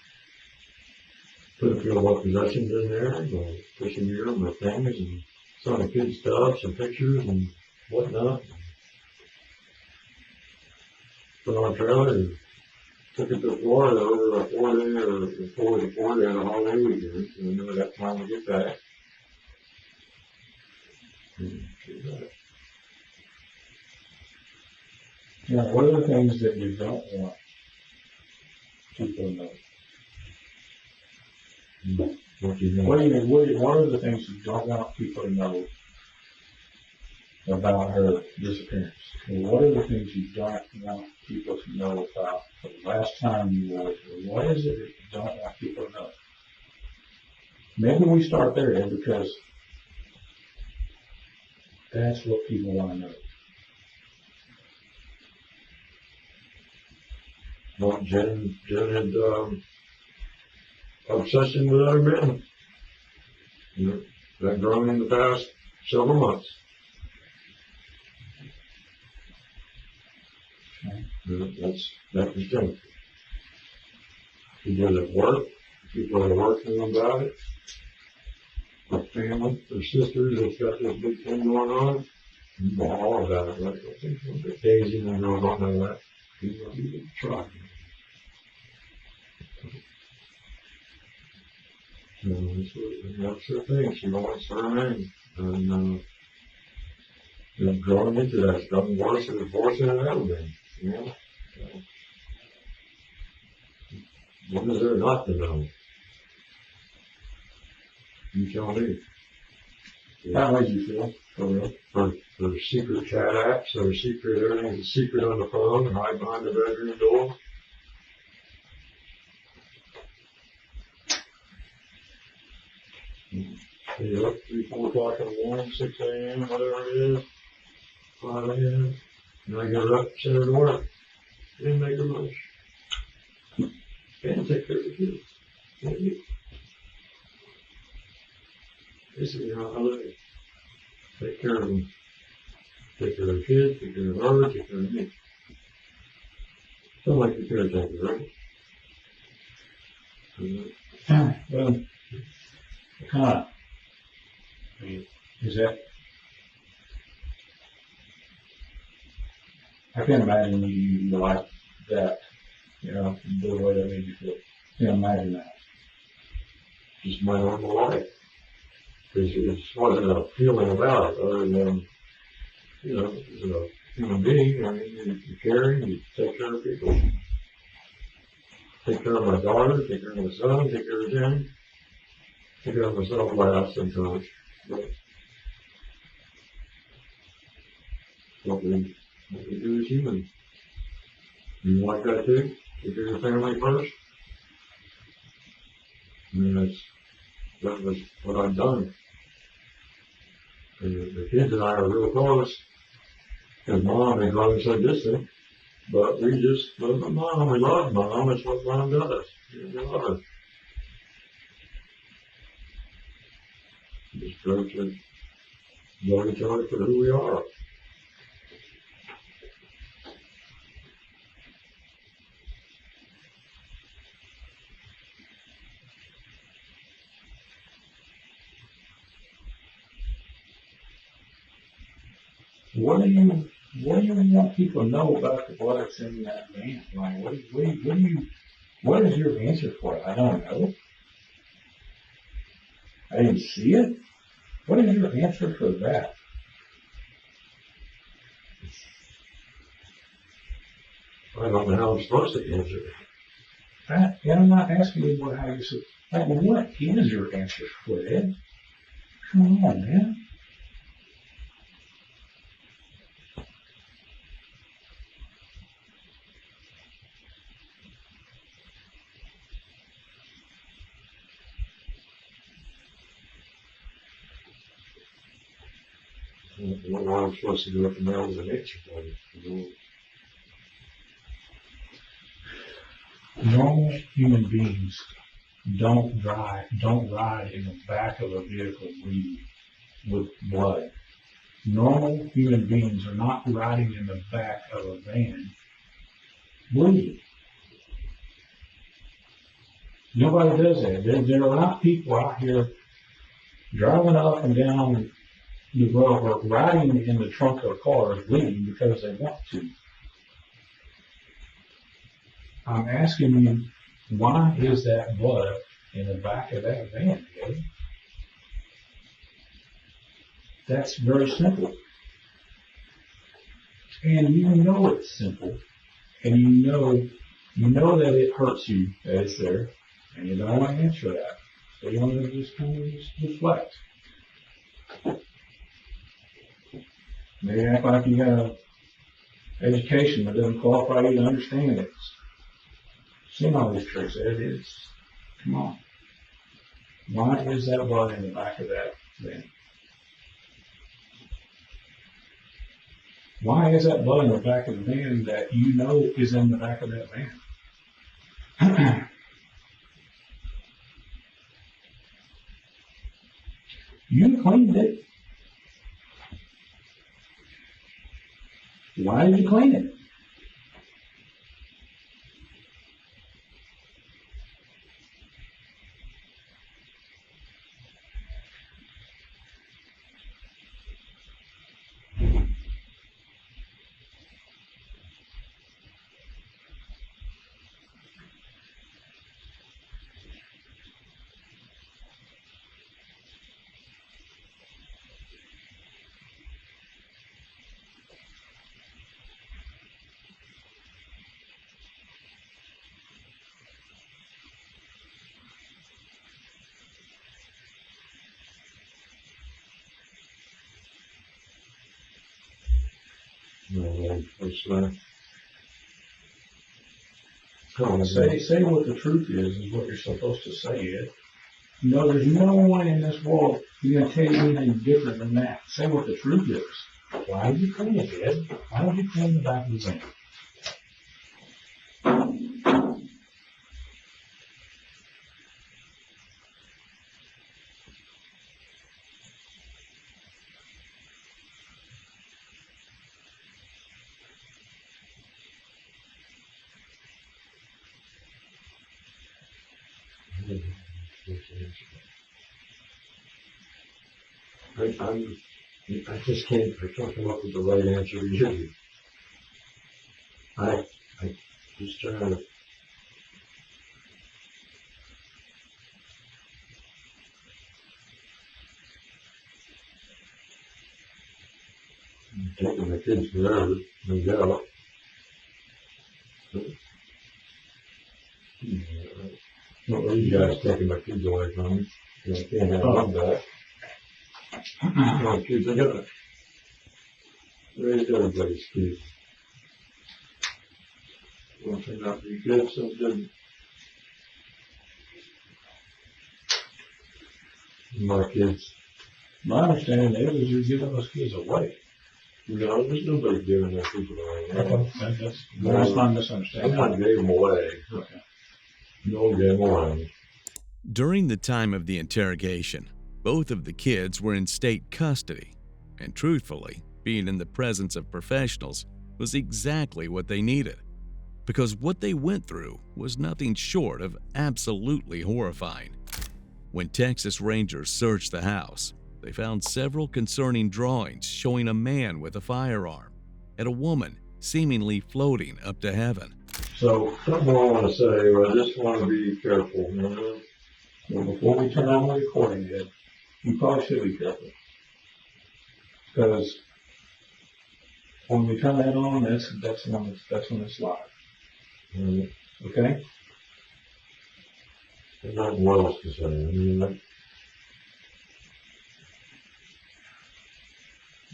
put a few of my possessions in there, my fishing gear, my things, and some of the kids' stuff, some pictures and whatnot. Put on a trailer and took it to Florida over a 4-day or 4-day on a holiday weekend. So I knew that time to get back. Now, what are the things that you don't want people to know? What do you mean? What are the things you don't want people to know about her disappearance? And what are the things you don't want people to know about the last time you were with her? What is it that you don't want people to know? Maybe we start there, Ed, because that's what people want to know. Well, Jen had obsession with other men. You know, that grown in the past several months. You know, that was Jen. She did it at work. People are working about it. Her family, her sisters, have got this big thing going on. You know all about it, right? Daisy and the girls don't know that. You know, you can try. That's her thing. She wants her name. And, growing into that, it's gotten worse and worse than it ever been. You know? What is there not to know? You tell me. How made you feel? For secret chat apps, or secret, everything's a secret on the phone, and hide behind the bedroom door. Stay up 3, 4 o'clock in the morning, 6 a.m., whatever it is, 5 a.m. And I get her up, send her to work, and make her lunch. And take care of the kids. And eat. This is how I live. Take care of them. Take care of the kids, take care of her, take care of me. Sound like the caretaker, right? Well, kind of. I mean, is that? I can't imagine you like that, you know, the way that made you feel. Can't imagine that. Just my normal life. It wasn't a feeling about it, other than, you know, as a human being, I mean, you care, you take care of people. Take care of my daughter, take care of my son, take care of Jen. Take care of myself last sometimes. But what we do as humans. You like that too? Take care of your family first? I mean, that was what I've done. And the kids and I are real close. Because Mom had grown so distant. But we just love my Mom. We love Mom. It's what Mom does. We love her. Just grow to love each other for who we are. What do you want people to know about the blood that's in that van? Like, what is your answer for it? I don't know. I didn't see it. What is your answer for that? I don't know how I'm supposed to answer it. And I'm not asking you how you said, like, well, what is your answer for it? Come on, man. What I'm supposed to do if the mail is an answer for me. Normal human beings don't ride in the back of a vehicle bleeding with blood. Normal human beings are not riding in the back of a van bleeding. Nobody does that. There are not people out here driving up and down the road or riding in the trunk of cars bleeding because they want to. I'm asking you, why is that blood in the back of that van, Gabe? That's very simple. And you know it's simple. And you know that it hurts you that it's there. And you don't want to answer that. So you want to just kind of just reflect. Maybe act like you have education that doesn't qualify you to understand it. Seen all these tricks, Ed. Come on. Why is that blood in the back of that van? Why is that blood in the back of the van that you know is in the back of that van? You cleaned it. Why did you clean it? Say what the truth is what you're supposed to say, Ed. No, there's no one in this world who's going to tell you anything different than that. Say what the truth is. Why did you clean it, Ed? Why did you clean the back of the van? I just can't come up with the right answer to give you. I just trying to. I'm taking my kids forever, no doubt. Not really you guys taking my kids away from me. I can't have that. My kids are gonna raise everybody's kids. One thing not be good, some didn't. My kids. My understanding is you're giving those kids away. No, there's nobody giving their people away. That's my misunderstanding. Someone gave them away. Okay. No gave them away. During the time of the interrogation, both of the kids were in state custody, and truthfully, being in the presence of professionals was exactly what they needed, because what they went through was nothing short of absolutely horrifying. When Texas Rangers searched the house, they found several concerning drawings showing a man with a firearm and a woman seemingly floating up to heaven. So, something I want to say, I just want to be careful. You know? Well, before we turn on the recording, Ed, you probably should be careful. Because when we turn that on, that's when it's live. Okay? And not what else to say. I mean, like,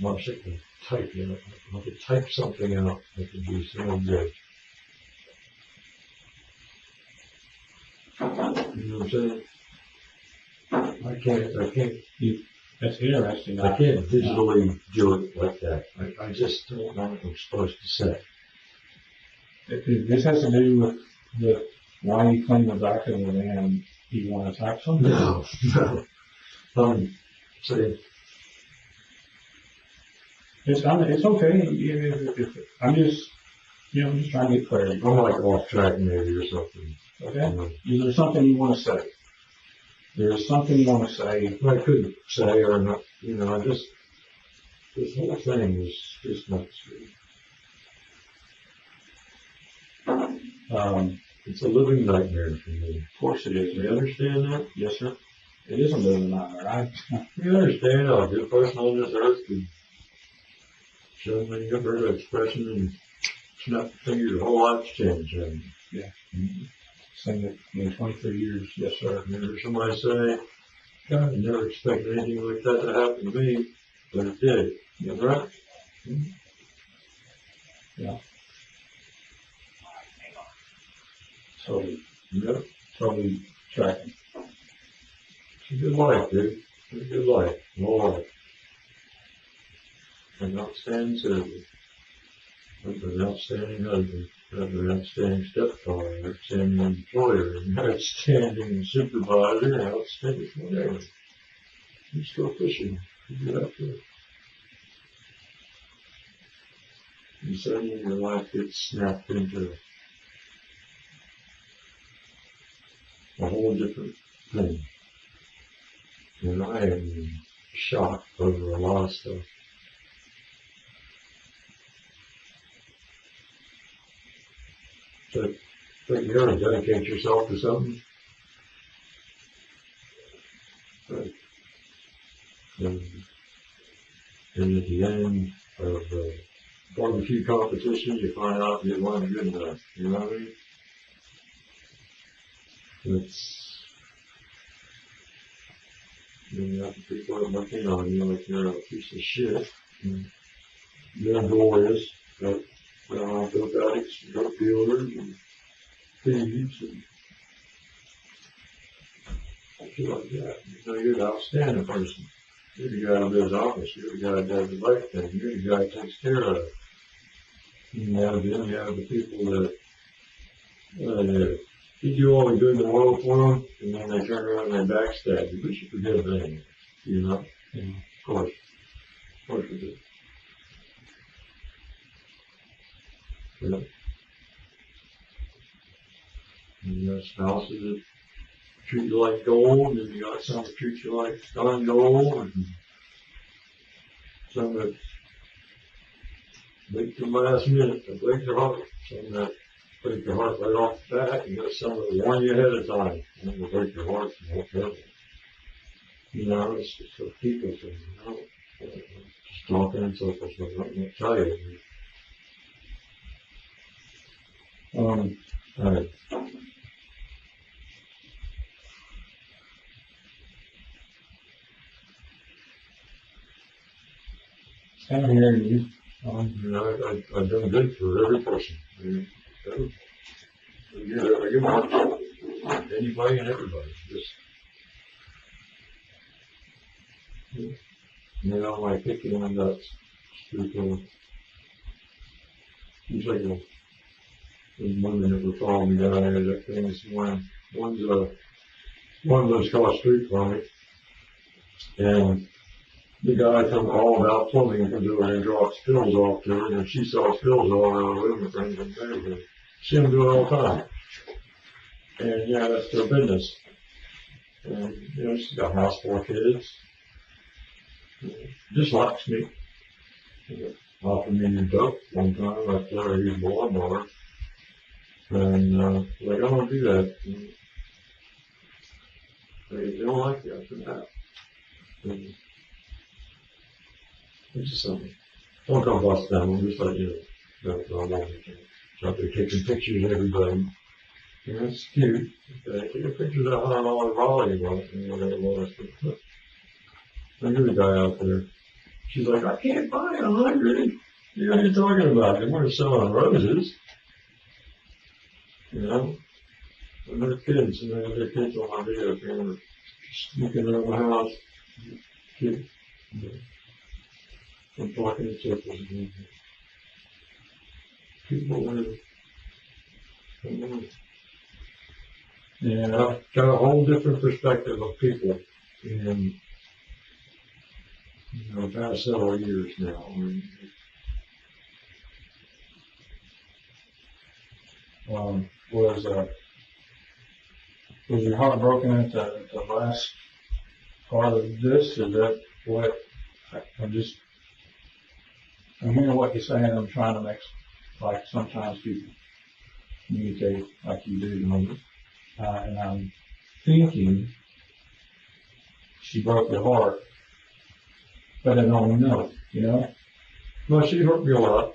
I'm sick of typing. I could type something out that could be so good. You know what I'm saying? I can't, That's interesting. I can't digitally do it like that. I just don't know what I'm supposed to say. This has to do with why you claim a document and you want to type something? No. Say, It's okay. I'm just trying to get clarity. I'm like off track maybe or something. Okay? Is there something you want to say? There's something you want to say. I couldn't say or not, this whole thing is just not true. It's a living nightmare for me. Of course it is. You understand that? Yes, sir. It is a living nightmare. You understand how a good person on this earth could show me a bird of expression and snap the finger, your whole life's changed. Yeah. Mm-hmm. Seen it in 23 years. Yes, sir. Never somebody say, God, I never expected anything like that to happen to me, but it did. You know, right? Mm-hmm. Yeah. Totally tracking. It's a good life, dude. It's a good life. No life. An outstanding citizen. An outstanding husband. An outstanding stepfather. An outstanding employer. An outstanding supervisor. An outstanding whatever. You just go fishing. You get out there. And suddenly your life gets snapped into a whole different thing. And I am shocked over a lot of stuff. But you gotta dedicate yourself to something. But, and at the end of the barbecue competition, you find out you weren't good enough. You know what I mean? You have people that look in on you like you're a piece of shit. And you're glorious, but drug addicts, drug dealers, and thieves, and shit like that. You're the outstanding person. You're the guy who lives office. You're the guy that does the right thing. You're the guy that takes care of it. And then you have the people that you do all the good in the world for them, and then they turn around and they backstab you. We should forgive them, you know? Yeah. Of course we do. Yeah. And you got spouses that treat you like gold, and you got some that treat you like darn gold, and some that make the last minute to break your heart, some that break your heart right off the bat. You got some that warn you ahead of time, and will break your heart and won't hurt you. You know, it's just a people thing, you know. Just talking in circles, but I'm going to tell you. All right. I'm hearing you. You know, I've done good for every person. I mean, I give my heart to anybody and everybody. Just, you know, my picking on that spiritual. Seems like the women that were following me down there, that thing this morning. One of those across the street from me. And the guy from All About Plumbing comes over and drops spills off to her, and she saw spills all over her room and things and everything. See them do it all the time. And yeah, that's their business. And, you know, she's got a house full of kids. Just likes me. Offered me a dope one time. I told her he's a lawnmower. And, like, I don't do that. And they don't like you after that. And it's just something. Don't come bust down. I'm just like, you know, that's what I want to Out there taking pictures of everybody. And that's cute. Taking pictures of $100 volleyball, whatever it was. Look at the guy out there. She's like, I can't buy 100. You know what you're talking about? They weren't selling roses. You know? And their kids, and their kids on my video camera, sneaking around the house. Kid. I'm talking in circles again. People live. Yeah, I've got a whole different perspective of people in, you know, past several years now. Was your heart broken at the last part of this? Is that what I'm hearing what you're saying. I'm trying to make, like, sometimes people communicate like you do, and I'm thinking she broke your heart, but I don't know, you know? Well, she hurt me a lot.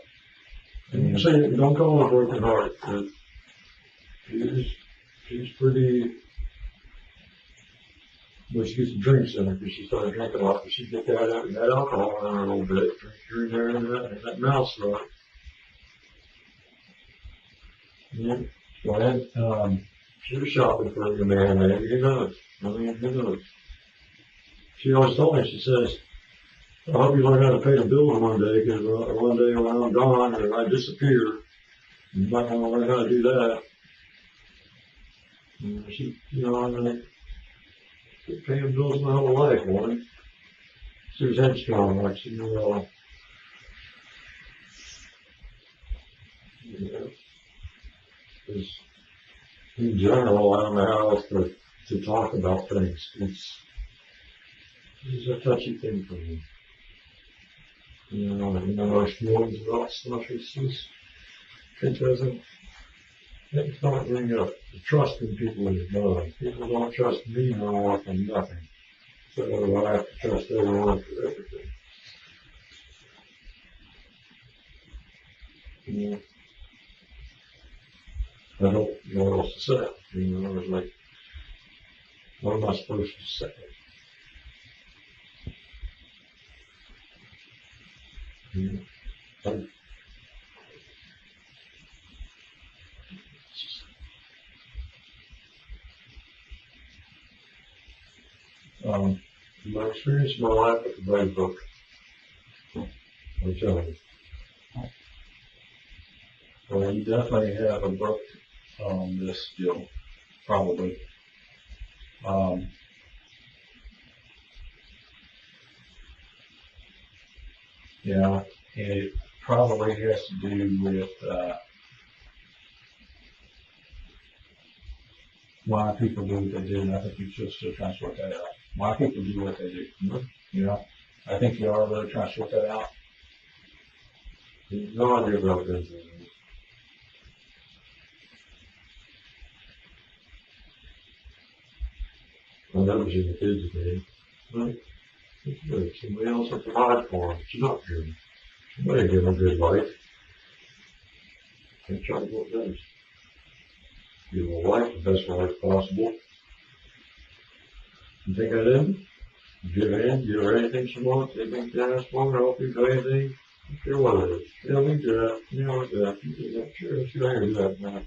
And you say, don't call her a broken heart, but she's pretty, well, she gets some drinks in her because she started drinking a lot, but she get that alcohol in her a little bit, drink here and there, and that mouth rot. Yeah, go ahead. She was shopping for a man, maybe, who knows? I mean, who knows? She always told me, she says, I hope you learn how to pay the bills one day, because one day when I'm gone or I disappear, you might want to learn how to do that. And she, you know, I'm going to paying bills my whole life, woman. She was headstrong, like she knew all. Yeah. Because in general, I don't know how else to talk about things. It's a touchy thing for me. You know, our feelings about stuff, it's not bring up the trust in people is gone. People don't trust me no more for nothing. So I have to trust everyone for everything. Yeah. I don't know what else to say. You know, I was like, what am I supposed to say? Yeah. My experience in my life with the Brain Book. I'm telling you. Well, you definitely have a book on this skill, probably. Yeah, it probably has to do with why people do what they do, and I think you're still trying to sort that out. Why people do what they do. Mm-hmm. You know, I think you are really trying to sort that out. No idea about this. I've never seen the kids again. Right? It's good. Somebody else will provide for them. She's not good. Somebody give them a good life. Can't try to what does. Give them a life, the best life possible. You think I didn't? Give her anything she wants, anything she asks for, help you do anything. I don't care what it is. You know, do that. You know, do that. You do that. Sure, I can do that now.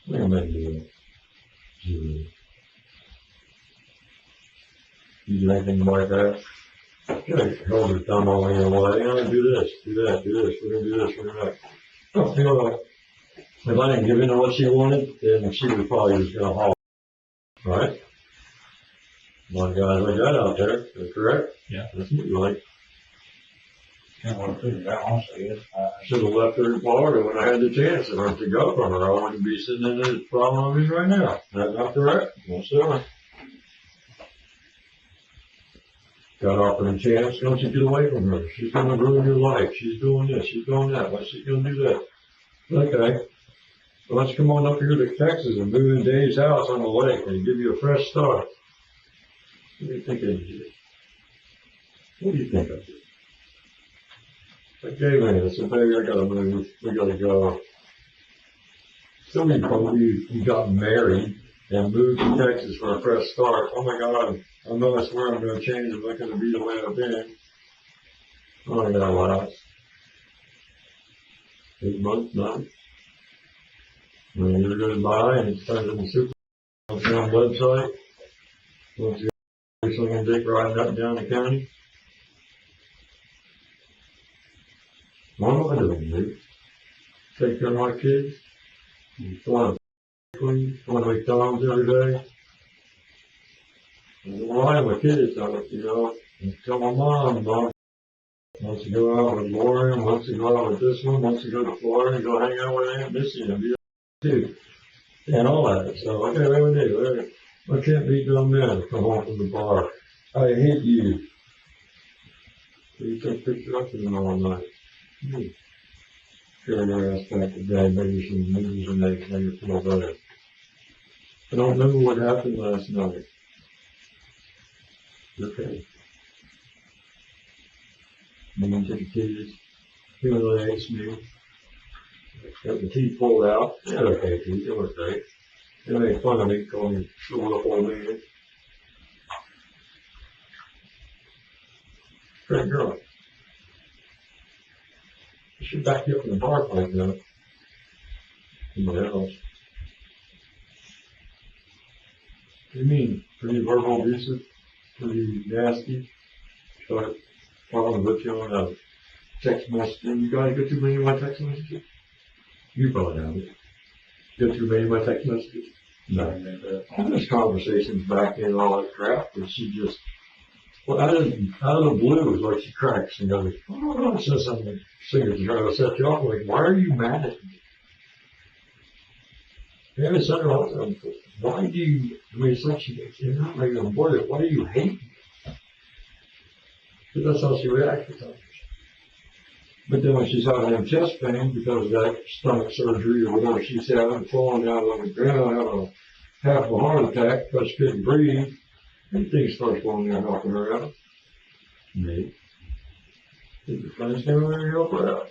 I'm going to do that. You do anything like that? Okay, hold her thumb all in the way. You know, do this, do that, do this. We're going to do this, we're going to do that. Oh, you know, if I didn't give in to what she wanted, then she would probably just going to haul. Right? A lot of guys like that out there, is that correct? Yeah. That's what you like. Can't want to figure it out, honestly. I should have left her in Florida when I had the chance to go from her. I wouldn't be sitting in this problem I'm in right now. That's not correct. No, sir. Got offered a chance, don't you get away from her. She's going to ruin your life. She's doing this, she's doing that. Why she's going to do that? Okay. Well, let's come on up here to Texas and move in Dave's house on the lake and give you a fresh start. What do you think of you? What do you think of you? Okay, man, I said, baby, I gotta move. We gotta go. So you got married and moved to Texas for a fresh start. Oh my God, I know I swear I'm gonna change. I'm not gonna be the way I've been. Oh, I gotta last. 8 months, 9. When you're gonna buy and it's time to the super on the website. Once you get someone dick riding up and down the county. What am I doing, dude? Take care of my kids. Want to clean, want to make McDonald's every day. Well, I have my kids on it, you know. And tell my mom wants to go out with Lauren, wants to go out with this one, wants to go to Florida and go hang out with Aunt Missy and be too. And all that. So, okay, what do we do? I can't be dumb men come home from the bar. I hate you. So you take pictures up to them all night. Carry their ass back to bed, maybe some noodles and eggs, make it feel better. I don't remember what happened last night. Okay. Me to the kids, humiliates me. Got the teeth pulled out. Yeah, okay, teeth, they were great. They made fun of me, calling me short up old man. Great girl. I should back you up in the bar like that. Somebody else. What do you mean? Pretty verbal abusive? Pretty nasty? Start following with you on a text message. You guys get too many of my text messages? You probably have it. Get too many of my text messages? No. There's conversations back in all that crap, but she just, well, out of the blue, it's like she cracks and goes, oh, says something. Singers are trying to set you off. Like, why are you mad at me? You haven't said her all the time. Why do you, I mean, it's like you're not making a word. Why do you hate me? But that's how she reacts to times. But then when she's having them chest pain because of that stomach surgery or whatever she's having, falling down on the ground, having half a heart attack because she couldn't breathe, anything starts going there helping her out. Me. Did your friends come over and help her out?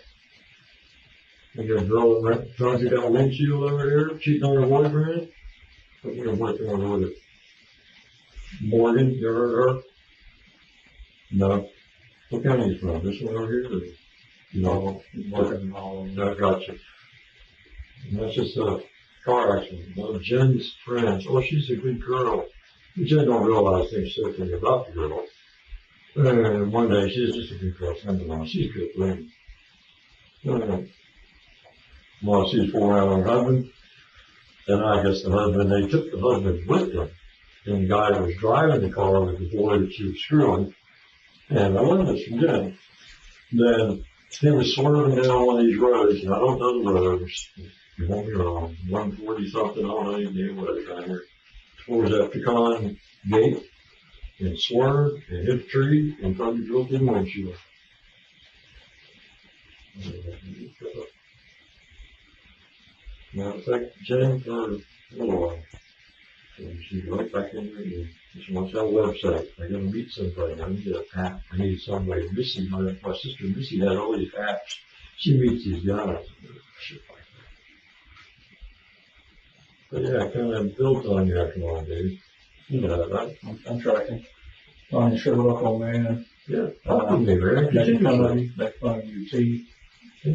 And your girl that trying to got a windshield over here, cheating on her boyfriend? What's your boyfriend over with it? Morgan, you ever heard of her? No. What county are you from? This one over here? Or? No, working on that, gotcha. And that's just a car accident. Well, Jen's friends, oh, she's a good girl. Jen don't realize things certainly about the girl. And one day, she's just a good girl, friend of mine. She's a good lady. Well, she's for her husband. And I guess the husband, they took the husband with them. And the guy that was driving the car with the boy that she was screwing. And I learned this from Jen. Then he was swerving down one of these roads, and I don't know the roads. You won't be wrong. 140 something, I don't know anything what it's down here. Towards that pecan gate, and swerved, and hit a tree, and probably drove through the windshield. Now, it's like Jen for a little while. So she's right back in there again. She wants that website. I gotta meet somebody. I need an app. I need somebody. Missy, my sister Missy had all these apps. She meets these guys. Shit like that. But yeah, kind of built on you after a while, dude. You know that. I'm tracking. Trying to show up on there. Yeah. Talk with me, man. Make fun of you. Make fun of your teeth.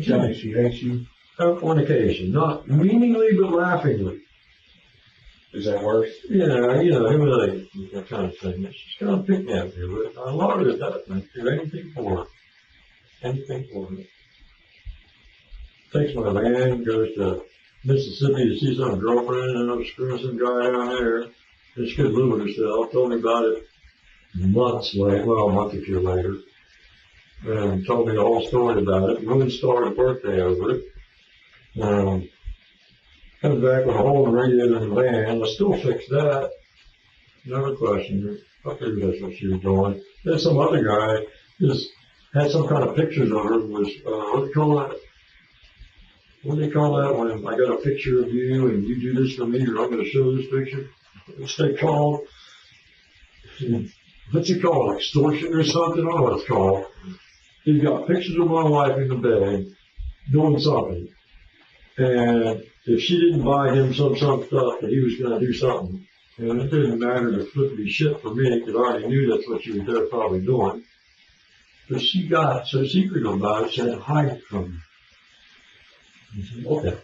Tell me she hates you. Fornication. Not meaningly, but laughingly. Is that worse? Yeah, you know, humiliate that kind of thing. She's kind of picked at me, but I love her at that. I do anything for her. Anything for her. Takes my van, goes to Mississippi to see some girlfriend, and I'm screwing some guy down there. And she couldn't live with herself. Told me about it months later, well, a month or two later. And told me the whole story about it. Moon started a birthday over it. Comes back with a hole in the radiator in the van. I still fixed that. Never questioned her. I figured that's what she was doing. Then some other guy just had some kind of pictures of her. Was what do you call that? What do they call that when I got a picture of you and you do this for me, or I'm going to show this picture? What's they called? What's it called? Extortion or something? I don't know what it's called. he's got pictures of my wife in the bed doing something. And if she didn't buy him some stuff that he was going to do something, and it didn't matter to flip me shit for me because I already knew that's what she was there probably doing. But she got so secretive about it, said hide from me. I said, okay.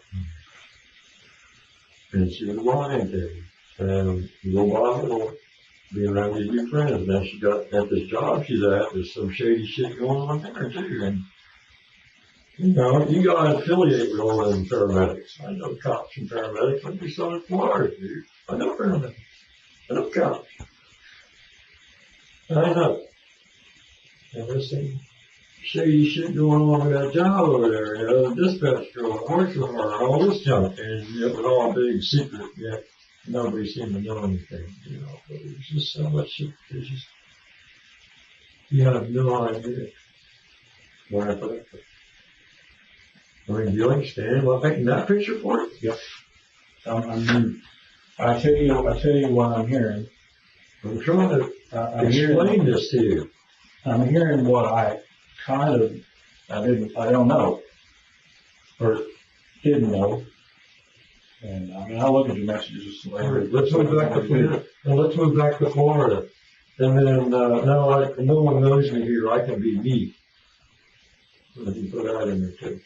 And she was lying to me. And you go by the door, being around these new friends. And then she got at this job she's at, there's some shady shit going on there too. And you know, you gotta affiliate with all them paramedics. I know cops and paramedics. I'd be selling Florida, dude. I know paramedics. I know cops. I know. And there's some shady shit going on with that job over there. You know, the dispatch girl works with her and all this junk. And it was all a big secret, yet nobody seemed to know anything, you know. But it was just so much shit. It's just, you have no idea what I put up with. I mean, do you understand what I'm painting that picture for you? Yep. I tell you what I'm hearing. I'm trying to explain this to you. I'm hearing what I don't know, or didn't know. And I mean, I look at your messages. Let's move back to Florida. Well, let's move back to Florida. And then, no one knows me here. I can be me. Let me put that in there too.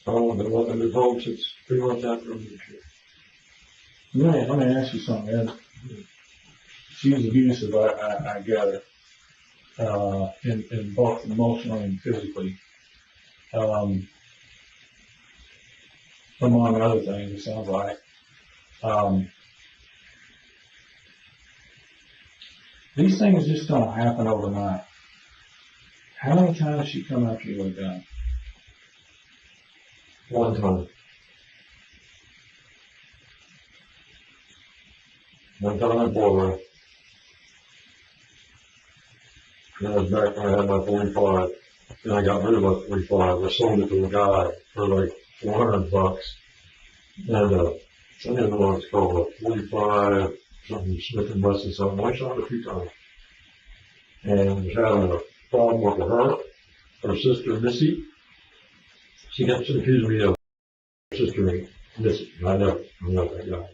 Oh, the one that home since 3 months after me. Let me ask you something, Ed. She was abusive, I gather, in both emotionally and physically. Among other things, it sounds like. These things just don't happen overnight. How many times has she come after you with a gun? One time. One time in Florida. That was back when I had my 45. Then I got rid of my 45. I sold it to a guy for like $400. And, I didn't know what it's called, a 45, something, Smith and Wesson, something. I shot it a few times. And was having a problem with her sister Missy. She kept accusing me of sister Missy. I'm not that guy.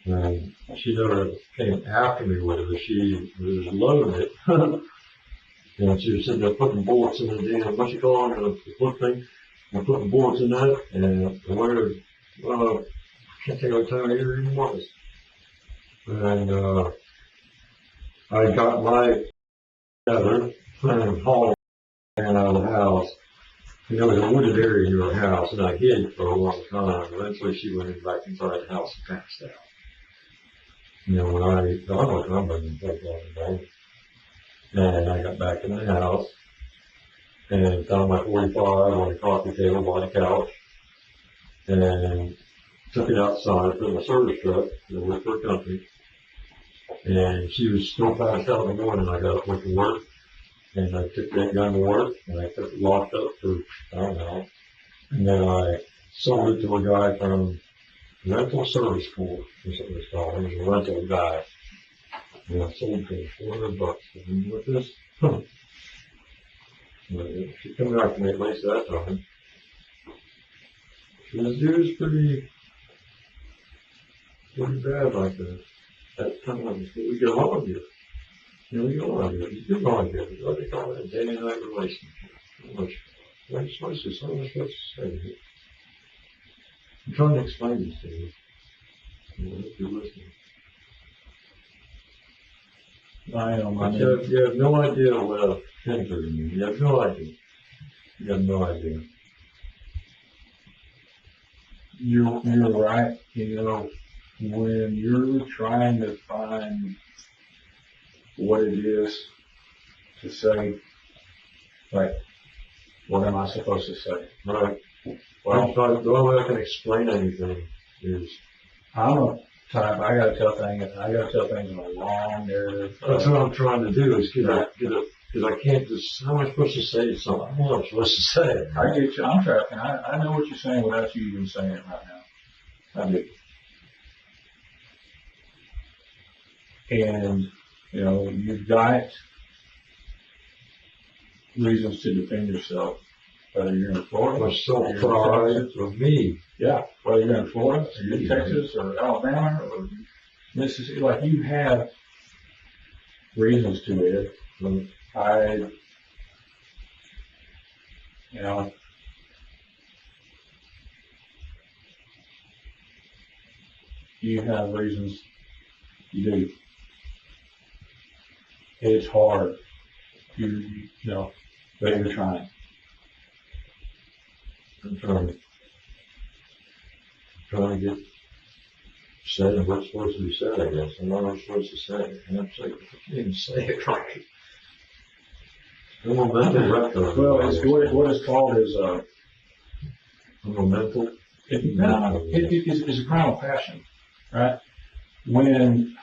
And she never came after me with it. She was loaded. And she was sitting there putting bullets in the damn, what you call it, the flip thing, and putting bullets in that, and I wondered, I can't think of what time of year it was. And, I got my together, and hauled out of the house. And there was a wooded area near her house, and I hid for a long time. Eventually she went back inside the house and passed out. You know, when I and I got back in the house and found my 45 on the coffee table by the couch and took it outside for my service truck that worked for a company. And she was still passed out in the morning. I got up, went to work, and I took that gun to work, and I kept it locked up for, I don't know. And then I sold it to a guy from Rental Service Corps, or something it's called. He was a rental guy. And I sold it for $400. And with this, she come back to me at least that time. This dude was pretty bad like that. That time, we get along with you. You know, we get along with you. You get along with you. What they call it, a day and night relationship. What supposed to say here? I'm trying to explain this to you. If you're listening. You have no idea what I've been through. You have no idea. You have no idea. You're right. You know, when you're trying to find what it is to say, like, what am I supposed to say? Right. Well, the only way I can explain anything is I'm a type. I gotta tell things in a long narrative. That's what I'm trying to do is get a, because I can't just, how am I supposed to say something? I don't know what I'm supposed to say. I get you. I'm tracking. I know what you're saying without you even saying it right now. I do. And, you know, you've got reasons to defend yourself, whether you're in Florida, My self-pride of me. yeah, whether you're in Florida, or you're in Texas, or Alabama, or Mississippi, like you have reasons to it. You know, you have reasons. You do. It's hard. You know, but you're trying. I'm trying to get said what's supposed to be said, I guess. I'm not supposed to say it. And I'm saying, I can't even say it right. I'm a mental record. Well, it's what it's called is I'm a mental. It's a crime of passion, right? When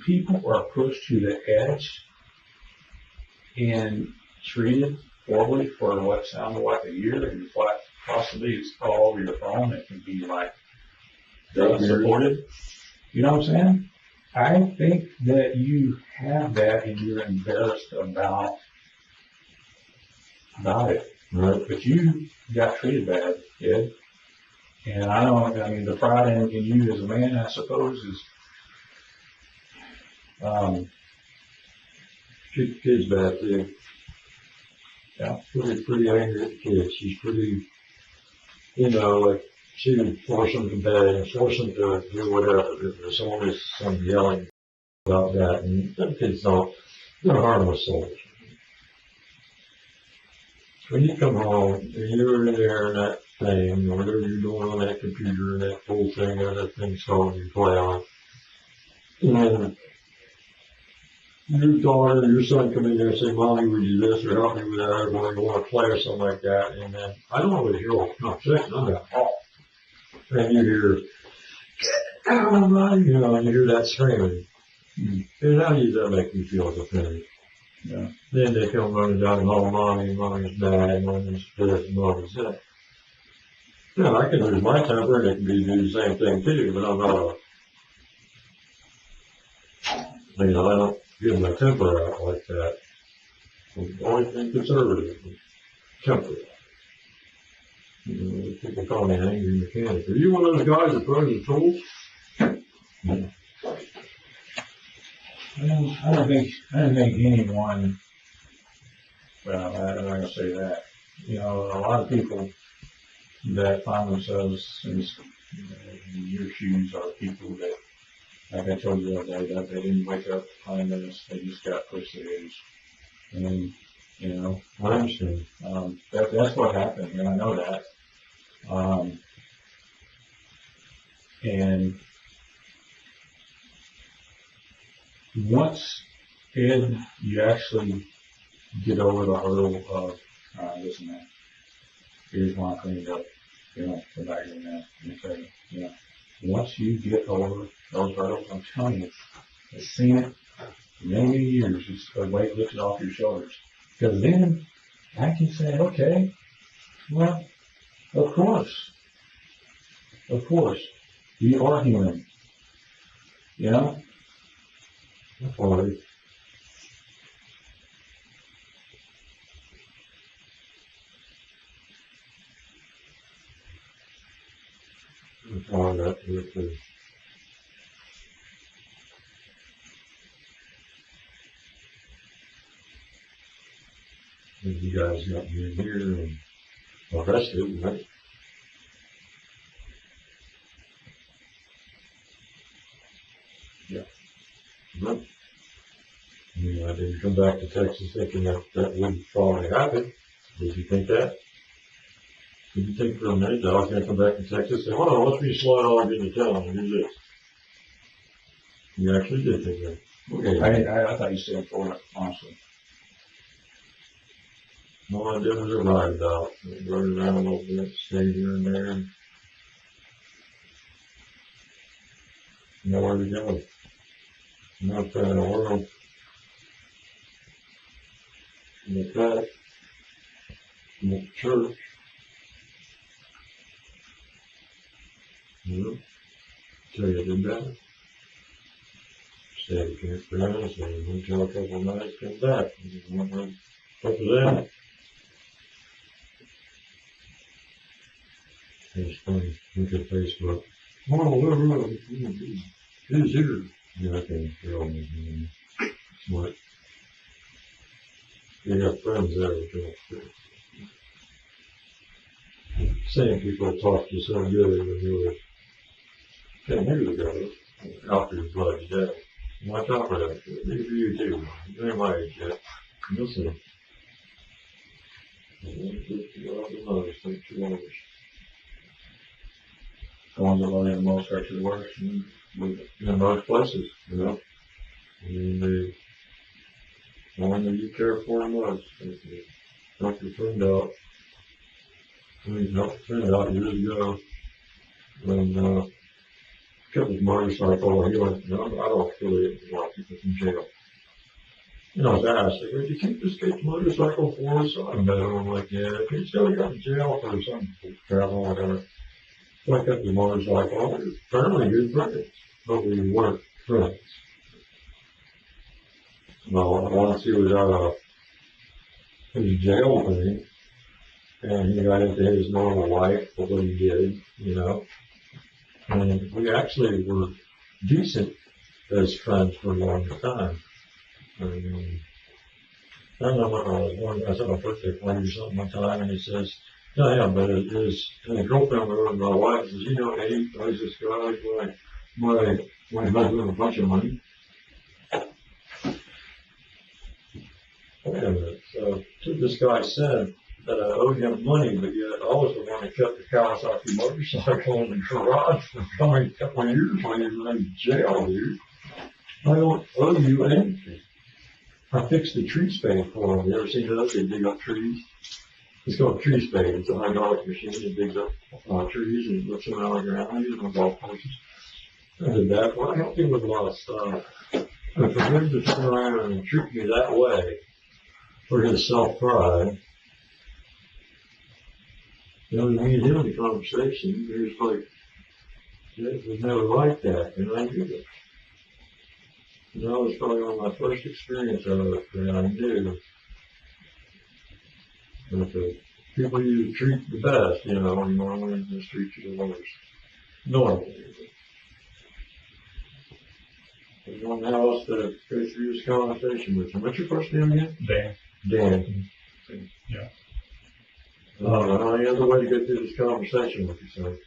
people are pushed to the edge and treated horribly for what sounded like a year, and possibly it's all over your phone, it can be like supported. You know what I'm saying? I think that you have that and you're embarrassed about it. Right. But you got treated bad, kid. And I mean, the pride in you as a man, I suppose, is, Treat the kids bad too. Yeah. Pretty angry at the kids. She's pretty, like, she would force them to bed and force them to do whatever. There's always some yelling about that, and them kids they're harmless souls. When you come home and you're in there in that thing, or whatever you're doing on that computer, and that whole thing, or that thing's called you play on, and your daughter or your son come in there and say, Mommy, would you this, or help me with that, or want to play, or something like that, and then, I don't always hear all conversation, I'm going, oh. And you hear, and you hear that screaming. And how does that make you feel as a parent? Yeah. Then they come running down and oh, Mommy's bad, Mommy's this, Mommy's that. Yeah, I can lose my temper and it can be do the same thing too, but I'm not I don't give my temper out like that. I've always been conservative and temperate. People call me an angry mechanic. Are you one of those guys that throws the tools? Yeah. I don't think anyone, well, I'm not going to say that. A lot of people that find themselves in your shoes are people that, like I told you the other day, that they didn't wake up behind this, they just got pushed to the edge. And, I understand. That's what happened, and I know that. And once, Ed, you actually get over the hurdle of, listen, man, here's why I cleaned up, the back of the net, okay, once you get over those hurdles, I'm telling you, I've seen it for many years, it's a weight lifted off your shoulders. Because then I can say, okay, well, of course, we are human, Sorry. I'm sorry that too. You guys got me in here and arrested, right? Yeah. But, I didn't come back to Texas thinking that would probably happen. Did you think that? Did you think for a minute that I was going to come back to Texas and say, oh, let's be slide all into town and do this? You actually did think that. Okay. I thought you said Florida, honestly. All I did was a ride about. Rode around a little bit, stayed here and there. And nowhere to go. Not in the world. In the cut. In the church. Tell you I did that. Stayed at campground, stayed in a hotel a couple of nights, come back. What was that? It's funny. Look at Facebook. Oh, look, who's here? Yeah, I can feel me. Smart. You got friends there with you. Same people talk to you so good when you were 10 years ago. After your blood's dead. Watch out for that. Maybe for you too. You ain't my age yet. Listen. The ones that love you the most hurt you the worst. In most places, you know. I mean, the one that you care for most. Help your friend out. I mean, help your friend out years ago. And, kept his motorcycle. He went, no, I don't affiliate with a lot of people from jail. You know, I was asked, would you keep this kid's motorcycle for us? I'm like, yeah, he's still got in jail for some travel or whatever. So I kept the motorcycle. We were fairly good friends, but we weren't friends. Well, once he was out of his jail thing, and he got into his normal life for what he did, you know. And we actually were decent as friends for a long time. I don't know what I was at my birthday party or something one time, and he says, yeah, but his girlfriend was my wife. Says, you know, Eddie, I was this guy, my husband with a bunch of money. Wait a minute. So this guy said that I owed him money, but yet I was the one that kept the Kawasaki motorcycle in the garage for probably a couple of years when he was in jail, dude. I don't owe you anything. I fixed the tree spade for him. You ever seen those? They dig up trees. It's called a tree spade. It's a hydraulic machine that digs up trees and lifts them out of the ground. I use them on golf courses. I did that. Well, I helped him with a lot of stuff. And for him to turn around and treat me that way for his self-pride, you know, me and him in the conversation, he was like, it was never like that, and I knew it. And that was probably one of my first experience of it that I knew that the people you treat the best, you know, normally just treat you the worst. Normally. There's one else that goes through this conversation with him. What's your first name again? Dan. Dan. Yeah. I don't know any other way to get through this conversation with you, so.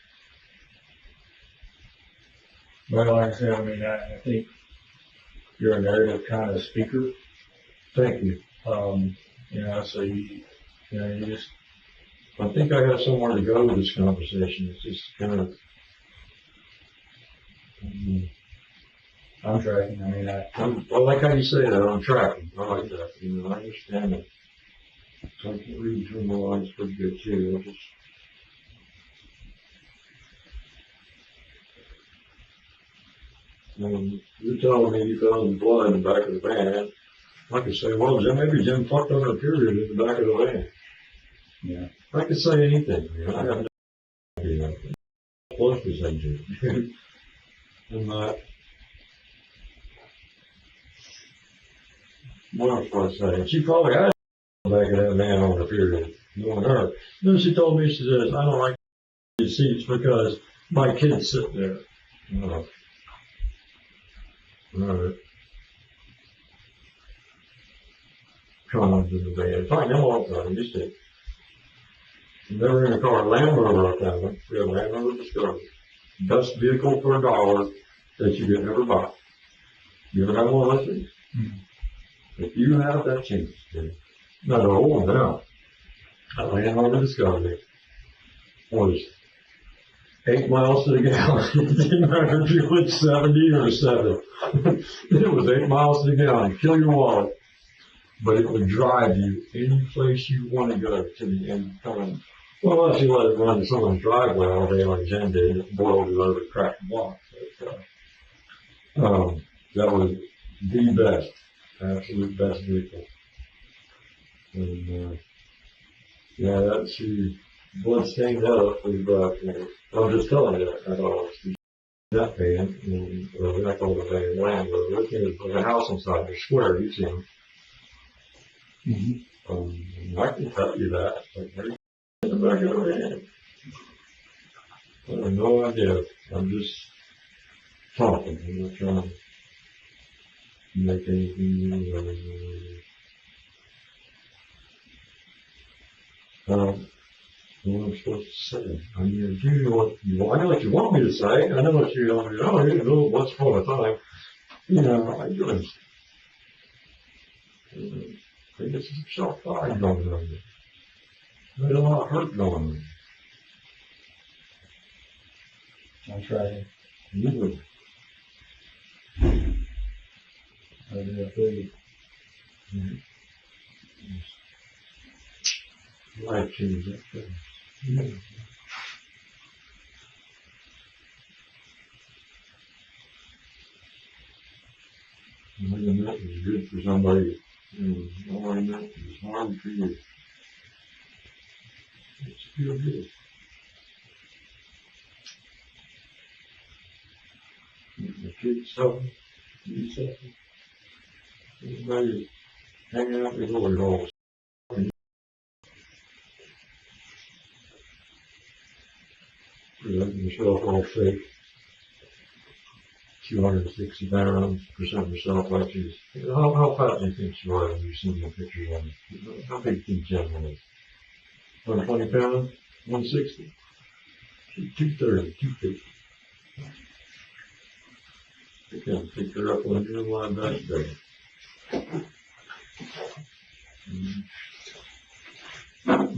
Well, like I said, I mean, I think you're a narrative kind of speaker. Thank you. You know, so you just. I think I have somewhere to go with this conversation. It's just kind of. I'm tracking. I mean, I like how you say that. I'm tracking. I like that. You know, I understand it. So I can read between the lines pretty good too. You're telling me you found blood in the back of the van. I could say, well, maybe Jim fucked on her period in the back of the van. yeah. I could say anything. You know, I have no idea. Close to say Jim. I'm not. What was I saying? She probably had back of that van on her period. Knowing her. Then she told me, she says, I don't like these seats because my kids sit there. Oh. All right. Comes in the van. Find them all the time. Used to. Never in a car. Land Rover up that one. We have Land Rover Discovery. Best vehicle for $1 that you could ever buy. You ever have one of those things? Mm-hmm. If you have that chance, dude. No, hold on now. That Land Rover Discovery was 8 miles to the gallon. It didn't matter if you went 70 or 7. It was 8 miles to the gallon. Kill your wallet. But it would drive you any place you want to go to the end time. Well, unless you let it run to someone's driveway all day like Jen did, it boiled it over to crack the block. But, that was the best, absolute best vehicle. And, yeah, that's blood stained up with, I'm just telling you that all. That van, I call it a van, Land Rover. It was a house inside the square, you see them. I can tell you that. Like, right in the back of her head. I have no idea. I'm just talking. I'm not trying to make anything. What I'm supposed to say. I mean, you know what you want. I know what you want me to say. I know what you don't know. You know what's for the time. You know, I do it. I think it's some self-pride going on there. There's a lot of hurt going on. I'm trying. You would. I do feel you. Life changes. Yeah. Knowing that is good for somebody. Knowing that is hard for you. It's feel good. The kids something, you something. Everybody hanging out with all holes. Presenting yourself all fake. 260 pounds, present yourself like she's, how fat do you think you are when you see the pictures on it? How big do you generally? 120 pounds? 160? 230, 250. I can't pick her up on your line back there.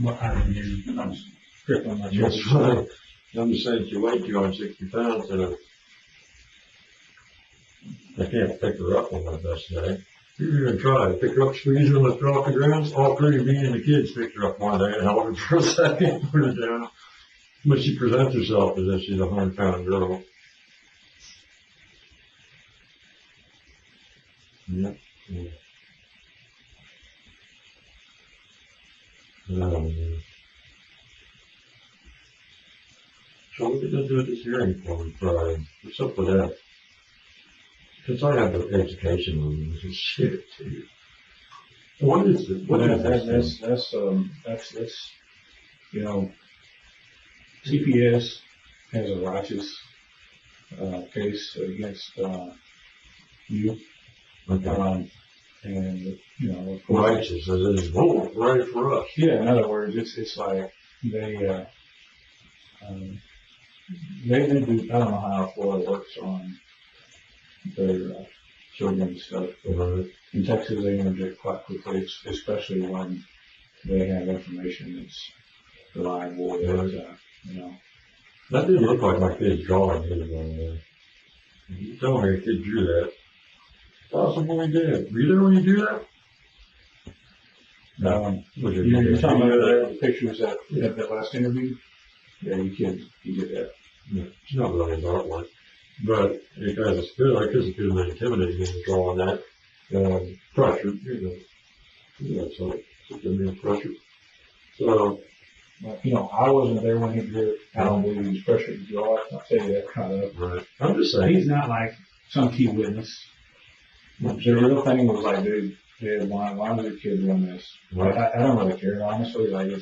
What I do, I'm stripping my That's chest. fine. I'm just saying if you weigh 260 pounds, I can't pick her up on my best day. You're going to try to pick her up, squeeze her, lift her off the ground. All three of me and the kids picked her up one day and held her for a second, put her down. But she presents herself as if she's a 100-pound girl. Yeah. So we're going to do this hearing for me Friday. What's up with that? Since I have the education on this, it's shit too. What is it? What is this? That's, you know, CPS has a righteous, case against, you. Okay. And, you know, of course. Righteous, as it is, whoa, right for us. Yeah, in other words, it's like they do, I don't know how Florida works on their children and stuff, but in Texas they interject quite quickly, especially when they have information that's reliable, that, you know. That didn't look like my kid's drawing either. You tell me a kid drew that. Possibly did. Were you there when you drew that? You're talking about the pictures at that last interview? Yeah, you did that. Yeah, it's not really his artwork. But it has a skill, I guess it could have been intimidating to draw on that. Pressure, so it could be pressure. So, you know, I wasn't there when he drew it. I don't believe he was pressured to draw it. I'll tell you that kind of. right. I'm just saying. He's not like some key witness. The real thing was like, dude, why was your kid doing this? Right. I don't really care, honestly. Like, I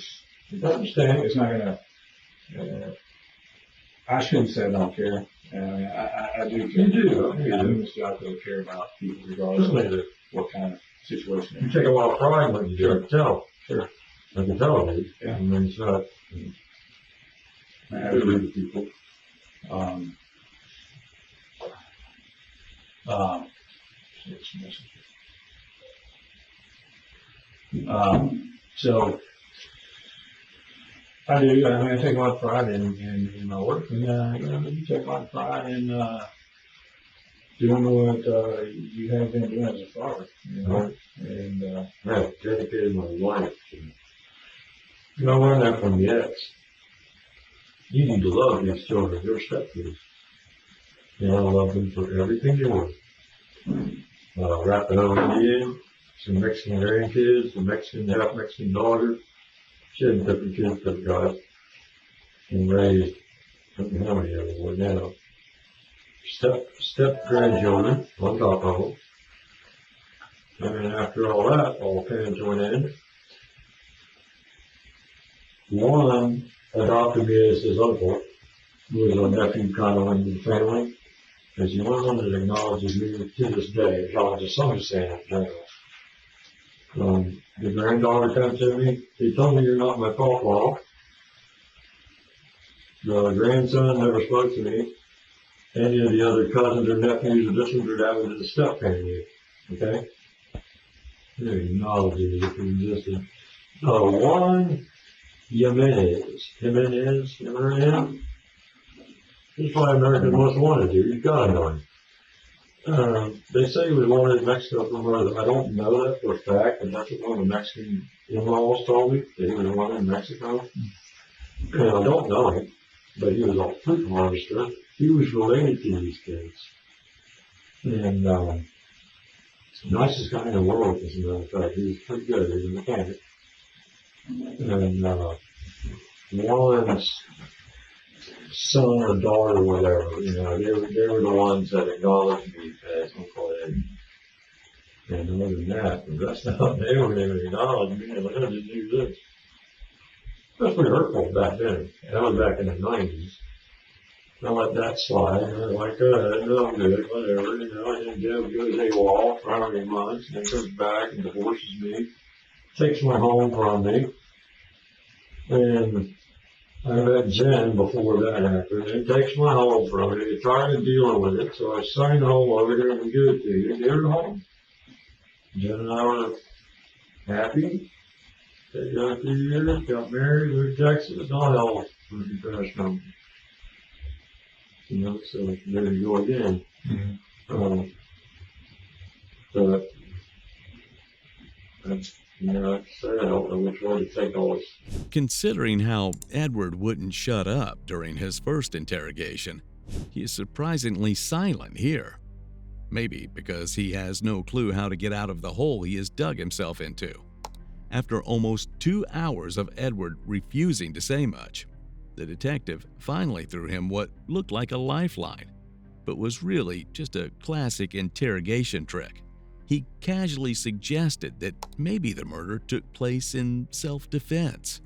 understand. it's not gonna, I shouldn't say I don't care. I do care. You do. I'm in this job to care about people regardless of what kind of situation You take a lot of pride when you do it. I can tell. Sure. I can tell it. Yeah. I mean, it's not. I read the people. So I do. I mean, I take a lot of pride in my work, and you take a lot of pride in doing what you have been doing as a father. You know? Right. And I have dedicated my life to it. You know, I learned that from the ex. You need to love these children, your stepkids. You know, love them for everything they were. Wrap it over you, some Mexican grandkids, some half Mexican daughter. She hadn't took her kids to God and raised, I don't know how many of them were now. Step grandchildren on top of them. And after all that all came to an end, one adopted me as his uncle, who was a nephew kind of in the family. As the only one that acknowledges me to this day, acknowledges some extent in general. The granddaughter comes to me, he told me you're not my pawpaw. The grandson never spoke to me. Any of the other cousins or nephews or this ones or that was the step family. Okay? He acknowledges if he existed. One Jimenez. Jimenez, you ever heard of him? He's why Americans most wanted to. You gotta know him. They say he was wanted in Mexico for murder. I don't know that for a fact, but that's what one of the Mexican in-laws told me, that he was wanted in Mexico. And I don't know him, but he was a fruit harvester. He was related to these kids. And, nicest guy in the world, as a matter of fact. He was pretty good. He was a mechanic. And, one's son or daughter or whatever, they were the ones that acknowledged me as Uncle Ed. And other than that, the rest of them, they weren't even acknowledging me. Like, I didn't do this. That's pretty hurtful back then. That was back in the 90s. I let that slide. And they're like, no, I'm good, whatever. And Deb goes AWOL for how many months, and then comes back and divorces me, takes my home from me. And I met Jen before that happened. It takes my home from me. They tired of dealing with it, so I signed the home over there and give it to you. Gave her home. Jen and I were happy. They got a few years, got married, moved to Texas, not hell for the crash company. So there you go again. Mm-hmm. But like I said, I don't know which way to take all this. Considering how Edward wouldn't shut up during his first interrogation, he is surprisingly silent here. Maybe because he has no clue how to get out of the hole he has dug himself into. After almost 2 hours of Edward refusing to say much, the detective finally threw him what looked like a lifeline, but was really just a classic interrogation trick. He casually suggested that maybe the murder took place in self-defense,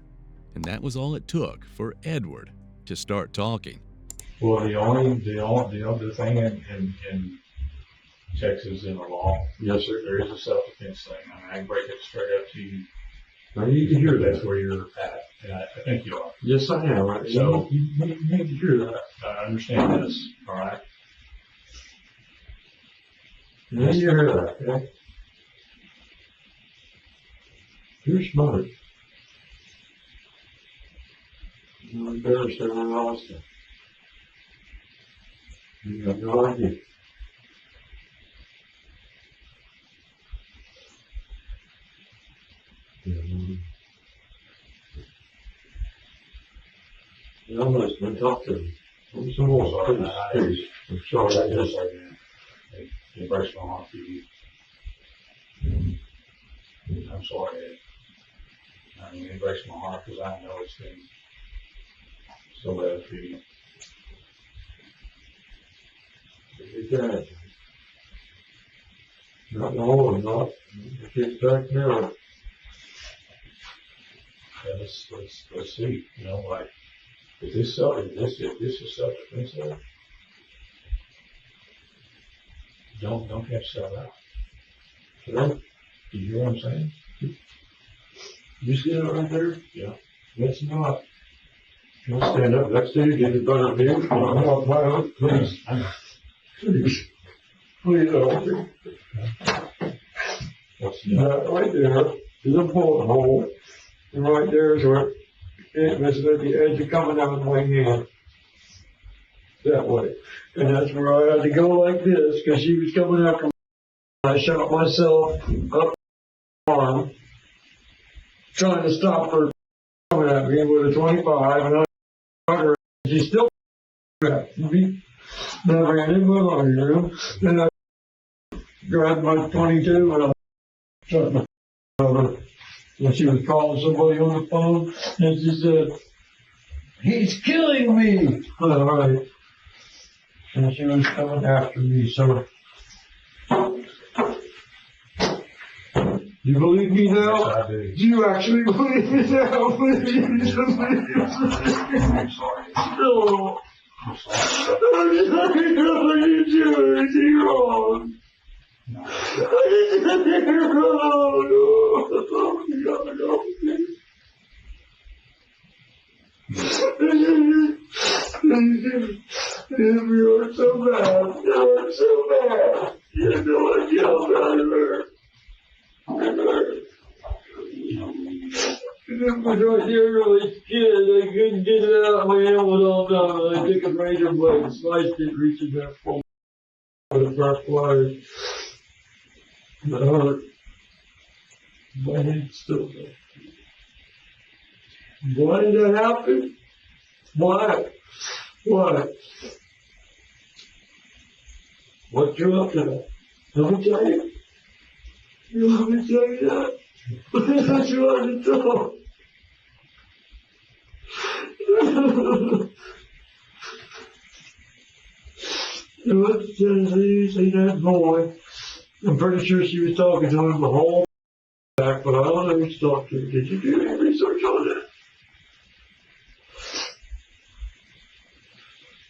and that was all it took for Edward to start talking. Well, the other thing in Texas in the law, yes, sir, there is a self-defense thing. I mean, I can break it straight up to you. I need to hear That's that. where you're at, and I think you are. Yes, I am. Right? So you need to hear that. I understand this, all right? You need to hear that, okay? You're smart. You're embarrassed everyone else. You have no idea. I'm listening. Talk to me. I'm some more. Please. I'm sorry. I just. It breaks my heart for you. I'm sorry, Ed. I mean, it breaks my heart because I know it's been so bad for you. Exactly. Not no, not. It's back now. Yeah, let's see. Like, is this self-defense? Don't catch yourself out. Okay? Do you hear what I'm saying? You see that right there? Yeah. Let's not. Let's stand up next to you, get in front of you. Please. Please. Please, don't. That right there is a bullet hole. And right there is where it was at the edge of coming out my hand. That way. And that's where I had to go like this because she was coming after me. I shot myself up the arm, trying to stop her coming at me with a 25, and I shot her. She still grabbed me. Then I ran in my living room, and I grabbed my 22 and I shot my over. And she was calling somebody on the phone, and she said, "He's killing me!" All right. And she was coming after me, so You believe me Yes, now? I do. Do you actually believe me now? Please. I'm sorry. No. I'm sorry. I really do it. You're wrong. No. I did it wrong. You are so bad. You are so bad. You know what you better. When you're really scared, I couldn't get it out. My hand was all done. I took a razor blade and sliced it, reaching that for the first place. It hurt. My hand's still there. Why did that happen? Why? Why? What you up to? Let me tell you. You want me to tell you that? What you want to tell? You want to tell me, see that boy? I'm pretty sure she was talking to him the whole back, but I don't know who she talked to. Did you do any research on that?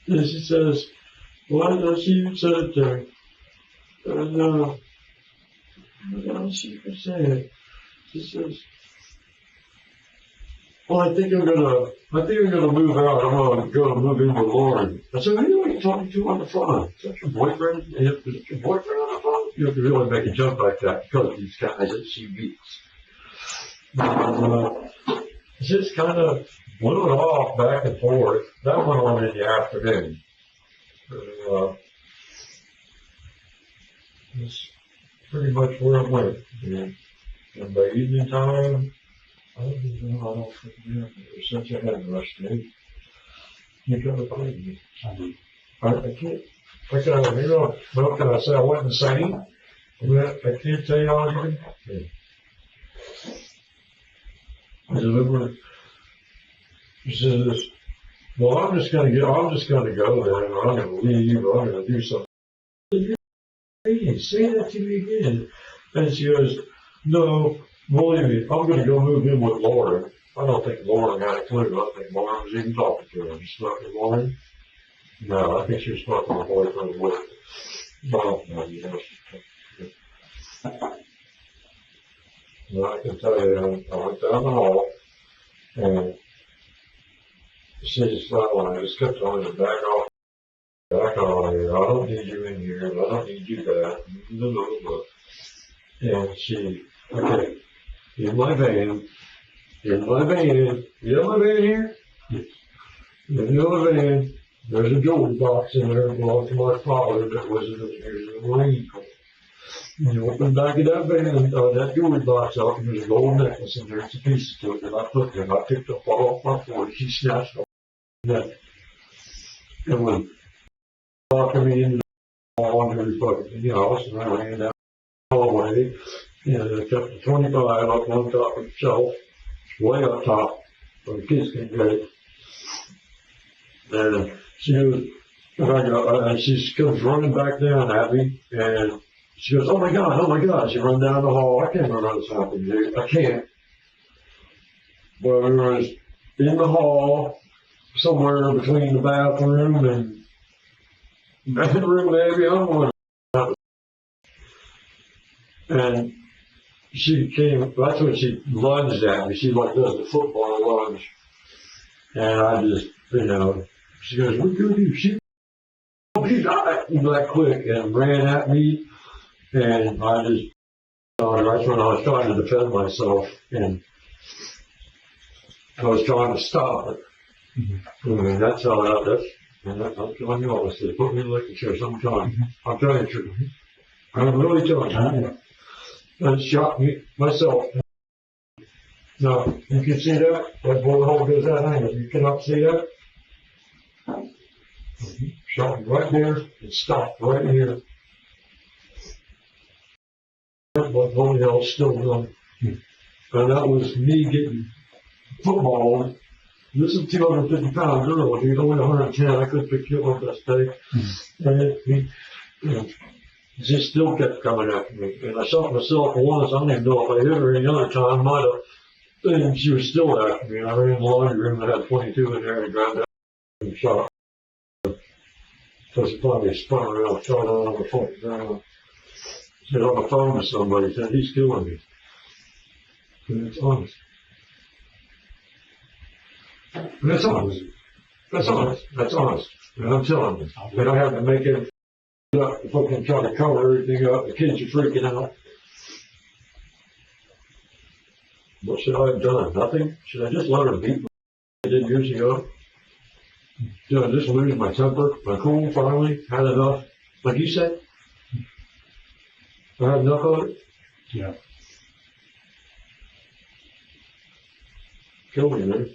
And she says, why does she say it there? And, what else she was saying? She says, well, I think I'm gonna move out. I'm gonna go move in with Lauren. I said, who are you talking to on the phone? Is that your boyfriend? Is it your boyfriend on the phone? You have to really make a joke like that because these guys that she beats. Just kind of blew it off back and forth. That went on in the afternoon. That's pretty much where it went. And by evening time, I don't even know. I don't forget. It was such a head rush to me. You gotta believe me. I can't. I can't. You know, well, can I say I wasn't sane? I can't tell you all even. I delivered. He says, well, I'm just gonna go there and I'm gonna leave, or I'm gonna do something. Hey, say that to me again. And she goes, no, believe me, I'm gonna go move in with Lauren. I don't think Lauren had a clue. I think Lauren was even talking to her. She's not with Lauren? No, I think she was talking to her boyfriend with. No, you know. No, I can tell you, I went down the hall and she just flatlined. I just kept telling her, back off here. I don't need you in here. I don't need you back. And she, okay, in my van. You have my van here? Yes. In the van, there's a jewelry box in there that belonged to my father that was in the Marine Corps. And you open the back of that van, that jewelry box out, and there's a gold necklace in there, some pieces to it that I put there, and I picked up all off my floor, she snatched off the neck. And when walking me into the hall and every fucking house, and I ran down the hallway, and I kept the 25 up on top of the shelf, way up top, where the kids can get it. And she goes, and she comes running back down at me, and she goes, oh my God. She runs down the hall. I can't remember this happened, dude. I can't. But we was in the hall, somewhere between the bathroom and bedroom, maybe. I don't know. And she came, that's when she lunged at me. She like does the football lunge. And I just, she goes, what do you do? She got it that quick and ran at me. And I just, that's when I was trying to defend myself and I was trying to stop it. Mm-hmm. I mean, that's how I'm telling you honestly, put me in the electric chair sometime. I'm telling you the truth. I'm really telling you. That shot me myself. Now, you can see that? That bullet hole goes that angle. You cannot see that? Shot me right there and stopped right here. But bullet hole still going. And that was me getting football. This is a 250-pound girl, dude. Only 110. I couldn't pick you up that day. And She still kept coming after me. And I shot myself once. I don't even know if I hit her any other time. Might have. And she was still after me. I ran in the laundry room and I had 22 in there and grabbed that and shot her. So she finally spun around, shot her on the fucking ground. She was on the phone with somebody, said, he's killing me. And it's honest. And that's honest. That's honest. That's honest. And I'm telling you. And I have to make it up, fucking try to cover everything up. The kids are freaking out. What should I have done? Nothing? Should I just let her beat me like I did years ago? Did I just lose my temper, my cool finally? Had enough? Like you said? I had enough of it? Yeah. Kill me, man.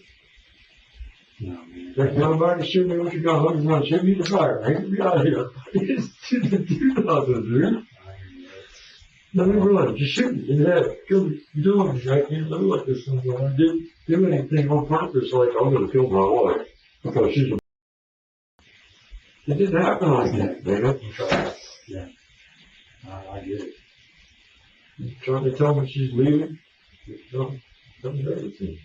No, man. Next time back and shoot me with your gun, you're gonna shoot me in the fire. Ain't me out of here. Do nothing, dude. Let me run. Just shoot me in the head. Kill me. You doing it. I can't live like this anymore. I didn't do anything on purpose like I'm gonna kill my wife because she's a... It didn't happen like that, man. Yeah. I get it. You're trying to tell me she's leaving? Tell me everything.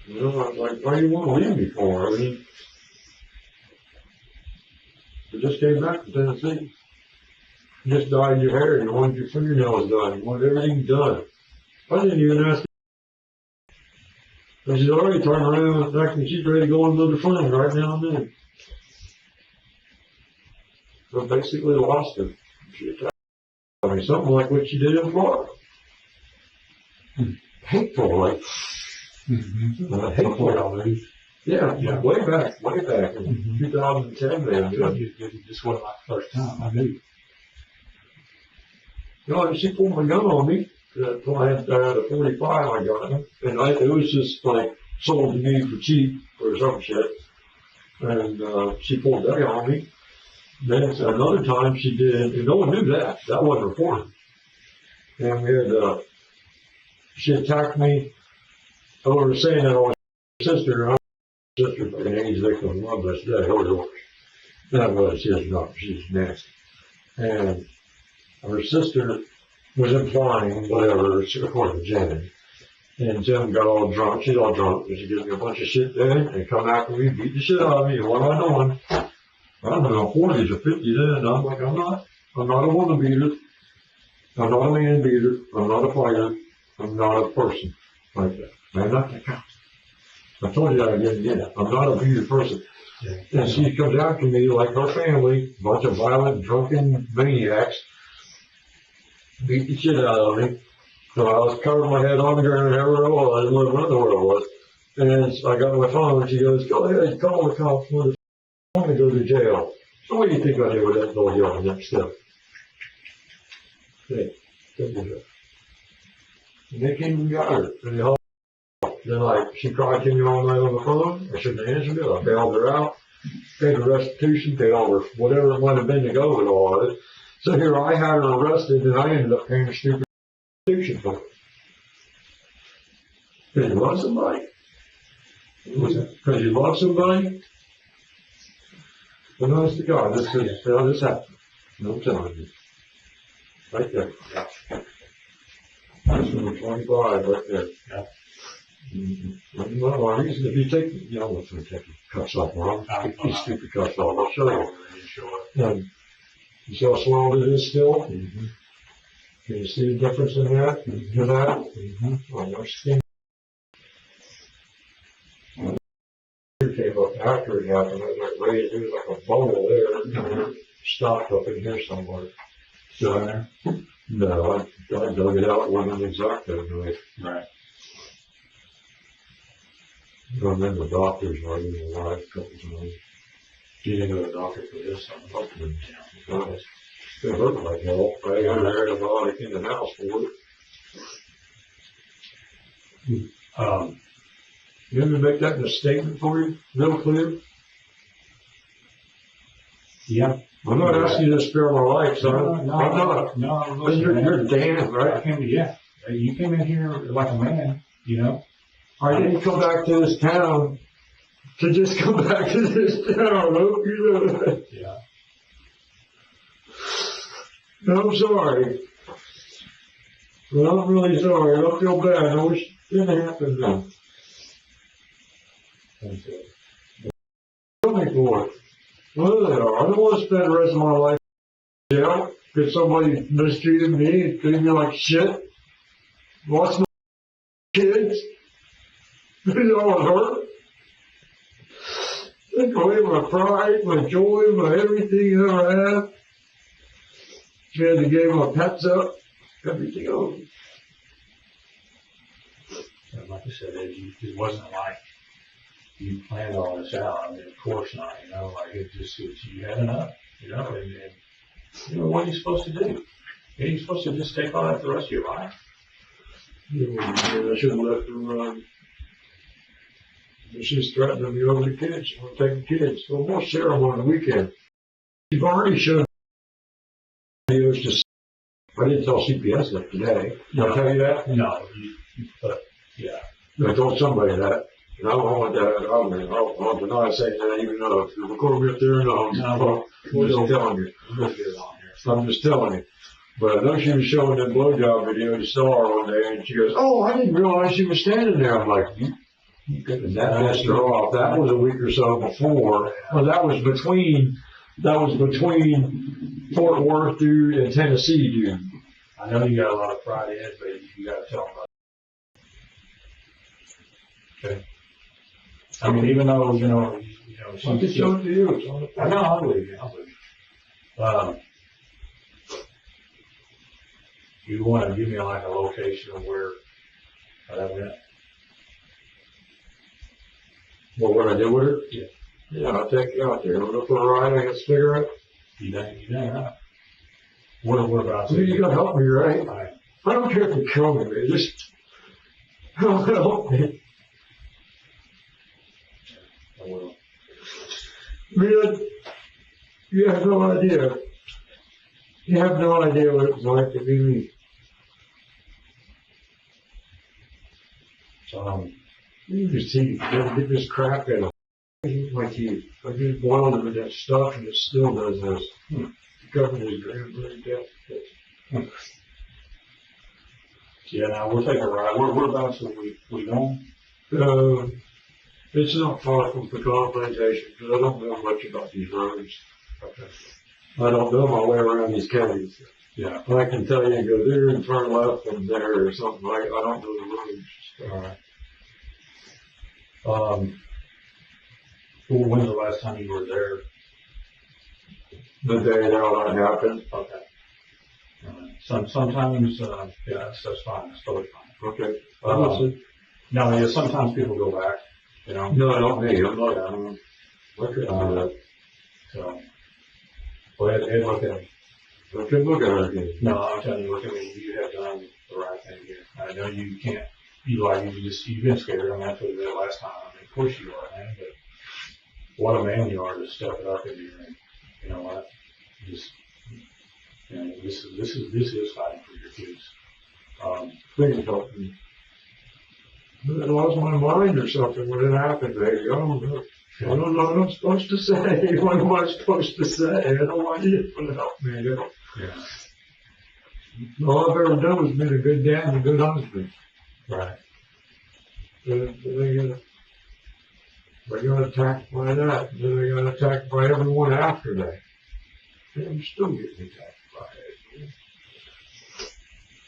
You know, I'm like, why do you want to leave me for? I mean, you just came back from Tennessee. You just dyed your hair. You wanted your fingernails done. You wanted everything done. I didn't even ask her. She's already turned around and acting she's ready to go into the flame right now and then. So basically lost her. She attacked. I mean, something like what she did in Florida. Hateful, like. Mm-hmm. Hateful. Yeah, way back in 2010, man. This wasn't my first time. I knew. You know, she pulled my gun on me. I had a 45 I got him. And it was just like sold to me for cheap or some shit. And she pulled that on me. Then another time she did, and no one knew that. That wasn't reported. And we had, she attacked me. I was saying that on my sister, and my sister fucking AIDS victim, one of us dead, or that was, she was not, she was nasty. And her sister was implying whatever, according to Jen. And Jen got all drunk, she's all drunk, and she gives me a bunch of shit then, and come after me, beat the shit out of me, and what am I doing? I'm in my 40s or 50s then, and I'm like, I'm not a woman beater. I'm not a man beater. I'm not a fighter. I'm not a person like that. I'm not that guy. I told you that again. I'm not a beater person. Yeah. And she comes after me like her family, a bunch of violent, drunken maniacs, beat the shit out of me. So I was covering my head on the ground, wherever I was, I didn't know where I was. And I got my phone, and she goes, go ahead, call the cops. I'm going to go to jail. So what do you think I did with that little yelling that stuff? Hey, don't do that. And they came and got her. And they hauled her. Then she cried to me all night on the phone. I shouldn't have answered it. I bailed her out. Paid her restitution, paid all her, whatever it might have been to go with all of it. So here I had her arrested and I ended up paying a stupid restitution for it. Because you love somebody? Because you love somebody? But honest to God, this happened. No telling you. Right there. That's number 25 right there. Yeah. Mm-hmm. Well, if you take, you know, let's take your cuffs off, Ron. Take these stupid cuffs off. I'll show you. And you see how swelled it is still? Mm-hmm. Can you see the difference in that? Mm-hmm. In that? Mm-hmm. Oh, your skin. Came up after it happened. I was like raised, it was like a bowl there. Stopped up in here somewhere. Still in there? No, I dug it out. It wasn't exactly right. Right. I've been to the doctors right in my life a couple times. You didn't go to the doctor for this? It still hurt like hell. I got an antibiotic in the house for it. You want me to make that in a statement for you, real clear? Yeah. I'm not asking you to spare my life, son. I'm not. No, But you're damn, right? You came in here like a man, you know. I didn't come back to this town to just come back to this town, you know that. Yeah. I'm sorry. Well, I'm really sorry. I don't feel bad. I wish it didn't happen though. Tell me for it. Well, they are. I don't want to spend the rest of my life in jail because somebody mistreated me and treated me like shit. Lost my kids. I was hurt. Took away my pride, my joy, my everything I ever had. She had to give my pets up, everything else. And like I said, it wasn't like you planned all this out. I mean, of course not, you know, like you had enough, you know, and you know, what are you supposed to do? Are you supposed to just take all that the rest of your life? Yeah, I should have left her run. She's threatening me over the kids. She won't take the kids. So we'll share them on the weekend. You've already shown videos to. I didn't tell CPS that today. Did I tell you that? No, but yeah. I told somebody that. And I don't want that. I'll deny saying that even though if you record me up there, no, I'm just telling you. We'll get it on here. I'm just telling you. But I know she was showing that blowjob video to Star one day, and she goes, "Oh, I didn't realize she was standing there." I'm like, that pissed her off. That was a week or so before. Well, that was between Fort Worth, dude, and Tennessee, dude. I know you got a lot of pride in it, but you got to tell them about it. Okay. I mean, even though, you know, I'm just showing it to you. It's on the I know, I believe you. I believe you. You want to give me like a location of where that went? Well, what I did with her? Yeah. Yeah, I'll take you out there. We'll go for a ride. I got a cigarette. You dang right. What about You gotta help me, right? Right. I don't care if you kill me, man. Just help me. I will. Man, you have no idea. You have no idea what it was like to be me. You just see, you get this crap in it. Like I just boiled him with that stuff and it still does this. Covered his grandmother's death. Yeah, now we'll take a ride. Whereabouts are we going? It's not far from Pecan Plantation, because I don't know much about these roads. Okay. I don't know my way around these counties. Yeah. I can tell you go there and turn left from there or something. I don't know the roads. All right. When's the last time you were there? The day that happened. Okay. Sometimes, yeah, that's fine. That's totally fine. Okay. No, yeah, sometimes people go back, you know. No, not me. I'm not. So, well, Ed, look at me. Okay, look at her again. No, I'm telling you, look at me. You have done the right thing here. I know you can't, you've been scared. I mean, that's what you did last time. I mean, of course you are, man, but what a man you are to step it up in here. And, you know what? Just, you know, this is fighting for your kids. Please help me. I lost my mind or something when it happened, baby. I don't know. I don't know what I'm supposed to say. What am I supposed to say? I don't want you to help me. Yeah. All I've ever done was been a good dad and a good husband. Right. They got attacked by that. Then they got attacked by everyone after that. And I'm still getting attacked by it.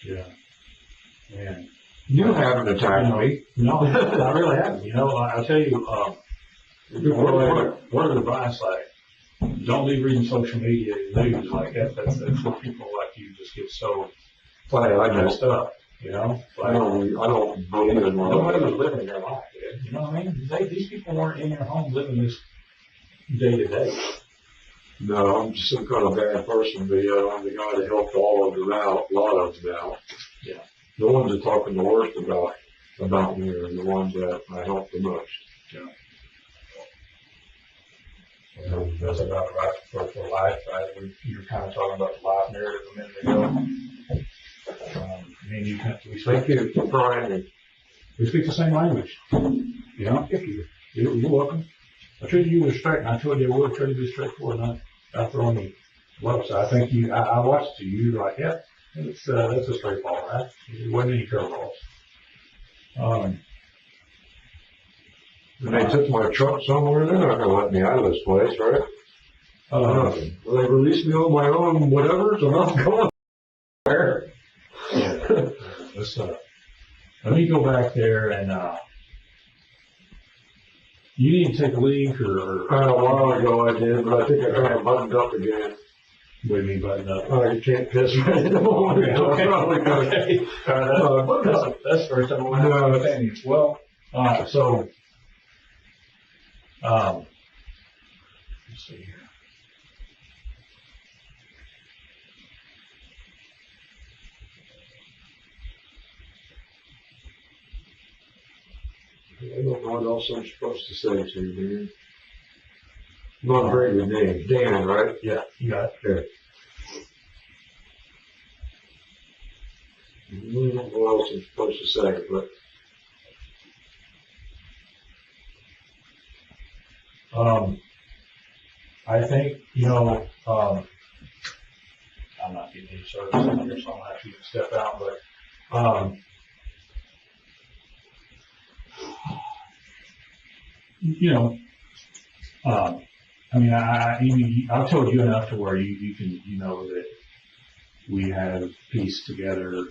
Yeah. Man. You haven't attacked me. No, I really haven't. You know, I'll tell you, word of advice, like, don't be reading social media news like that. That's where people like you just get so messed up, you know? Like, I don't believe in nobody was living their life, dude. You know what I mean? These people weren't in their home living this day to day. No, I'm just some kind of bad person, but I'm the guy that helped all of them out, a lot of them out. Yeah. The ones that talking the worst about me are the ones that I help the most. Yeah. That's about right for life, right? You were kind of talking about the life narrative a minute ago. I mean, Thank you for trying me. We speak the same language. You know? You're welcome. I treated you with respect, and I told you I would treat you with straightforward, not throwing Well, so I think I watched you like, yeah, that's a straight ball, right? It wasn't any curveballs. And they took my truck somewhere, they're not gonna let me out of this place, right? Nothing. Well, they released me on my own whatever, so I'm going there. Yeah. Let's, let me go back there and, you need to take a leak or A while ago I did, but I think I got it buttoned up again. what do you mean button up? Oh, you can't piss right at the moment. Okay. Probably good. Okay. That's the first time I No. understand you. Well, so, let's see here. I don't know what else I'm supposed to say to you, man. Not a very good name. Dan, right? Yeah, you got it. Okay. I don't know what else I'm supposed to say, but I think, I'm not getting any service on here, so I'm gonna have to step out, but, I've told you enough to where you can, that we have pieced together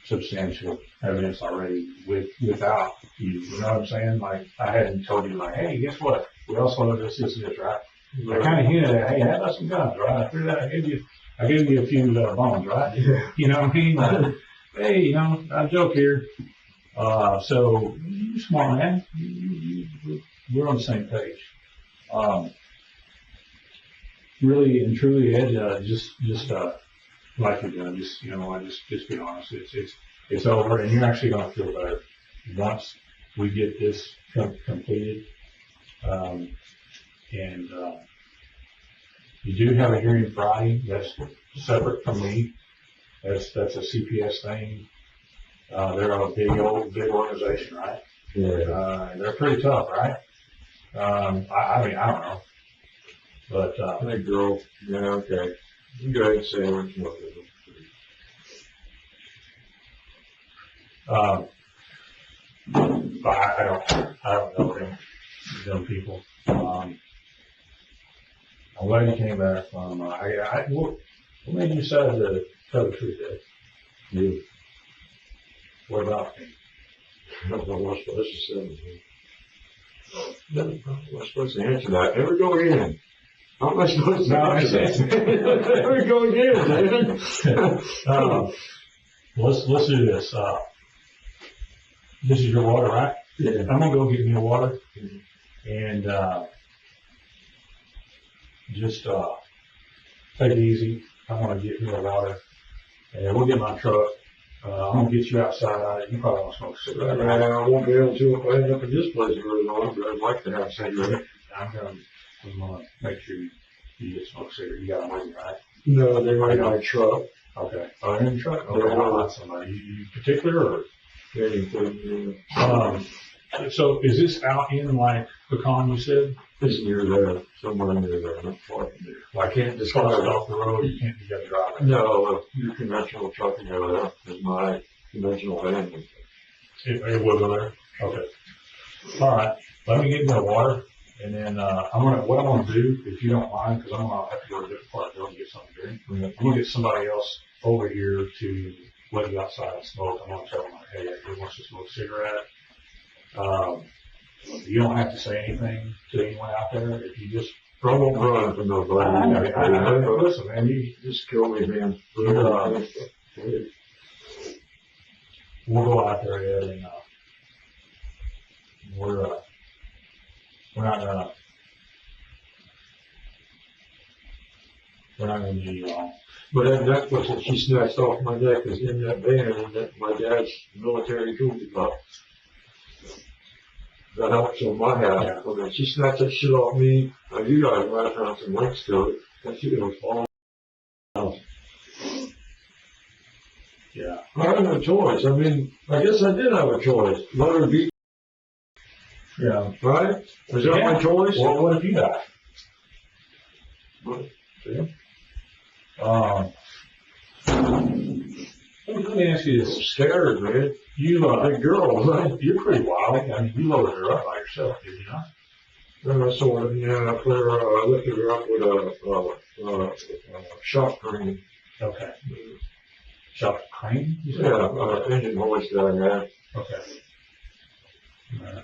substantial evidence already without you. You know what I'm saying? Like, I hadn't told you, like, hey, guess what? We also know this, right? I kind of hinted at, hey, how about some guns, right? I figured out, I gave you a few bones, right? yeah. You know what I mean? Like, hey, I joke here. So, you smart man. We're on the same page. Really and truly, Ed, just like you're doing, just be honest. It's over, and you're actually going to feel better once we get this completed. You do have a hearing Friday. That's separate from me. That's a CPS thing. They're a big organization, right? Yeah. They're pretty tough, right? I don't know. But, Hey, girl. Yeah, okay. You go ahead and say what you want to do. But I don't know them people. I'm glad you came back from, what made you decide to tell the truth, Ed? You. What about me? I don't know what I'm supposed to say. I'm not supposed to answer that. Never go in. How am I supposed to answer that? Never go in, man. Let's do this. This is your water, right? Yeah. I'm gonna go get me a water and just take it easy. I'm gonna get me a water and we'll get my truck. I'm gonna get you outside. You probably want to smoke a cigarette, right? I won't be able to if I end up in this place very long, but I'd like to have a cigarette. I'm gonna make sure you get smoke a cigarette. You got a money, right? No, they might my truck. Okay. Oh, in the truck? Okay. I'll let somebody. You particular or? So is this out in like Pecan, you said? It's near there, somewhere near there, not far from there. Well, I can't just cross it off the road. You can't, you got to drive it. No, your conventional trucking over there is my conventional van. It will go there? Okay. All right. Let me get me a water and then, what I'm going to do, if you don't mind, because I'm going to have to go to a different part of the building and get something to drink. I'm going to get somebody else over here to let you outside and smoke. I'm going to tell them, like, hey, if he wants to smoke a cigarette, you don't have to say anything to anyone out there. If you just I won't run from nobody. listen, man, you Just kill me, man. we'll go out there, Ed, and we're not gonna do you wrong. But that necklace that she snatched off my neck is in that van, and that my dad's military trophy box. That helps on my house. Yeah. When she snatched that shit off me, you guys might have found some links to it. That shit was all. Yeah. I had no choice. I mean, I guess I did have a choice. Let her be, Yeah. right? Was that my choice? Well, what if you die? Well, See? Let me ask you this. Scared, man. You, Big girl, right? you're pretty wild. I mean, you loaded her up by yourself, did you not? Sort of, yeah, I lifted her up with a shock crane. Okay. Shot crane? You said? Yeah, engine hoist that I had. Okay.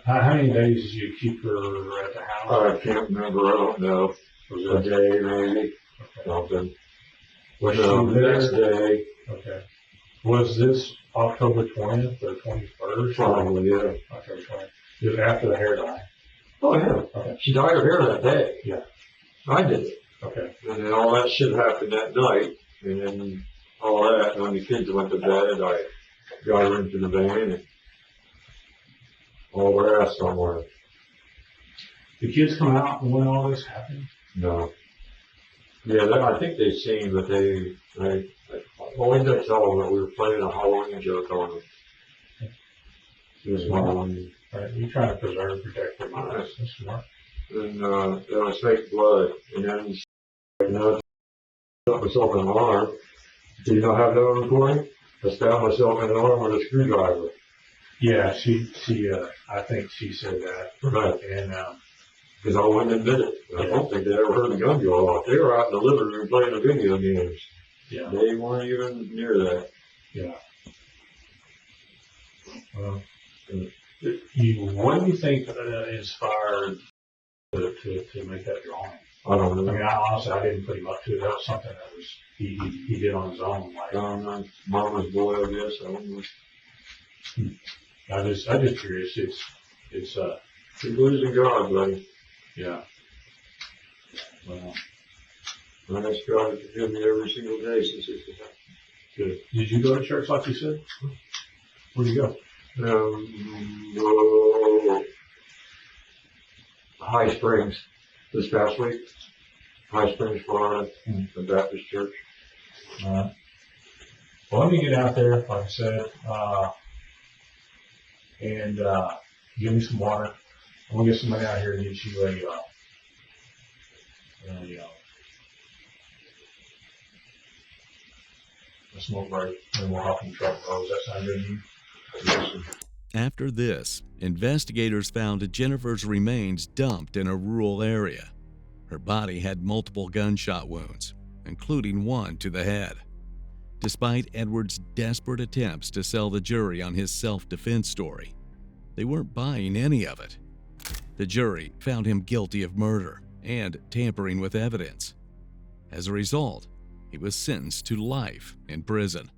How many days did you keep her at the house? I can't remember, I don't know. Was A it day, maybe, okay. something. Was No, she there? next day, Okay. Was this October 20th or 21st? probably, yeah. October 20th. It was after the hair dye. Oh, yeah. Okay. She dyed her hair that day. Yeah. I did it. Okay. And then all that shit happened that night. And then all that, when the kids went to bed, I got her into the van and all her ass somewhere. The kids come out when all this happened? No. Yeah, I think they seen, but always I tell them that we were playing a Halloween joke on them. This Halloween. Right. You're trying to preserve and protect their minds. That's smart. And, it was fake blood. And then, shot myself in the arm. Do you not have that recording? I stabbed myself in the arm with a screwdriver. Yeah, I think she said that. Right. And, Because I wouldn't admit it. I don't think they ever heard the gun go off. They were out in the living room playing the video games. yeah. They weren't even near that. Yeah. Well, what do you think inspired to make that drawing? I don't know. I mean, honestly, I didn't put him up to it. That was something that was he did on his own. Like, Mama's boy, I guess. I don't know. I just curious. It's He believes in God, buddy. yeah. Well, I ask God to forgive me every single day since it's happened. good. Did you go to church like you said? Where'd you go? High Springs this past week. High Springs, Florida, the Baptist Church. All right. Well, let me get out there, like I said, and give me some water. I'm gonna get somebody out here to get you a smoke break, and we'll hop in the truck. Oh, does that sound good to you? Yes, sir. After this, investigators found Jennifer's remains dumped in a rural area. Her body had multiple gunshot wounds, including one to the head. Despite Edward's desperate attempts to sell the jury on his self-defense story, they weren't buying any of it. The jury found him guilty of murder and tampering with evidence. As a result, he was sentenced to life in prison.